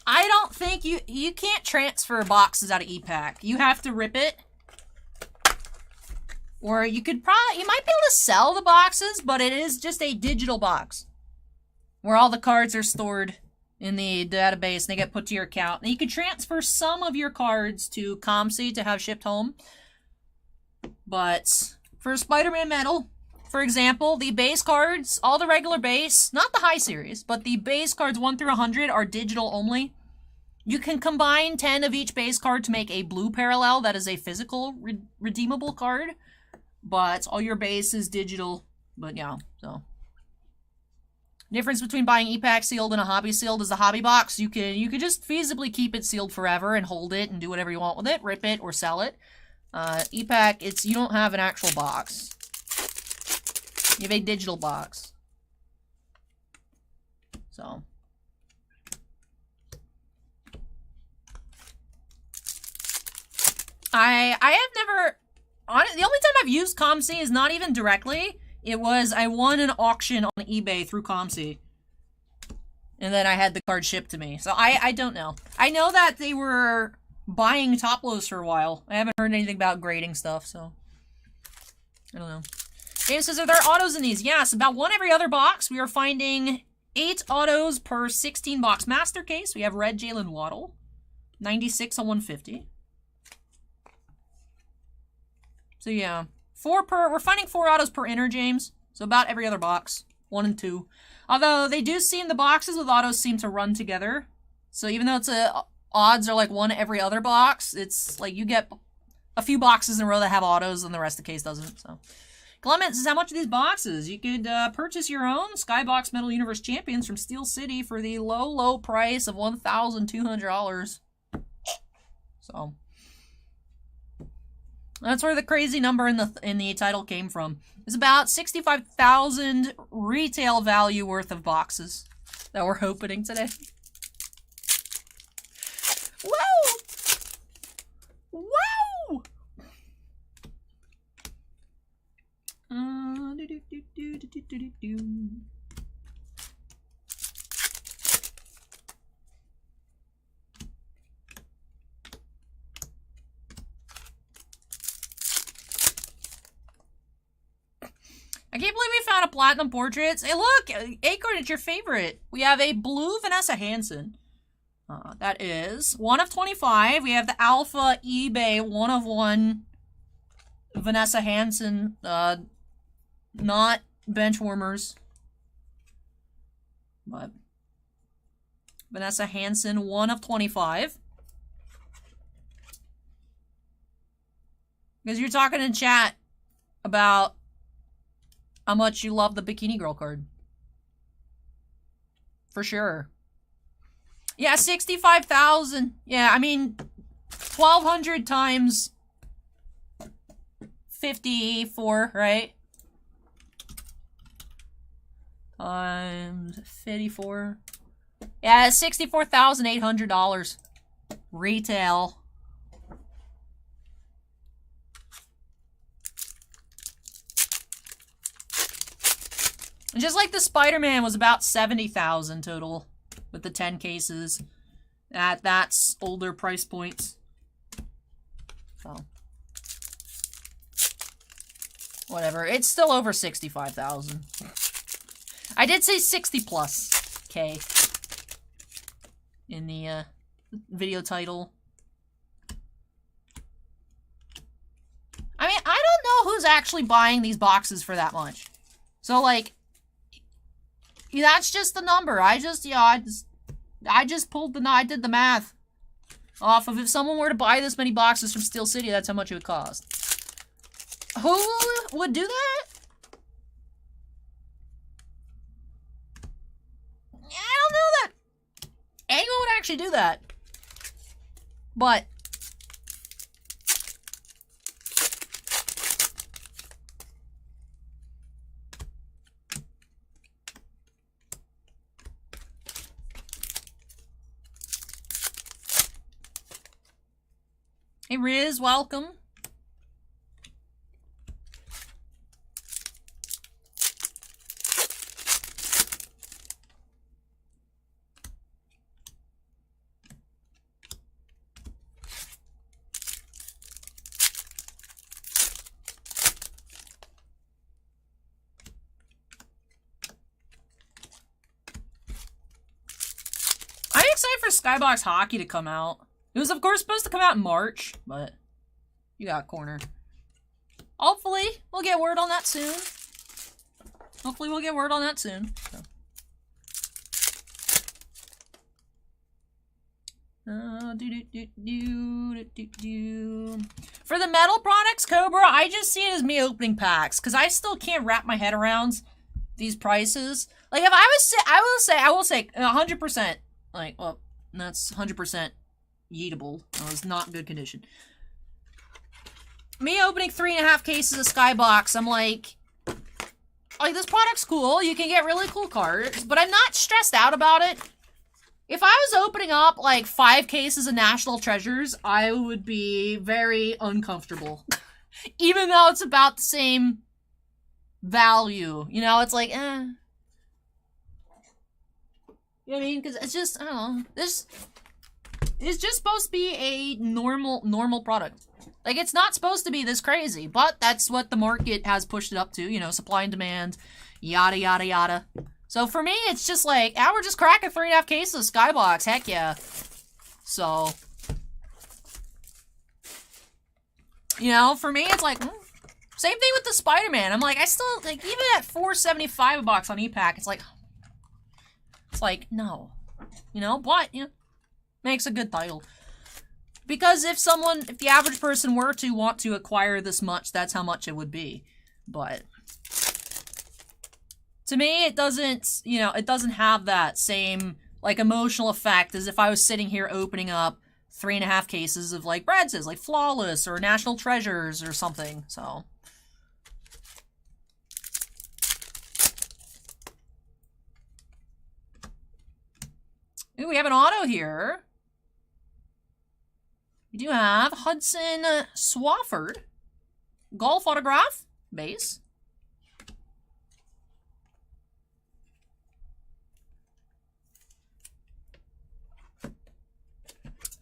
I don't think you can't transfer boxes out of e-pack. You have to rip it. Or you might be able to sell the boxes, but it is just a digital box. Where all the cards are stored in the database and they get put to your account. And you can transfer some of your cards to ComC to have shipped home. But for Spider-Man Metal, for example, the base cards, all the regular base, not the high series, but the base cards 1 through 100 are digital only. You can combine 10 of each base card to make a blue parallel that is a physical redeemable card. But all your base is digital. But yeah, so. Difference between buying e-pack sealed and a hobby sealed is the hobby box. You can just feasibly keep it sealed forever and hold it and do whatever you want with it, rip it or sell it. E-pack, you don't have an actual box. You have a digital box. So. I have never, the only time I've used ComC is not even directly. It was, I won an auction on eBay through ComC. And then I had the card shipped to me. So I don't know. I know that they were buying top lows for a while. I haven't heard anything about grading stuff, so. I don't know. James says, are there autos in these? Yes, about one every other box. We are finding 8 autos per 16 box master case. We have red Jalen Waddle. 96 on 150. So yeah. We're finding 4 autos per inner, James. So about every other box. 1 and 2. Although they do seem, the boxes with autos seem to run together. So even though odds are like 1 every other box, it's like you get a few boxes in a row that have autos and the rest of the case doesn't. So Clement says, how much are these boxes? You could purchase your own Skybox Metal Universe Champions from Steel City for the low, low price of $1,200. So that's where the crazy number in the title came from. It's about 65,000 retail value worth of boxes that we're opening today. Whoa! Wow! I can't believe we found a platinum portraits. Hey, look! Acorn, it's your favorite. We have a blue Vanessa Hansen. That is 1 of 25. We have the Alpha eBay 1 of 1 Vanessa Hansen. Not bench warmers. But Vanessa Hansen 1 of 25. Because you're talking in chat about how much you love the Bikini Girl card. For sure. Yeah, 65,000. Yeah, I mean, 1,200 times 54, right? Times 54. Yeah, $64,800. Retail. And just like the Spider-Man was about 70,000 total with the 10 cases. That's older price points. So whatever. It's still over 65,000. I did say 60 plus K in the video title. I mean, I don't know who's actually buying these boxes for that much. So like, that's just the number. I just pulled I did the math off of if someone were to buy this many boxes from Steel City, that's how much it would cost. Who would do that? I don't know that anyone would actually do that. But hey Riz, welcome. I'm excited for Skybox Hockey to come out. It was, of course, supposed to come out in March, but you got cornered. Hopefully, we'll get word on that soon. Hopefully, we'll get word on that soon. So. For the metal products, Cobra, I just see it as me opening packs, because I still can't wrap my head around these prices. Like, if I will say 100%. Like, well, that's 100% yeetable. That was not in good condition. Me opening 3.5 cases of Skybox, I'm like, this product's cool. You can get really cool cards, but I'm not stressed out about it. If I was opening up, like, 5 cases of National Treasures, I would be very uncomfortable. Even though it's about the same value. You know, it's like, eh. You know what I mean? Because it's just, I don't know. This is just supposed to be a normal product. Like, it's not supposed to be this crazy, but that's what the market has pushed it up to. You know, supply and demand, yada, yada, yada. So for me, it's just like, we're just cracking 3.5 cases of Skybox. Heck yeah. So, you know, for me, it's like, same thing with the Spider-Man. I'm like, I still, like, even at $4.75 a box on ePack, it's like, no. You know, but, you know, makes a good title. Because if the average person were to want to acquire this much, that's how much it would be. But to me, it doesn't, you know, it doesn't have that same, like, emotional effect as if I was sitting here opening up 3.5 cases of, like, Brad says, like, Flawless or National Treasures or something, so. Ooh, we have an auto here. We do have Hudson Swafford. Golf autograph. Base.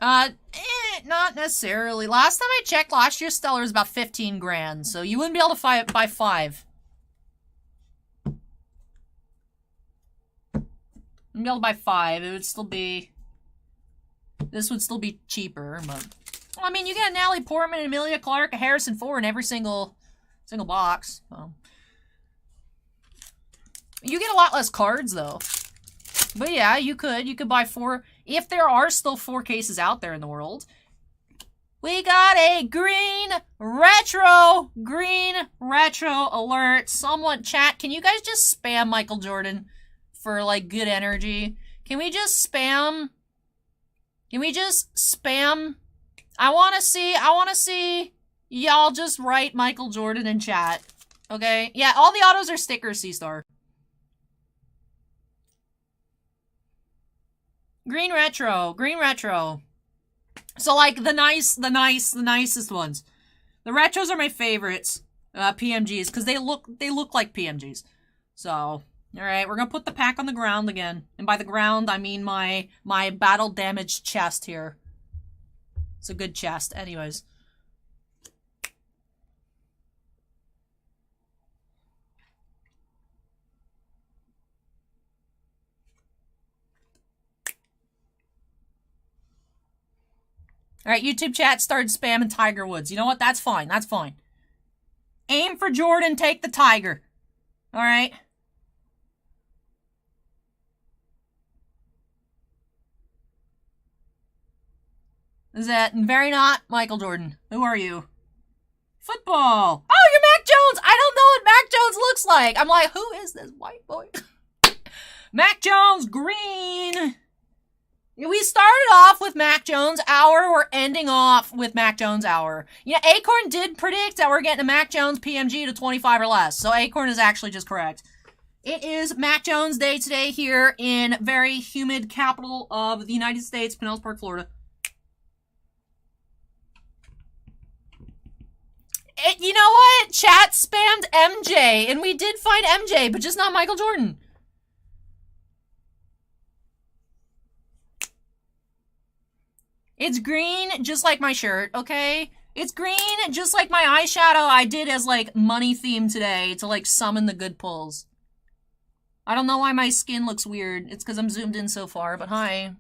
Not necessarily. Last time I checked, last year's Stellar was about 15 grand, so you wouldn't be able to buy 5. You'd be able to buy 5. It would still be... This would still be cheaper, but... Well, I mean, you get a Natalie Portman, an Amelia Clark, a Harrison Ford in every single box. So. You get a lot less cards, though. But yeah, you could buy 4... If there are still 4 cases out there in the world. We got a green retro alert. Someone, chat, can you guys just spam Michael Jordan for, like, good energy? Can we just spam? I want to see y'all just write Michael Jordan in chat. Okay? Yeah, all the autos are stickers, C-Star. Green retro. So, like, the nicest ones. The retros are my favorites. PMGs, because they look like PMGs. So, alright, we're gonna put the pack on the ground again. And by the ground, I mean my battle-damaged chest here. It's a good chest. Anyways. Alright, YouTube chat started spamming Tiger Woods. You know what? That's fine. That's fine. Aim for Jordan, take the Tiger. Alright? Is that very not Michael Jordan? Who are you? Football. Oh, you're Mac Jones. I don't know what Mac Jones looks like. I'm like, who is this white boy? Mac Jones, green. We started off with Mac Jones Hour. We're ending off with Mac Jones Hour. Yeah, Acorn did predict that we're getting a Mac Jones PMG to 25 or less. So Acorn is actually just correct. It is Mac Jones Day today here in very humid capital of the United States, Pinellas Park, Florida. You know what? Chat spammed MJ, and we did find MJ, but just not Michael Jordan. It's green, just like my shirt, okay? It's green, just like my eyeshadow I did as, like, money theme today to, like, summon the good pulls. I don't know why my skin looks weird. It's because I'm zoomed in so far, but hi.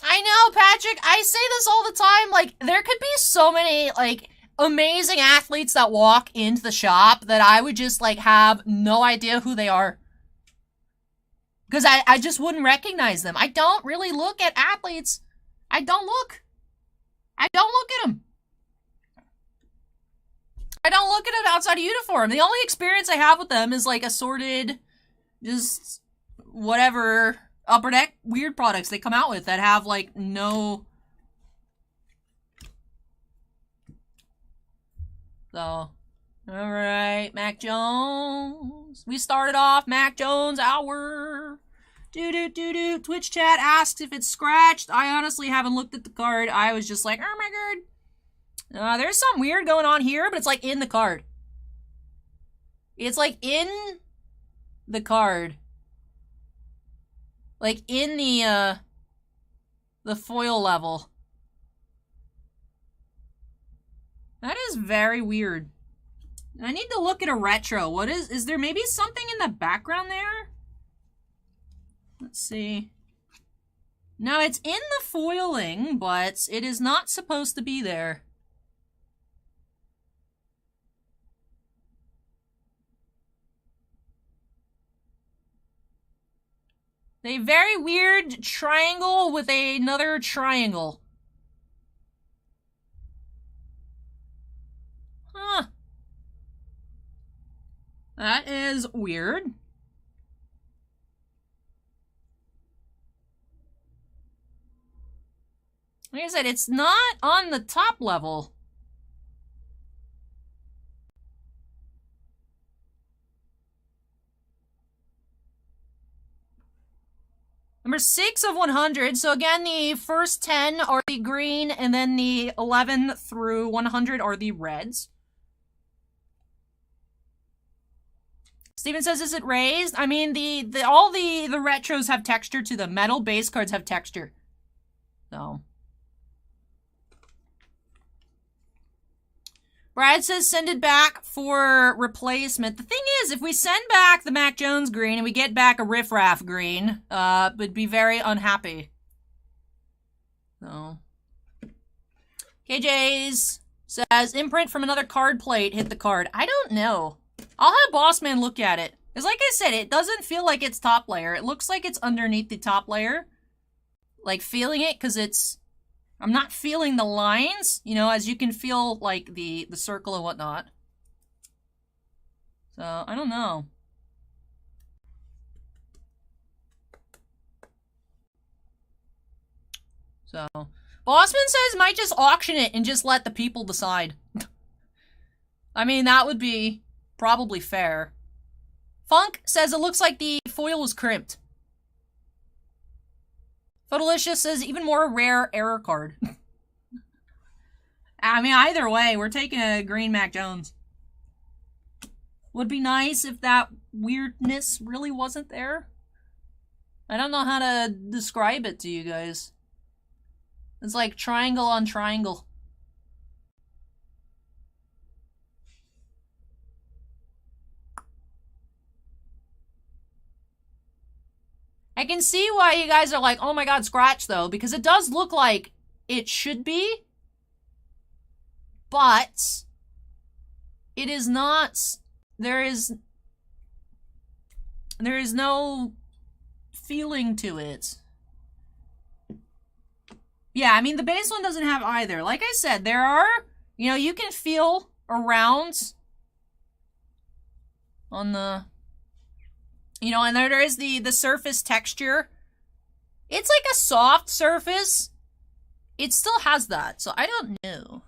I know, Patrick. I say this all the time. Like, there could be so many, like, amazing athletes that walk into the shop that I would just, like, have no idea who they are. Because I just wouldn't recognize them. I don't really look at athletes. I don't look at them. I don't look at it outside of uniform. The only experience I have with them is like assorted, just whatever upper deck weird products they come out with that have like no. So, alright, Mac Jones. We started off Mac Jones hour. Do. Twitch chat asks if it's scratched. I honestly haven't looked at the card. I was just like, oh my god. There's some weird going on here, but it's like in the card. It's like in the card. Like in the foil level. That is very weird. I need to look at a retro. What is there maybe something in the background there? Let's see. No, it's in the foiling, but it is not supposed to be there. A very weird triangle with another triangle. Huh. That is weird. Like I said, it's not on the top level. Number 6 of 100. So again, the first 10 are the green, and then the 11 through 100 are the reds. Steven says, is it raised? I mean, all the retros have texture to them. Metal base cards have texture. So. Brad says send it back for replacement. The thing is, if we send back the Mac Jones green and we get back a Riff Raff green, would be very unhappy. So. KJ's says imprint from another card plate hit the card. I don't know. I'll have Bossman look at it. Because like I said, it doesn't feel like it's top layer. It looks like it's underneath the top layer. Like feeling it because it's... I'm not feeling the lines, you know, as you can feel, like, the circle and whatnot. So, I don't know. So, Bossman says might just auction it and just let the people decide. I mean, that would be probably fair. Funk says it looks like the foil was crimped. Photolicious says even more rare error card. I mean, either way, we're taking a green Mac Jones. Would be nice if that weirdness really wasn't there. I don't know how to describe it to you guys. It's like triangle on triangle. I can see why you guys are like, oh my god, scratch though, because it does look like it should be, but it is not. There is no feeling to it. Yeah, I mean, the base one doesn't have either. Like I said, there are, you know, you can feel around on the... You know, and there is the surface texture. It's like a soft surface. It still has that, so I don't know.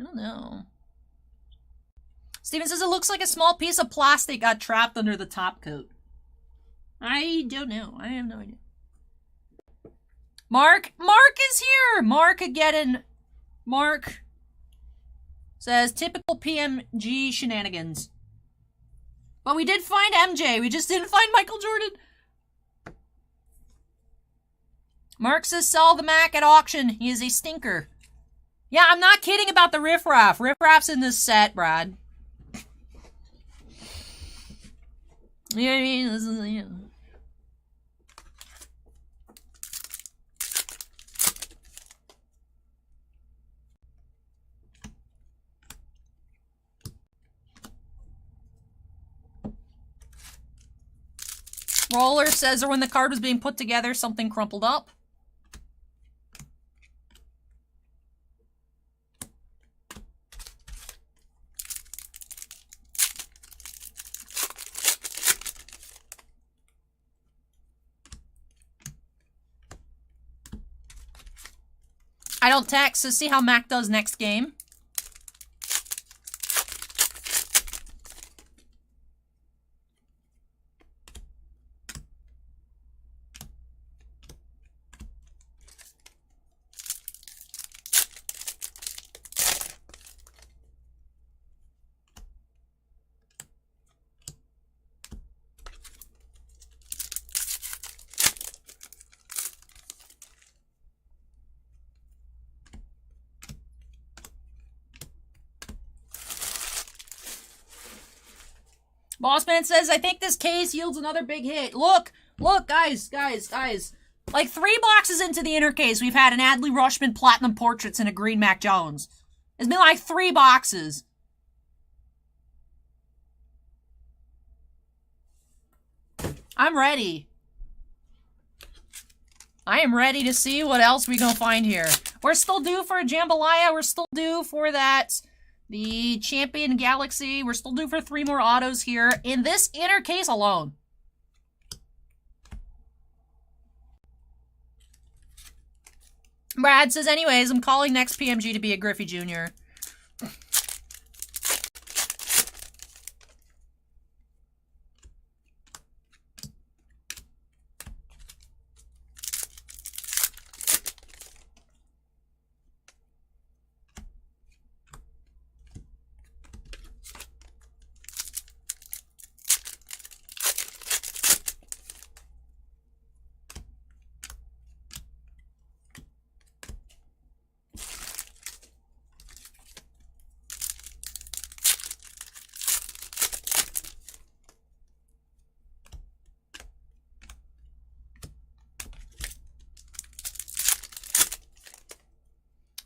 I don't know. Steven says it looks like a small piece of plastic got trapped under the top coat. I don't know. I have no idea. Mark is here! Mark again. Mark says typical PMG shenanigans. But we did find MJ. We just didn't find Michael Jordan. Mark says sell the Mac at auction. He is a stinker. Yeah, I'm not kidding about the Riff Raff. Riff Raff's in this set, Brad. You know what I mean? This is, you know. Roller says, or when the card was being put together, something crumpled up. I don't text, so see how Mac does next game. Bossman says, I think this case yields another big hit. Look, guys. Like 3 boxes into the inner case, we've had an Adley Rushman Platinum Portraits and a Green Mac Jones. It's been like 3 boxes. I'm ready. I am ready to see what else we gonna find here. We're still due for a Jambalaya. We're still due for that... the Champion Galaxy. We're still due for 3 more autos here in this inner case alone. Brad says, anyways, I'm calling next PMG to be a Griffey Jr.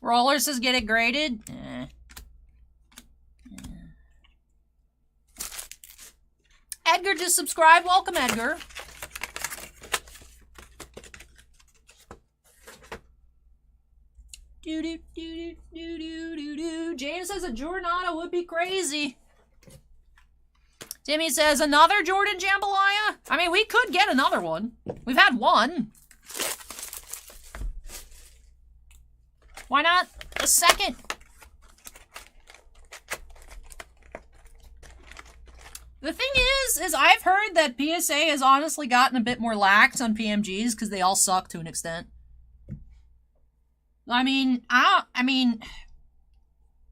Roller says get it graded. Edgar just subscribed. Welcome, Edgar. James says a Jordan auto would be crazy. Timmy says another Jordan Jambalaya. I mean, we could get another one. We've had one. Why not a second? The thing is I've heard that PSA has honestly gotten a bit more lax on PMGs because they all suck to an extent. I mean, I don't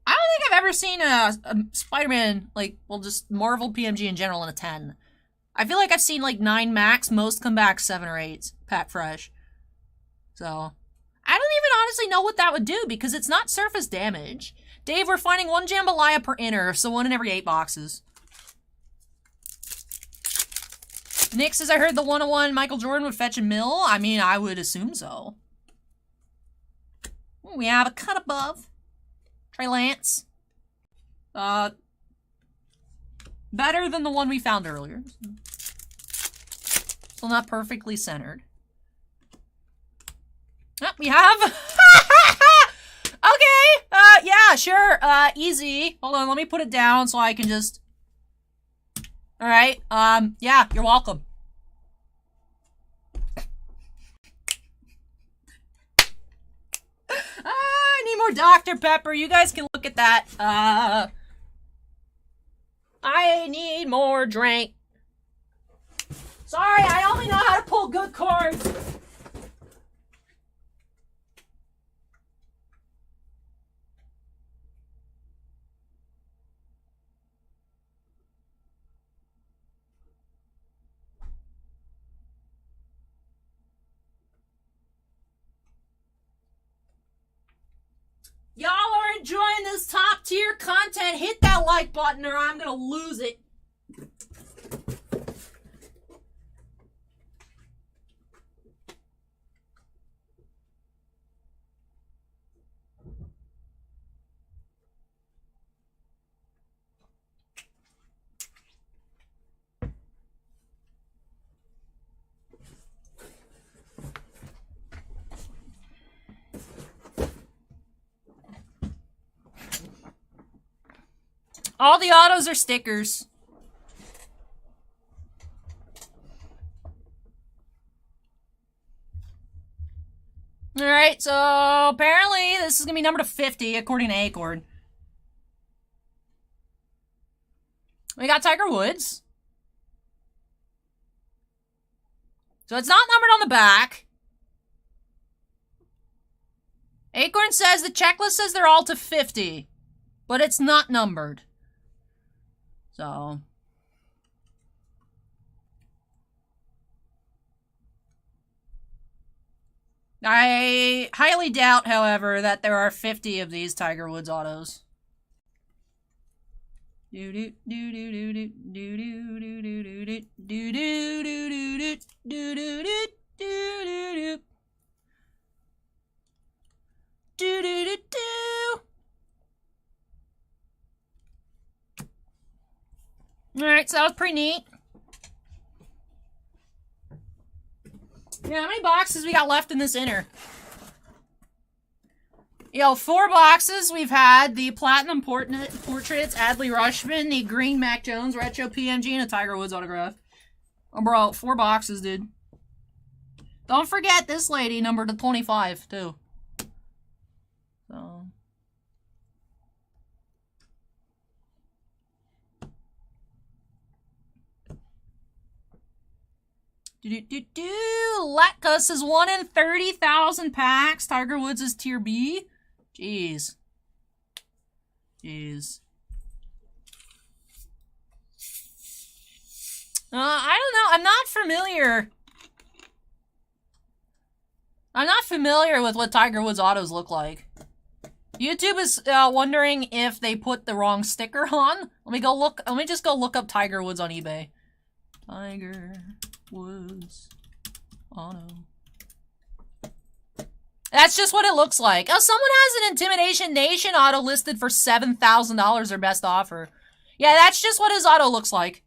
think I've ever seen a Spider-Man, like, well, just Marvel PMG in general in a 10. I feel like I've seen like 9 max, most come back 7 or 8, pack fresh. So... I don't even honestly know what that would do because it's not surface damage. Dave, we're finding 1 Jambalaya per inner, so 1 in every 8 boxes. Nick says, I heard the 101 Michael Jordan would fetch a mill. I mean, I would assume so. We have a cut above. Trey Lance. Better than the one we found earlier. Still not perfectly centered. Oh, we have... Okay! Yeah, sure. Easy. Hold on, let me put it down so I can just... Alright, yeah, you're welcome. I need more Dr. Pepper. You guys can look at that. I need more drink. Sorry, I only know how to pull good cards. Y'all are enjoying this top tier content. Hit that like button or I'm gonna lose it. All the autos are stickers. Alright, so apparently this is gonna be numbered to 50 according to Acorn. We got Tiger Woods. So it's not numbered on the back. Acorn says the checklist says they're all to 50, but it's not numbered. So I highly doubt, however, that there are 50 of these Tiger Woods autos. Alright, so that was pretty neat. Yeah, how many boxes we got left in this inner? Yo, 4 boxes. We've had the Platinum Portraits, Adley Rushman, the Green Mac Jones, Retro PMG, and a Tiger Woods autograph. Oh, bro, 4 boxes, dude. Don't forget this lady numbered to 25, too. So... Latkus is 1 in 30,000 packs. Tiger Woods is tier B. Jeez. Jeez. I don't know. I'm not familiar. I'm not familiar with what Tiger Woods autos look like. YouTube is wondering if they put the wrong sticker on. Let me go look. Let me just go look up Tiger Woods on eBay. Tiger Woods auto. That's just what it looks like. Oh, someone has an Intimidation Nation auto listed for $7,000, their best offer. Yeah, that's just what his auto looks like.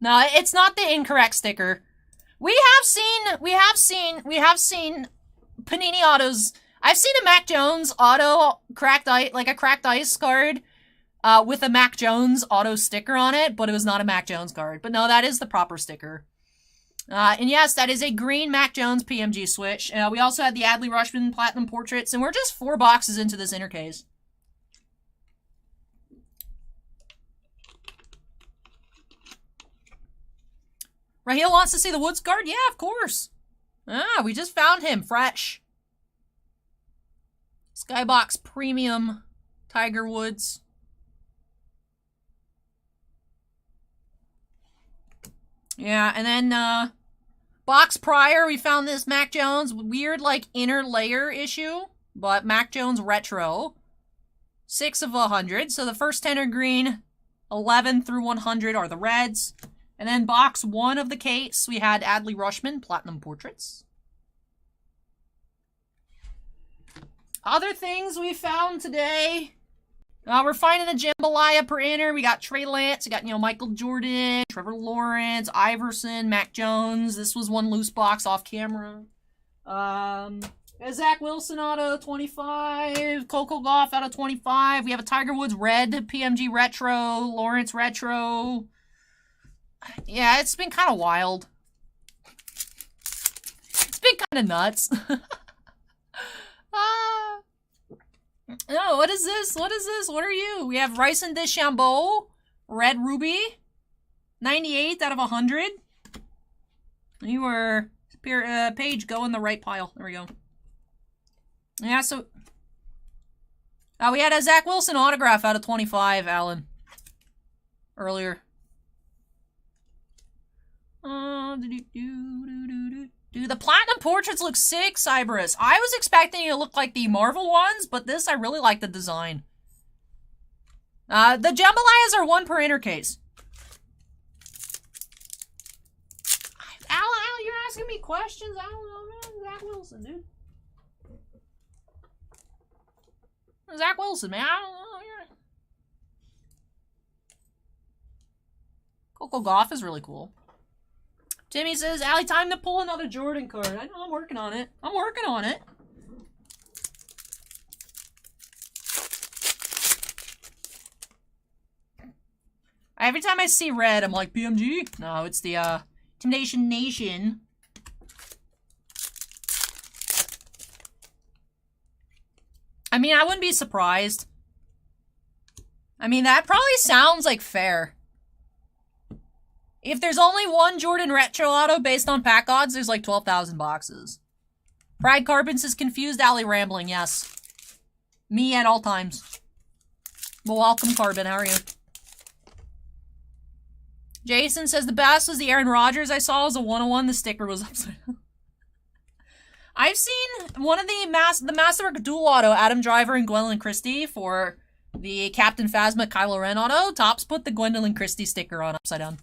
No, it's not the incorrect sticker. We have seen Panini autos. I've seen a Mac Jones auto cracked ice, like a cracked ice card, with a Mac Jones auto sticker on it, but it was not a Mac Jones card. But no, that is the proper sticker. And yes, that is a green Mac Jones PMG switch. We also had the Adley Rushman Platinum Portraits, and we're just 4 boxes into this inner case. Raheel wants to see the Woods card? Yeah, of course. Ah, we just found him, fresh. Skybox Premium Tiger Woods. Yeah, and then, box prior, we found this Mac Jones, weird, like, inner layer issue, but Mac Jones Retro. 6 of 100, so the first 10 are green, 11 through 100 are the reds. And then box 1 of the case, we had Adley Rushman Platinum Portraits. Other things we found today. We're finding the Jambalaya per inner. We got Trey Lance. We got, Michael Jordan, Trevor Lawrence, Iverson, Mac Jones. This was one loose box off camera. Zach Wilson auto 25. Coco Gauff out of 25. We have a Tiger Woods red PMG retro. Lawrence retro. Yeah, it's been kind of wild. It's been kind of nuts. No, what is this? What is this? What are you? We have Bryson DeChambeau, red ruby, 98 out of 100. You were Page, go in the right pile. There we go. Yeah, so we had a Zach Wilson autograph out of 25, Alan, earlier. Dude, the Platinum Portraits look sick, Cyberus. I was expecting it to look like the Marvel ones, but this, I really like the design. The Jambalayas are 1 per inner case. Alan, you're asking me questions? I don't know, man. Zach Wilson, dude. Zach Wilson, man. I don't know. Coco Gauff is really cool. Timmy says, Allie, time to pull another Jordan card. I know, I'm working on it. I'm working on it. Every time I see red, I'm like, PMG? No, it's the, Intimidation Nation. mean, I wouldn't be surprised. I mean, that probably sounds like fair. If there's only one Jordan Retro Auto based on pack odds, there's like 12,000 boxes. Pride Carbons is confused, alley rambling, yes. Me at all times. Well, welcome, Carbon, how are you? Jason says the best was the Aaron Rodgers I saw as a 101. The sticker was upside down. I've seen one of the Masterwork Dual Auto, Adam Driver and Gwendolyn Christie for the Captain Phasma Kylo Ren Auto. Topps put the Gwendolyn Christie sticker on upside down.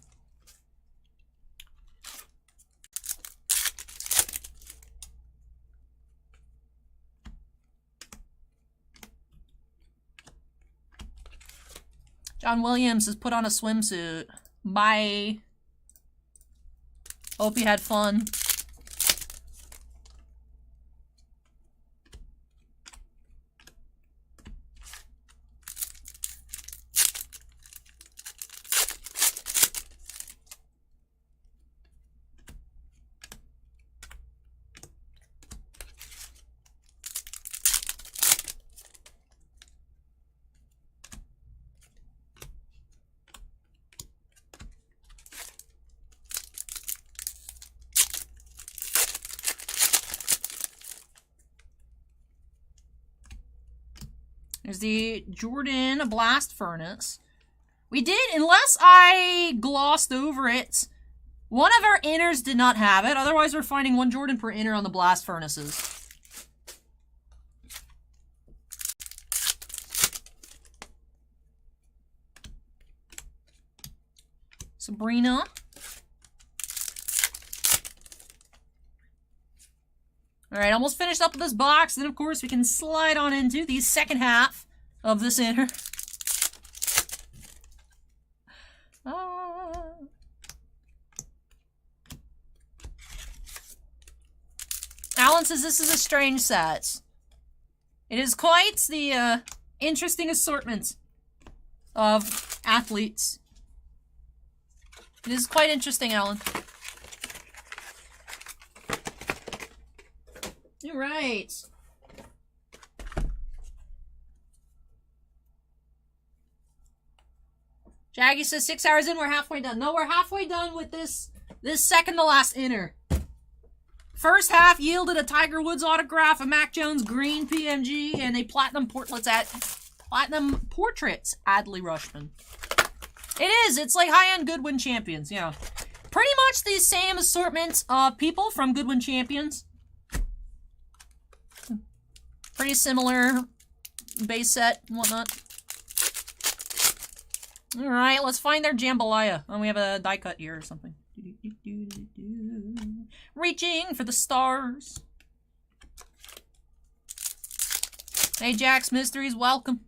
John Williams has put on a swimsuit. Bye. Hope you had fun. There's the Jordan Blast Furnace. We did, unless I glossed over it, one of our inners did not have it. Otherwise, we're finding one Jordan per inner on the Blast Furnaces. Sabrina. Alright, almost finished up with this box. Then, of course, we can slide on into the second half of this inner. Alan says this is a strange set. It is quite the interesting assortment of athletes. It is quite interesting, Alan. All right. Jaggy says 6 hours in, we're halfway done. No, we're halfway done with this second to last inner. First half yielded a Tiger Woods autograph, a Mac Jones green PMG, and a platinum portraits Adley Rushman. It is. It's like high-end Goodwin Champions, yeah. Pretty much the same assortment of people from Goodwin Champions. Pretty similar base set and whatnot. Alright, let's find their jambalaya. Oh, we have a die cut here or something. Reaching for the stars. Hey, Jack's Mysteries, welcome.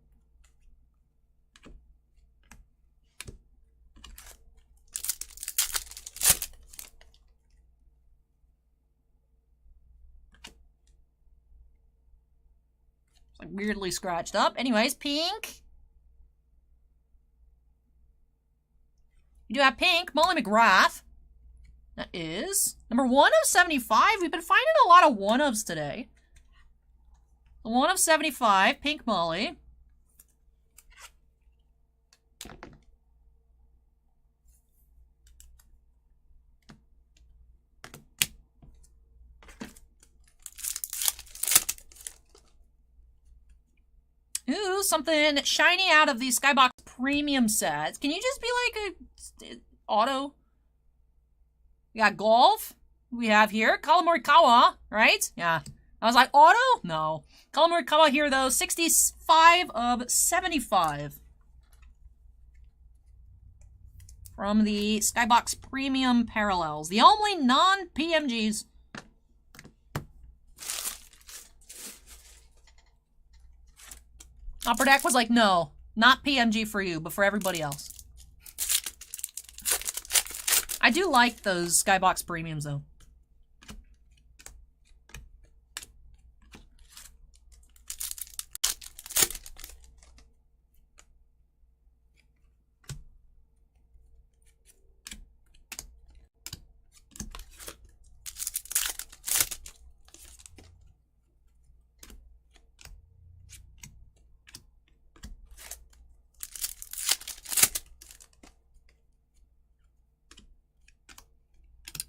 It's like weirdly scratched up. Anyways, pink. You do have pink, Molly McGrath. That is number 1 of 75. We've been finding a lot of 1-ofs today. 1 of 75, pink Molly. Ooh, something shiny out of the Skybox premium sets. Can you just be like a auto? We got golf. We have here Colin Morikawa, right? Yeah. I was like, auto? No. Colin Morikawa here, though. 65 of 75. From the Skybox Premium Parallels. The only non-PMGs. Upper Deck was like, no. Not PMG for you, but for everybody else. I do like those Skybox Premiums, though.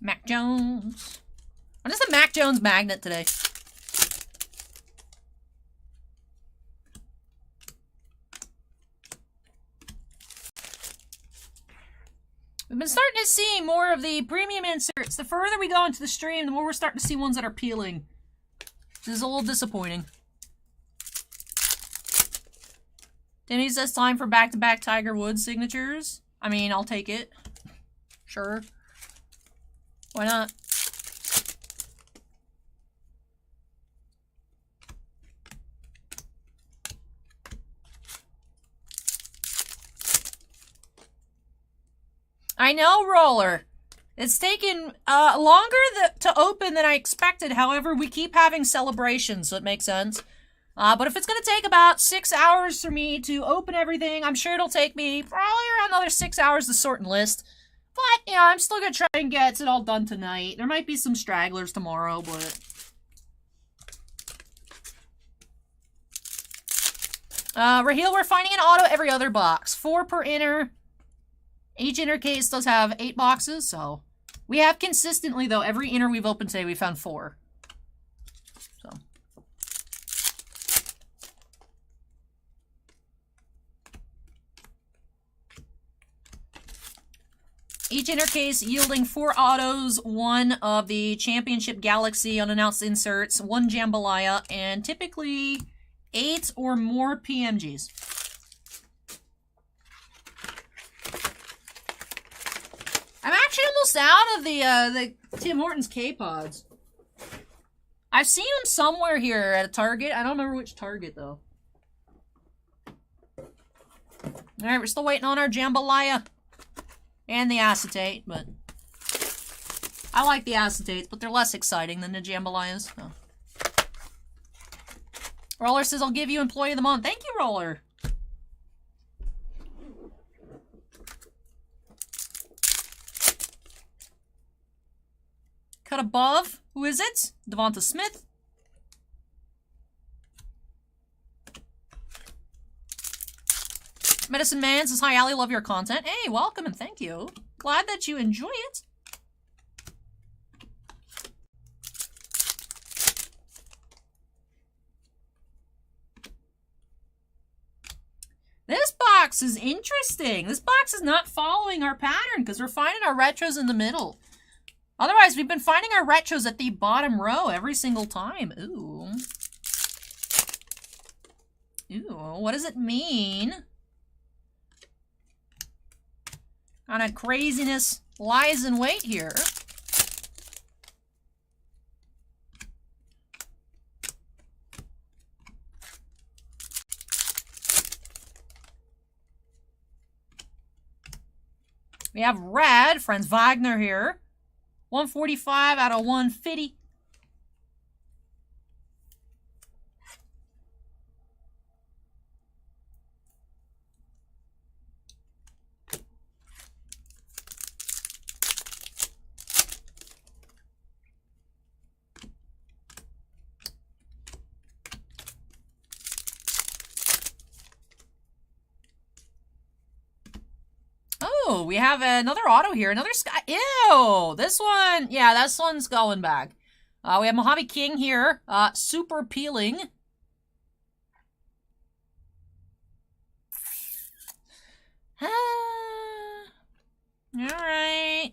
Mac Jones. I'm just a Mac Jones magnet today. We've been starting to see more of the premium inserts. The further we go into the stream, the more we're starting to see ones that are peeling. This is a little disappointing. Timmy says time for back-to-back Tiger Woods signatures. I mean, I'll take it. Sure. Why not? I know, Roller. It's taken longer to open than I expected. However, we keep having celebrations, so it makes sense. But if it's going to take about 6 hours for me to open everything, I'm sure it'll take me probably around another 6 hours to sort and list. But, you know, I'm still going to try and get it all done tonight. There might be some stragglers tomorrow, but... Raheel, we're finding an auto every other box. 4 per inner. Each inner case does have 8 boxes, so... We have consistently, though, every inner we've opened today, we found 4. So... Each inner case yielding 4 autos, 1 of the Championship Galaxy unannounced inserts, 1 Jambalaya, and typically 8 or more PMGs. I'm actually almost out of the Tim Hortons K-Pods. I've seen them somewhere here at a Target. I don't remember which Target, though. Alright, we're still waiting on our Jambalaya. And the acetate, but... I like the acetates, but they're less exciting than the Jambalayas. Oh. Roller says, I'll give you Employee of the Month. Thank you, Roller. Cut above. Who is it? Devonta Smith. Medicine Man says, hi, Allie, love your content. Hey, welcome and thank you. Glad that you enjoy it. This box is interesting. This box is not following our pattern because we're finding our retros in the middle. Otherwise, we've been finding our retros at the bottom row every single time. Ooh. Ooh, what does it mean? Kind of craziness lies in wait here. We have red, Franz Wagner here. 145 out of 150. Oh, we have another auto here. Another Sky. Ew! This one, yeah, this one's going back. We have Mojave King here. Super appealing. Alright.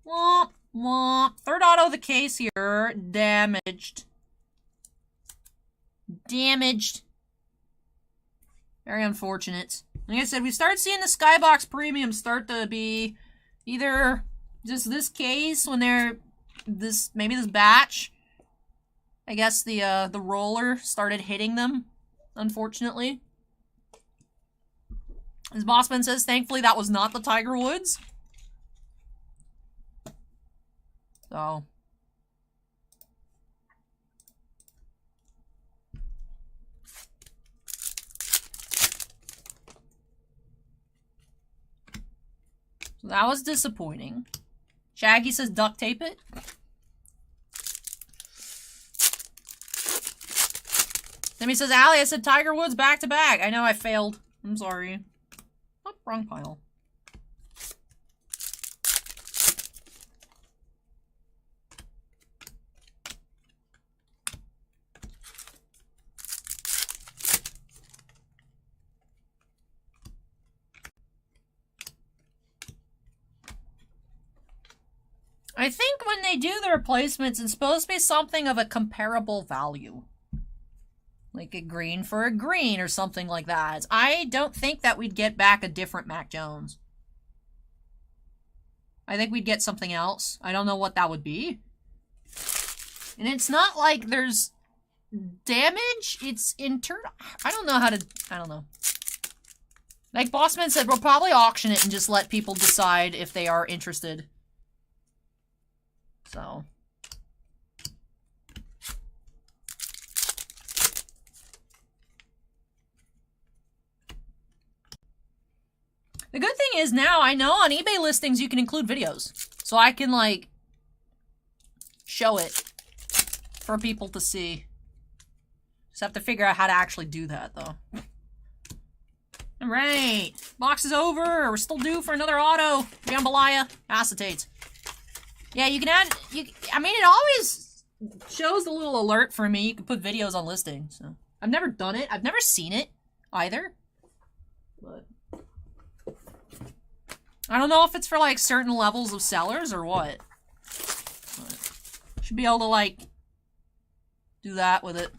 Womp, womp. Third auto of the case here. Damaged. Damaged. Very unfortunate. Like I said, we start seeing the Skybox Premium start to be either just this case when they're maybe this batch. I guess the roller started hitting them, unfortunately. As Bossman says, thankfully that was not the Tiger Woods. So that was disappointing. Shaggy says duct tape it. Timmy says, Allie, I said Tiger Woods back to back. I know I failed. I'm sorry. Oh, wrong pile. I think when they do the replacements, it's supposed to be something of a comparable value. Like a green for a green or something like that. I don't think that we'd get back a different Mac Jones. I think we'd get something else. I don't know what that would be. And it's not like there's damage. It's internal. I don't know how to... I don't know. Like Bossman said, we'll probably auction it and just let people decide if they are interested. So... The good thing is now I know on eBay listings you can include videos. So I can, like, show it for people to see. Just have to figure out how to actually do that, though. Alright. Box is over. We're still due for another auto. Jambalaya. Acetates. Yeah, you can add... I mean, it always shows a little alert for me. You can put videos on listings. So. I've never done it. I've never seen it either. But... I don't know if it's for, like, certain levels of sellers or what. But should be able to, like, do that with it.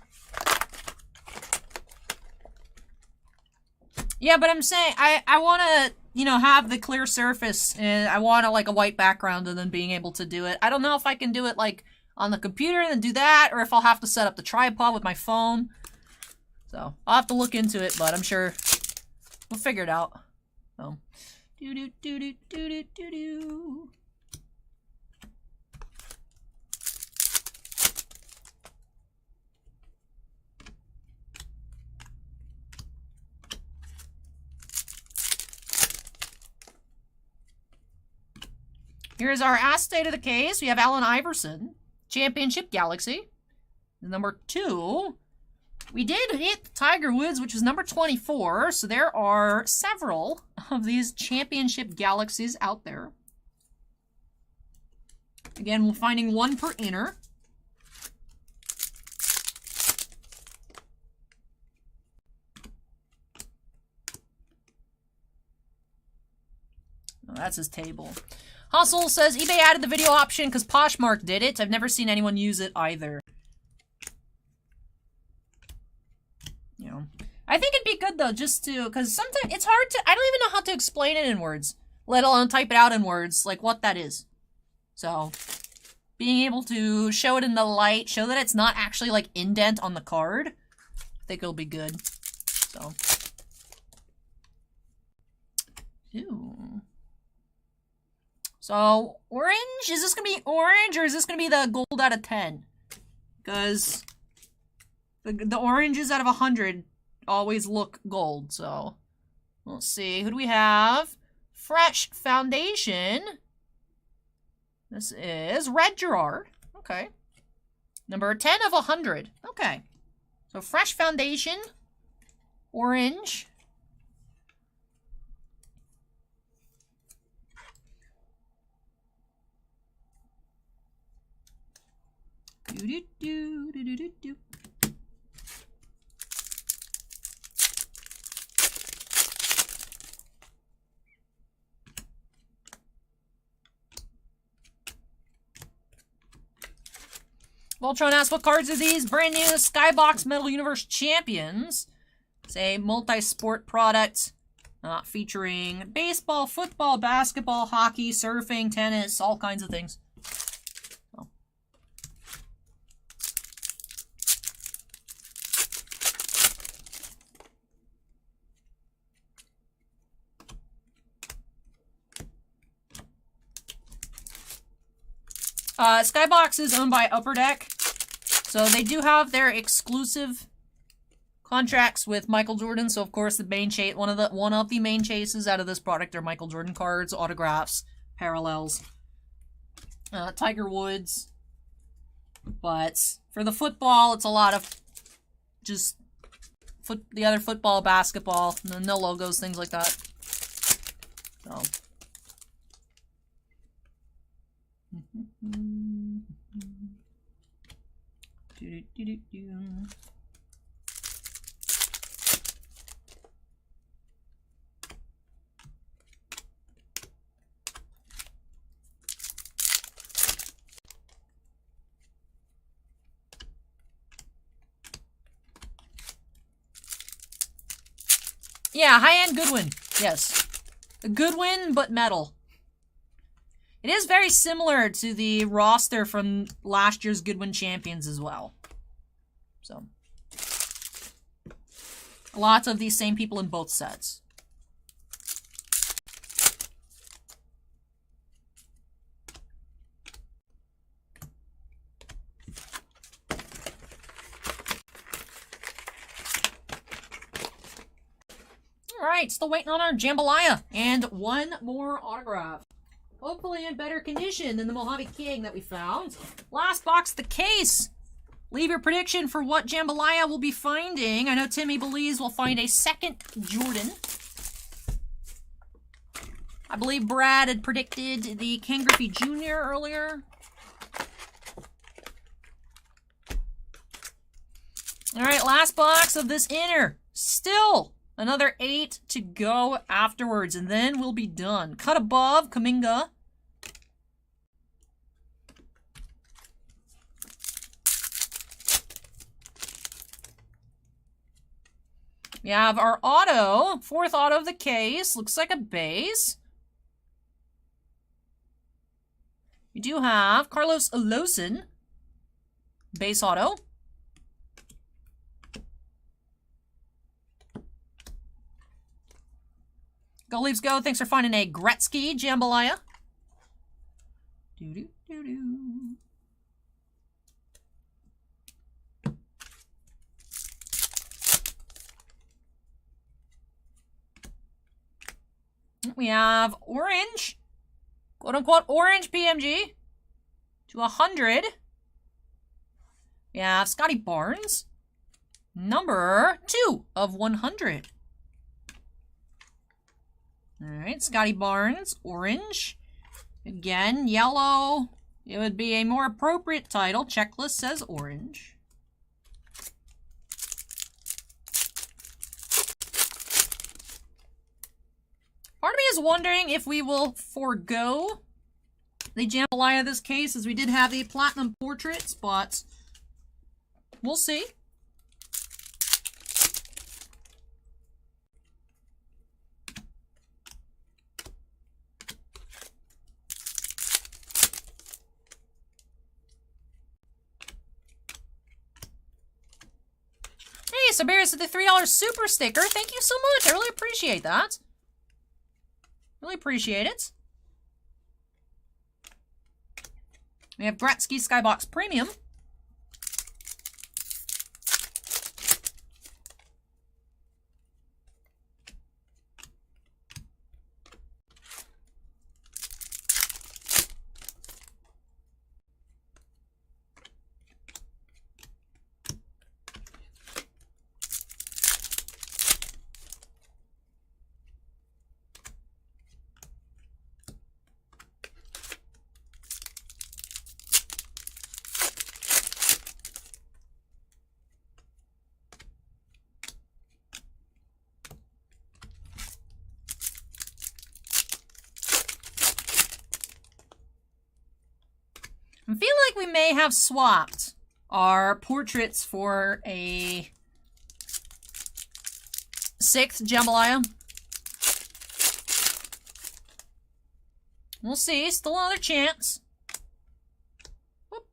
Yeah, but I'm saying, I want to, you know, have the clear surface, and I want, like, a white background and then being able to do it. I don't know if I can do it, like, on the computer and then do that, or if I'll have to set up the tripod with my phone. So, I'll have to look into it, but I'm sure we'll figure it out. So... Do do do do do do do do. Here's our acetate of the case. We have Allen Iverson, Championship Galaxy. Number 2. We did hit Tiger Woods, which was number 24, so there are several of these Championship Galaxies out there. Again, we're finding one per inner. Oh, that's his table. Hustle says, eBay added the video option because Poshmark did it. I've never seen anyone use it either. You know, I think it'd be good though, just to, because sometimes it's hard to, I don't even know how to explain it in words, let alone type it out in words, like what that is. So, being able to show it in the light, show that it's not actually like indent on the card, I think it'll be good. So, ew. So, orange, is this gonna be orange or is this gonna be the gold out of 10? Because the oranges out of 100 always look gold, so let's see. Who do we have? Fresh Foundation. This is Red Gerard. Okay. Number 10 of 100. Okay. So Fresh Foundation. Orange. Do-do-do-do-do-do-do. Voltron asks, what cards are these? Brand new Skybox Metal Universe Champions. It's a multi-sport product featuring baseball, football, basketball, hockey, surfing, tennis, all kinds of things. So. Skybox is owned by Upper Deck, so they do have their exclusive contracts with Michael Jordan. So of course the main one of the main chases out of this product are Michael Jordan cards, autographs, parallels, Tiger Woods. But for the football, it's a lot of just the other football, basketball, no logos, things like that. So. Yeah, high-end Goodwin. Yes. A Goodwin, but metal. It is very similar to the roster from last year's Goodwin Champions as well. So, lots of these same people in both sets. Alright, still waiting on our Jambalaya. And one more autograph. Hopefully in better condition than the Mojave King that we found. Last box, the case. Leave your prediction for what Jambalaya will be finding. I know Timmy believes we'll find a second Jordan. I believe Brad had predicted the Ken Griffey Jr. earlier. Alright, last box of this inner. Still another 8 to go afterwards, and then we'll be done. Cut above, Kaminga. We have our auto, fourth auto of the case. Looks like a base. We do have Carlos Alosin, base auto. Go Leafs go. Thanks for finding a Gretzky Jambalaya. Doo-doo-doo-doo. We have orange, quote-unquote orange PMG to 100. We have Scotty Barnes, number 2 of 100. All right, Scotty Barnes, orange. Again, yellow. It would be a more appropriate title. Checklist says orange. Part of me is wondering if we will forego the Jambalaya of this case, as we did have the Platinum Portraits, but we'll see. Hey, Sabarius with the $3 super sticker. Thank you so much. I really appreciate that. Really appreciate it. We have Gretzky Skybox Premium. I feel like we may have swapped our portraits for a 6th Jambalaya. We'll see. Still another chance. Whoop.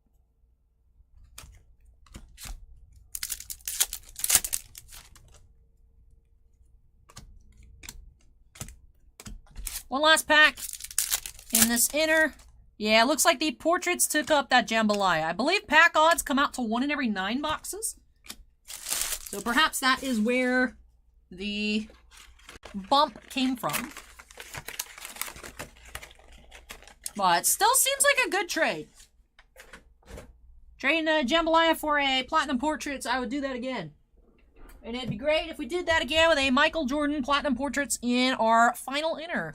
One last pack in this inner. Yeah, it looks like the portraits took up that Jambalaya. I believe pack odds come out to 1 in every 9 boxes. So perhaps that is where the bump came from. But still seems like a good trade. Trading a Jambalaya for a Platinum Portraits, I would do that again. And it'd be great if we did that again with a Michael Jordan Platinum Portraits in our final inner.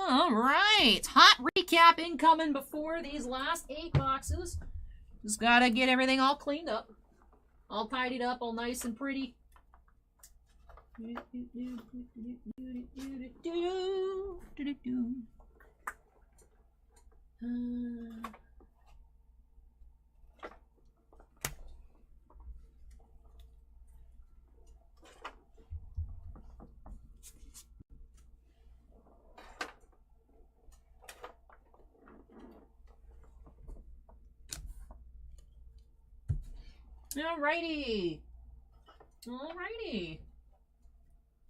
Alright, hot recap incoming before these last 8 boxes. Just gotta get everything all cleaned up. All tidied up, all nice and pretty. Alrighty. Alrighty.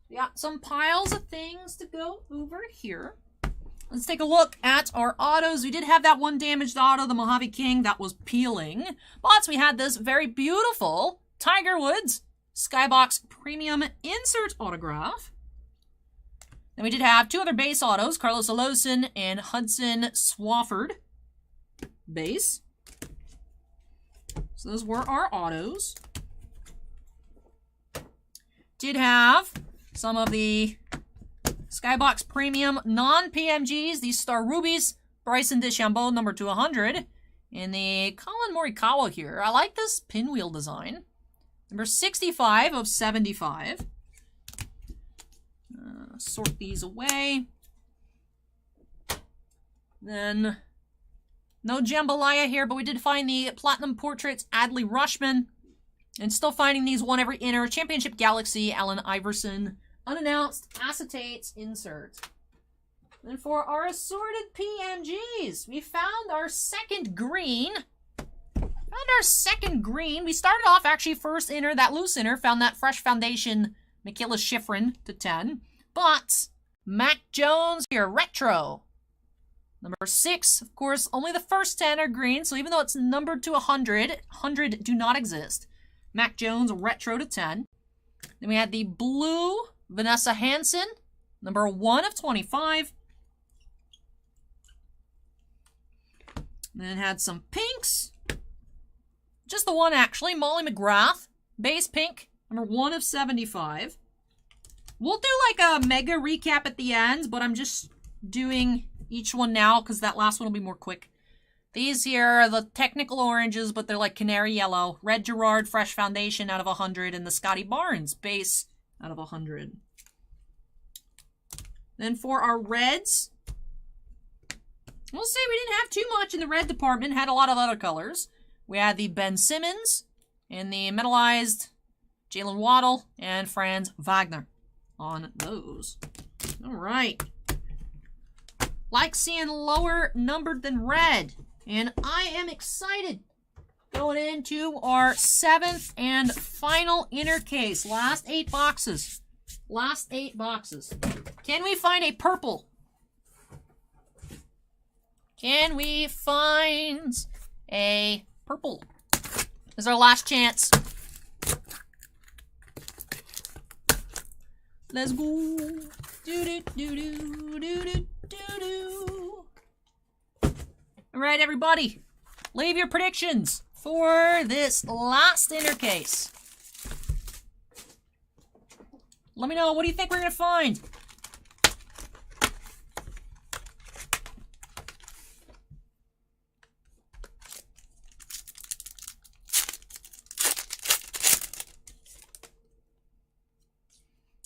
We got some piles of things to go over here. Let's take a look at our autos. We did have that one damaged auto, the Mojave King, that was peeling. But we had this very beautiful Tiger Woods Skybox Premium Insert Autograph. Then we did have two other base autos, Carlos Alosin and Hudson Swafford. Base. So those were our autos. Did have some of the Skybox Premium non-PMGs, these Star Rubies, Bryson DeChambeau, number 200. And the Colin Morikawa here. I like this pinwheel design. Number 65 of 75. Sort these away. Then, no Jambalaya here, but we did find the Platinum Portraits Adley Rushman. And still finding these one every inner. Championship Galaxy, Allen Iverson. Unannounced acetates insert. And for our assorted PMGs, we found our second green. We started off actually first inner, that loose inner. Found that Fresh Foundation Michaela Schifrin to 10. But Mac Jones here, retro. Number 6, of course, only the first 10 are green. So even though it's numbered to 100, 100 do not exist. Mac Jones, retro to 10. Then we had the blue Vanessa Hansen, number 1 of 25. Then had some pinks. Just the one, actually. Molly McGrath, base pink, number 1 of 75. We'll do like a mega recap at the end, but I'm just doing each one now because that last one will be more quick. These here are the technical oranges, but they're like canary yellow. Red Gerard, Fresh Foundation out of 100, and the Scotty Barnes base out of 100. Then for our reds, we'll say we didn't have too much in the red department, had a lot of other colors. We had the Ben Simmons and the metallized Jalen Waddle and Franz Wagner on those. All right. Like seeing lower numbered than red. And I am excited going into our 7th and final inner case. Last 8 boxes. Last 8 boxes. Can we find a purple? Can we find a purple? This is our last chance. Let's go. Do-do-do-do-do-do-do-do. All right, everybody. Leave your predictions for this last inner case. Let me know. What do you think we're going to find?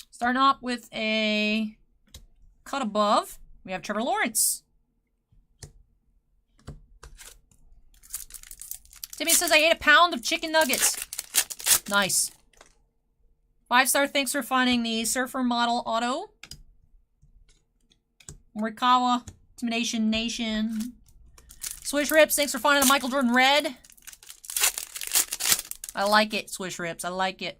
Starting off with a cut above, we have Trevor Lawrence. Timmy says, I ate a pound of chicken nuggets. Nice. 5-star, thanks for finding the Surfer Model Auto. Morikawa, Intimidation Nation. Swish Rips, thanks for finding the Michael Jordan Red. I like it, Swish Rips, I like it.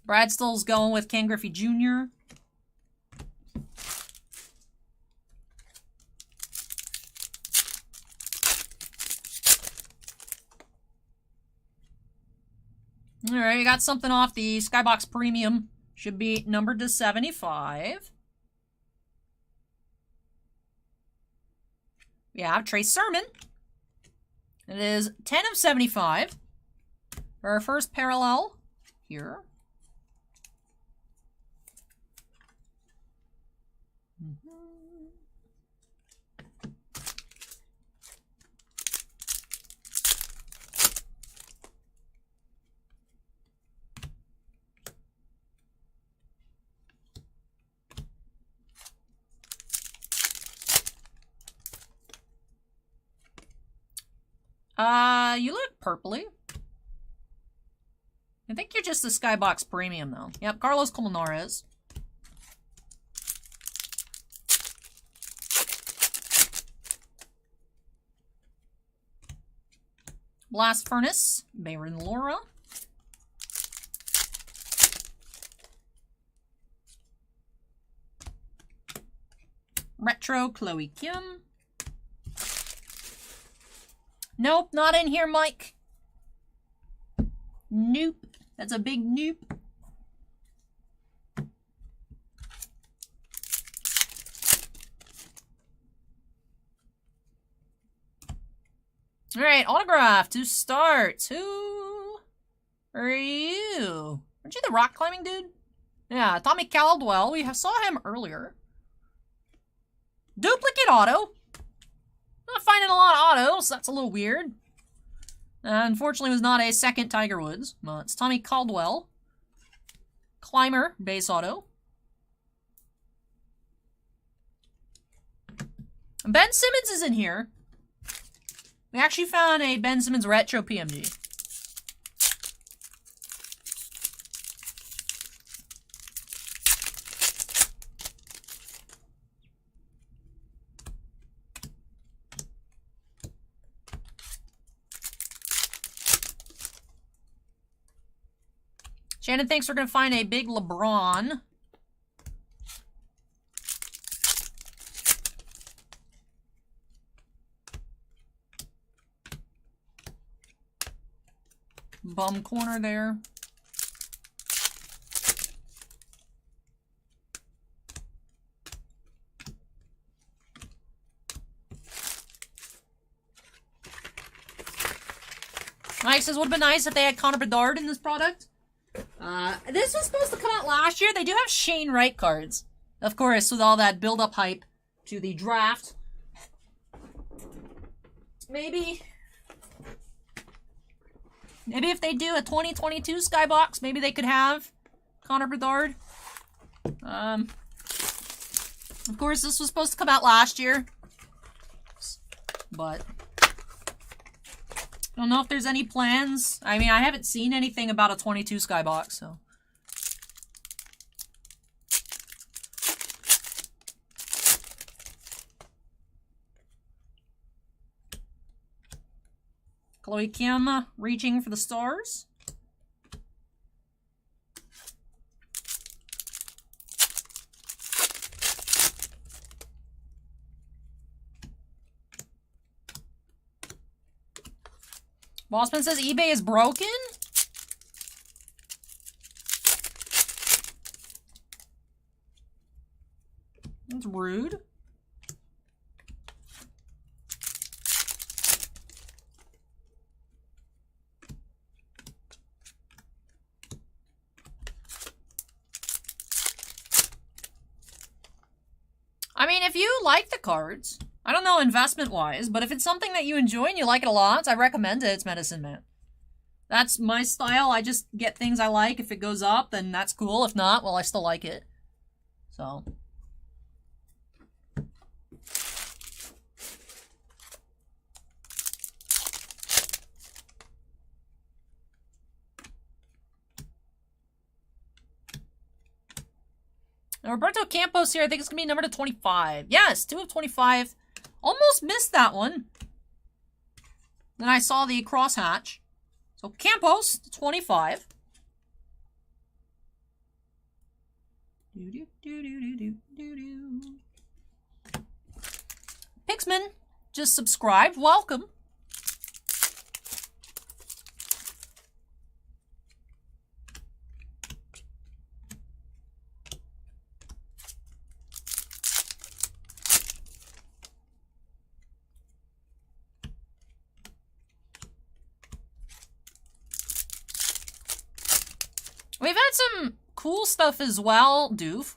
Brad Still's going with Ken Griffey Jr. All right, we got something off the Skybox Premium. Should be numbered to 75. We have Trey Sermon. It is 10 of 75 for our first parallel here. You look purpley. I think you're just the Skybox Premium, though. Yep, Carlos Colmenares. Blast Furnace, Baron Laura. Retro, Chloe Kim. Nope, not in here, Mike. Nope. That's a big nope. Alright, autograph to start. Who are you? Aren't you the rock climbing dude? Yeah, Tommy Caldwell. We saw him earlier. Duplicate auto. Not finding a lot of autos. That's a little weird. Unfortunately, it was not a second Tiger Woods. Well, it's Tommy Caldwell. Climber, base auto. Ben Simmons is in here. We actually found a Ben Simmons retro PMG. Shannon thinks we're going to find a big LeBron. Bum corner there. Mike says, would have been nice if they had Connor Bedard in this product. This was supposed to come out last year. They do have Shane Wright cards. Of course, with all that build-up hype to the draft. Maybe if they do a 2022 Skybox, maybe they could have Connor Bedard. Of course, this was supposed to come out last year. But I don't know if there's any plans. I mean, I haven't seen anything about a 22 Skybox, so. Chloe Kim reaching for the stars. Bossman says eBay is broken? That's rude. I mean, if you like the cards, I don't know investment-wise, but if it's something that you enjoy and you like it a lot, I recommend it. It's Medicine Man. That's my style. I just get things I like. If it goes up, then that's cool. If not, well, I still like it. So. Now, Roberto Campos here. I think it's going to be number to 25. Yes, 2 of 25. Almost missed that one. Then I saw the crosshatch. So Campos, 25. Pixman just subscribed. Welcome. We've had some cool stuff as well, Doof.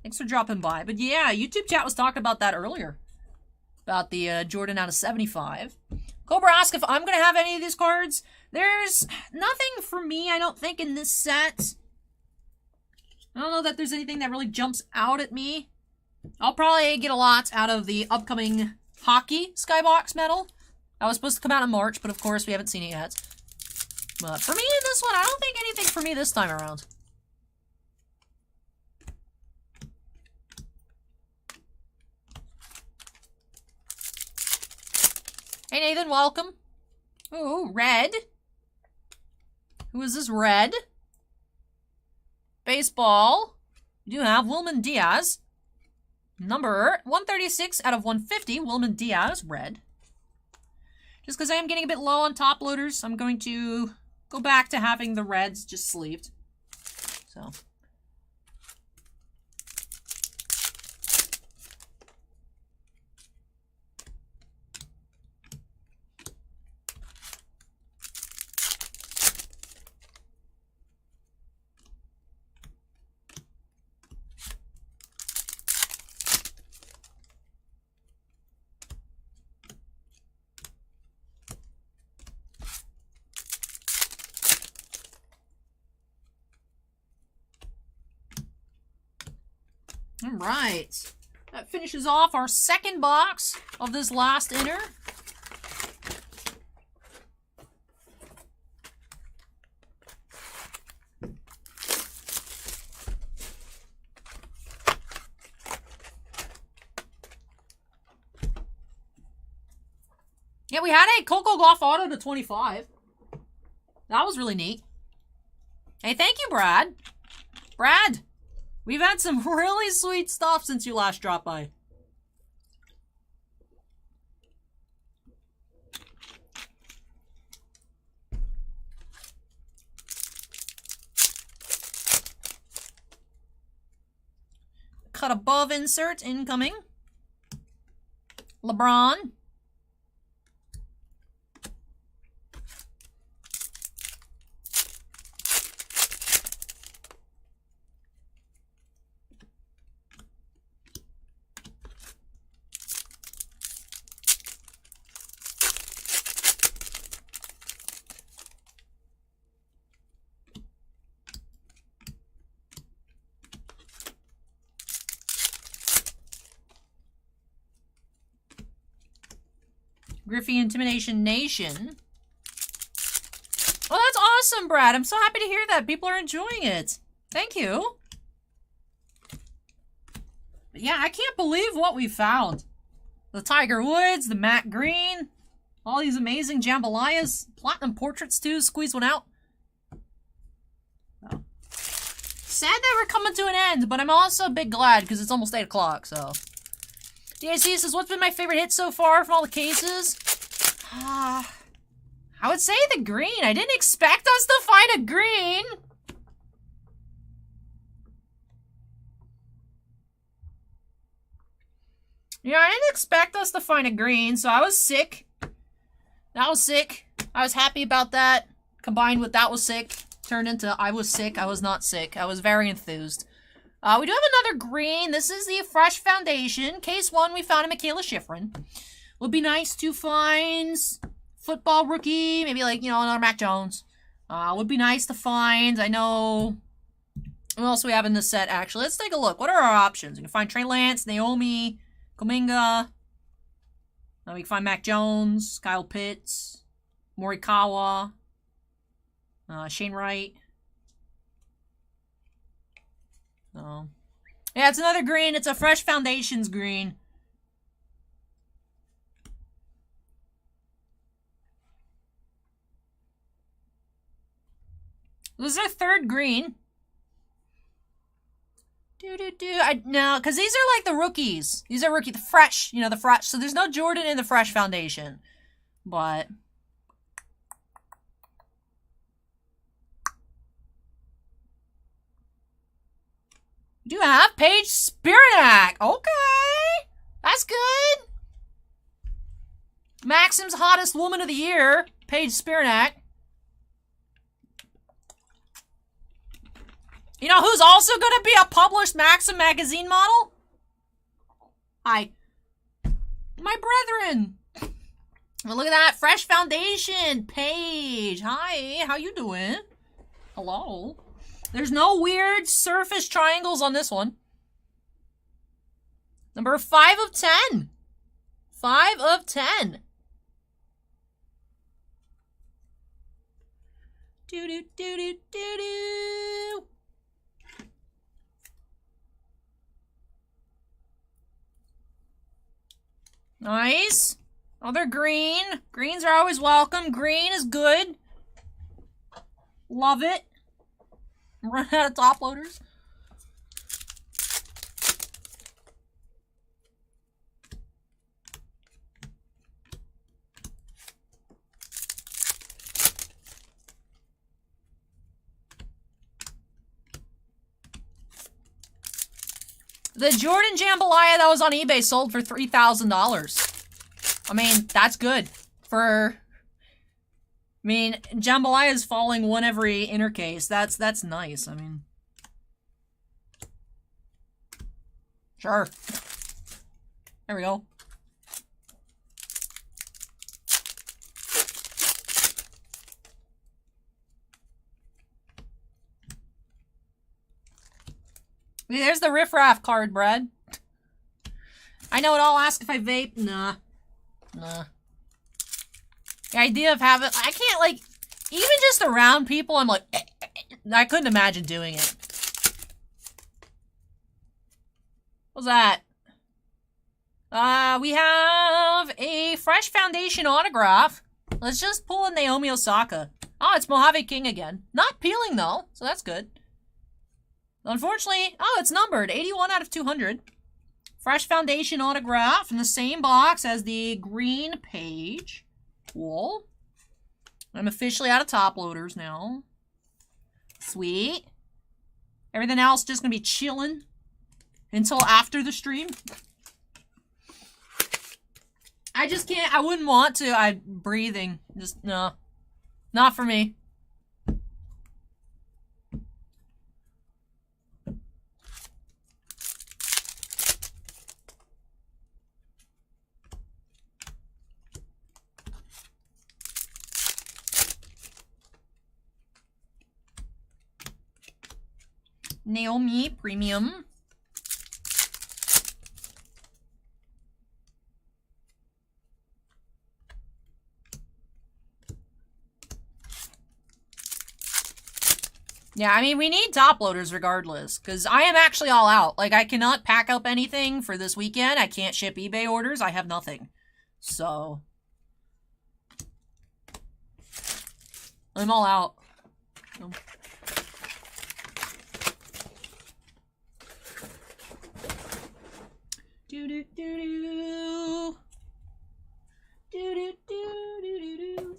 Thanks for dropping by. But yeah, YouTube chat was talking about that earlier. About the Jordan out of 75. Cobra asked if I'm going to have any of these cards. There's nothing for me, I don't think, in this set. I don't know that there's anything that really jumps out at me. I'll probably get a lot out of the upcoming hockey Skybox medal. That was supposed to come out in March, but of course we haven't seen it yet. But for me in this one, I don't think anything for me this time around. Hey Nathan, welcome. Ooh, red. Who is this red? Baseball. You do have Wilman Diaz. Number 136 out of 150, Wilman Diaz, red. Just because I am getting a bit low on top loaders, I'm going to go back to having the reds just sleeved. So... all right, that finishes off our second box of this last inner. Yeah, we had a Coco Gauff auto to 25. That was really neat. Hey, thank you, Brad. Brad! We've had some really sweet stuff since you last dropped by. Cut above insert incoming. LeBron. Griffey Intimidation Nation. Oh, that's awesome, Brad. I'm so happy to hear that. People are enjoying it. Thank you. But yeah, I can't believe what we found. The Tiger Woods, the Matt Green, all these amazing jambalayas. Platinum portraits, too. Squeeze one out. Oh. Sad that we're coming to an end, but I'm also a bit glad because it's almost 8 o'clock, so... DAC says, what's been my favorite hit so far from all the cases? I would say the green. I didn't expect us to find a green. Yeah, I didn't expect us to find a green, so I was sick. That was sick. I was happy about that. Combined with that was sick. Turned into I was sick, I was not sick. I was very enthused. We do have another green. This is the Fresh Foundation. Case 1, we found a Michaela Schifrin. Would be nice to find football rookie, maybe like, you know, another Mac Jones. Would be nice to find. I know... What else do we have in this set, actually? Let's take a look. What are our options? We can find Trey Lance, Naomi, Kuminga. We can find Mac Jones, Kyle Pitts, Morikawa, Shane Wright. So, yeah, it's another green. It's a Fresh Foundations green. This is our third green. No, because these are like the rookies. These are the fresh, you know, the fresh. So there's no Jordan in the Fresh Foundation. But... do have Paige Spiranak. Okay. That's good. Maxim's hottest woman of the year, Paige Spiranak. You know who's also going to be a published Maxim magazine model? Hi. My brethren. Well, look at that. Fresh Foundation. Paige. Hi. How you doing? Hello. There's no weird surface triangles on this one. Number 5 of 10. 5 of 10. Do do do do do do. Nice. Other green. Greens are always welcome. Green is good. Love it. Run out of top loaders. The Jordan Jambalaya that was on eBay sold for $3,000. I mean, that's good. I mean, Jambalaya is falling one every inner case. That's nice. I mean, sure. There we go. There's the riffraff card, Brad. I know it all. Ask if I vape. Nah. Nah. The idea of having... I can't, like... Even just around people, I'm like... I couldn't imagine doing it. What's that? We have a Fresh Foundation autograph. Let's just pull in Naomi Osaka. Oh, it's Mojave King again. Not peeling, though, so that's good. Unfortunately, oh, it's numbered. 81 out of 200. Fresh Foundation autograph in the same box as the green page. Cool. I'm officially out of top loaders now. Sweet. Everything else just gonna be chilling until after the stream. I just can't, I wouldn't want to. I'm breathing. Just, no. Not for me. Naomi Premium. Yeah, I mean, we need top loaders regardless, because I am actually all out. Like, I cannot pack up anything for this weekend. I can't ship eBay orders. I have nothing. So, I'm all out. So. Do do do do. Do do do do do do.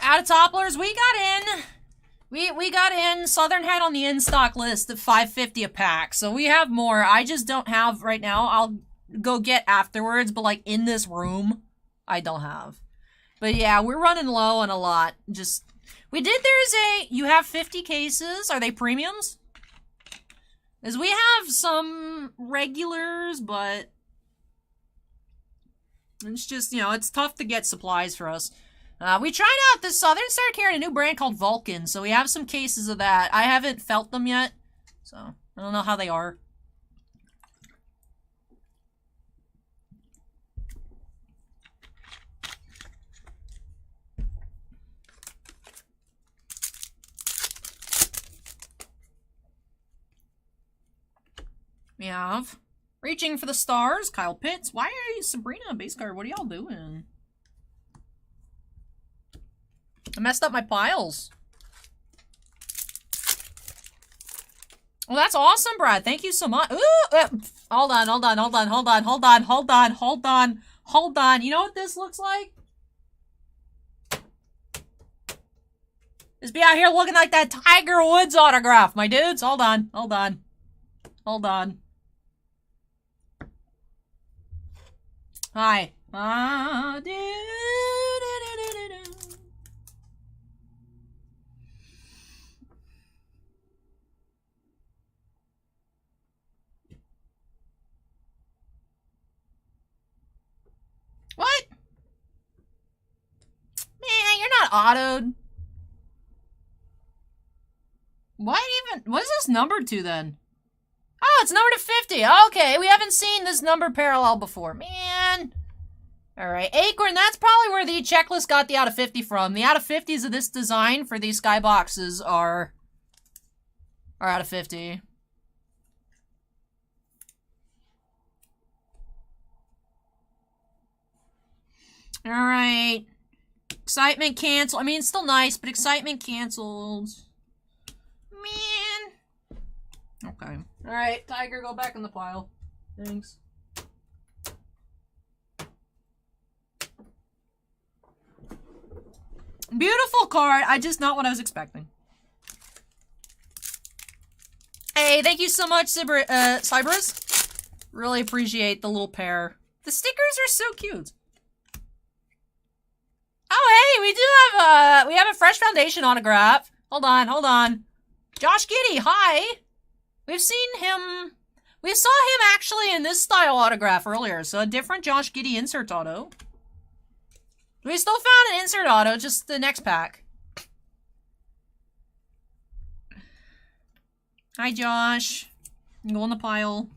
Out of topplers, we got in. We got in. Southern had on the in-stock list at $5.50 a pack. So we have more. I just don't have right now. I'll go get afterwards, but like in this room, I don't have. But yeah, we're running low on a lot. Just, you have 50 cases. Are they premiums? As we have some regulars, but it's just, you know, it's tough to get supplies for us. We tried out this Southern started carrying a new brand called Vulcan, so we have some cases of that. I haven't felt them yet, so I don't know how they are. We have Reaching for the Stars, Kyle Pitts. Why are you Sabrina base card? What are y'all doing? I messed up my piles. Well, that's awesome, Brad. Thank you so much. Ooh, hold on. You know what this looks like? Just be out here looking like that Tiger Woods autograph, my dudes. Hold on. Hi. What? Man, you're not autoed. What even? What is this numbered to then? it's numbered to 50. Okay, we haven't seen this number parallel before. Man. Alright, Acorn, that's probably where the checklist got the out of 50 from. The out of 50s of this design for these skyboxes are out of 50. Alright. Excitement canceled. I mean, it's still nice, but excitement canceled. Man. Okay. Alright, Tiger, go back in the pile. Thanks. Beautiful card. Just not what I was expecting. Hey, thank you so much, Cybers. Really appreciate the little pair. The stickers are so cute. Oh, hey, we have a Fresh Foundation autograph. Hold on. Josh Giddey, hi. We saw him actually in this style autograph earlier, so a different Josh Giddey insert auto. We still found an insert auto, just the next pack. Hi, Josh. Go in the pile.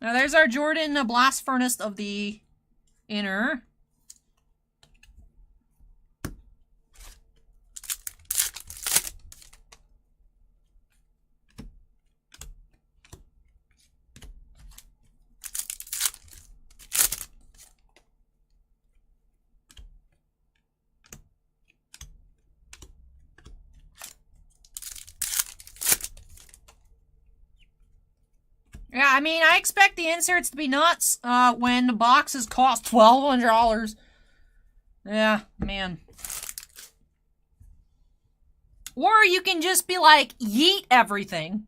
Now there's our Jordan Blast Furnace of the inner. Yeah, I mean, I expect the inserts to be nuts when the boxes cost $1,200. Yeah, man. Or you can just be like, yeet everything.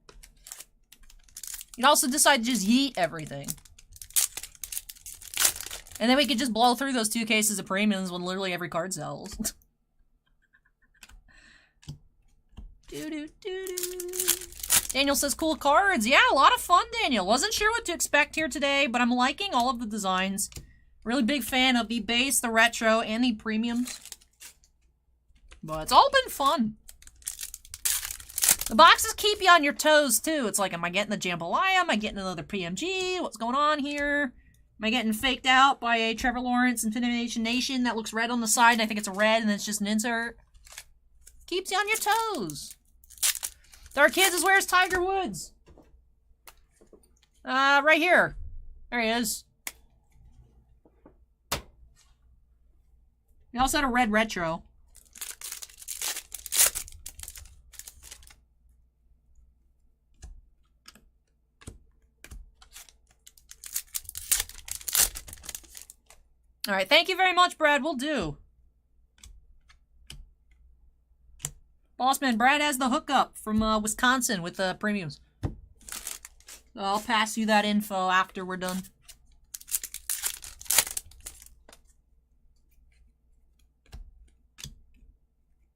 You can also decide to just yeet everything. And then we could just blow through those 2 cases of premiums when literally every card sells. Daniel says, cool cards. Yeah, a lot of fun, Daniel. Wasn't sure what to expect here today, but I'm liking all of the designs. Really big fan of the base, the retro, and the premiums. But it's all been fun. The boxes keep you on your toes, too. It's like, am I getting the jambalaya? Am I getting another PMG? What's going on here? Am I getting faked out by a Trevor Lawrence Infinimation Nation that looks red on the side, and I think it's a red, and it's just an insert? Keeps you on your toes. Dark Kids is where's Tiger Woods? Right here. There he is. He also had a red retro. Alright, thank you very much, Brad. Will do. Bossman, Brad has the hookup from Wisconsin with the premiums. So I'll pass you that info after we're done.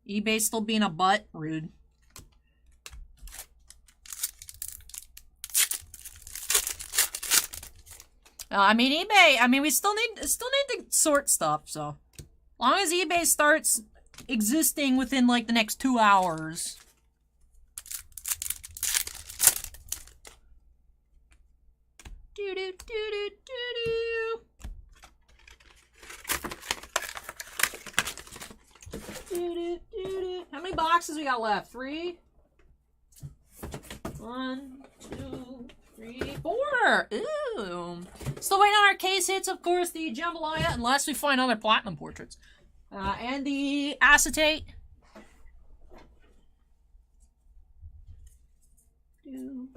eBay still being a butt? Rude. I mean, eBay, I mean, we still need to sort stuff, so. As long as eBay starts existing within, like, the next 2 hours. How many boxes we got left? 3? 1, 2, 3, 4. Ooh. Still waiting on our case hits, of course, the jambalaya, unless we find other platinum portraits. And the acetate. You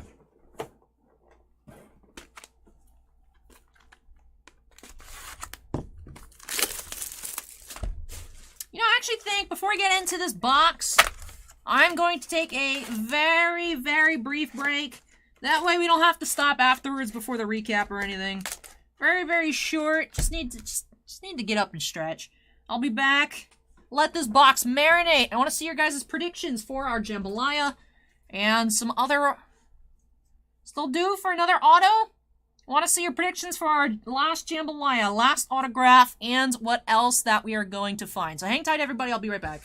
know, I actually think, before we get into this box, I'm going to take a very, very brief break. That way we don't have to stop afterwards before the recap or anything. Very, very short. Just need to get up and stretch. I'll be back. Let this box marinate. I want to see your guys' predictions for our jambalaya and some other. Still due for another auto? Want to see your predictions for our last jambalaya, last autograph, and what else that we are going to find. So hang tight, everybody. I'll be right back.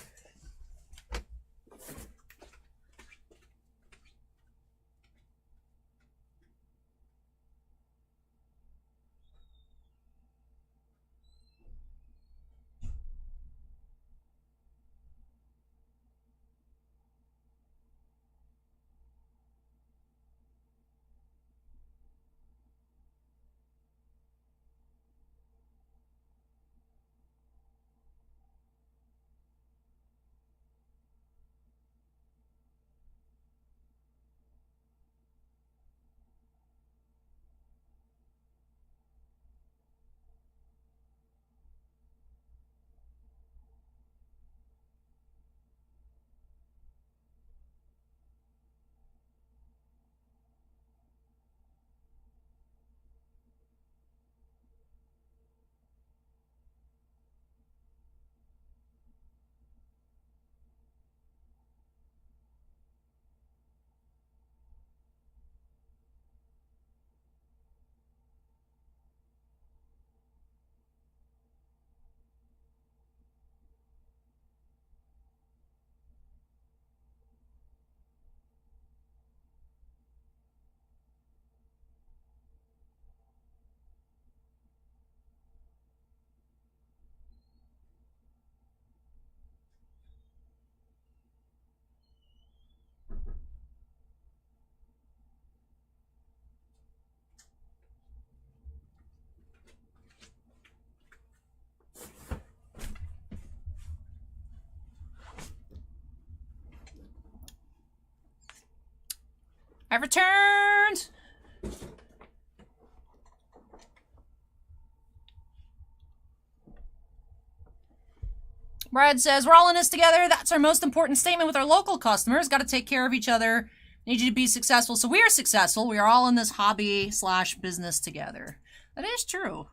I've returned! Brad says, we're all in this together. That's our most important statement with our local customers. Got to take care of each other. Need you to be successful. So we are successful. We are all in this hobby/business together. That is true.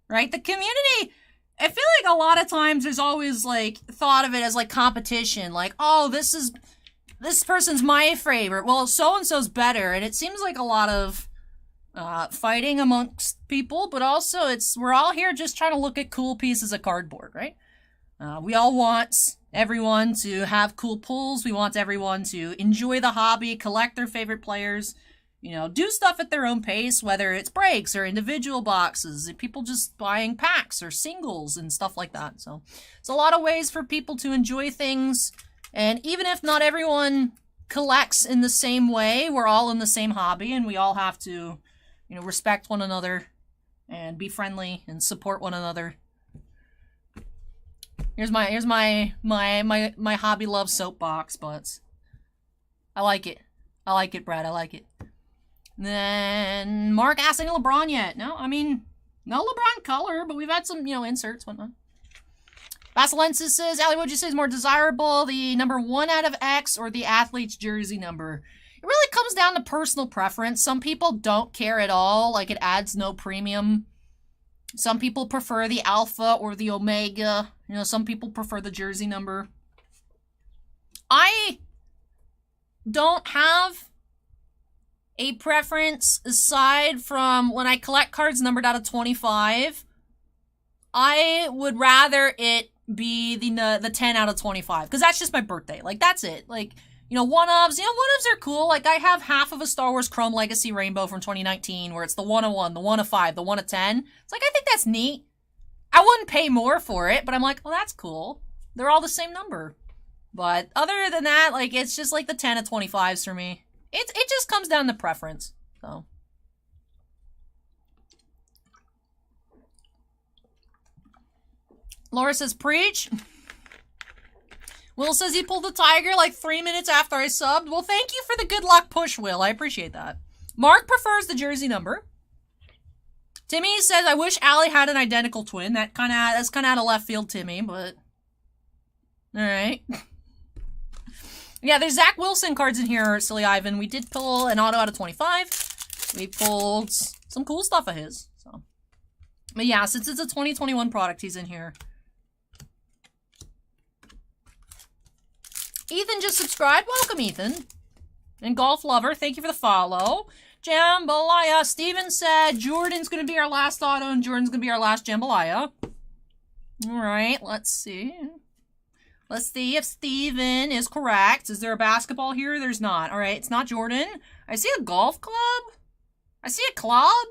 Right? The community, I feel like a lot of times there's always, like, thought of it as, like, competition. Like, oh, this person's my favorite. Well, so-and-so's better. And it seems like a lot of fighting amongst people, but also we're all here just trying to look at cool pieces of cardboard, right? We all want everyone to have cool pulls. We want everyone to enjoy the hobby, collect their favorite players, you know, do stuff at their own pace, whether it's breaks or individual boxes, people just buying packs or singles and stuff like that. So it's a lot of ways for people to enjoy things. And even if not everyone collects in the same way, we're all in the same hobby and we all have to, you know, respect one another and be friendly and support one another. Here's my hobby love soapbox, but I like it. I like it, Brad. I like it. Then Mark asked, any LeBron yet? No, I mean, no LeBron color, but we've had some, you know, inserts, whatnot. Basilensis says, Allie, would you say is more desirable, the number 1 out of X or the athlete's jersey number? It really comes down to personal preference. Some people don't care at all, like it adds no premium. Some people prefer the alpha or the omega. You know, some people prefer the jersey number. I don't have a preference aside from when I collect cards numbered out of 25. I would rather it be the 10 out of 25 because that's just my birthday. Like, that's it. Like, you know, one-ofs are cool. Like, I have half of a Star Wars Chrome Legacy Rainbow from 2019 where it's the 1/1, the 1/5, the 1/10. It's like, I think that's neat. I wouldn't pay more for it, but I'm like, well, that's cool. They're all the same number. But other than that, like, it's just like the 10 of 25s for me. It just comes down to preference. So. Laura says, preach. Will says he pulled the tiger like 3 minutes after I subbed. Well, thank you for the good luck push, Will. I appreciate that. Mark prefers the jersey number. Timmy says, I wish Allie had an identical twin. That's kind of out of left field, Timmy, but... Alright. Yeah, there's Zach Wilson cards in here, Silly Ivan. We did pull an auto out of 25. We pulled some cool stuff of his. So, but yeah, since it's a 2021 product, he's in here. Ethan just subscribed. Welcome, Ethan. And Golf Lover, thank you for the follow. Jambalaya. Steven said Jordan's going to be our last auto and Jordan's going to be our last Jambalaya. Alright, let's see. Let's see if Steven is correct. Is there a basketball here? There's not. Alright, it's not Jordan. I see a golf club. I see a club.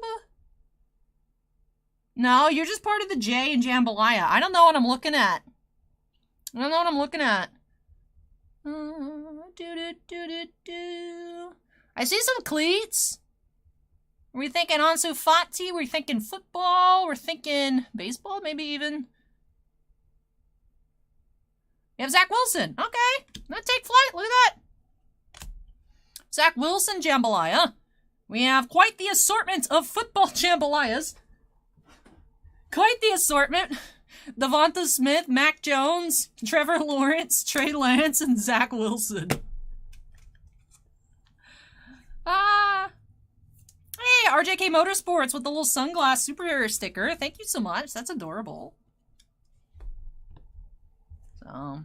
No, you're just part of the J in Jambalaya. I don't know what I'm looking at. I don't know what I'm looking at. I see some cleats. Are we thinking Ansu Fati? We're thinking football? We're thinking baseball, maybe even. We have Zach Wilson. Okay. Let's take flight. Look at that. Zach Wilson Jambalaya. We have quite the assortment of football Jambalayas. Quite the assortment. Devonta Smith, Mac Jones, Trevor Lawrence, Trey Lance, and Zach Wilson. Hey, RJK Motorsports with the little sunglass superhero sticker. Thank you so much. That's adorable. So...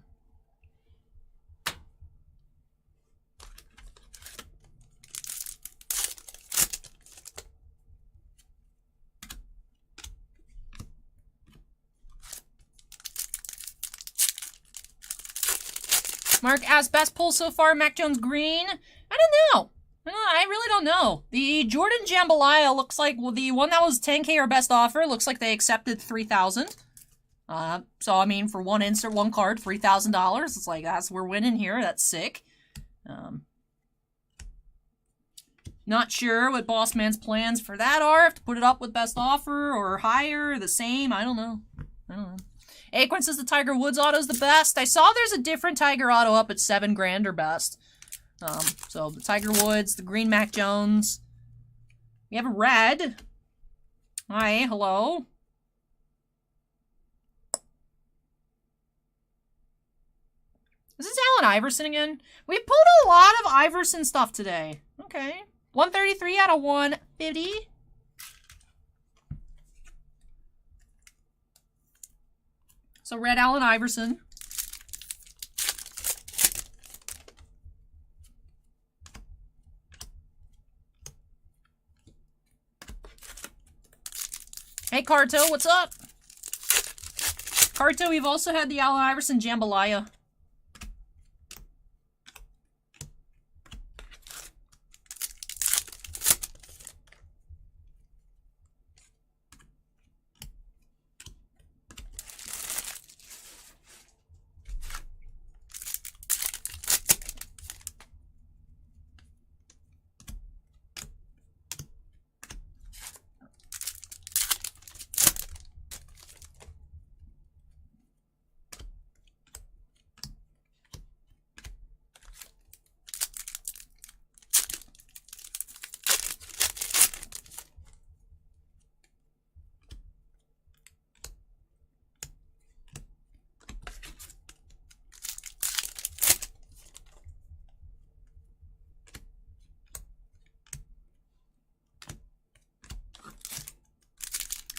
Mark asked, best pull so far, Mac Jones green? I don't know. I really don't know. The Jordan Jambalaya looks like, well, the one that was 10K or best offer, looks like they accepted $3,000. So, I mean, for one insert, one card, $3,000. It's like, we're winning here. That's sick. Not sure what Boss Man's plans for that are. If to put it up with best offer or higher, or the same. I don't know. Acorn says the Tiger Woods auto is the best. I saw there's a different Tiger auto up at $7,000 or best. So the Tiger Woods, the green Mac Jones. We have a red. Hi, hello. Is this Allen Iverson again? We pulled a lot of Iverson stuff today. Okay. 133 out of 150. So red Allen Iverson. Hey Carto, what's up? Carto, we've also had the Allen Iverson Jambalaya.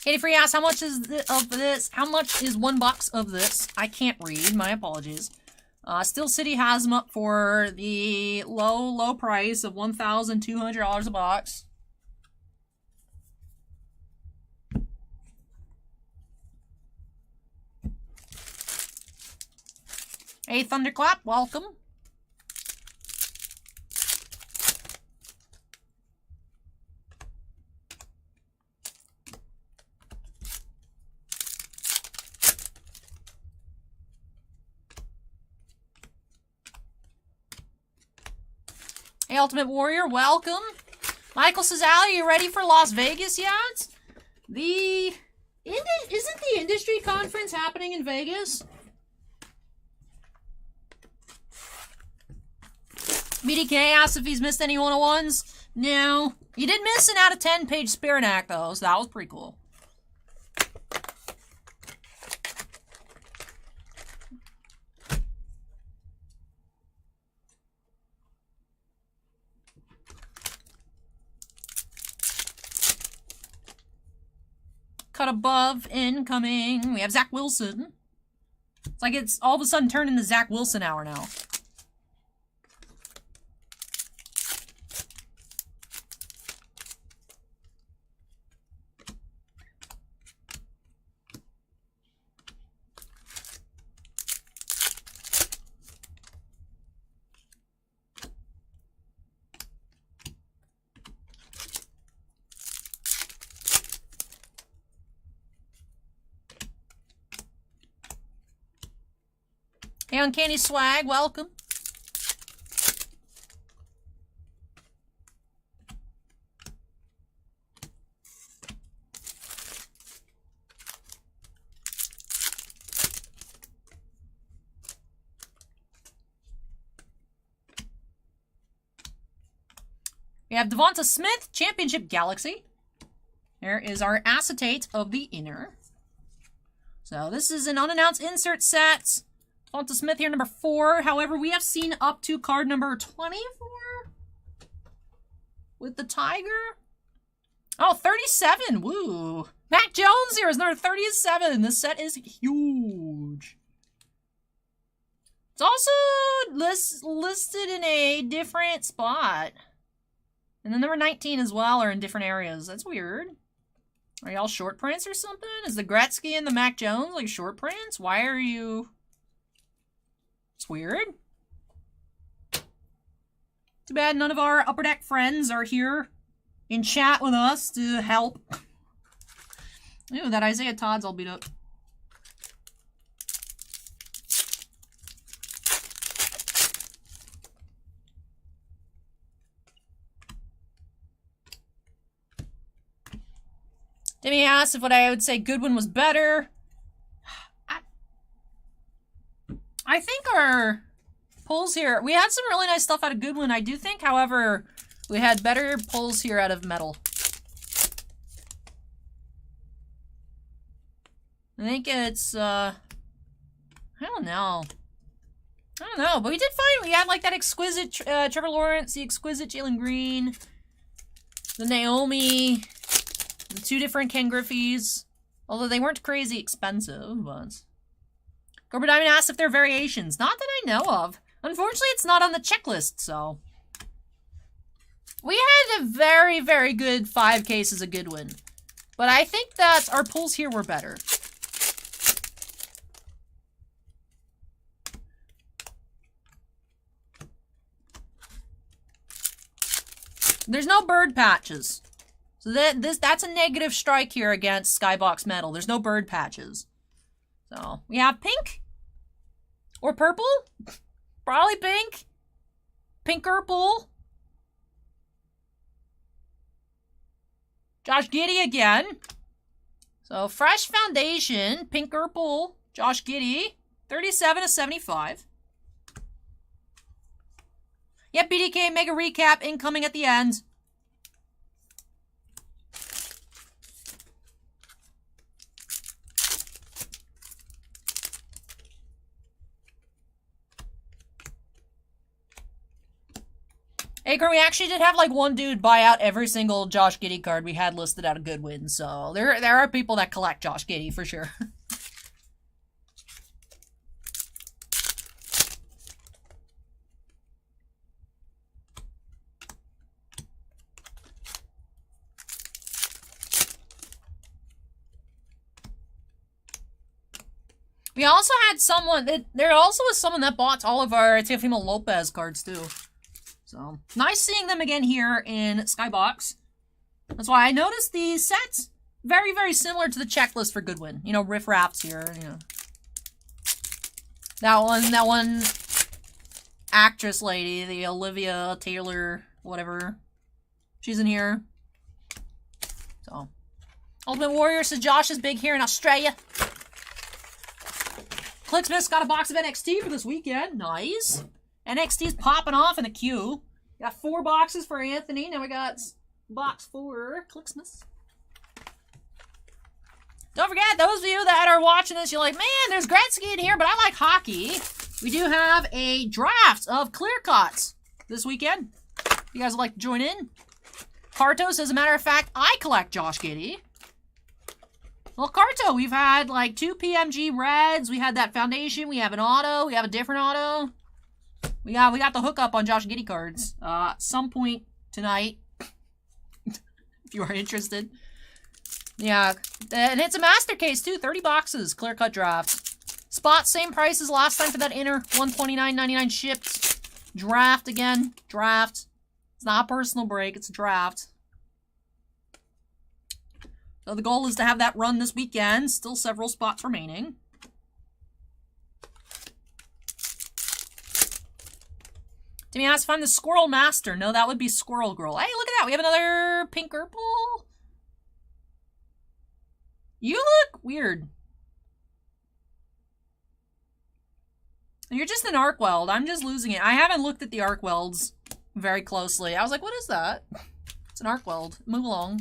Katie Free asks, how much is of this? How much is one box of this? I can't read. My apologies. Steel City has them up for the low price of $1,200 a box. Hey, Thunderclap, welcome. Hey, Ultimate Warrior, welcome. Michael says, Al, are you ready for Las Vegas yet? Isn't the industry conference happening in Vegas? BDK asked if he's missed any 101s. No. He did miss an out of 10 page Sparanac, though, so that was pretty cool. Cut above, incoming. We have Zach Wilson. It's like it's all of a sudden turned into Zach Wilson hour now. Hey, Uncanny Swag, welcome. We have Devonta Smith, Championship Galaxy. There is our acetate of the inner. So this is an unannounced insert set. Devonta Smith here, number 4. However, we have seen up to card number 24 with the Tiger. Oh, 37. Woo. Mac Jones here is number 37. This set is huge. It's also listed in a different spot. And then number 19 as well are in different areas. That's weird. Are y'all short prints or something? Is the Gretzky and the Mac Jones like short prints? Why are you... It's weird. Too bad none of our Upper Deck friends are here in chat with us to help. Ooh, that Isaiah Todd's all beat up. Demi asked if what I would say Goodwin was better. I think our pulls here, we had some really nice stuff out of Goodwin. I do think, however, we had better pulls here out of Metal. I think it's, I don't know. I don't know, but we did find, we had like that exquisite Trevor Lawrence, the exquisite Jalen Green, the Naomi, the 2 different Ken Griffey's, although they weren't crazy expensive, but... Cobra Diamond asked if there are variations. Not that I know of. Unfortunately, it's not on the checklist, so... We had a very, very good 5 cases of Goodwin. But I think that our pulls here were better. There's no bird patches. So that's a negative strike here against Skybox Metal. There's no bird patches. So, we have pink. Or purple. Probably pink. Pink-purple. Josh Giddey again. So, fresh foundation. Pink-purple. Josh Giddey. 37/75. Yep, BDK Mega Recap incoming at the end. Acorn, we actually did have like one dude buy out every single Josh Giddey card we had listed out of Goodwin, so there are people that collect Josh Giddey for sure. We also had someone, there also was someone that bought all of our Teofimo Lopez cards too. So, nice seeing them again here in Skybox. That's why I noticed the sets very, very similar to the checklist for Goodwin. You know, riff raps here, you know. That one actress lady, the Olivia Taylor, whatever. She's in here. So, Ultimate Warrior says Josh is big here in Australia. Clicksmith's got a box of NXT for this weekend. Nice. NXT's popping off in the queue. Got 4 boxes for Anthony. Now we got box 4 Clicksmith. Don't forget, those of you that are watching this, you're like, man, there's Gretzky in here, but I like hockey. We do have a draft of clear cuts this weekend. If you guys would like to join in. Cartos, as a matter of fact, I collect Josh Giddey. Well, Carto, we've had like 2 PMG Reds. We had that foundation. We have an auto. We have a different auto. We got the hookup on Josh Giddey cards. Some point tonight, if you are interested. Yeah, and it's a master case too. 30 boxes, clear cut draft. Spot same price as last time for that inner. $129.99 shipped. Draft again. Draft. It's not a personal break. It's a draft. So the goal is to have that run this weekend. Still several spots remaining. Timmy asked if I'm the Squirrel Master. No, that would be Squirrel Girl. Hey, look at that. We have another pink purple. You look weird. You're just an arc weld. I'm just losing it. I haven't looked at the arc welds very closely. I was like, what is that? It's an arc weld. Move along.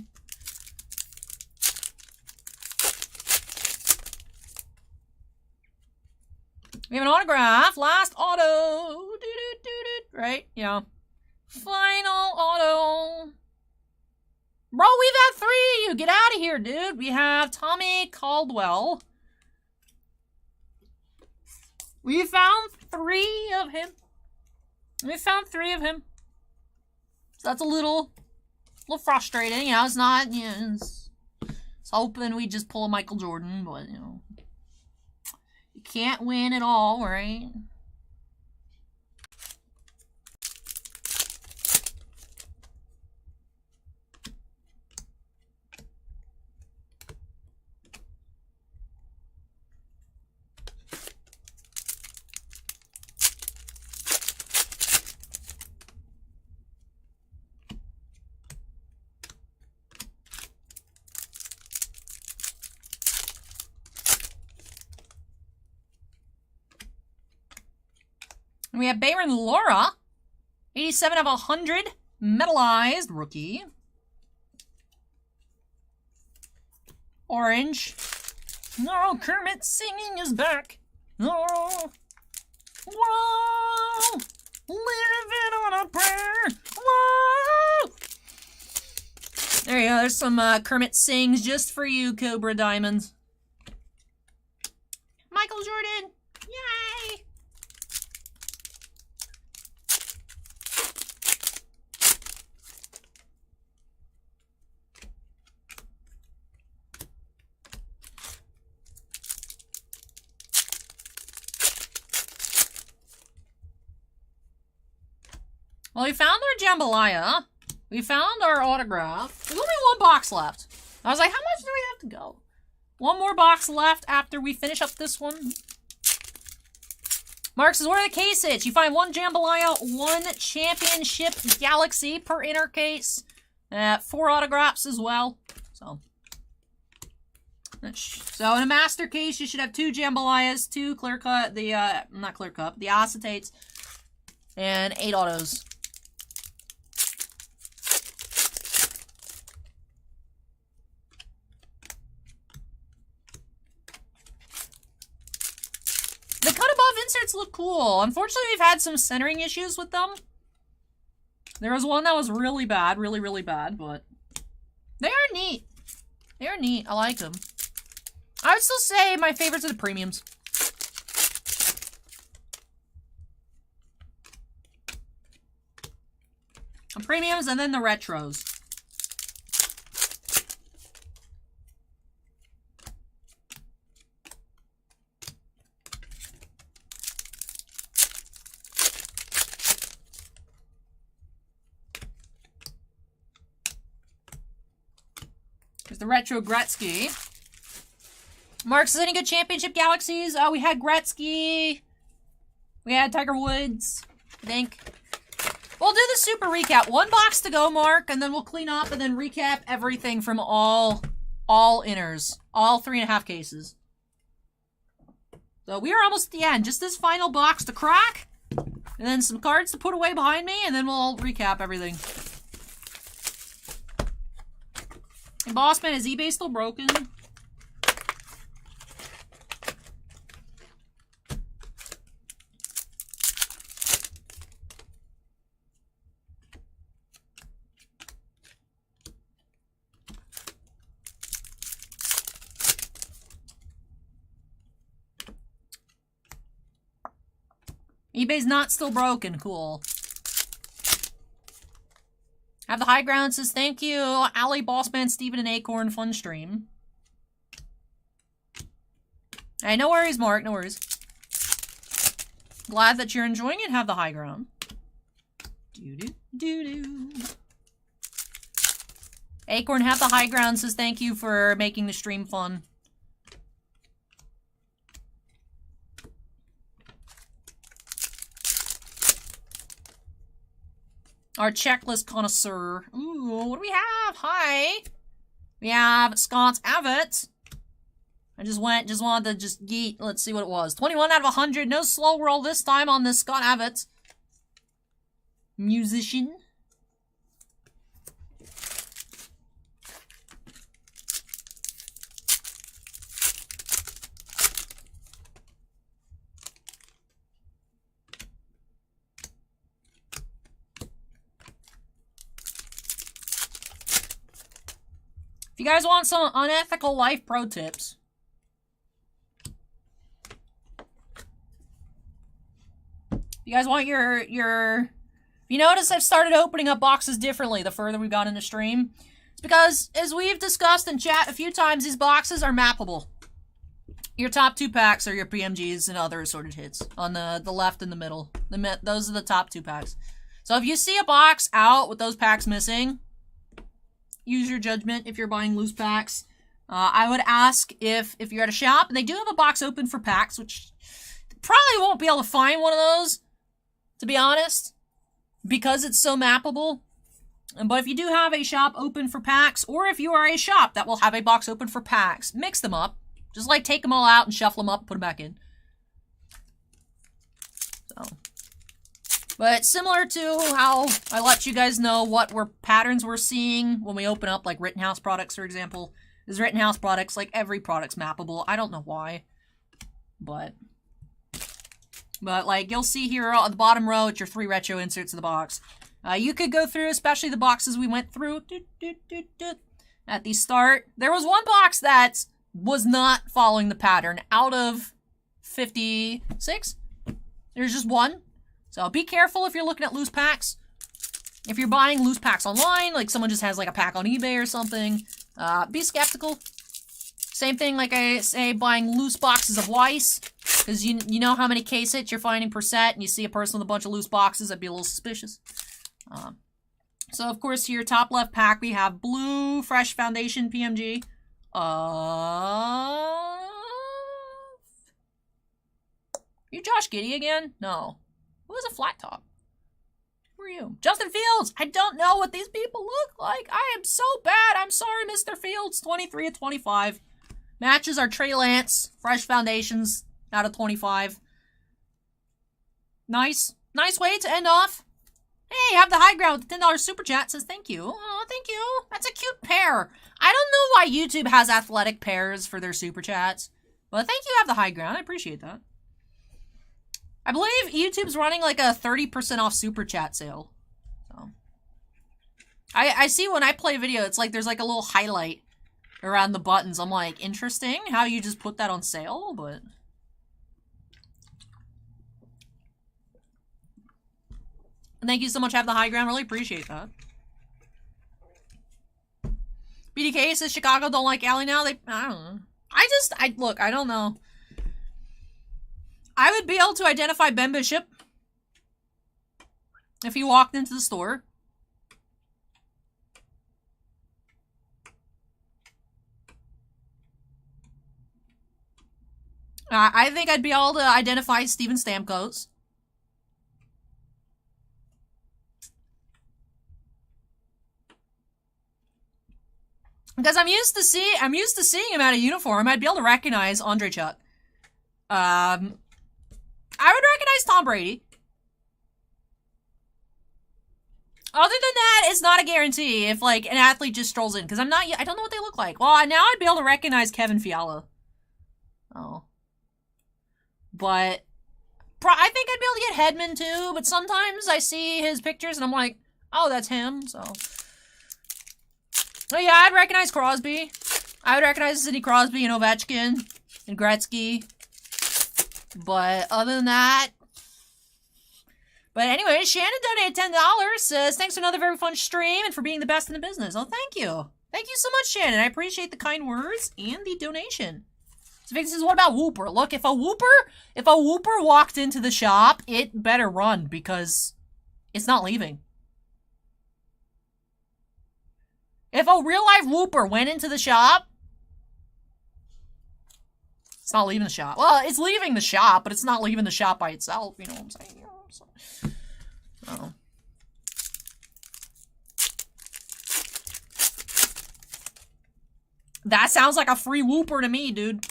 We have an autograph. Last auto. Right? Yeah. Final auto. Bro, we've had 3 of you. Get out of here, dude. We have Tommy Caldwell. We found 3 of him. We found 3 of him. So that's a little frustrating. You know, it's not, you know, it's hoping we just pull a Michael Jordan, but, you know, you can't win it all, right? And we have Bayron Laura, 87 of 100, metallized rookie. Orange. No, Kermit singing is back. Oh, whoa, living on a prayer. Whoa. There you go. There's some Kermit sings just for you, Cobra Diamonds. Michael Jordan. Yay. Well, we found our jambalaya. We found our autograph. There's only 1 box left. I was like, how much do we have to go? 1 more box left after we finish up this one. Mark says, where are the case hits? You find 1 jambalaya, 1 championship galaxy per inner case. 4 autographs as well. So in a master case, you should have 2 jambalayas, 2 clear cut, not clear cut, the acetates, and 8 autos. The cut above inserts look cool. Unfortunately, we've had some centering issues with them. There was one that was really bad, really bad, but they are neat. They are neat. I like them. I would still say my favorites are the premiums. The premiums and then the retros. There's the retro Gretzky. Mark says, any good championship galaxies? We had Gretzky. We had Tiger Woods, I think. We'll do the super recap. 1 box to go, Mark, and then we'll clean up and then recap everything from all inners. All 3.5 cases. So we are almost at the end. Just this final box to crack. And then some cards to put away behind me, and then we'll recap everything. And Bossman, is eBay still broken? eBay's not still broken. Cool. Have the high ground says, thank you, Ali, Bossman, Steven, and Acorn. Fun stream. Hey, no worries, Mark. No worries. Glad that you're enjoying it. Have the high ground. Doo-doo-doo-doo. Acorn, have the high ground says, thank you for making the stream fun. Our checklist connoisseur. Ooh, what do we have? Hi. We have Scott's Abbott. I just wanted to just yeet. Let's see what it was. 21 out of 100. No slow roll this time on this Scott Abbott. Musician. If you guys want some unethical life pro tips, you guys want your you notice I've started opening up boxes differently the further we've got in the stream. It's because, as we've discussed in chat a few times, these boxes are mappable. Your top 2 packs are your PMGs and other assorted hits on the left and the middle. Those are the top 2 packs. So if you see a box out with those packs missing, use your judgment if you're buying loose packs. I would ask if you're at a shop and they do have a box open for packs, which probably won't be able to find one of those, to be honest, because it's so mappable. But if you do have a shop open for packs, or if you are a shop that will have a box open for packs, mix them up. Just like take them all out and shuffle them up and put them back in. So, but similar to how I let you guys know what patterns we're seeing when we open up like Rittenhouse products, for example. Is Rittenhouse products, like every product's mappable. I don't know why, but like you'll see here on the bottom row, it's your 3 retro inserts in the box. You could go through, especially the boxes we went through at the start. There was one box that was not following the pattern out of 56. There's just one. So be careful if you're looking at loose packs. If you're buying loose packs online, like someone just has like a pack on eBay or something, be skeptical. Same thing like I say buying loose boxes of Weiss, because you know how many case hits you're finding per set, and you see a person with a bunch of loose boxes, that'd be a little suspicious. So of course, to your top left pack, we have Blue Fresh Foundation PMG. You Josh Giddey again? No. Who has a flat top? Who are you? Justin Fields! I don't know what these people look like. I am so bad. I'm sorry, Mr. Fields. 23 of 25. Matches are Trey Lance. Fresh Foundations out of 25. Nice. Nice way to end off. Hey, have the high ground with the $10 super chat. Says thank you. Oh, thank you. That's a cute pair. I don't know why YouTube has athletic pairs for their super chats, but thank you, have the high ground. I appreciate that. I believe YouTube's running like a 30% off super chat sale. So I see when I play video, it's like there's like a little highlight around the buttons. I'm like, interesting how you just put that on sale, but thank you so much, have the high ground. Really appreciate that. BDK says Chicago don't like Allie now. I don't know. Look, I don't know. I would be able to identify Ben Bishop if he walked into the store. I think I'd be able to identify Steven Stamkos. Because I'm used to seeing him out of uniform. I'd be able to recognize Andre Chuck. I would recognize Tom Brady. Other than that, it's not a guarantee if like an athlete just strolls in, because I don't know what they look like. Well, now I'd be able to recognize Kevin Fiala. Oh. But I think I'd be able to get Hedman too, but sometimes I see his pictures and I'm like, oh, that's him, so. Oh yeah, I'd recognize Crosby. I would recognize Sidney Crosby and Ovechkin and Gretzky. But other than that. But anyway, Shannon donated $10. Says, thanks for another very fun stream and for being the best in the business. Oh, thank you. Thank you so much, Shannon. I appreciate the kind words and the donation. So Vic says, what about Whooper? Look, if a Whooper walked into the shop, it better run because it's not leaving. If a real-life Whooper went into the shop, it's not leaving the shop. Well, it's leaving the shop, but it's not leaving the shop by itself. You know what I'm saying? So. That sounds like a free whooper to me, dude.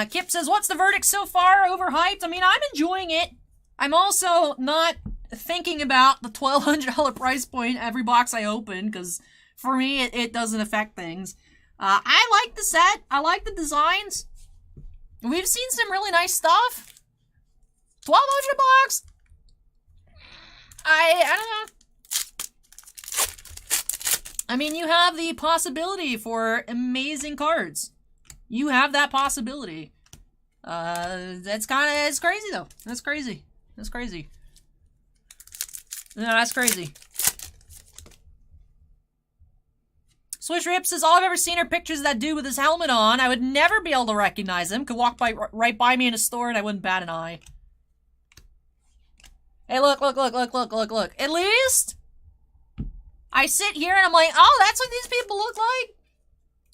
Kip says, what's the verdict so far? Overhyped? I mean, I'm enjoying it. I'm also not thinking about the $1,200 price point every box I open, because for me, it doesn't affect things. I like the set. I like the designs. We've seen some really nice stuff. $1,200 bucks. I don't know. I mean, you have the possibility for amazing cards. You have that possibility. It's crazy though. That's crazy. That's crazy. No, that's crazy. Swish Rip says, all I've ever seen are pictures of that dude with his helmet on. I would never be able to recognize him. Could walk right by me in a store and I wouldn't bat an eye. Hey, look. At least I sit here and I'm like, oh, that's what these people look like?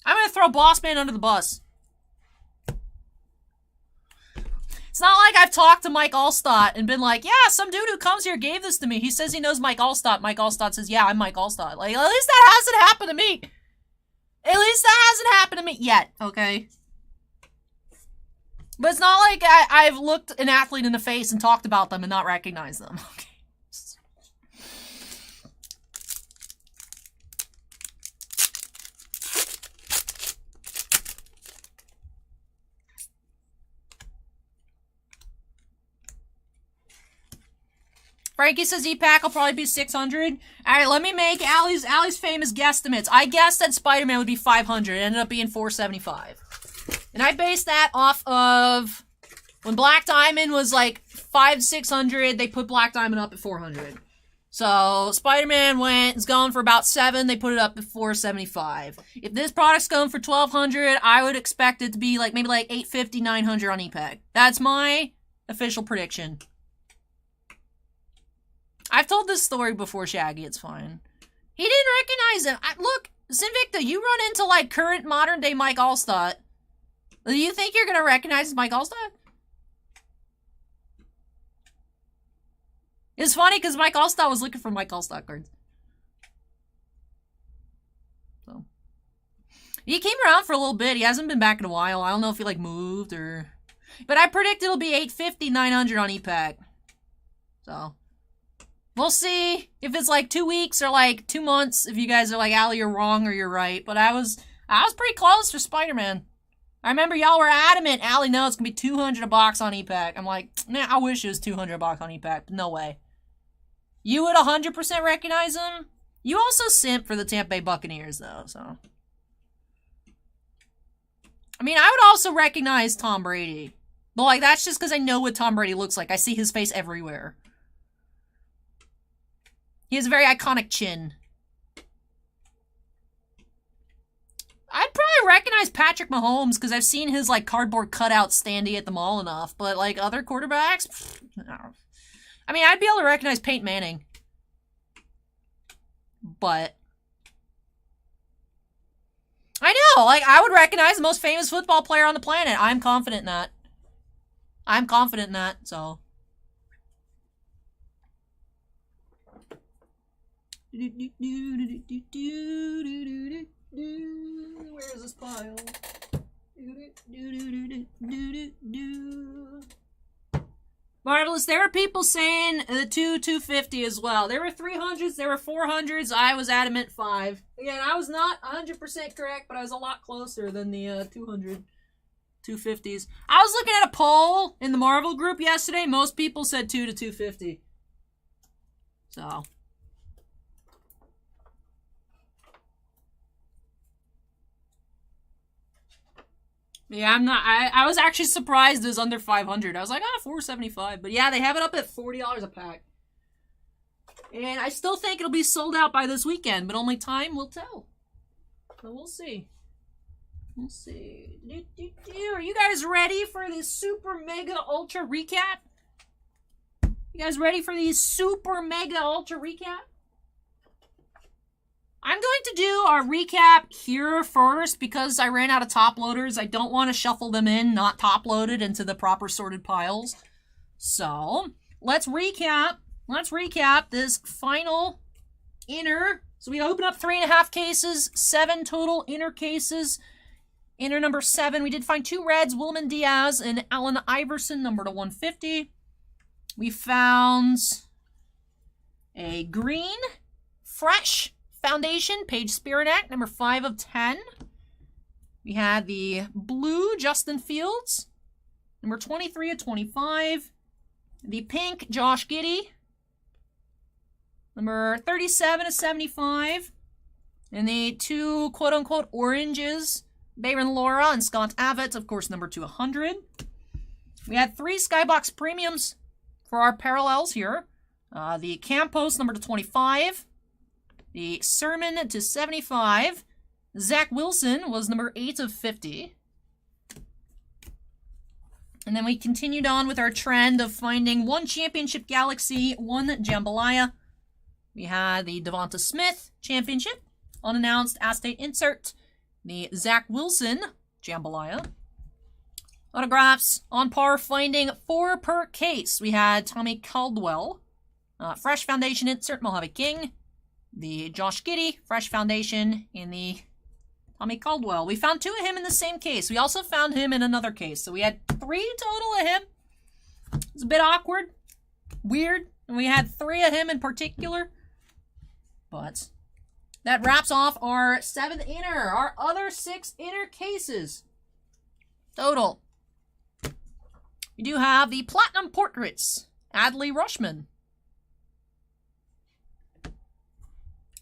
I'm gonna throw Boss Man under the bus. It's not like I've talked to Mike Allstott and been like, yeah, some dude who comes here gave this to me. He says he knows Mike Allstott. Mike Allstott says, yeah, I'm Mike Allstott. Like, at least that hasn't happened to me. At least that hasn't happened to me yet, okay? But it's not like I've looked an athlete in the face and talked about them and not recognized them, okay? Frankie says E-Pack will probably be 600. Alright, let me make Allie's famous guesstimates. I guessed that Spider-Man would be 500. It ended up being 475. And I based that off of when Black Diamond was like 600, they put Black Diamond up at 400. So Spider-Man is going for about 7, they put it up at 475. If this product's going for 1200, I would expect it to be like maybe like 850, 900 on E-Pack. That's my official prediction. I've told this story before, Shaggy. It's fine. He didn't recognize him. Look, Sinvicta, you run into, like, current modern-day Mike Allstott. Do you think you're gonna recognize Mike Allstott? It's funny, because Mike Allstott was looking for Mike Allstott cards. So. He came around for a little bit. He hasn't been back in a while. I don't know if he, like, moved or... But I predict it'll be 850, 900 on E-Pack. So... We'll see if it's like 2 weeks or like 2 months. If you guys are like, Allie, you're wrong or you're right. But I was pretty close for Spider-Man. I remember y'all were adamant. Allie, no, it's gonna be 200 a box on E-Pack. I'm like, nah, I wish it was 200 a box on E-Pack. No way. You would 100% recognize him. You also simp for the Tampa Bay Buccaneers, though. So, I mean, I would also recognize Tom Brady, but like that's just because I know what Tom Brady looks like. I see his face everywhere. He has a very iconic chin. I'd probably recognize Patrick Mahomes because I've seen his like cardboard cutout standee at the mall enough. But like other quarterbacks, no. I mean, I'd be able to recognize Peyton Manning. But I know, like I would recognize the most famous football player on the planet. I'm confident in that. I'm confident in that, so. Where is this pile? Marvelous. There were people saying the 250 as well. There were 300s, there were 400s. I was adamant 5. Again, I was not 100% correct, but I was a lot closer than the 250s. I was looking at a poll in the Marvel group yesterday. Most people said 2 to 250. So. Yeah, I'm not. I was actually surprised it was under 500. I was like, $475. But yeah, they have it up at $40 a pack. And I still think it'll be sold out by this weekend, but only time will tell. So we'll see. We'll see. Are you guys ready for this super mega ultra recap? You guys ready for these super mega ultra recap? I'm going to do our recap here first because I ran out of top loaders. I don't want to shuffle them in, not top loaded, into the proper sorted piles. So, let's recap this final inner So we open up 3.5 cases, 7 total inner cases. Inner number 7, we did find 2 reds, Wilman Diaz and Allen Iverson, number to 150. We found a green, fresh foundation, Paige Spiranak, number 5 of 10. We had the blue, Justin Fields, number 23 of 25. The pink, Josh Giddey, number 37 of 75. And the 2 quote-unquote oranges, Bayron Laura and Scott Avett, of course, number 200. We had 3 Skybox premiums for our parallels here. The Campos, number to 25. The Sermon to 75. Zach Wilson was number 8 of 50. And then we continued on with our trend of finding 1 Championship Galaxy, 1 Jambalaya. We had the Devonta Smith Championship, unannounced acetate insert. The Zach Wilson Jambalaya. Autographs on par, finding 4 per case. We had Tommy Caldwell, Fresh Foundation insert, Mojave King. The Josh Giddey, Fresh Foundation, in the Tommy Caldwell. We found 2 of him in the same case. We also found him in another case. So we had 3 total of him. It's a bit awkward, weird. And we had 3 of him in particular. But that wraps off our 7th inner, our other 6 inner cases. Total. We do have the Platinum Portraits, Adley Rushman.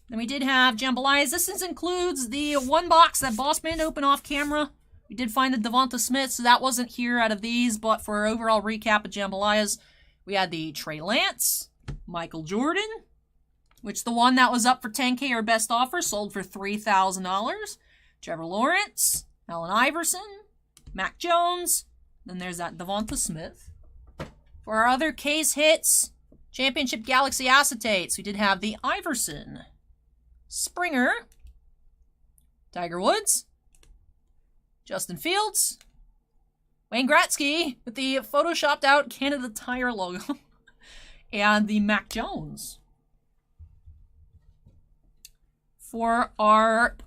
Then we did have Jambalayas. This includes the 1 box that Bossman opened off camera. We did find the Devonta Smith, so that wasn't here out of these, but for our overall recap of Jambalayas, we had the Trey Lance, Michael Jordan, which the one that was up for $10K or best offer sold for $3,000. Trevor Lawrence, Allen Iverson, Mac Jones, then there's that Devonta Smith. For our other case hits, Championship Galaxy Acetates, we did have the Iverson, Springer, Tiger Woods, Justin Fields, Wayne Gretzky with the photoshopped out Canada Tire logo, and the Mac Jones. For our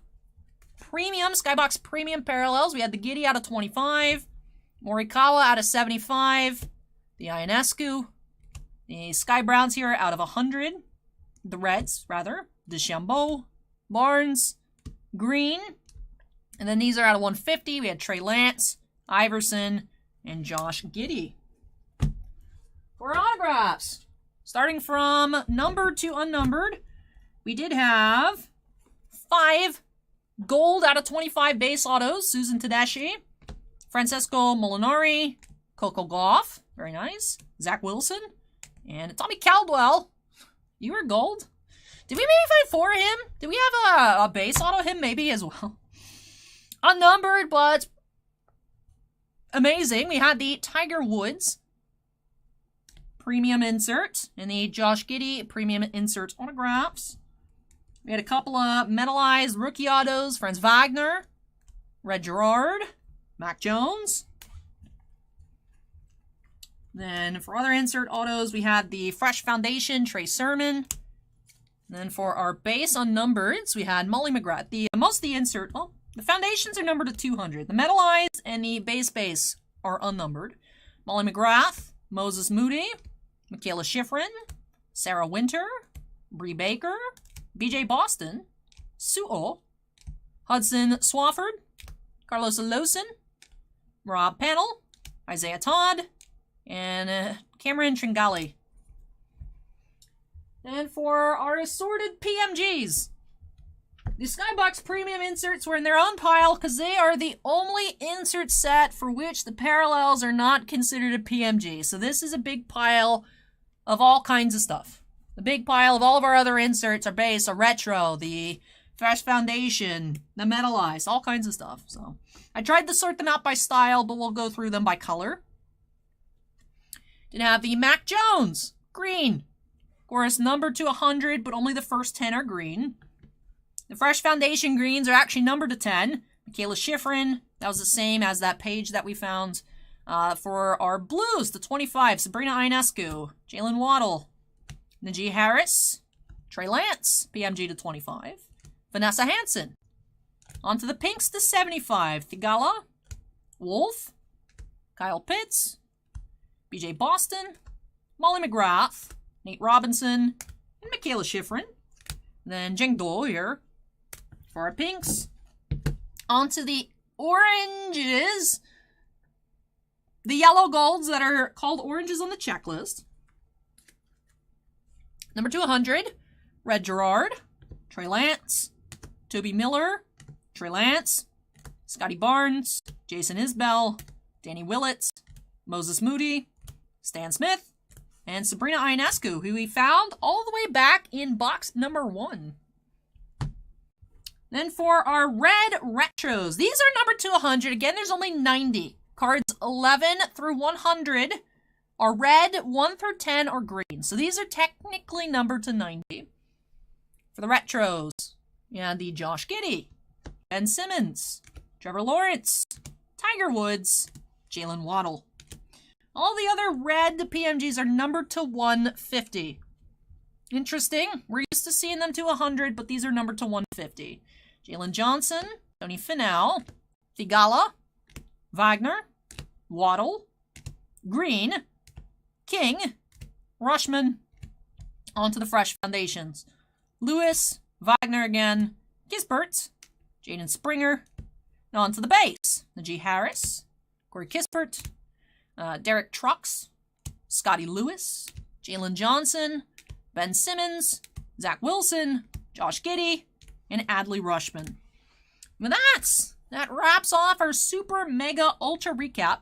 premium, Skybox Premium Parallels, we had the Giddey out of 25, Morikawa out of 75, the Ionescu, the Sky Browns here out of 100, the Reds, rather, DeChambeau, Barnes, Green, and then these are out of 150. We had Trey Lance, Iverson, and Josh Giddey. For autographs, starting from numbered to unnumbered, we did have 5 gold out of 25 base autos, Susan Tedeschi, Francesco Molinari, Coco Gauff, very nice, Zach Wilson, and Tommy Caldwell. You were gold. Did we maybe find 4 of him? Did we have a base auto him maybe as well? Unnumbered, but amazing. We had the Tiger Woods premium insert and the Josh Giddey premium insert autographs. We had a couple of metallized rookie autos, Franz Wagner, Red Gerard, Mac Jones. Then for other insert autos, we had the Fresh Foundation, Trey Sermon. Then for our base unnumbereds, we had Molly McGrath. Most of the insert, well, the foundations are numbered to 200. The metallized and the base are unnumbered. Molly McGrath, Moses Moody, Michaela Schifrin, Sarah Winter, Bree Baker, BJ Boston, Su'o, Hudson Swafford, Carlos Alosin, Rob Pannell, Isaiah Todd, and Cameron Tringali. And for our assorted PMGs, the Skybox Premium inserts were in their own pile because they are the only insert set for which the parallels are not considered a PMG. So this is a big pile of all kinds of stuff. The big pile of all of our other inserts are base, are retro, the Fresh Foundation, the metallized, all kinds of stuff. So I tried to sort them out by style, but we'll go through them by color. Did have the Mac Jones, green. Of course, numbered to 100, but only the first 10 are green. The Fresh Foundation greens are actually numbered to 10. Michaela Schifrin, that was the same as that page that we found. For our blues, the 25, Sabrina Ionescu, Jalen Waddle, Najee Harris, Trey Lance, PMG to 25. Vanessa Hansen. On to the pinks to 75. Thigala, Wolf, Kyle Pitts, BJ Boston, Molly McGrath, Nate Robinson, and Michaela Schifrin. Then Jeng Do here for our pinks. On to the oranges. The yellow golds that are called oranges on the checklist. Number 200, Red Gerard, Trey Lance, Toby Miller, Trey Lance, Scotty Barnes, Jason Isbell, Danny Willett, Moses Moody, Stan Smith, and Sabrina Ionescu, who we found all the way back in box number 1. Then for our red retros, these are number 200. Again, there's only 90. Cards 11 through 100 are red, 1 through 10 are green. So these are technically numbered to 90. For the retros, yeah, the Josh Giddey, Ben Simmons, Trevor Lawrence, Tiger Woods, Jalen Waddle. All the other red PMGs are numbered to 150. Interesting. We're used to seeing them to 100, but these are numbered to 150. Jalen Johnson, Tony Finau, Thigala, Wagner, Waddle, Green, King, Rushman. On to the fresh foundations. Lewis, Wagner again, Kispert, Jaden Springer. And on to the base. Najee Harris, Corey Kispert, Derek Trucks, Scotty Lewis, Jalen Johnson, Ben Simmons, Zach Wilson, Josh Giddey, and Adley Rushman. With that wraps off our super mega ultra recap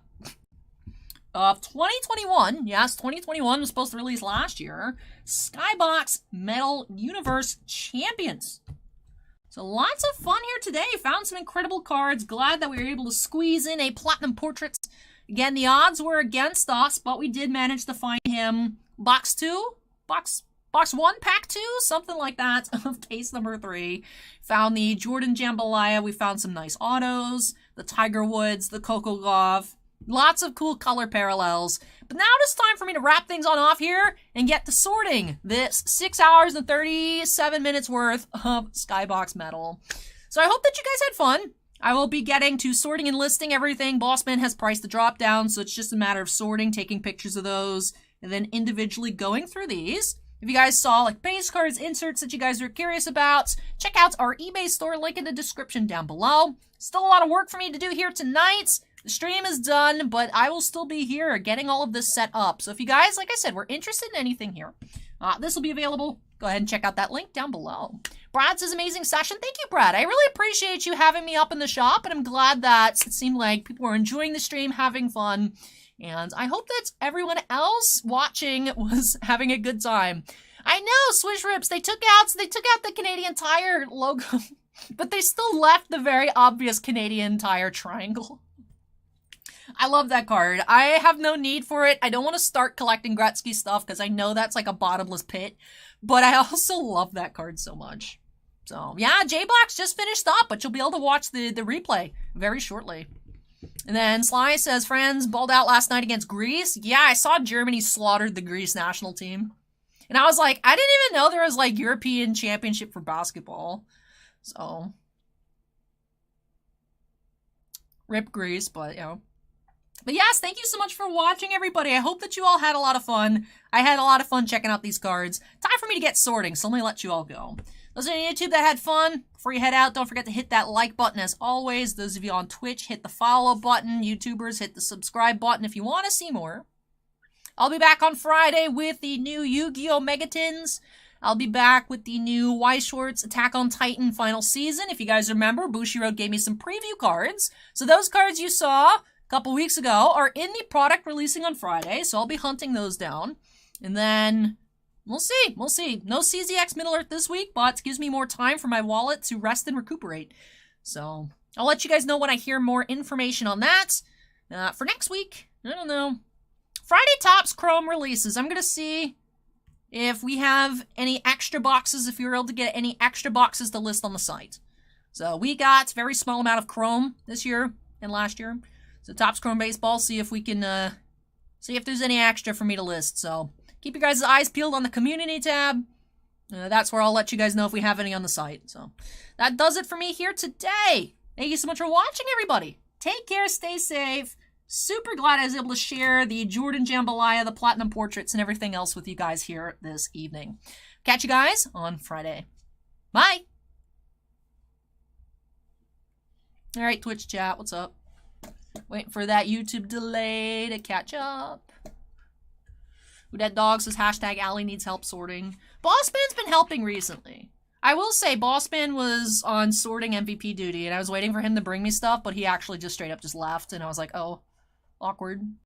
of 2021. Yes, 2021 was supposed to release last year. Skybox Metal Universe Champions. So lots of fun here today. Found some incredible cards. Glad that we were able to squeeze in a Platinum Portraits. Again, the odds were against us, but we did manage to find him box 1, pack 2, something like that, of case number 3. Found the Jordan Jambalaya. We found some nice autos, the Tiger Woods, the Coco Gauff. Lots of cool color parallels. But now it's time for me to wrap things on off here and get to sorting this 6 hours and 37 minutes worth of Skybox Metal. So I hope that you guys had fun. I will be getting to sorting and listing everything. Bossman has priced the drop down, so it's just a matter of sorting, taking pictures of those, and then individually going through these. If you guys saw like base cards, inserts that you guys were curious about, check out our eBay store, link in the description down below. Still a lot of work for me to do here tonight. The stream is done, but I will still be here getting all of this set up. So if you guys, like I said, were interested in anything here, this will be available. Go ahead and check out that link down below. Brad says, amazing session. Thank you, Brad. I really appreciate you having me up in the shop, and I'm glad that it seemed like people were enjoying the stream, having fun. And I hope that everyone else watching was having a good time. I know, Swish Rips, they took out the Canadian Tire logo, but they still left the very obvious Canadian Tire triangle. I love that card. I have no need for it. I don't want to start collecting Gretzky stuff because I know that's like a bottomless pit, but I also love that card so much. So, yeah, J-Box just finished up, but you'll be able to watch the replay very shortly. And then Sly says, friends balled out last night against Greece. Yeah, I saw Germany slaughtered the Greece national team. And I was like, I didn't even know there was like European Championship for basketball. So, rip Greece, but you know. But yes, thank you so much for watching, everybody. I hope that you all had a lot of fun. I had a lot of fun checking out these cards. Time for me to get sorting, so let me let you all go. Those on YouTube that had fun, before you head out, don't forget to hit that like button as always. Those of you on Twitch, hit the follow button. YouTubers, hit the subscribe button if you want to see more. I'll be back on Friday with the new Yu-Gi-Oh! Megatins. I'll be back with the new Weiss Schwartz Attack on Titan final season. If you guys remember, Bushiroad gave me some preview cards. So those cards you saw a couple weeks ago are in the product releasing on Friday. So I'll be hunting those down. And then we'll see. No CZX Middle-earth this week, but it gives me more time for my wallet to rest and recuperate. So I'll let you guys know when I hear more information on that. For next week, I don't know. Friday Topps Chrome releases. I'm going to see if we have any extra boxes, if you're able to get any extra boxes to list on the site. So we got a very small amount of Chrome this year and last year. So Topps Chrome Baseball, see if we can, see if there's any extra for me to list. So keep your guys' eyes peeled on the community tab. That's where I'll let you guys know if we have any on the site. So that does it for me here today. Thank you so much for watching, everybody. Take care, stay safe. Super glad I was able to share the Jordan Jambalaya, the Platinum Portraits, and everything else with you guys here this evening. Catch you guys on Friday. Bye! Alright, Twitch chat, what's up? Waiting for that YouTube delay to catch up. Who That Dog says hashtag Allie needs help sorting. Bossman's been helping recently. I will say Bossman was on sorting MVP duty and I was waiting for him to bring me stuff, but he actually just straight up just left and I was like, oh, awkward.